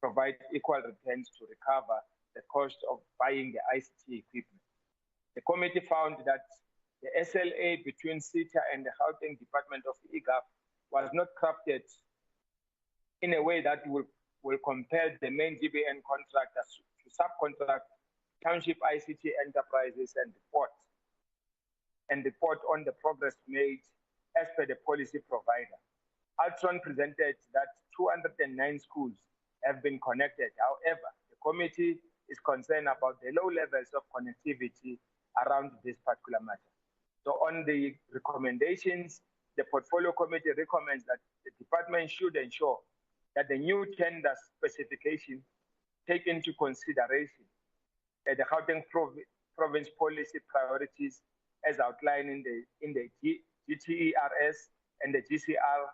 provide equal returns to recover the cost of buying the ICT equipment. The committee found that the SLA between CETA and the Gauteng Department of eGov was not crafted in a way that will compel the main GBN contractors to subcontract township ICT enterprises and report on the progress made as per the policy provider. Altron presented that 209 schools have been connected. However, the committee is concerned about the low levels of connectivity around this particular matter. So on the recommendations, the portfolio committee recommends that the department should ensure that the new tender specification take into consideration the Gauteng province policy priorities as outlined in the GTERS and the GCR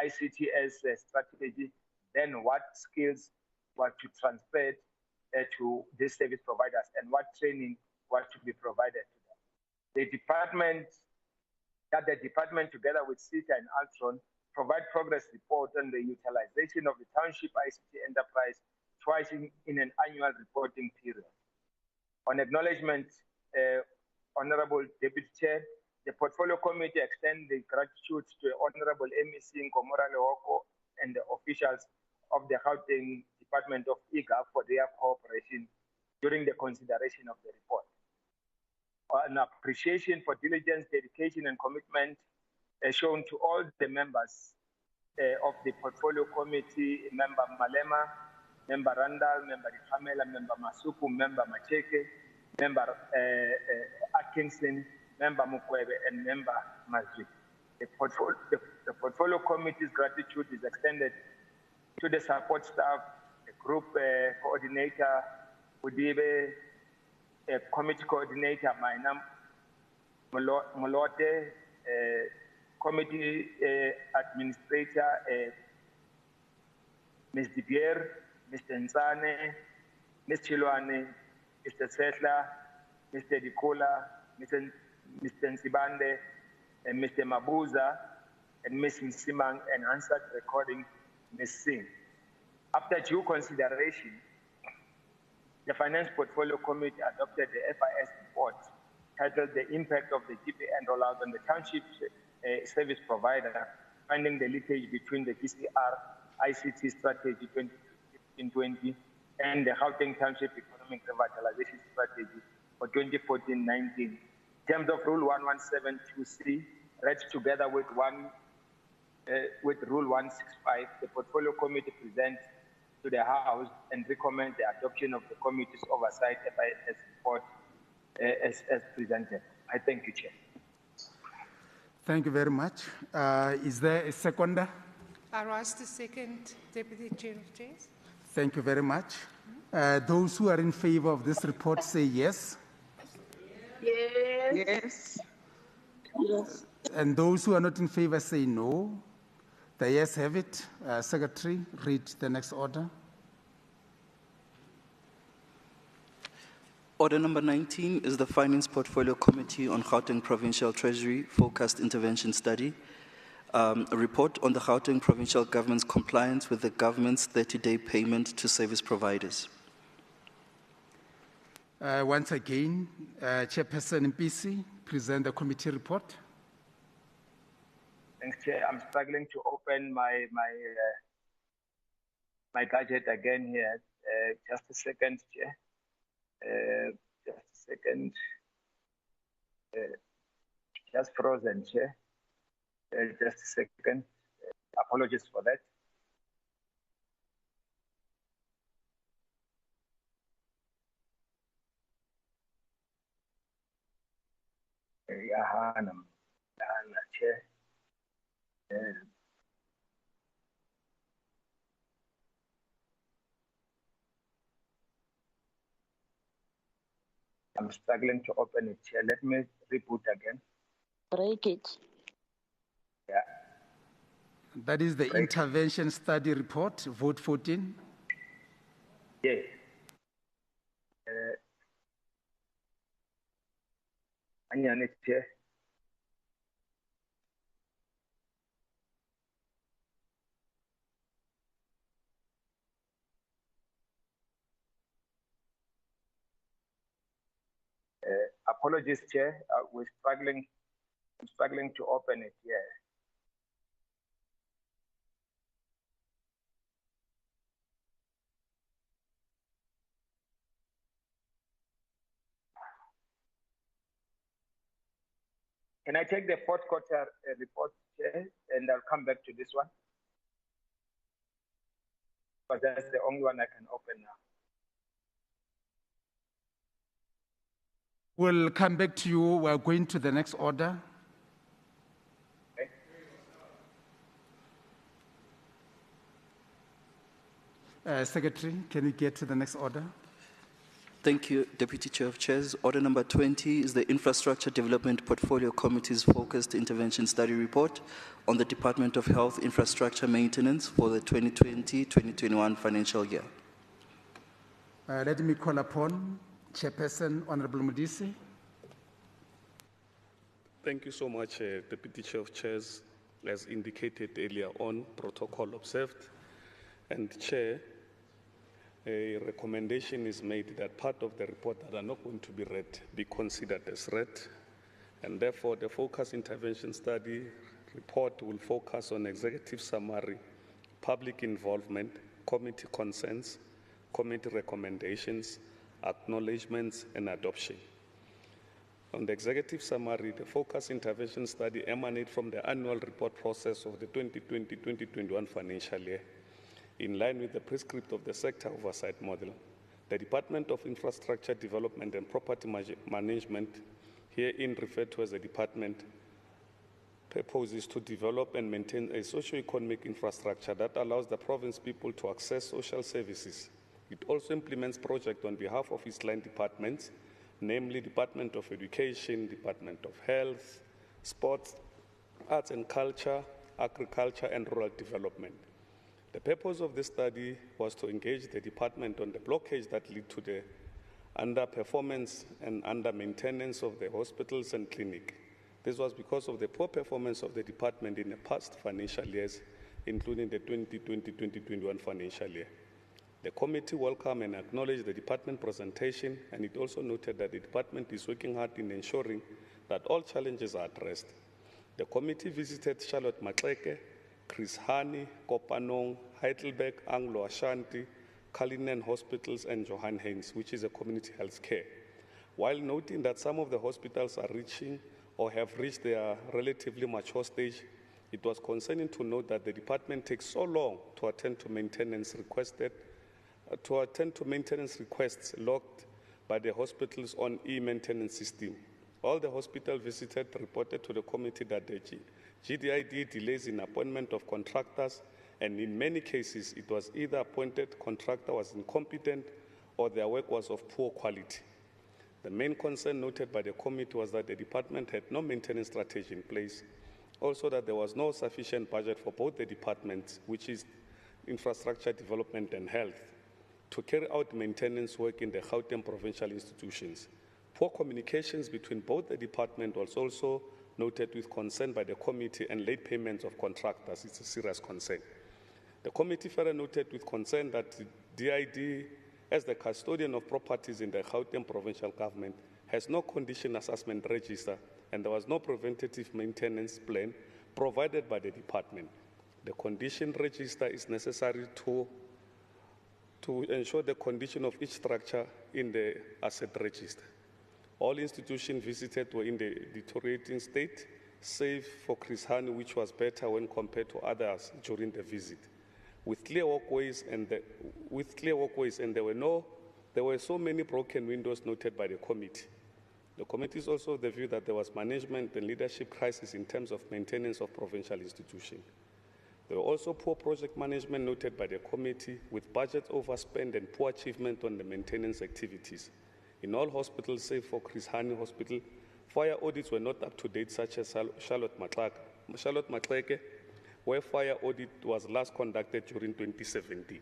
ICTS strategy, then what skills were to transfer to these service providers and what training was to be provided to them. The department together with CETA and Altron provide progress report on the utilization of the township ICT enterprise twice in an annual reporting period. On acknowledgement, Honorable Deputy Chair, the Portfolio Committee extends the gratitude to Honorable MEC Nkomora Lehoko and the officials of the Gauteng Department of IGA for their cooperation during the consideration of the report. An appreciation for diligence, dedication, and commitment shown to all the members of the Portfolio Committee, Member Malema, Member Randall, Member Pamela, Member Masuku, Member Macheke, Member Atkinson, Member Mukwebe, and Member Mazwi. The Portfolio Committee's gratitude is extended to the support staff, the group coordinator, Udibe, committee coordinator, Mainam Molote, committee administrator, Ms. Dibier, Mr. Nzane, Ms. Chilwane, Mr. Setla, Mr. Dikola, Mr. Nsibande, and Mr. Mabuza, and Ms. Msimang, and answered recording, Ms. Singh. After due consideration, the Finance Portfolio Committee adopted the FIS report titled The Impact of the GPN Rollout on the Township Service Provider, finding the leakage between the GCR ICT Strategy 2015-20 and the Gauteng Township Economic Revitalization Strategy for 2014-19. In terms of Rule 1172C, read together with Rule 165, the Portfolio Committee presents to the House and recommend the adoption of the committee's oversight FIS report as presented. I thank you, Chair. Thank you very much. Is there a seconder? I rise to second, Deputy Chair of Chairs. Thank you very much. Those who are in favor of this report say yes. Yes. Yes. Yes. And those who are not in favor say no. The yes have it. Secretary, read the next order. Order number 19 is the Finance Portfolio Committee on Gauteng Provincial Treasury Focused Intervention Study. A report on the Gauteng Provincial Government's compliance with the government's 30-day payment to service providers. Once again, Chairperson Mpisi, present the committee report. Thanks, Chair. I'm struggling to open my gadget again here. Just a second, Chair. Just a second. Just frozen, Chair. Just a second. Apologies for that. Chair. I'm struggling to open it here. Let me reboot again. Break it. Yeah. That is the intervention study report, vote 14. Yes. Onion it here. Apologies, Chair. I'm struggling to open it here. Can I take the fourth quarter report, Chair, and I'll come back to this one? Because that's the only one I can open now. We'll come back to you. We're going to the next order. Okay. Secretary, can we get to the next order? Thank you, Deputy Chair of Chairs. Order number 20 is the Infrastructure Development Portfolio Committee's Focused Intervention Study Report on the Department of Health Infrastructure Maintenance for the 2020-2021 financial year. Let me call upon Chairperson Honorable Modise. Thank you so much, Deputy Chair of Chairs. As indicated earlier on, protocol observed. And Chair, a recommendation is made that part of the report that are not going to be read be considered as read. And therefore, the focus intervention study report will focus on executive summary, public involvement, committee consents, committee recommendations, acknowledgements, and adoption. On the executive summary, the focus intervention study emanates from the annual report process of the 2020-2021 financial year. In line with the prescript of the sector oversight model, the Department of Infrastructure Development and Property Management, herein referred to as the department, proposes to develop and maintain a socio-economic infrastructure that allows the province people to access social services. It also implements projects on behalf of its line departments, namely Department of Education, Department of Health, Sports, Arts and Culture, Agriculture and Rural Development. The purpose of this study was to engage the department on the blockage that lead to the underperformance and under-maintenance of the hospitals and clinic. This was because of the poor performance of the department in the past financial years, including the 2020-2021 financial year. The committee welcomed and acknowledged the department presentation, and it also noted that the department is working hard in ensuring that all challenges are addressed. The committee visited Charlotte Maxeke, Chris Hani, Kopanong, Heidelberg, Anglo Ashanti, Cullinan Hospitals, and Johan Haynes, which is a community health care. While noting that some of the hospitals are reaching or have reached their relatively mature stage, it was concerning to note that the department takes so long to attend to maintenance requests logged by the hospital's own e-maintenance system. All the hospitals visited reported to the committee that the GDID delays in appointment of contractors, and in many cases, it was either appointed contractor was incompetent or their work was of poor quality. The main concern noted by the committee was that the department had no maintenance strategy in place, also that there was no sufficient budget for both the departments, which is infrastructure development and health, to carry out maintenance work in the Gauteng provincial institutions. Poor communications between both the departments was also noted with concern by the committee, and late payments of contractors is a serious concern. The committee further noted with concern that the DID, as the custodian of properties in the Gauteng provincial government, has no condition assessment register, and there was no preventative maintenance plan provided by the department. The condition register is necessary to ensure the condition of each structure in the asset register. All institutions visited were in the deteriorating state, save for Chris Hani, which was better when compared to others during the visit. With clear walkways and there were so many broken windows noted by the committee. The committee is also of the view that there was management and leadership crisis in terms of maintenance of provincial institutions. There were also poor project management noted by the committee, with budget overspend and poor achievement on the maintenance activities. In all hospitals, save for Chris Hani Hospital, fire audits were not up to date, such as Charlotte Maxeke, where fire audit was last conducted during 2017.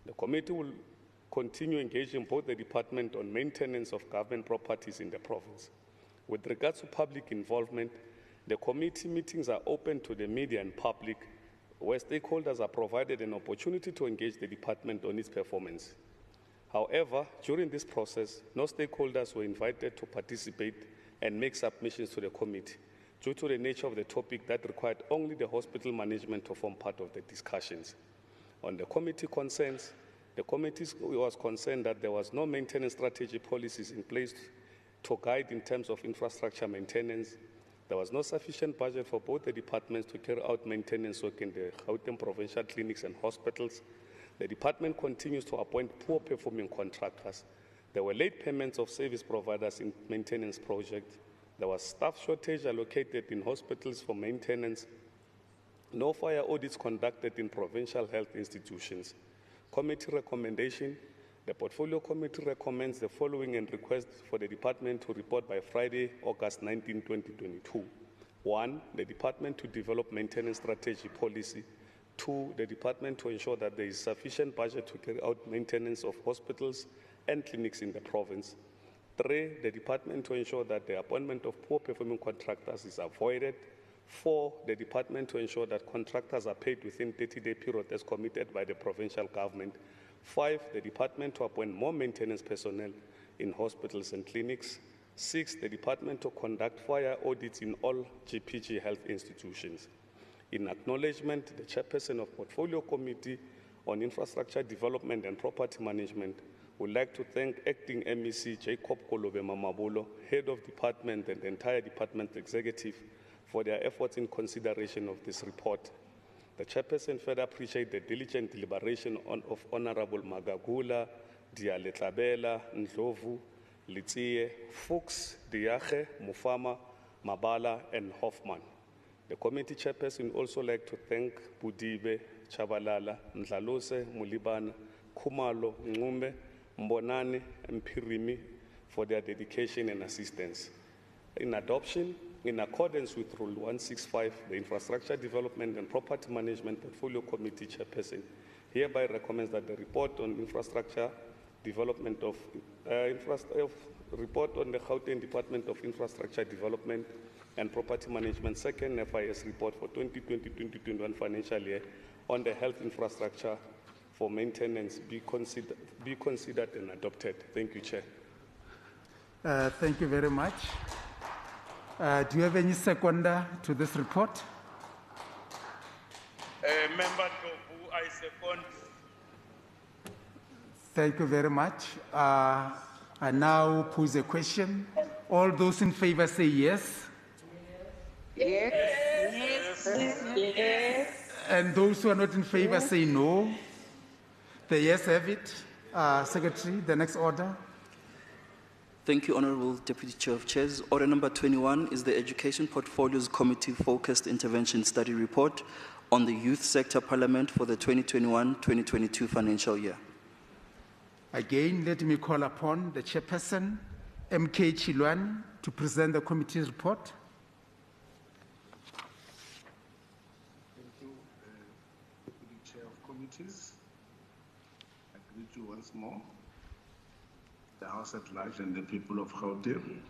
The committee will continue engaging both the department on maintenance of government properties in the province. With regards to public involvement, the committee meetings are open to the media and public, where stakeholders are provided an opportunity to engage the department on its performance. However, during this process, no stakeholders were invited to participate and make submissions to the committee due to the nature of the topic that required only the hospital management to form part of the discussions. On the committee concerns, the committee was concerned that there was no maintenance strategy policies in place to guide in terms of infrastructure maintenance. There was no sufficient budget for both the departments to carry out maintenance work in the Gauteng provincial clinics and hospitals. The department continues to appoint poor-performing contractors. There were late payments of service providers in maintenance projects. There was staff shortage allocated in hospitals for maintenance. No fire audits conducted in provincial health institutions. Committee recommendation. The Portfolio Committee recommends the following and requests for the Department to report by Friday, August 19, 2022. 1. The Department to develop maintenance strategy policy. 2. The Department to ensure that there is sufficient budget to carry out maintenance of hospitals and clinics in the province. 3. The Department to ensure that the appointment of poor-performing contractors is avoided. 4. The Department to ensure that contractors are paid within 30-day period as committed by the provincial government. 5. The Department to appoint more maintenance personnel in hospitals and clinics. 6. The Department to conduct fire audits in all GPG health institutions. In acknowledgement, the Chairperson of Portfolio Committee on Infrastructure Development and Property Management would like to thank Acting MEC Jacob Kolobe Mamabolo, Head of Department and the entire Department Executive for their efforts in consideration of this report. The Chairperson further appreciates the diligent deliberation of Honorable Magagula, Dialetlabela, Ndlovu, Litsie, Fuchs, Diache, Mufama, Mabala, and Hoffman. The committee chairperson would also like to thank Budibe, Chabalala, Ndlalose, Mulibana, Kumalo, Ngumbe, Mbonani, and Pirimi for their dedication and assistance. In adoption, in accordance with Rule 165, the Infrastructure Development and Property Management Portfolio Committee Chairperson hereby recommends that the report on infrastructure development report on the Gauteng Department of Infrastructure Development and Property Management second FIS report for 2020-2021 financial year on the health infrastructure for maintenance be considered and adopted. Thank you, Chair. Thank you very much. Do you have any seconder to this report? Member Ndlovu, I second. Thank you very much. I now pose a question. All those in favor say yes. Yes. Yes. Yes. And those who are not in favor say no. The yes have it. Secretary, the next order. Thank you, Honorable Deputy Chair of Chairs. Order number 21 is the Education Portfolios Committee Focused Intervention Study Report on the Youth Sector Parliament for the 2021-2022 financial year. Again, let me call upon the Chairperson, MK Chilwan, to present the committee's report. Thank you, Deputy Chair of Committees. I greet you once more, the House at large and the people of Gauteng.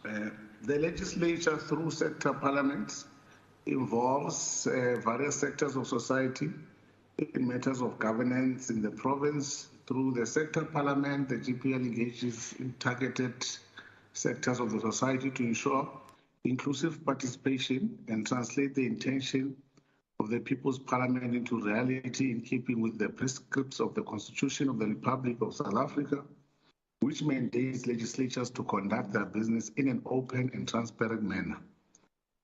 The legislature through sector parliaments involves various sectors of society in matters of governance in the province. Through the sector parliament, the GPL engages in targeted sectors of the society to ensure inclusive participation and translate the intention of the People's Parliament into reality in keeping with the prescripts of the Constitution of the Republic of South Africa, which mandates legislatures to conduct their business in an open and transparent manner.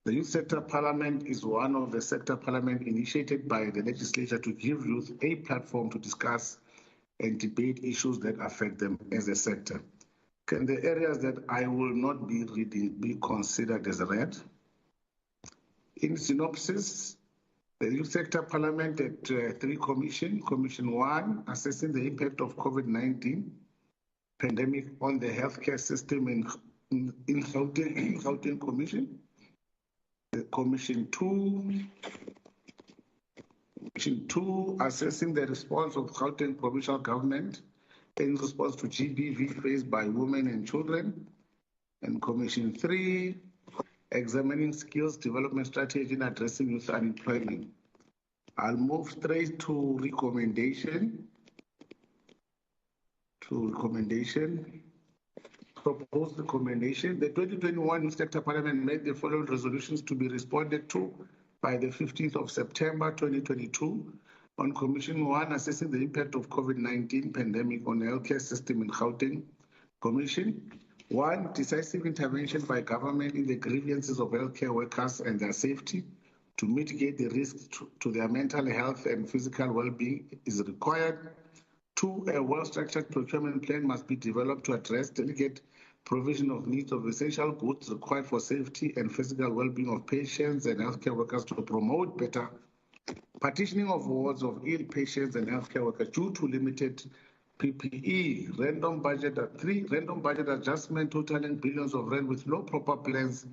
The Youth Sector Parliament is one of the sector parliament initiated by the legislature to give youth a platform to discuss and debate issues that affect them as a sector. Can the areas that I will not be reading be considered as read? In synopsis, the Youth Sector Parliament had three commissions. Commission 1, assessing the impact of COVID-19 pandemic on the healthcare system in Gauteng Commission. Commission 2, assessing the response of Gauteng provincial government in response to GBV faced by women and children. And Commission 3, examining skills development strategy in addressing youth unemployment. I'll move straight to recommendation. Proposed recommendation. The 2021 Youth Sector Parliament made the following resolutions to be responded to by the 15th of September 2022 on Commission 1, assessing the impact of COVID-19 pandemic on the healthcare system in Gauteng. Commission 1, decisive intervention by government in the grievances of healthcare workers and their safety to mitigate the risks to their mental health and physical well-being is required. 2, a well-structured procurement plan must be developed to address delicate provision of needs of essential goods required for safety and physical well-being of patients and healthcare workers to promote better partitioning of wards of ill patients and healthcare workers due to limited PPE, random budget adjustment totaling billions of rand with no proper plans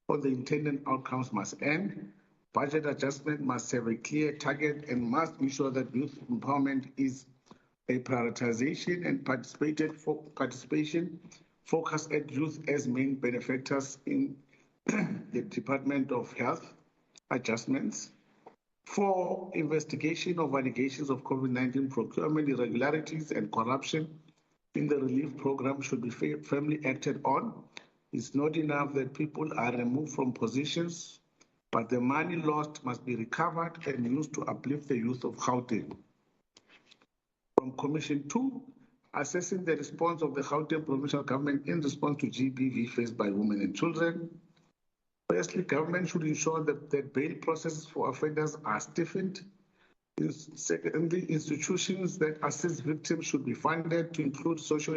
for the intended outcomes must end. Budget adjustment must have a clear target and must ensure that youth empowerment is a prioritization and participation focused at youth as main benefactors in the Department of Health adjustments. 4, investigation of allegations of COVID-19 procurement irregularities and corruption in the relief program should be firmly acted on. It's not enough that people are removed from positions, but the money lost must be recovered and used to uplift the youth of Gauteng. From Commission 2, assessing the response of the Gauteng provincial government in response to GBV faced by women and children. Firstly, government should ensure that bail processes for offenders are stiffened. Secondly, institutions that assist victims should be funded to include social,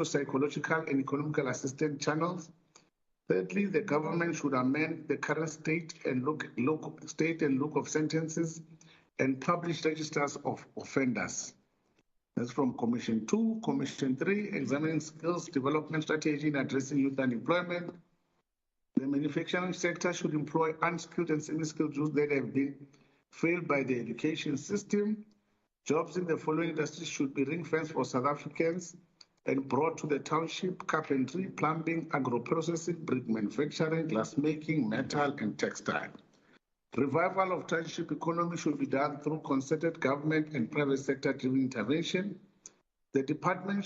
psychological, and economical assistance channels. Thirdly, the government should amend the current state and look of sentences and publish registers of offenders. That's from Commission 2. Commission 3, examining skills development strategy in addressing youth unemployment. The manufacturing sector should employ unskilled and semi-skilled youth that have been failed by the education system. Jobs in the following industries should be ring-fenced for South Africans and brought to the township: carpentry, plumbing, agro-processing, brick manufacturing, glass-making, metal, and textile. Revival of township economy should be done through concerted government and private sector-driven intervention. The department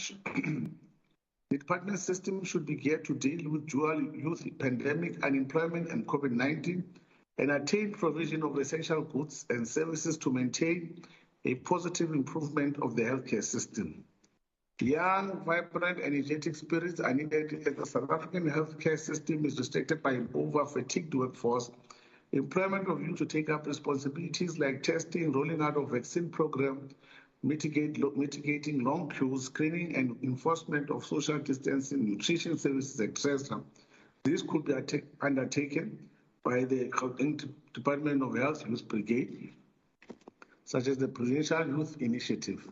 system should be geared to deal with dual youth pandemic, unemployment, and COVID-19, and attain provision of essential goods and services to maintain a positive improvement of the healthcare system. Young, vibrant, energetic spirits are needed as the South African healthcare system is restricted by an over-fatigued workforce. Employment of youth to take up responsibilities like testing, rolling out of vaccine program, mitigating long queues, screening and enforcement of social distancing, nutrition services, etc. This could be undertaken by the Department of Health Youth Brigade, such as the Presidential Youth Initiative.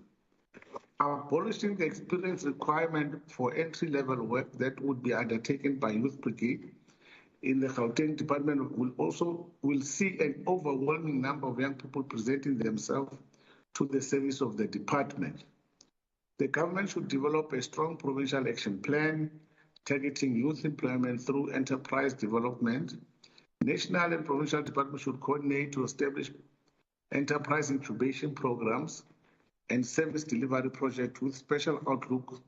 Abolishing the experience requirement for entry-level work that would be undertaken by Youth Brigade in the Gauteng Department will see an overwhelming number of young people presenting themselves to the service of the department. The government should develop a strong provincial action plan targeting youth employment through enterprise development. National and provincial departments should coordinate to establish enterprise incubation programs and service delivery projects with special outlook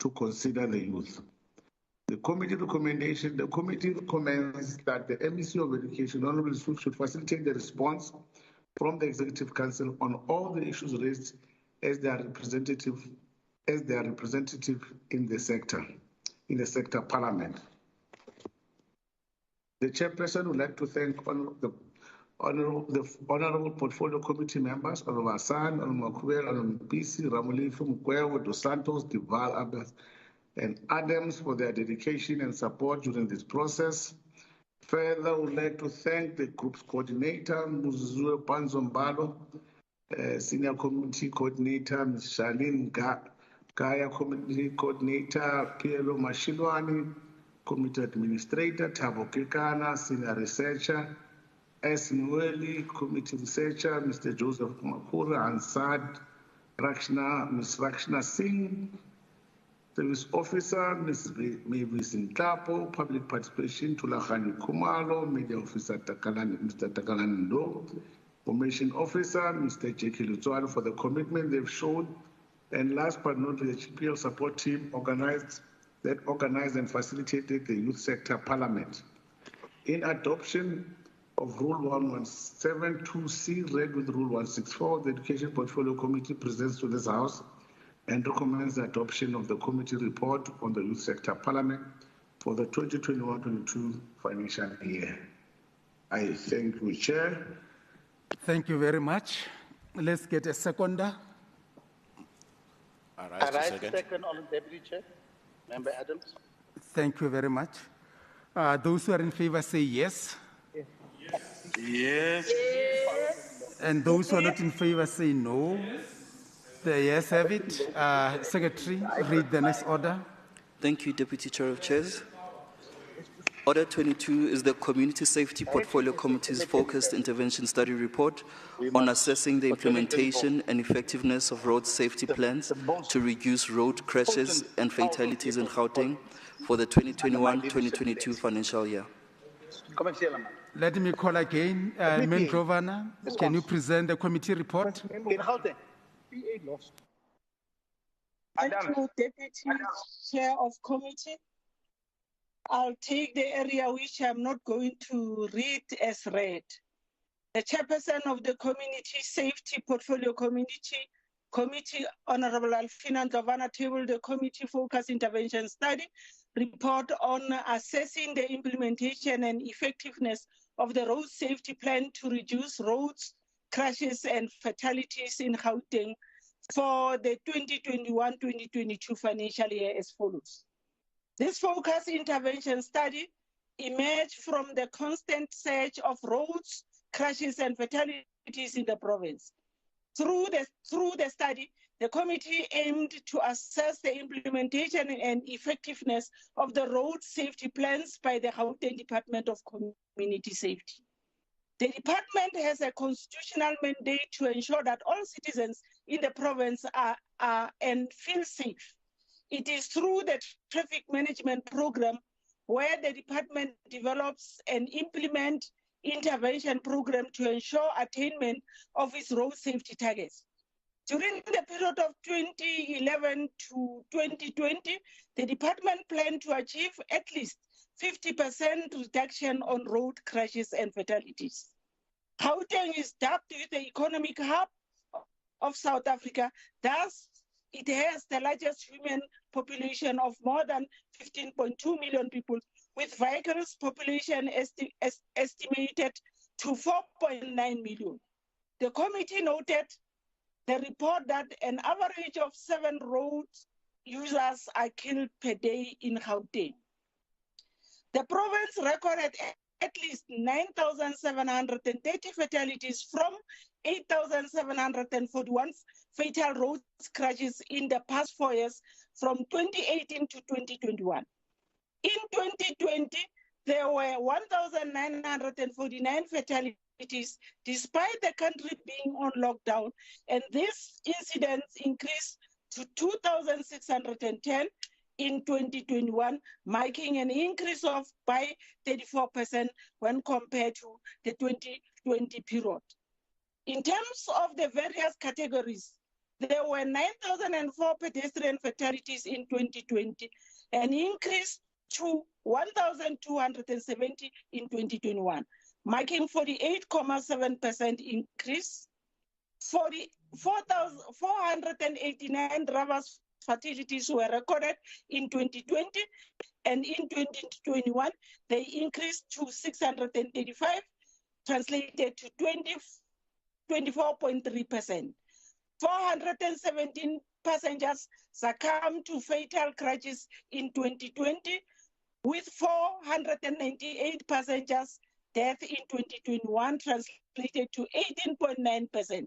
to consider the youth. The committee recommends that the MEC of Education, Honorable Sue, should facilitate the response from the Executive Council on all the issues raised as their representative in the sector parliament. The chairperson would like to thank the honorable portfolio committee members, Honorable Hassan, Honorable Kubel, Honorable PC, Ramulifu, Mukwewo, Dos Santos, Duval, Abbas, and Adams for their dedication and support during this process. Further, I would like to thank the group's coordinator, Muzuzue Panzombalo, Senior Committee Coordinator, Ms. Charlene Gaya, Committee Coordinator, Pielo Mashilwani, Committee Administrator, Thabo Kekana, Senior Researcher, S. Nweli, Committee Researcher, Mr. Joseph Makura, Ansad, Ms. Rakshna Singh, Service Officer, Ms. Mavis Ntapo, Public Participation, Tulahani Kumalo, Media Officer, Mr. Takalani Ndo, Information Officer, Mr. J.K. Lutswalo, for the commitment they've shown, and last but not least, the HPL support team organized and facilitated the Youth Sector Parliament. In adoption of Rule 1172C, read with Rule 164, the Education Portfolio Committee presents to this House and recommends the adoption of the committee report on the Youth Sector Parliament for the 2021-22 financial year. I thank you, Chair. Thank you very much. Let's get a seconder. I rise to second on the Deputy Chair, Member Adams. Thank you very much. Those who are in favor say yes. Yes. And those who are not in favor say no. The ayes have it. Secretary, read the next order. Thank you, Deputy Chair of Chairs. Order 22 is the Community Safety Portfolio Committee's Focused Intervention Study Report on assessing the implementation and effectiveness of road safety plans to reduce road crashes and fatalities in Gauteng for the 2021-2022 financial year. Let me call again. Mendrovana, can you present the committee report? Thank you, Deputy Chair of Committee. I'll take the area which I'm not going to read as read. The chairperson of the Community Safety Portfolio Committee, Honorable Alfina Ndlovana, tabled the committee focus intervention study report on assessing the implementation and effectiveness of the road safety plan to reduce roads, crashes and fatalities in Gauteng for the 2021-2022 financial year as follows. This focus intervention study emerged from the constant search of roads, crashes and fatalities in the province. Through the study, the committee aimed to assess the implementation and effectiveness of the road safety plans by the Gauteng Department of Community Safety. The department has a constitutional mandate to ensure that all citizens in the province are and feel safe. It is through the traffic management program where the department develops and implements intervention program to ensure attainment of its road safety targets. During the period of 2011 to 2020, the department planned to achieve at least 50% reduction on road crashes and fatalities. Gauteng is dubbed the economic hub of South Africa. Thus, it has the largest human population of more than 15.2 million people, with vehicles population estimated to 4.9 million. The committee noted the report that an average of 7 road users are killed per day in Gauteng. The province recorded at least 9,730 fatalities from 8,741 fatal road crashes in the past 4 years from 2018 to 2021. In 2020, there were 1,949 fatalities despite the country being on lockdown, and these incidents increased to 2,610 in 2021, marking an increase of by 34% when compared to the 2020 period. In terms of the various categories, there were 9,004 pedestrian fatalities in 2020, an increase to 1,270 in 2021, marking 48.7% increase. 489 drivers' fatalities were recorded in 2020, and in 2021, they increased to 635, translated to 24.3%. 417 passengers succumbed to fatal crashes in 2020, with 498 passengers' death in 2021, translated to 18.9%.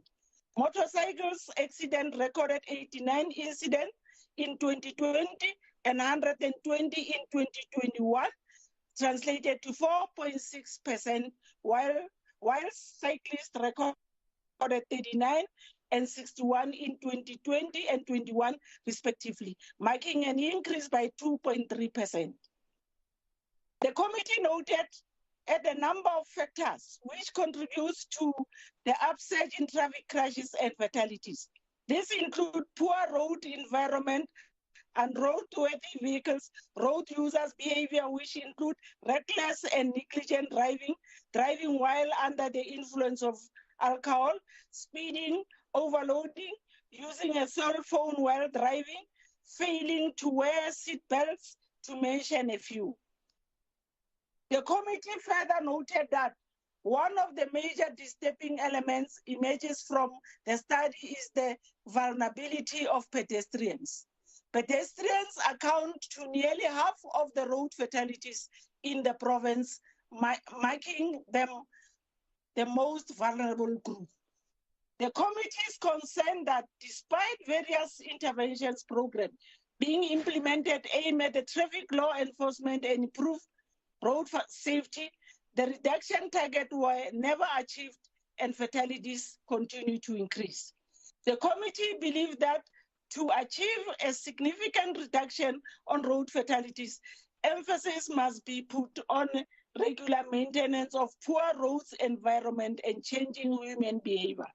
Motorcycles accident recorded 89 incidents in 2020 and 120 in 2021, translated to 4.6%, while cyclists recorded 39 and 61 in 2020 and 21 respectively, marking an increase by 2.3%. The committee noted at a number of factors which contributes to the upsurge in traffic crashes and fatalities. These include poor road environment and roadworthy vehicles, road users' behavior, which include reckless and negligent driving while under the influence of alcohol, speeding, overloading, using a cell phone while driving, failing to wear seat belts, to mention a few. The committee further noted that one of the major disturbing elements emerges from the study is the vulnerability of pedestrians. Pedestrians account to nearly half of the road fatalities in the province, making them the most vulnerable group. The committee is concerned that despite various interventions programs being implemented aimed at the traffic law enforcement and improve road safety, the reduction target were never achieved and fatalities continue to increase. The committee believes that to achieve a significant reduction on road fatalities, emphasis must be put on regular maintenance of poor roads environment and changing human behavior.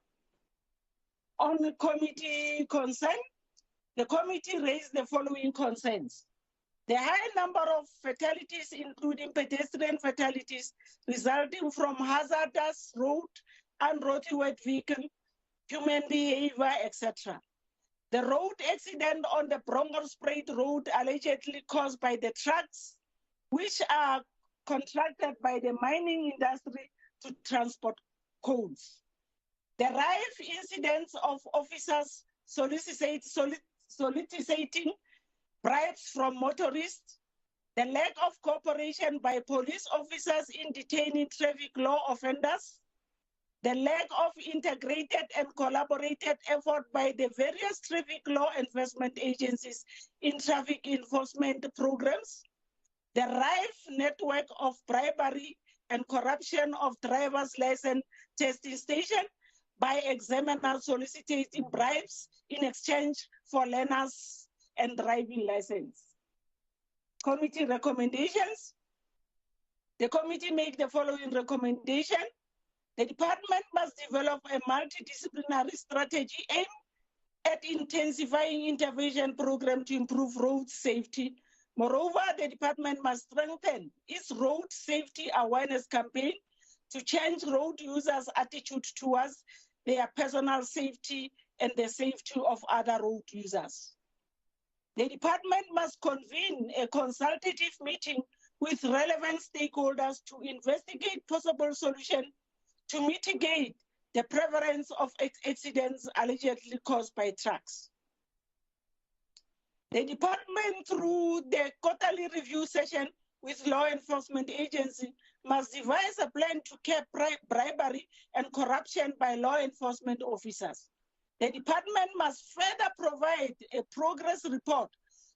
On the committee concern, the committee raised the following concerns. The high number of fatalities, including pedestrian fatalities, resulting from hazardous road and roadway vehicle, human behavior, etc. The road accident on the Bronkhorstspruit Road allegedly caused by the trucks, which are contracted by the mining industry to transport coals. The rife incidents of officers soliciting bribes from motorists, the lack of cooperation by police officers in detaining traffic law offenders, the lack of integrated and collaborated effort by the various traffic law enforcement agencies in traffic enforcement programs, the rife network of bribery and corruption of driver's license testing station by examiners soliciting bribes in exchange for learners and driving license. Committee recommendations. The committee make the following recommendation. The department must develop a multidisciplinary strategy aimed at intensifying intervention program to improve road safety. Moreover, the department must strengthen its road safety awareness campaign to change road users' attitude towards their personal safety and the safety of other road users. The department must convene a consultative meeting with relevant stakeholders to investigate possible solutions to mitigate the prevalence of accidents allegedly caused by trucks. The department, through the quarterly review session with law enforcement agencies, must devise a plan to curb bribery and corruption by law enforcement officers. The department must further provide a progress report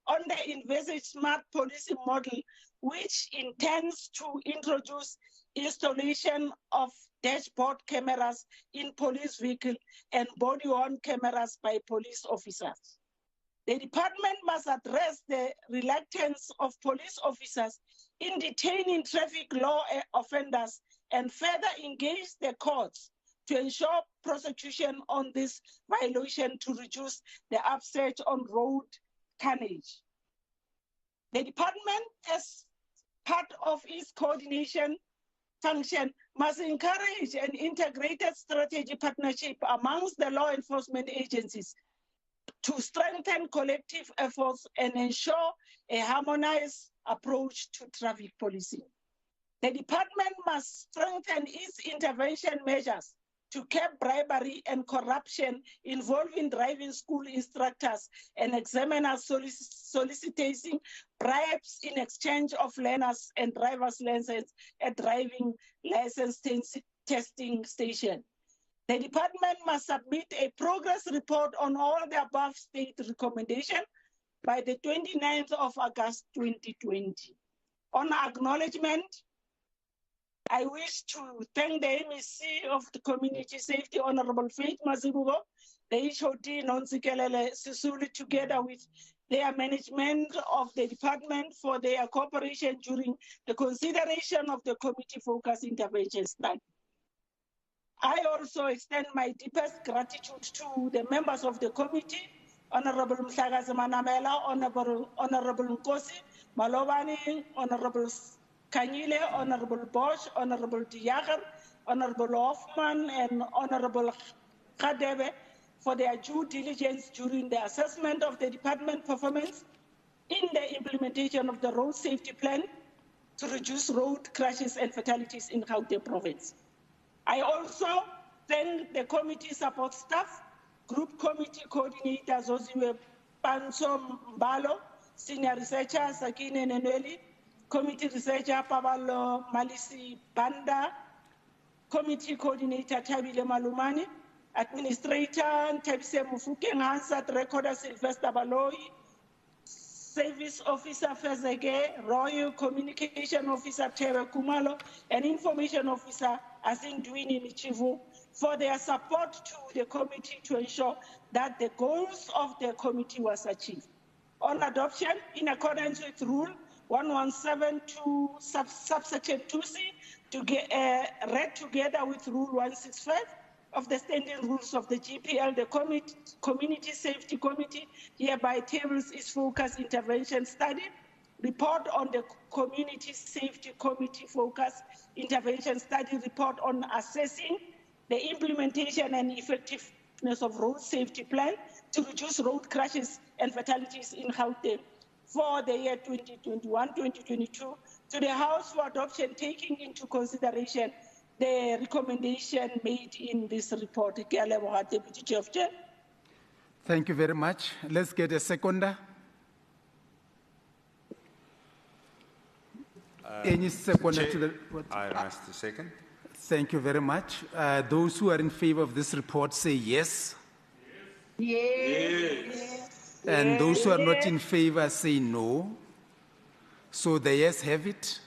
on the envisaged smart policing model, which intends to introduce installation of dashboard cameras in police vehicles and body-worn cameras by police officers. The department must address the reluctance of police officers in detaining traffic law offenders and further engage the courts to ensure prosecution on this violation to reduce the upsurge on road carnage. The department, as part of its coordination function, must encourage an integrated strategy partnership amongst the law enforcement agencies to strengthen collective efforts and ensure a harmonized approach to traffic policing. The department must strengthen its intervention measures to curb bribery and corruption involving driving school instructors and examiners soliciting bribes in exchange of learners and driver's license at driving license testing station. The department must submit a progress report on all the above state recommendations by the 29th of August 2020. On acknowledgement, I wish to thank the MEC of the Community Safety, Honorable Faith Mazibuko, the HOD Nonsikelele Sisulu, together with their management of the department for their cooperation during the consideration of the committee focus intervention study. I also extend my deepest gratitude to the members of the committee, Honorable Mhlakazi Manamela, Honorable Nkosi Malobane, Honorable Kanyile, Honorable Bosch, Honorable Diagar, Honorable Hoffman, and Honorable Khadebe for their due diligence during the assessment of the department performance in the implementation of the road safety plan to reduce road crashes and fatalities in Gauteng province. I also thank the committee support staff, group committee coordinator Zoziwe Panso Mbalo, senior researcher Sakine Nenweli, committee researcher Pabalo Malisi Banda, committee coordinator Tabile Malumani, Administrator Ntebise Mufokeng Hansat, Recorder Sylvester Baloyi, Service Officer Fezege, Royal Communication Officer Tere Kumalo, and Information Officer Azindwini Michivu for their support to the committee to ensure that the goals of the committee was achieved. On adoption, in accordance with Rule 1172 subsection 2C, read together with Rule 165 of the standing rules of the GPL, the Community Safety Committee hereby tables its focus intervention study, report on the Community Safety Committee focus intervention study, report on assessing the implementation and effectiveness of road safety plan to reduce road crashes and fatalities in Gauteng for the year 2021-2022 to the House for adoption, taking into consideration the recommendation made in this report. Deputy Chair of Chair. Thank you very much. Let's get a seconder. Any seconder Chair, to the... I rise to second. Thank you very much. Those who are in favor of this report say yes. Yes. And those who are not in favor say no. So the yes have it.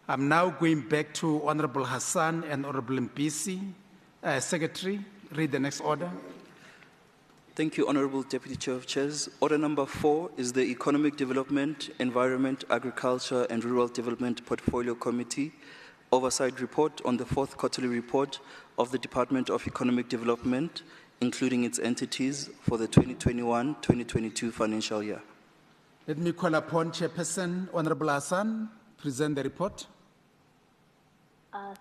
I'm now going back to Honorable Hassan and Honorable Mpisi. Secretary, read the next order. Thank you, Honorable Deputy Chair of Chairs. Order number 4 is the Economic Development, Environment, Agriculture and Rural Development Portfolio Committee Oversight Report on the 4th quarterly report of the Department of Economic Development, including its entities, for the 2021-2022 financial year. Let me call upon Chairperson Honorable Hassan, present the report.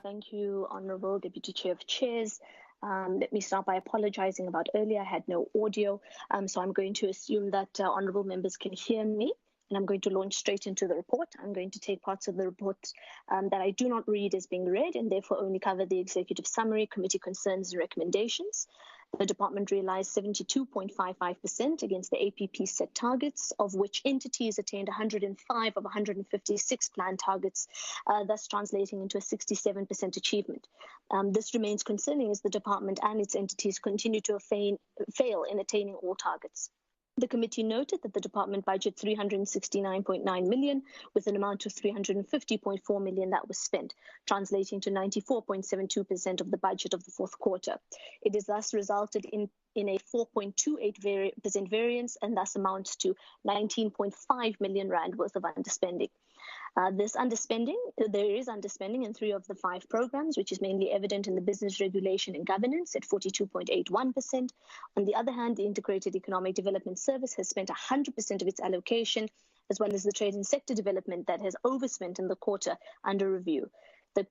Thank you, Honorable Deputy Chair of Chairs. Let me start by apologizing about earlier. I had no audio, so I'm going to assume that honorable members can hear me, and I'm going to launch straight into the report. I'm going to take parts of the report that I do not read as being read, and therefore only cover the executive summary, committee concerns, and recommendations. The department realized 72.55% against the APP set targets, of which entities attained 105 of 156 planned targets, thus translating into a 67% achievement. This remains concerning as the department and its entities continue to fail in attaining all targets. The committee noted that the department budgeted 369.9 million, with an amount of 350.4 million that was spent, translating to 94.72% of the budget of the fourth quarter. It has thus resulted in a 4.28% variance, and thus amounts to 19.5 million rand worth of underspending. There is underspending in 3 of the 5 programs, which is mainly evident in the business regulation and governance at 42.81%. On the other hand, the Integrated Economic Development Service has spent 100% of its allocation, as well as the trade and sector development that has overspent in the quarter under review. The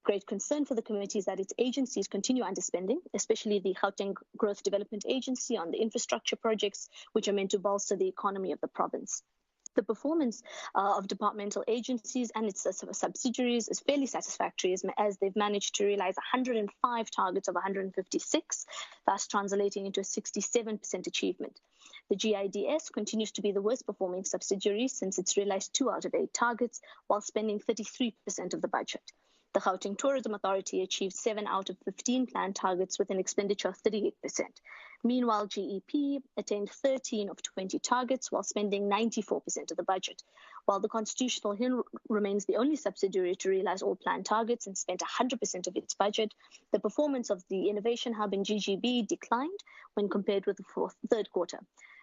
great concern for the committee is that its agencies continue underspending, especially the Gauteng Growth Development Agency on the infrastructure projects, which are meant to bolster the economy of the province. The performance of departmental agencies and its subsidiaries is fairly satisfactory, as they've managed to realize 105 targets of 156, thus translating into a 67% achievement. The GIDS continues to be the worst performing subsidiary since it's realized 2 out of 8 targets while spending 33% of the budget. The Gauteng Tourism Authority achieved 7 out of 15 planned targets with an expenditure of 38%. Meanwhile, GEP attained 13 of 20 targets while spending 94% of the budget. While the Constitutional Hill remains the only subsidiary to realize all planned targets and spent 100% of its budget, the performance of the Innovation Hub in GGB declined when compared with the third quarter.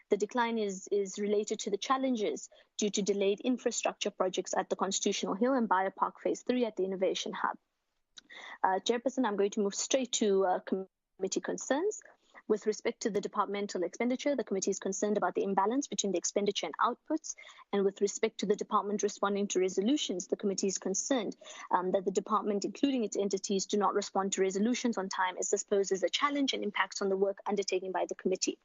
The decline is related to the challenges due to delayed infrastructure projects at the Constitutional Hill and Biopark Phase 3 at the Innovation Hub. Chairperson, I'm going to move straight to committee concerns. With respect to the departmental expenditure, the committee is concerned about the imbalance between the expenditure and outputs. And with respect to the department responding to resolutions, the committee is concerned that the department, including its entities, do not respond to resolutions on time, as this poses a challenge and impacts on the work undertaken by the committee.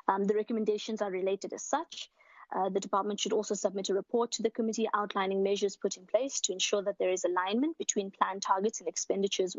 The recommendations are related as such. The department should also submit a report to the committee outlining measures put in place to ensure that there is alignment between planned targets and expenditures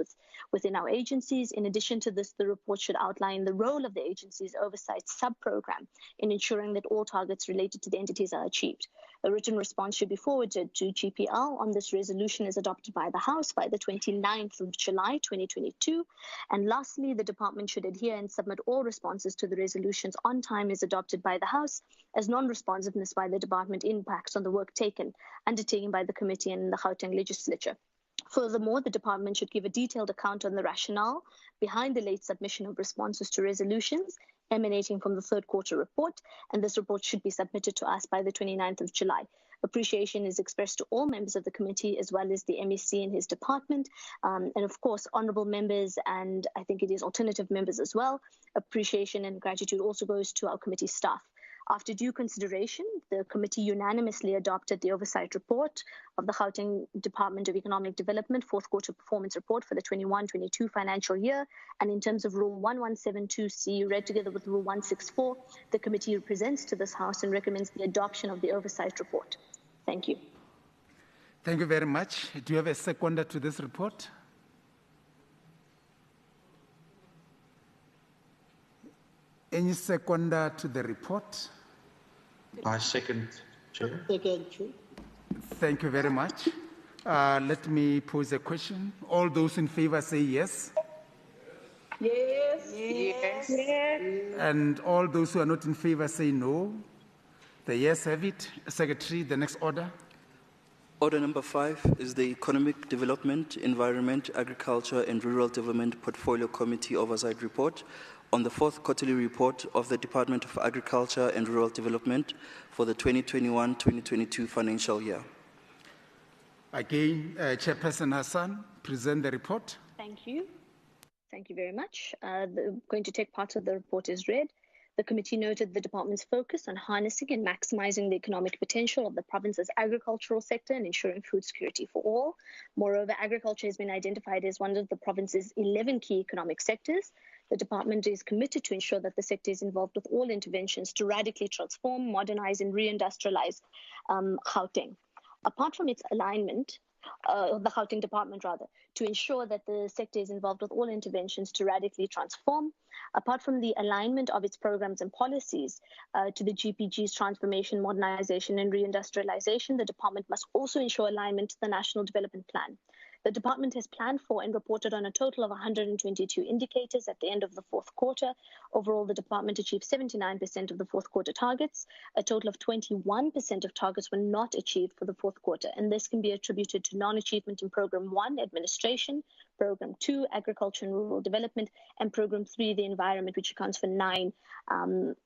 within our agencies. In addition to this, the report should outline the role of the agency's oversight sub-program in ensuring that all targets related to the entities are achieved. A written response should be forwarded to GPL on this resolution as adopted by the House by the 29th of July 2022. And lastly, the department should adhere and submit all responses to the resolutions on time as adopted by the House, as non-responsiveness by the department impacts on the work undertaken by the committee and the Gauteng legislature. Furthermore, the department should give a detailed account on the rationale behind the late submission of responses to resolutions emanating from the third quarter report, and this report should be submitted to us by the 29th of July. Appreciation is expressed to all members of the committee as well as the MEC and his department, and of course, honourable members, and I think it is alternative members as well. Appreciation and gratitude also goes to our committee staff. After due consideration, the committee unanimously adopted the oversight report of the Gauteng Department of Economic Development fourth quarter performance report for the 21-22 financial year. And in terms of Rule 1172C, read together with Rule 164, the committee presents to this House and recommends the adoption of the oversight report. Thank you. Thank you very much. Do you have a seconder to this report? Any seconder to the report? I second, Chair. Second, Chair. Thank you very much. Let me pose a question. All those in favor say yes. Yes. Yes. Yes. And all those who are not in favor say no. The yes have it. Secretary, the next order. Order number 5 is the Economic Development, Environment, Agriculture and Rural Development Portfolio Committee Oversight Report on the fourth quarterly report of the Department of Agriculture and Rural Development for the 2021-2022 financial year. Again, Chairperson Hassan, present the report. Thank you. Thank you very much. Going to take part of the report as read. The committee noted the department's focus on harnessing and maximizing the economic potential of the province's agricultural sector and ensuring food security for all. Moreover, agriculture has been identified as one of the province's 11 key economic sectors. The department is committed to ensure that the sector is involved with all interventions to radically transform, modernize, and reindustrialize Gauteng. Apart from its alignment, the Gauteng department rather, to ensure that the sector is involved with all interventions to radically transform. Apart from the alignment of its programs and policies to the GPG's transformation, modernization, and reindustrialization, the department must also ensure alignment to the National Development Plan. The department has planned for and reported on a total of 122 indicators at the end of the fourth quarter. Overall, the department achieved 79% of the fourth quarter targets. A total of 21% of targets were not achieved for the fourth quarter, and this can be attributed to non-achievement in Program 1, Administration, Program 2, Agriculture and Rural Development, and Program 3, the Environment, which accounts for 9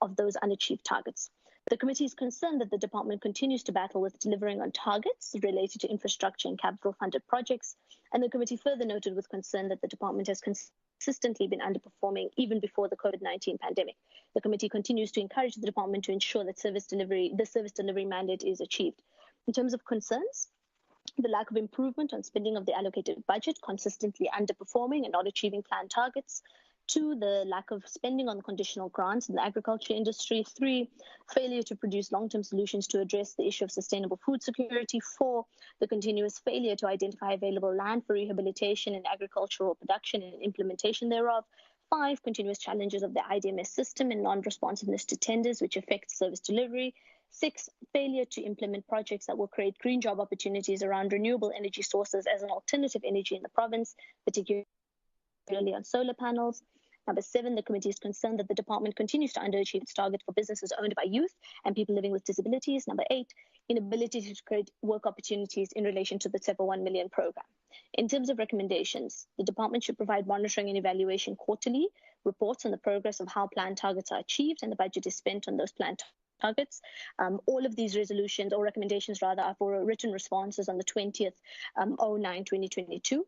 of those unachieved targets. The committee is concerned that the department continues to battle with delivering on targets related to infrastructure and capital-funded projects, and the committee further noted with concern that the department has consistently been underperforming even before the COVID-19 pandemic. The committee continues to encourage the department to ensure that the service delivery mandate is achieved. In terms of concerns, the lack of improvement on spending of the allocated budget, consistently underperforming and not achieving planned targets. 2, the lack of spending on conditional grants in the agriculture industry. 3, failure to produce long-term solutions to address the issue of sustainable food security. 4, the continuous failure to identify available land for rehabilitation and agricultural production and implementation thereof. 5, continuous challenges of the IDMS system and non-responsiveness to tenders, which affect service delivery. 6, failure to implement projects that will create green job opportunities around renewable energy sources as an alternative energy in the province, particularly on solar panels. Number 7, the committee is concerned that the department continues to underachieve its target for businesses owned by youth and people living with disabilities. Number 8, inability to create work opportunities in relation to the TEPA 1 million program. In terms of recommendations, the department should provide monitoring and evaluation quarterly, reports on the progress of how planned targets are achieved and the budget is spent on those planned targets. All of these resolutions or recommendations rather are for written responses on the 20th 09/2022.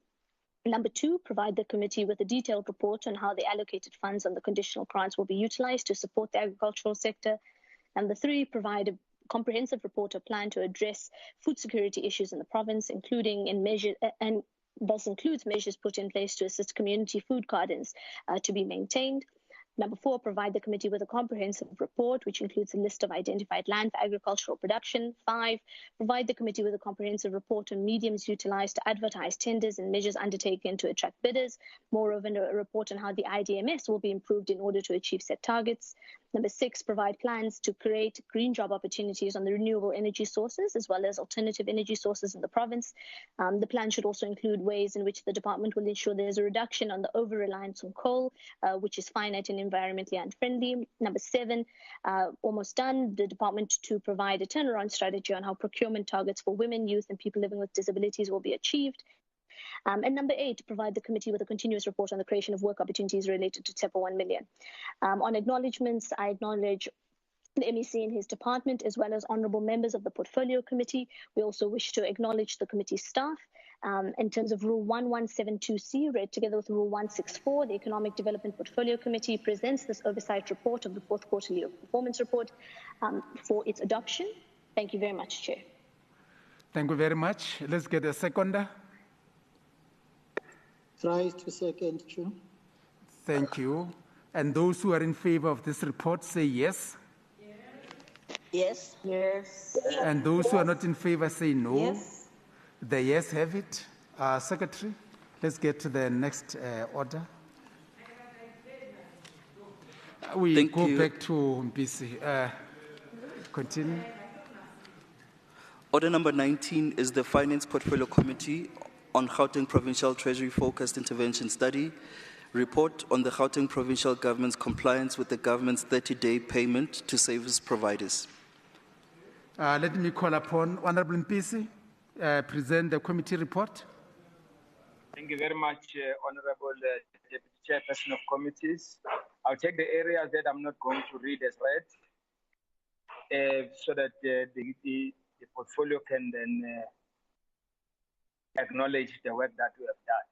Number 2, provide the committee with a detailed report on how the allocated funds on the conditional grants will be utilized to support the agricultural sector. Number 3, provide a comprehensive report or plan to address food security issues in the province, including and thus includes measures put in place to assist community food gardens to be maintained. Number 4, provide the committee with a comprehensive report, which includes a list of identified land for agricultural production. 5, provide the committee with a comprehensive report on mediums utilized to advertise tenders and measures undertaken to attract bidders. Moreover, a report on how the IDMS will be improved in order to achieve set targets. Number 6, provide plans to create green job opportunities on the renewable energy sources as well as alternative energy sources in the province. The plan should also include ways in which the department will ensure there's a reduction on the over-reliance on coal, which is finite and environmentally unfriendly. Number 7, almost done, the department to provide a turnaround strategy on how procurement targets for women, youth, and people living with disabilities will be achieved. And number 8, provide the committee with a continuous report on the creation of work opportunities related to TEPA 1 million. On acknowledgements, I acknowledge the MEC and his department, as well as honourable members of the Portfolio Committee. We also wish to acknowledge the committee staff. In terms of Rule 1172C, read together with Rule 164, the Economic Development Portfolio Committee presents this oversight report of the 4th quarterly performance report for its adoption. Thank you very much, Chair. Thank you very much. Let's get a seconder. Rise to second, Chair. Thank you. And those who are in favor of this report say yes. Yes. Yes. And those who are not in favor say no. Yes. The yes have it. Secretary, let's get to the next order. We go back to Mpisi. Continue. Order number 19 is the Finance Portfolio Committee on Gauteng Provincial Treasury Focused Intervention Study, report on the Gauteng Provincial Government's compliance with the government's 30-day payment to service providers. Let me call upon Honorable Mpisi, present the committee report. Thank you very much, Honorable Deputy Chairperson of Committees. I'll take the areas that I'm not going to read as read, so that the portfolio can then acknowledge the work that we have done.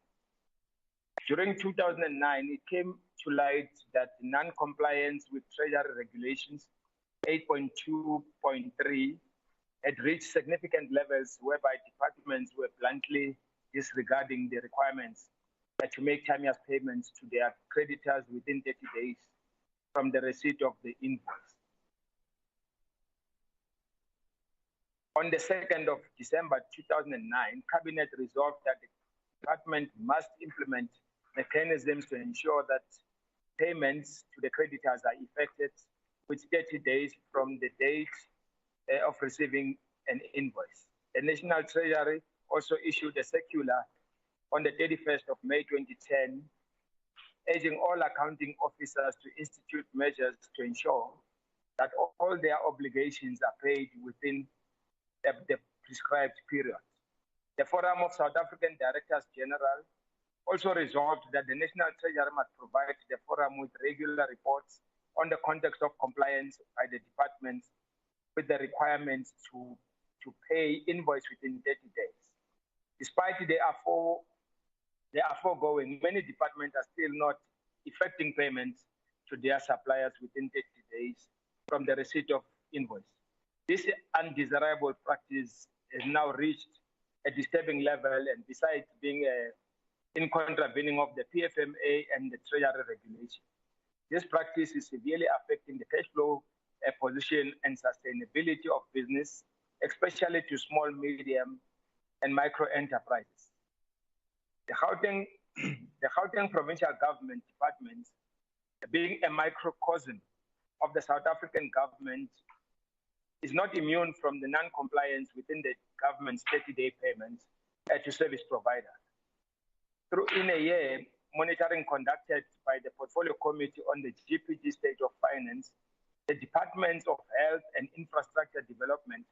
During 2009, it came to light that non-compliance with Treasury Regulations 8.2.3 had reached significant levels whereby departments were bluntly disregarding the requirements to make timeous payments to their creditors within 30 days from the receipt of the invoice. On the 2nd of December 2009, Cabinet resolved that the department must implement mechanisms to ensure that payments to the creditors are effected with 30 days from the date of receiving an invoice. The National Treasury also issued a circular on the 31st of May 2010, urging all accounting officers to institute measures to ensure that all their obligations are paid within the prescribed period. The Forum of South African Directors General also resolved that the National Treasury must provide the Forum with regular reports on the context of compliance by the department with the requirements to pay invoice within 30 days. Despite the foregoing, many departments are still not effecting payments to their suppliers within 30 days from the receipt of invoice. This undesirable practice has now reached a disturbing level, and besides being in contravening of the PFMA and the Treasury regulation, this practice is severely affecting the cash flow position and sustainability of business, especially to small, medium, and micro enterprises. The Gauteng Provincial Government Department, being a microcosm of the South African government, is not immune from the non-compliance within the government's 30-day payments to service providers. In a year, monitoring conducted by the Portfolio Committee on the GPG state of finance, the Departments of Health and Infrastructure Development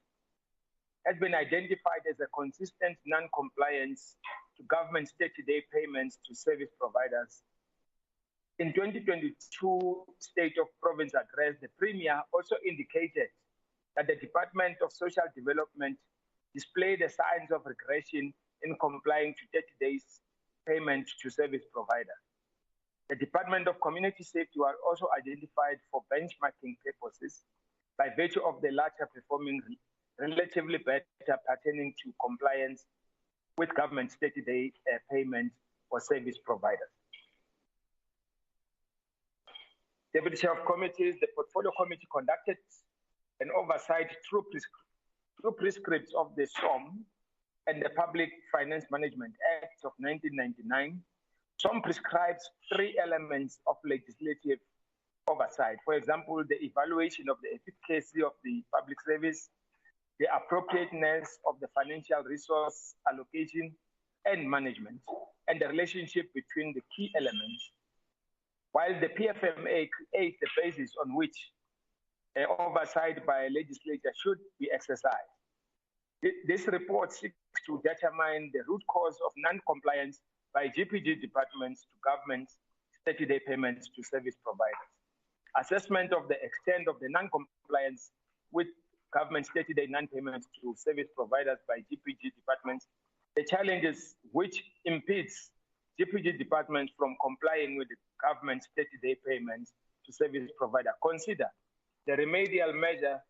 has been identified as a consistent non-compliance to government's 30-day payments to service providers. In 2022 State of Province Address, the Premier also indicated that the Department of Social Development displayed the signs of regression in complying to 30 days payment to service providers. The Department of Community Safety was also identified for benchmarking purposes by virtue of the latter performing relatively better pertaining to compliance with government's 30-day payment for service providers. Deputy Chair of Committees, the Portfolio Committee conducted an oversight through prescripts of the SOM and the Public Finance Management Act of 1999. SOM prescribes 3 elements of legislative oversight. For example, the evaluation of the efficacy of the public service, the appropriateness of the financial resource allocation and management, and the relationship between the key elements, while the PFMA creates the basis on which oversight by a legislature should be exercised. This report seeks to determine the root cause of non-compliance by GPG departments to government's 30-day payments to service providers. Assessment of the extent of the non-compliance with government's 30-day non-payments to service providers by GPG departments, the challenges which impedes GPG departments from complying with the government's 30-day payments to service provider. Consider the remedial measures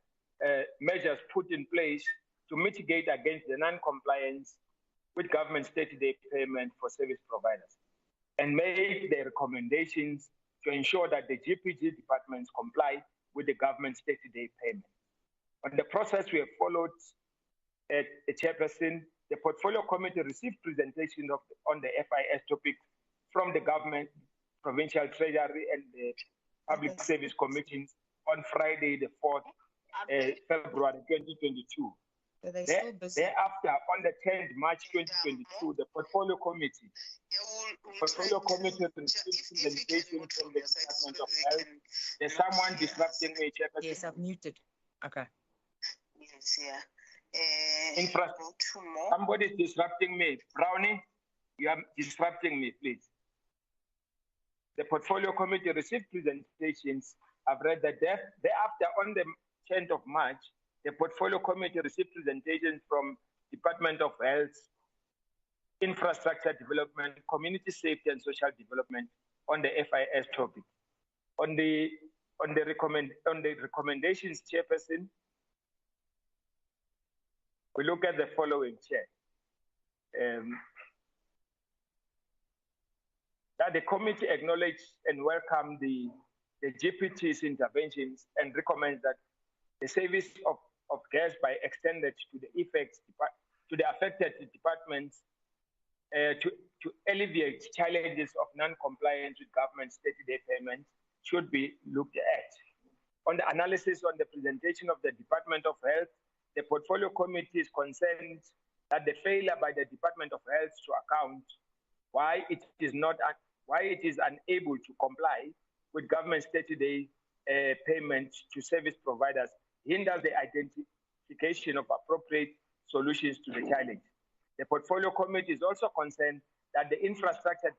put in place to mitigate against the non-compliance with government's 30-day payment for service providers, and make the recommendations to ensure that the GPG departments comply with the government's 30-day payment. On the process we have followed, the chairperson, the Portfolio Committee received presentation on the FIS topic from the government, provincial treasury, and the public service commissions on Friday, the 4th February 2022. Thereafter, on the 10th March 2022, the Portfolio Committee received presentation from the Department of Health. There's someone disrupting me, Chairperson. Yes, I've muted. Okay. Yes, yeah. Somebody is disrupting me. Brownie, you are disrupting me, please. The Portfolio Committee received presentations. I've read that thereafter, on the 10th of March, the Portfolio Committee received presentations from Department of Health, Infrastructure Development, Community Safety and Social Development on the FIS topic. On the recommendations, Chairperson, we look at the following, Chair. That the committee acknowledge and welcome the GPT's interventions and recommends that the service of gas be extended to the affected departments to alleviate challenges of non-compliance with government's 30-day payments should be looked at. On the analysis on the presentation of the Department of Health, the Portfolio Committee is concerned that the failure by the Department of Health to account why it is unable to comply with government's 30-day payments to service providers hinders the identification of appropriate solutions to the challenge. The Portfolio Committee is also concerned that the Infrastructure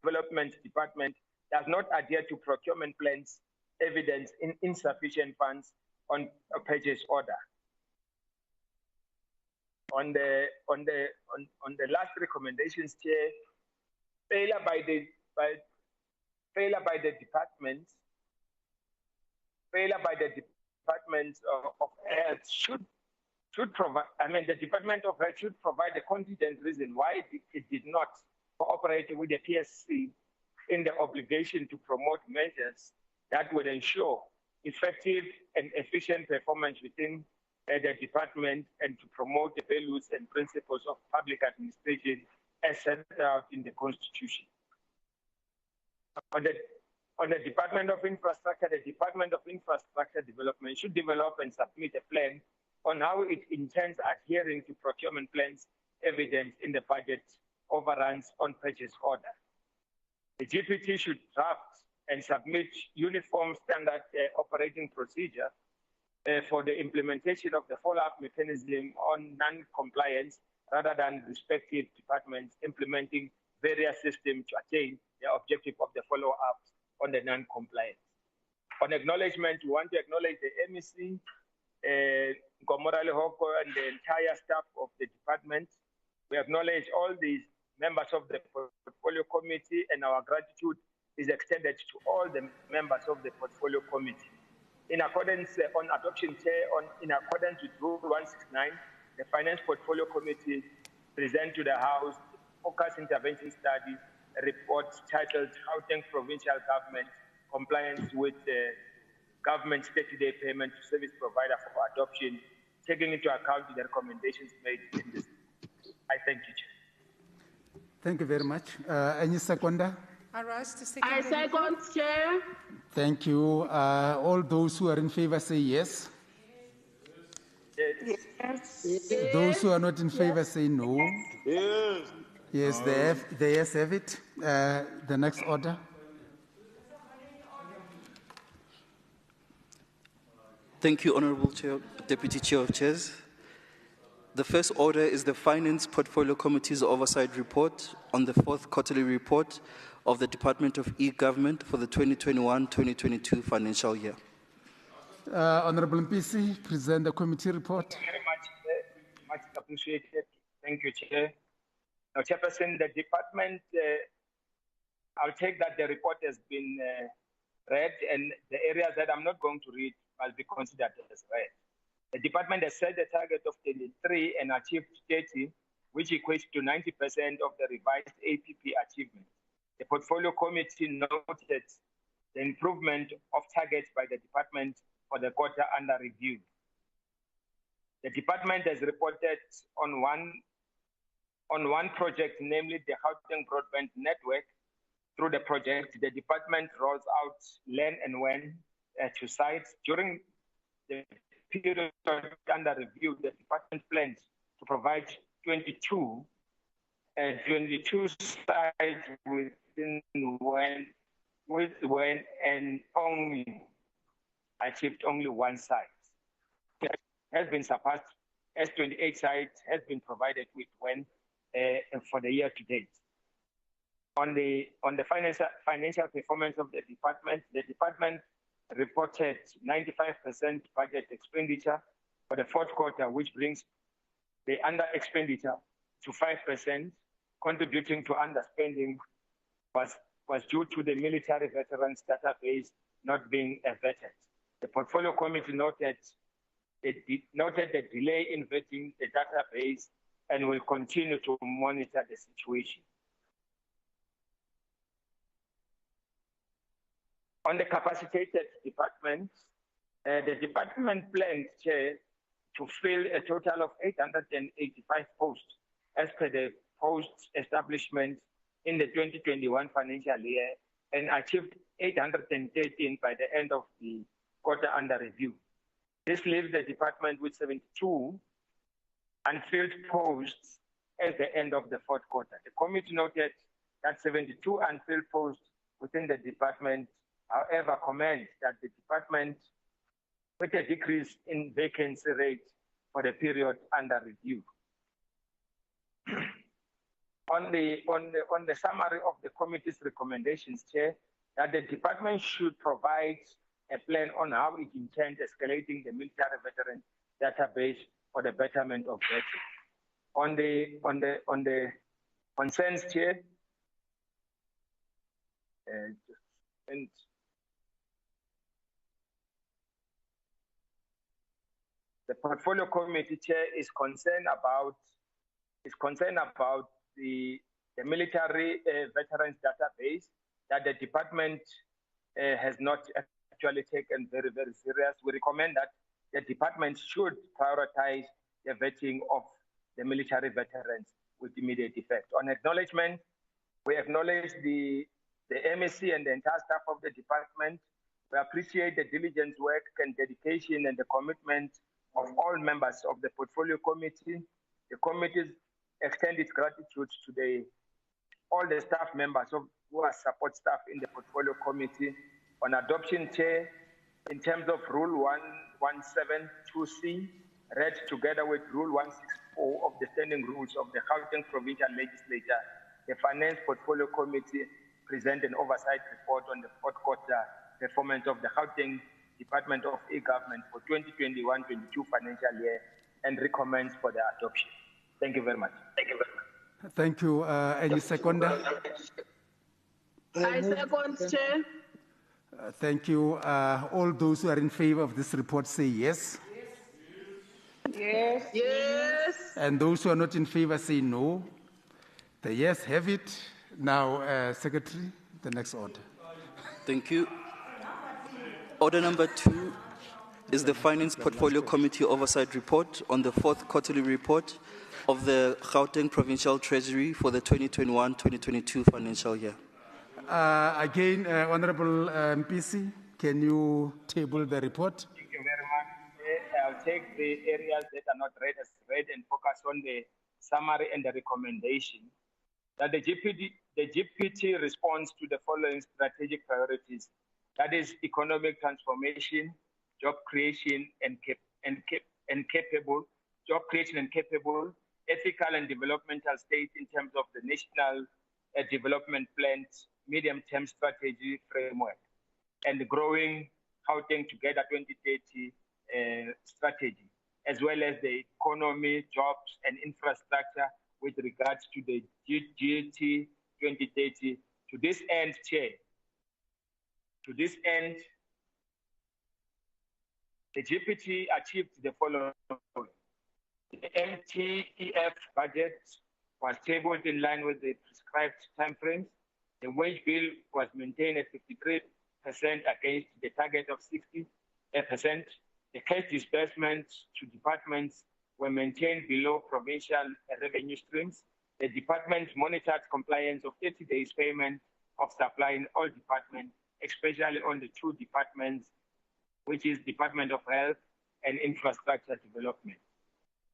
Development Department does not adhere to procurement plans evidence in insufficient funds on a purchase order. On the last recommendations, Chair, failure by the department of Health should provide. The Department of Health should provide a contingent reason why it did not cooperate with the PSC in the obligation to promote measures that would ensure effective and efficient performance within the department and to promote the values and principles of public administration as set out in the Constitution. On the Department of Infrastructure, the Department of Infrastructure Development should develop and submit a plan on how it intends adhering to procurement plans evident in the budget overruns on purchase order. The GPT should draft and submit uniform standard operating procedure for the implementation of the follow-up mechanism on non-compliance rather than respective departments implementing various systems to attain the objective of the follow-ups on the non-compliance. On acknowledgement, we want to acknowledge the MEC, Ngomorale Hoko, and the entire staff of the department. We acknowledge all these members of the Portfolio Committee, and our gratitude is extended to all the members of the Portfolio Committee. In accordance on adoption, Chair, in accordance with Rule 169, the Finance Portfolio Committee present to the House Focus Intervention Study report titled Gauteng Provincial Government compliance with the government's 30-day payment to service provider for adoption, taking into account the recommendations made in this. I thank you, Chair. Thank you very much. Any seconder? I rise to second. I second, Chair. Thank you. All those who are in favor say yes. Yes. Those who are not in favor say no. Yes. Yes, they yes have it. The next order. Thank you, Honorable Chair, Deputy Chair of Chairs. The first order is the Finance Portfolio Committee's Oversight Report on the fourth quarterly report of the Department of E-Government for the 2021-2022 financial year. Honorable Mpisi, present the committee report. Thank you very much, Chair. Much appreciated. Thank you, Chair. Now, Chairperson, the department, I'll take that the report has been read, and the areas that I'm not going to read must be considered as read. The department has set a target of 23 and achieved 30, which equates to 90% of the revised APP achievement. The portfolio committee noted the improvement of targets by the department for the quarter under review. The department has reported on one project, namely the Gauteng Broadband Network. Through the project, the department rolls out LAN and WAN to sites. During the period under review, the department plans to provide 22 sites within WAN and only achieved only one site. It has been surpassed as 28 sites has been provided with WAN for the year to date. On the financial performance of the department reported 95% budget expenditure for the fourth quarter, which brings the under expenditure to 5%. Contributing to underspending was due to the military veterans database not being vetted. The portfolio committee noted the delay in vetting the database and will continue to monitor the situation. On the capacitated departments, the department plans, Chair, to fill a total of 885 posts as per the post establishment in the 2021 financial year and achieved 813 by the end of the quarter under review. This leaves the department with 72 unfilled posts at the end of the fourth quarter. The committee noted that 72 unfilled posts within the department, however, comments that the department with a decrease in vacancy rate for the period under review. On the summary of the committee's recommendations, Chair, that the department should provide a plan on how it intends escalating the military veteran database for the betterment of veterans. On the concerns, Chair, the portfolio committee, Chair, is concerned about the military veterans database that the department has not actually taken very, very serious. We recommend that the department should prioritize the vetting of the military veterans with immediate effect. On acknowledgement, we acknowledge the MEC and the entire staff of the department. We appreciate the diligent work and dedication and the commitment of all members of the portfolio committee. The committee extends its gratitude to all the staff members who are support staff in the portfolio committee. On adoption, Chair, in terms of Rule 1172C, read together with Rule 164 of the standing rules of the Gauteng Provincial Legislature, the Finance Portfolio Committee present an oversight report on the fourth quarter performance of the Gauteng Department of E-Government for 2021-22 financial year and recommends for the adoption. Thank you very much. Thank you. Any seconder? I second, Chair. Thank you. All those who are in favor of this report say yes. Yes. Yes. And those who are not in favor say no. The yes have it. Now, Secretary, the next order. Thank you. Order number 2 is the Finance Portfolio Committee Oversight Report on the 4th quarterly report of the Gauteng Provincial Treasury for the 2021-2022 financial year. Again, Honorable Mpisi, can you table the report? Thank you very much. I'll take the areas that are not read as read and focus on the summary and the recommendation. That the GPT responds to the following strategic priorities. That is economic transformation, job creation and capable, ethical and developmental state in terms of the National Development Plan's medium-term strategy framework, and the growing Gauteng Together 2030 strategy, as well as the economy, jobs, and infrastructure with regards to the GT 2030. To this end, Chair, the GPT achieved the following. The MTEF budget was tabled in line with the prescribed timeframes. The wage bill was maintained at 53% against the target of 60%. The cash disbursements to departments were maintained below provincial revenue streams. The department monitored compliance of 30 days payment of supply in all departments, especially on the 2 departments, which is Department of Health and Infrastructure Development.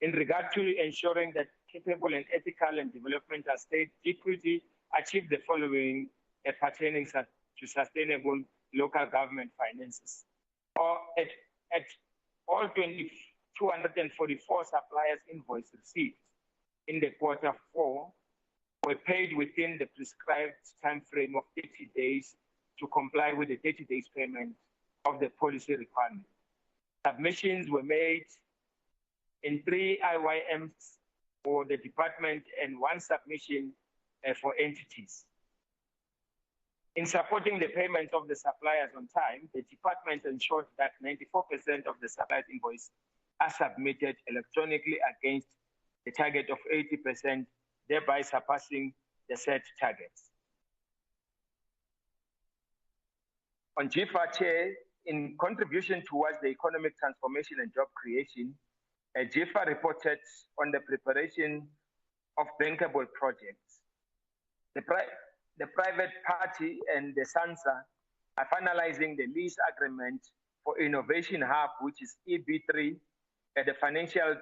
In regard to ensuring that capable and ethical and developmental state, equity achieved the following pertaining to sustainable local government finances. Or at all 244 suppliers invoice received in the Q4 were paid within the prescribed time frame of 30 days to comply with the 30 days payment of the policy requirement. Submissions were made in 3 IYMs for the department and 1 submission for entities. In supporting the payment of the suppliers on time, the department ensured that 94% of the suppliers' invoices are submitted electronically against the target of 80%, thereby surpassing the set targets. On GFA, Chair, in contribution towards the economic transformation and job creation, GFA reported on the preparation of bankable projects. The private party and the SANSA are finalizing the lease agreement for Innovation Hub, which is EB3. The financial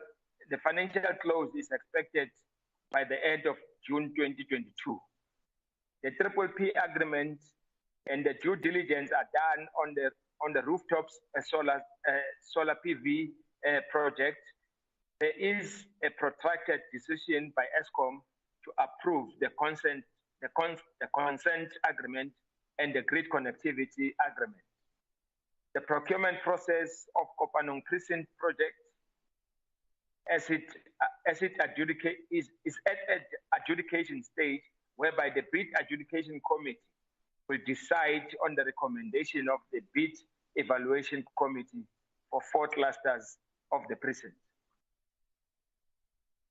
close is expected by the end of June 2022. The PPP agreement and the due diligence are done on the rooftops solar PV project. There is a protracted decision by ESCOM to approve the consent agreement and the grid connectivity agreement. The procurement process of Kopanong Precinct project is at adjudication stage, whereby the bid adjudication committee will decide on the recommendation of the bid evaluation committee for 4 clusters of the precinct.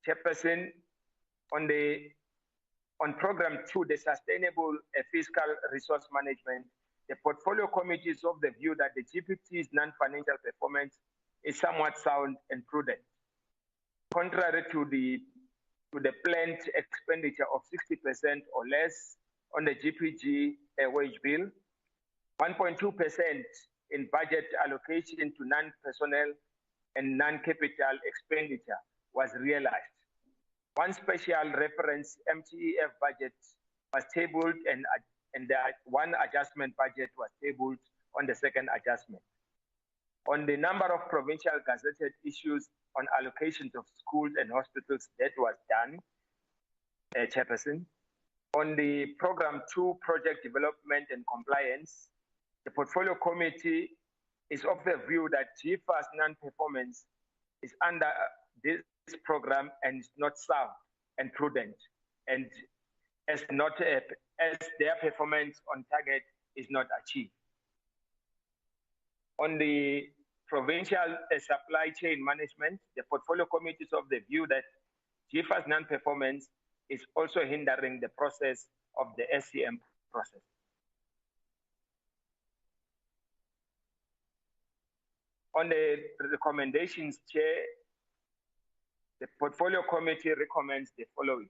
Chairperson, on Program 2, the Sustainable Fiscal Resource Management, the portfolio committee is of the view that the GPT's non-financial performance is somewhat sound and prudent. Contrary to the planned expenditure of 60% or less on the GPG wage bill, 1.2% in budget allocation to non-personnel and non-capital expenditure was realized. 1 special reference MTEF budget was tabled and 1 adjustment budget was tabled on the 2nd adjustment. On the number of provincial gazetted issues on allocations of schools and hospitals, that was done, Chairperson. On the Program 2, Project Development and Compliance, the Portfolio Committee is of the view that GFA's non-performance is under this program and is not sound and prudent, and as their performance on target is not achieved. On the provincial supply chain management, the Portfolio Committee is of the view that GFA's non-performance is also hindering the process of the SCM process. On the recommendations, Chair, the Portfolio Committee recommends the following.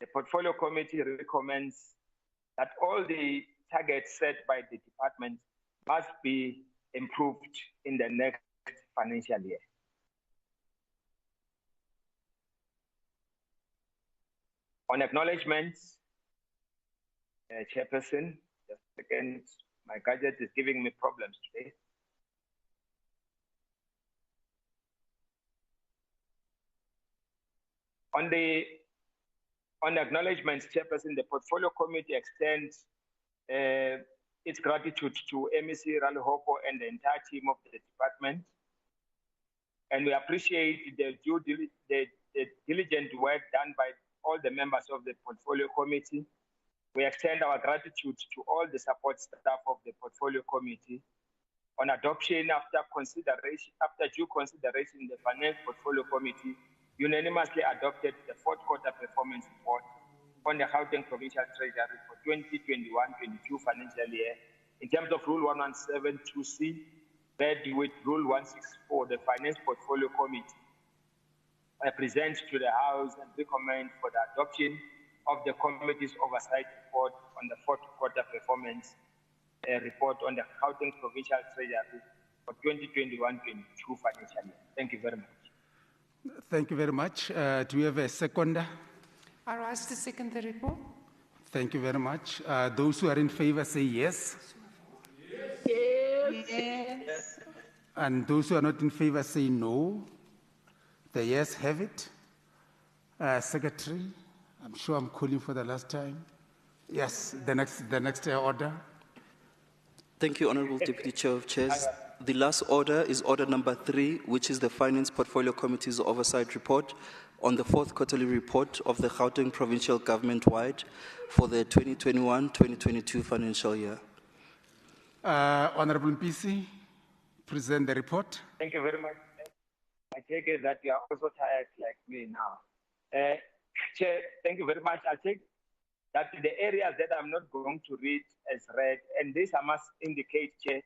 The Portfolio Committee recommends that all the targets set by the department must be improved in the next financial year. On acknowledgements, Chairperson, just a second, my gadget is giving me problems today. On acknowledgements, Chairperson, the Portfolio Committee extends its gratitude to MEC Ralihopo and the entire team of the department. And we appreciate the diligent work done by all the members of the Portfolio Committee. We extend our gratitude to all the support staff of the Portfolio Committee. On adoption, after due consideration, the Finance Portfolio Committee unanimously adopted the fourth quarter performance report on the Gauteng Provincial Treasury for 2021-22 financial year. In terms of Rule 1172C, read with Rule 164, the Finance Portfolio Committee presents to the House and recommend for the adoption of the committee's oversight report on the fourth quarter performance report on the Gauteng Provincial Treasury for 2021-22 financial year. Thank you very much. Thank you very much. Do we have a seconder? I rise to second the report. Thank you very much. Those who are in favor say yes. Yes. Yes. And those who are not in favor say no. The yes have it. Secretary, I'm sure I'm calling for the last time. Yes, the next order. Thank you, Honorable Deputy Chair of Chairs. The last order is order number 3, which is the Finance Portfolio Committee's oversight report on the fourth quarterly report of the Gauteng Provincial Government-wide for the 2021-2022 financial year. Honorable Mpisi, present the report. Thank you very much. I take it that you are also tired like me now. Chair, thank you very much. I take that the areas that I'm not going to read as read, and this I must indicate, Chair,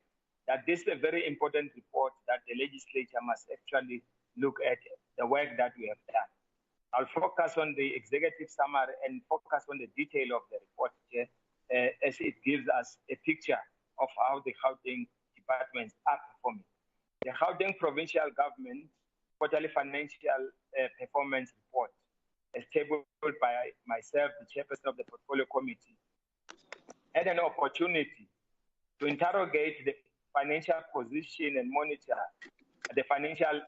that this is a very important report that the legislature must actually look at the work that we have done. I'll focus on the executive summary and focus on the detail of the report, Chair, as it gives us a picture of how the Gauteng departments are performing. The Gauteng Provincial Government Quarterly Financial Performance Report, as tabled by myself, the chairperson of the Portfolio Committee, had an opportunity to interrogate the financial position and monitor the financial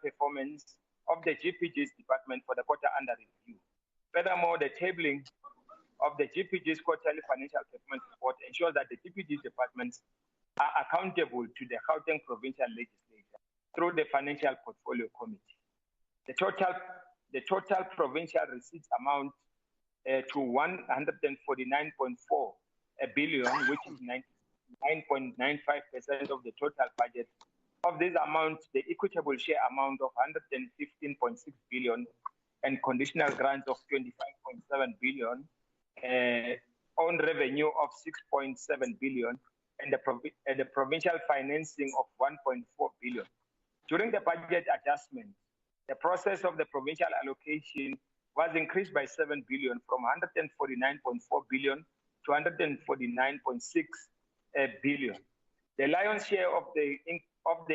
performance of the GPG's department for the quarter under review. Furthermore, the tabling of the GPG's quarterly financial performance report ensures that the GPG departments are accountable to the Gauteng Provincial Legislature through the Financial Portfolio Committee. The total provincial receipts amount to 149.4 billion, which is 9.95% of the total budget. Of this amount, the equitable share amount of 115.6 billion and conditional grants of 25.7 billion, own revenue of 6.7 billion, and the provincial financing of 1.4 billion. During the budget adjustment, the process of the provincial allocation was increased by 7 billion from 149.4 billion to 149.6 billion. The lion's share of the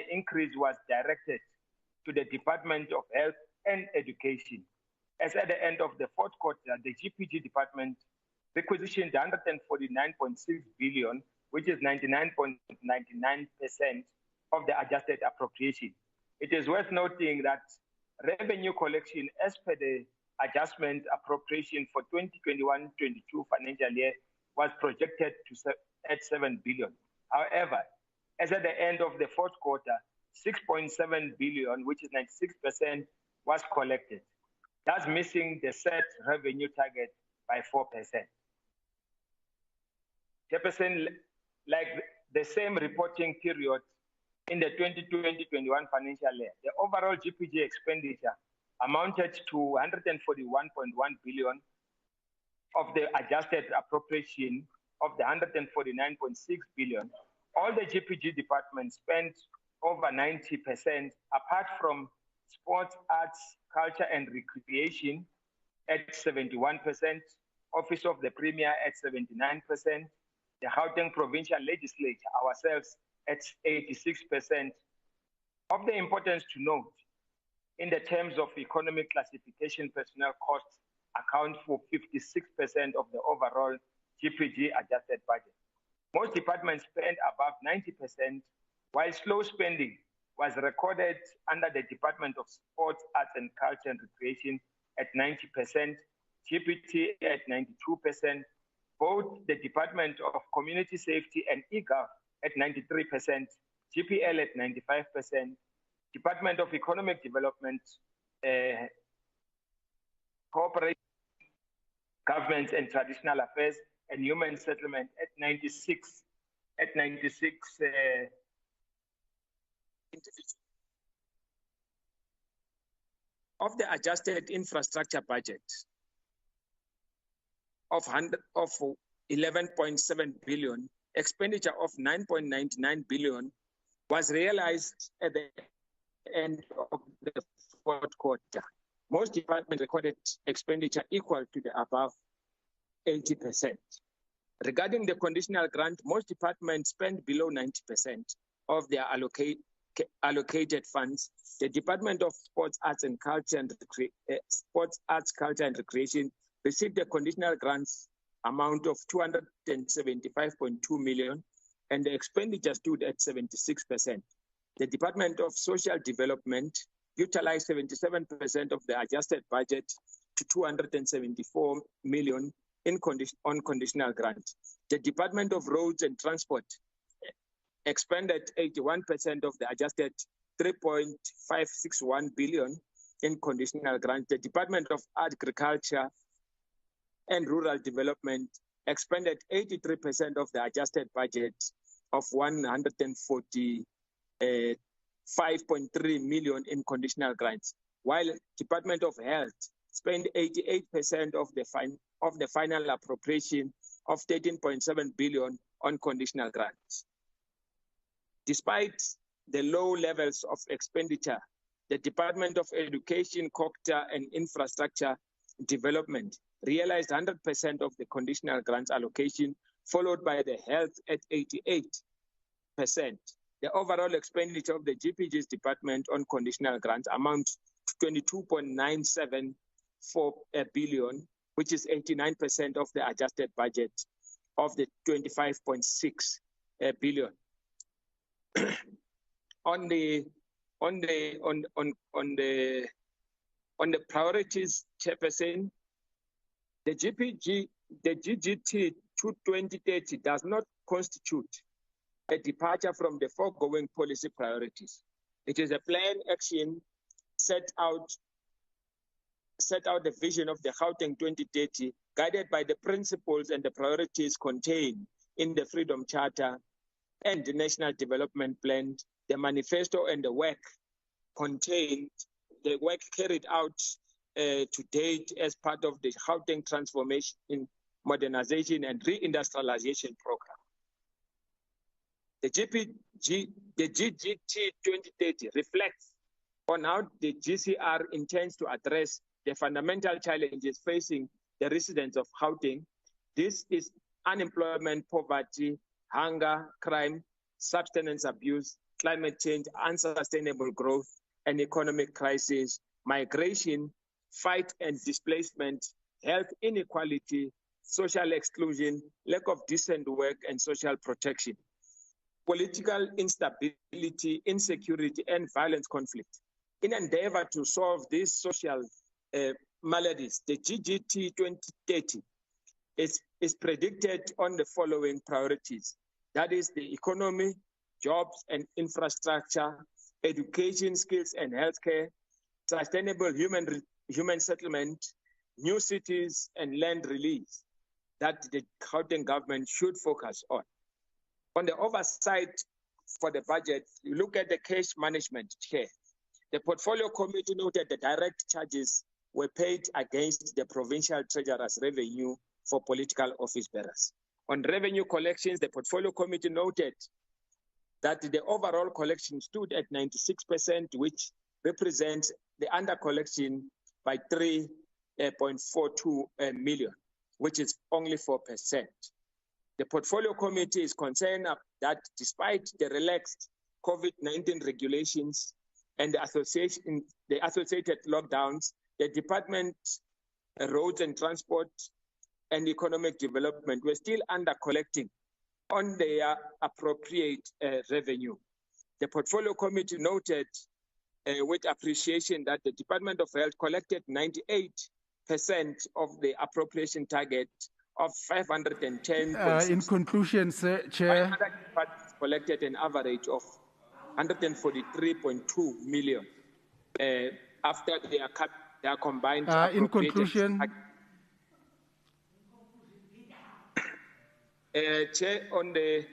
increase was directed to the Department of Health and Education. As at the end of the fourth quarter, the GPG department requisitioned 149.6 billion, which is 99.99% of the adjusted appropriation. It is worth noting that revenue collection as per the adjustment appropriation for 2021-22 financial year was projected at 7 billion. However, as at the end of the fourth quarter, 6.7 billion, which is 96%, was collected, thus missing the set revenue target by 4%. Chairperson, like the same reporting period in the 2020-21 financial year, the overall GPG expenditure amounted to 141.1 billion of the adjusted appropriation, of the 149.6 billion, all the GPG departments spent over 90%, apart from sports, arts, culture and recreation at 71%, Office of the Premier at 79%, the Gauteng Provincial Legislature, ourselves, at 86%. Of the importance to note, in the terms of economic classification, personnel costs account for 56% of the overall GPG adjusted budget. Most departments spend above 90%, while slow spending was recorded under the Department of Sports, Arts and Culture and Recreation at 90%, GPT at 92%, both the Department of Community Safety and eGov at 93%, GPL at 95%, Department of Economic Development, Cooperation, Government and Traditional Affairs and Human Settlement at 96. Of the adjusted infrastructure budget of 11.7 billion, expenditure of 9.99 billion was realized at the end of the fourth quarter. Most departments recorded expenditure equal to the above 80%. Regarding the conditional grant, most departments spent below 90% of their allocated funds. The Department of Sports, Arts and Culture and Sports, Arts, Culture and Recreation received a conditional grants amount of 275.2 million, and the expenditure stood at 76%. The Department of Social Development utilized 77% of the adjusted budget to 274 million on conditional grant. The Department of Roads and Transport expended 81% of the adjusted 3.561 billion in conditional grant. The Department of Agriculture and Rural Development expended 83% of the adjusted budget of 145.3 million in conditional grants, while Department of Health spent 88% of the final appropriation of 13.7 billion on conditional grants. Despite the low levels of expenditure, the Department of Education, Culture and Infrastructure Development realized 100% of the conditional grants allocation, followed by the health at 88%. The overall expenditure of the GPG's department on conditional grants amounts to 22.974 billion, which is 89% of the adjusted budget of the 25.6 billion. On the priorities, Chairperson, the GGT 2030 does not constitute a departure from the foregoing policy priorities. It is a planned action set out the vision of the Gauteng 2030, guided by the principles and the priorities contained in the Freedom Charter and the National Development Plan, the manifesto and the work carried out to date as part of the Gauteng Transformation, Modernization and Reindustrialization Program. The GGT 2030 reflects on how the GCR intends to address the fundamental challenges facing the residents of Gauteng. This is unemployment, poverty, hunger, crime, substance abuse, climate change, unsustainable growth and economic crisis, migration, fight and displacement, health inequality, social exclusion, lack of decent work and social protection, political instability, insecurity and violent conflict. In an endeavor to solve these social maladies, the GGT 2030 is predicted on the following priorities. That is the economy, jobs and infrastructure, education, skills and healthcare, sustainable human settlement, new cities and land release that the Gauteng government should focus on. On the oversight for the budget, you look at the cash management here. The portfolio committee noted the direct charges were paid against the provincial treasurer's revenue for political office bearers. On revenue collections, the portfolio committee noted that the overall collection stood at 96%, which represents the under collection by 3.42 million, which is only 4%. The portfolio committee is concerned that despite the relaxed COVID-19 regulations and the associated lockdowns, the Department of Roads and Transport and Economic Development were still under collecting on their appropriate revenue. The portfolio committee noted with appreciation that the Department of Health collected 98% of the appropriation target of 510. In conclusion, Sir, Chair. Other departments collected an average of 143.2 million after their combined. In conclusion. Chair, on the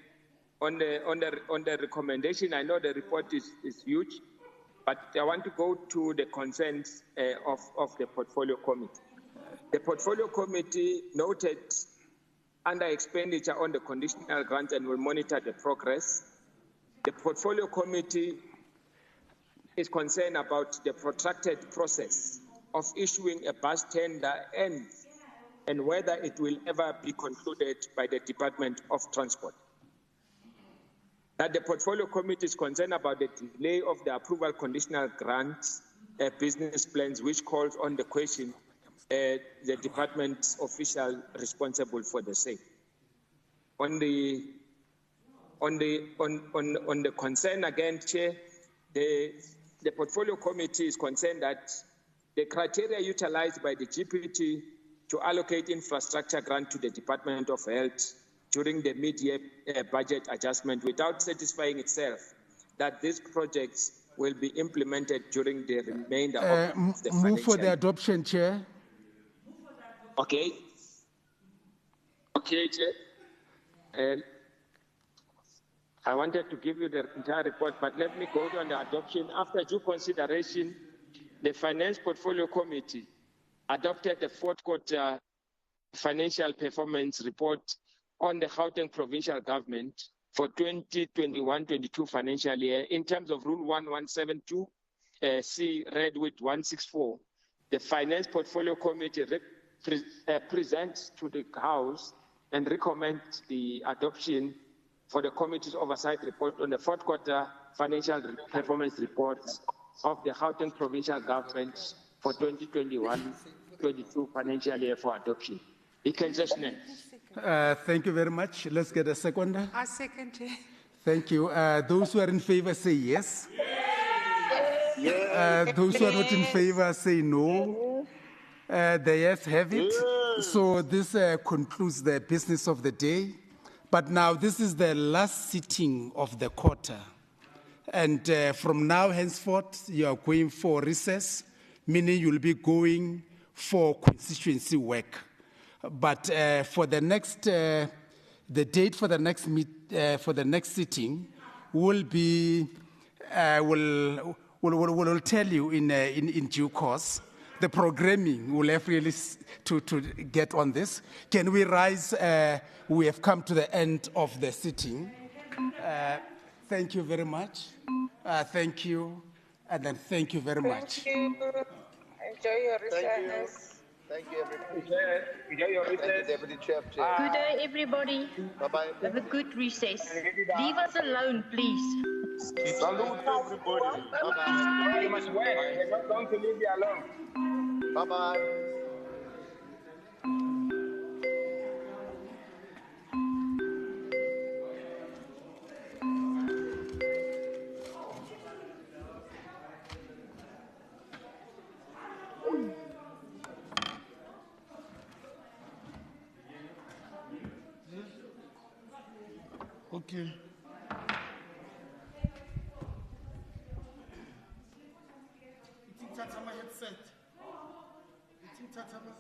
recommendation, I know the report is huge, but I want to go to the concerns of the portfolio committee. The portfolio committee noted under expenditure on the conditional grant and will monitor the progress. The portfolio committee is concerned about the protracted process of issuing a bus tender and whether it will ever be concluded by the Department of Transport. That the portfolio committee is concerned about the delay of the approval conditional grants business plans, which calls on the question the department official responsible for the same. On the concern again, Chair, the portfolio committee is concerned that the criteria utilized by the GPT to allocate infrastructure grant to the Department of Health during the mid-year budget adjustment without satisfying itself that these projects will be implemented during the remainder of the financial year. Move for the adoption, Chair. Okay. Okay, Chair. I wanted to give you the entire report, but let me go on the adoption. After due consideration, the Finance Portfolio Committee adopted the fourth quarter financial performance report on the Gauteng Provincial Government for 2021-22 financial year in terms of Rule 1172, C read with 164. The Finance Portfolio Committee presents to the House and recommends the adoption for the Committee's oversight report on the fourth quarter financial performance reports of the Gauteng Provincial Government for 2021-22 financial year for adoption. It can just name. Thank you very much. Let's get a seconder. I second, Chair. Thank you. Those who are in favor say yes. Those who are not in favor say no. The yes have it. So this concludes the business of the day. But now this is the last sitting of the quarter. And from now henceforth, you are going for recess, meaning you'll be going for constituency work. But for the next, the date for the next sitting will be, we'll tell you in due course. The programming will have really to get on this. Can we rise? We have come to the end of the sitting. Thank you very much. Thank you, and then thank you very much. Thank you. Enjoy your recess. Thank you, everybody. Enjoy your recess. Thank you, Deputy Chair. Good day, everybody. Bye-bye. Have a good recess. Leave us alone, please. Salute everybody. Bye-bye. You must work. You're not going to leave you alone. Bye-bye. Okay. It's in Tatama headset. It's in Tatama.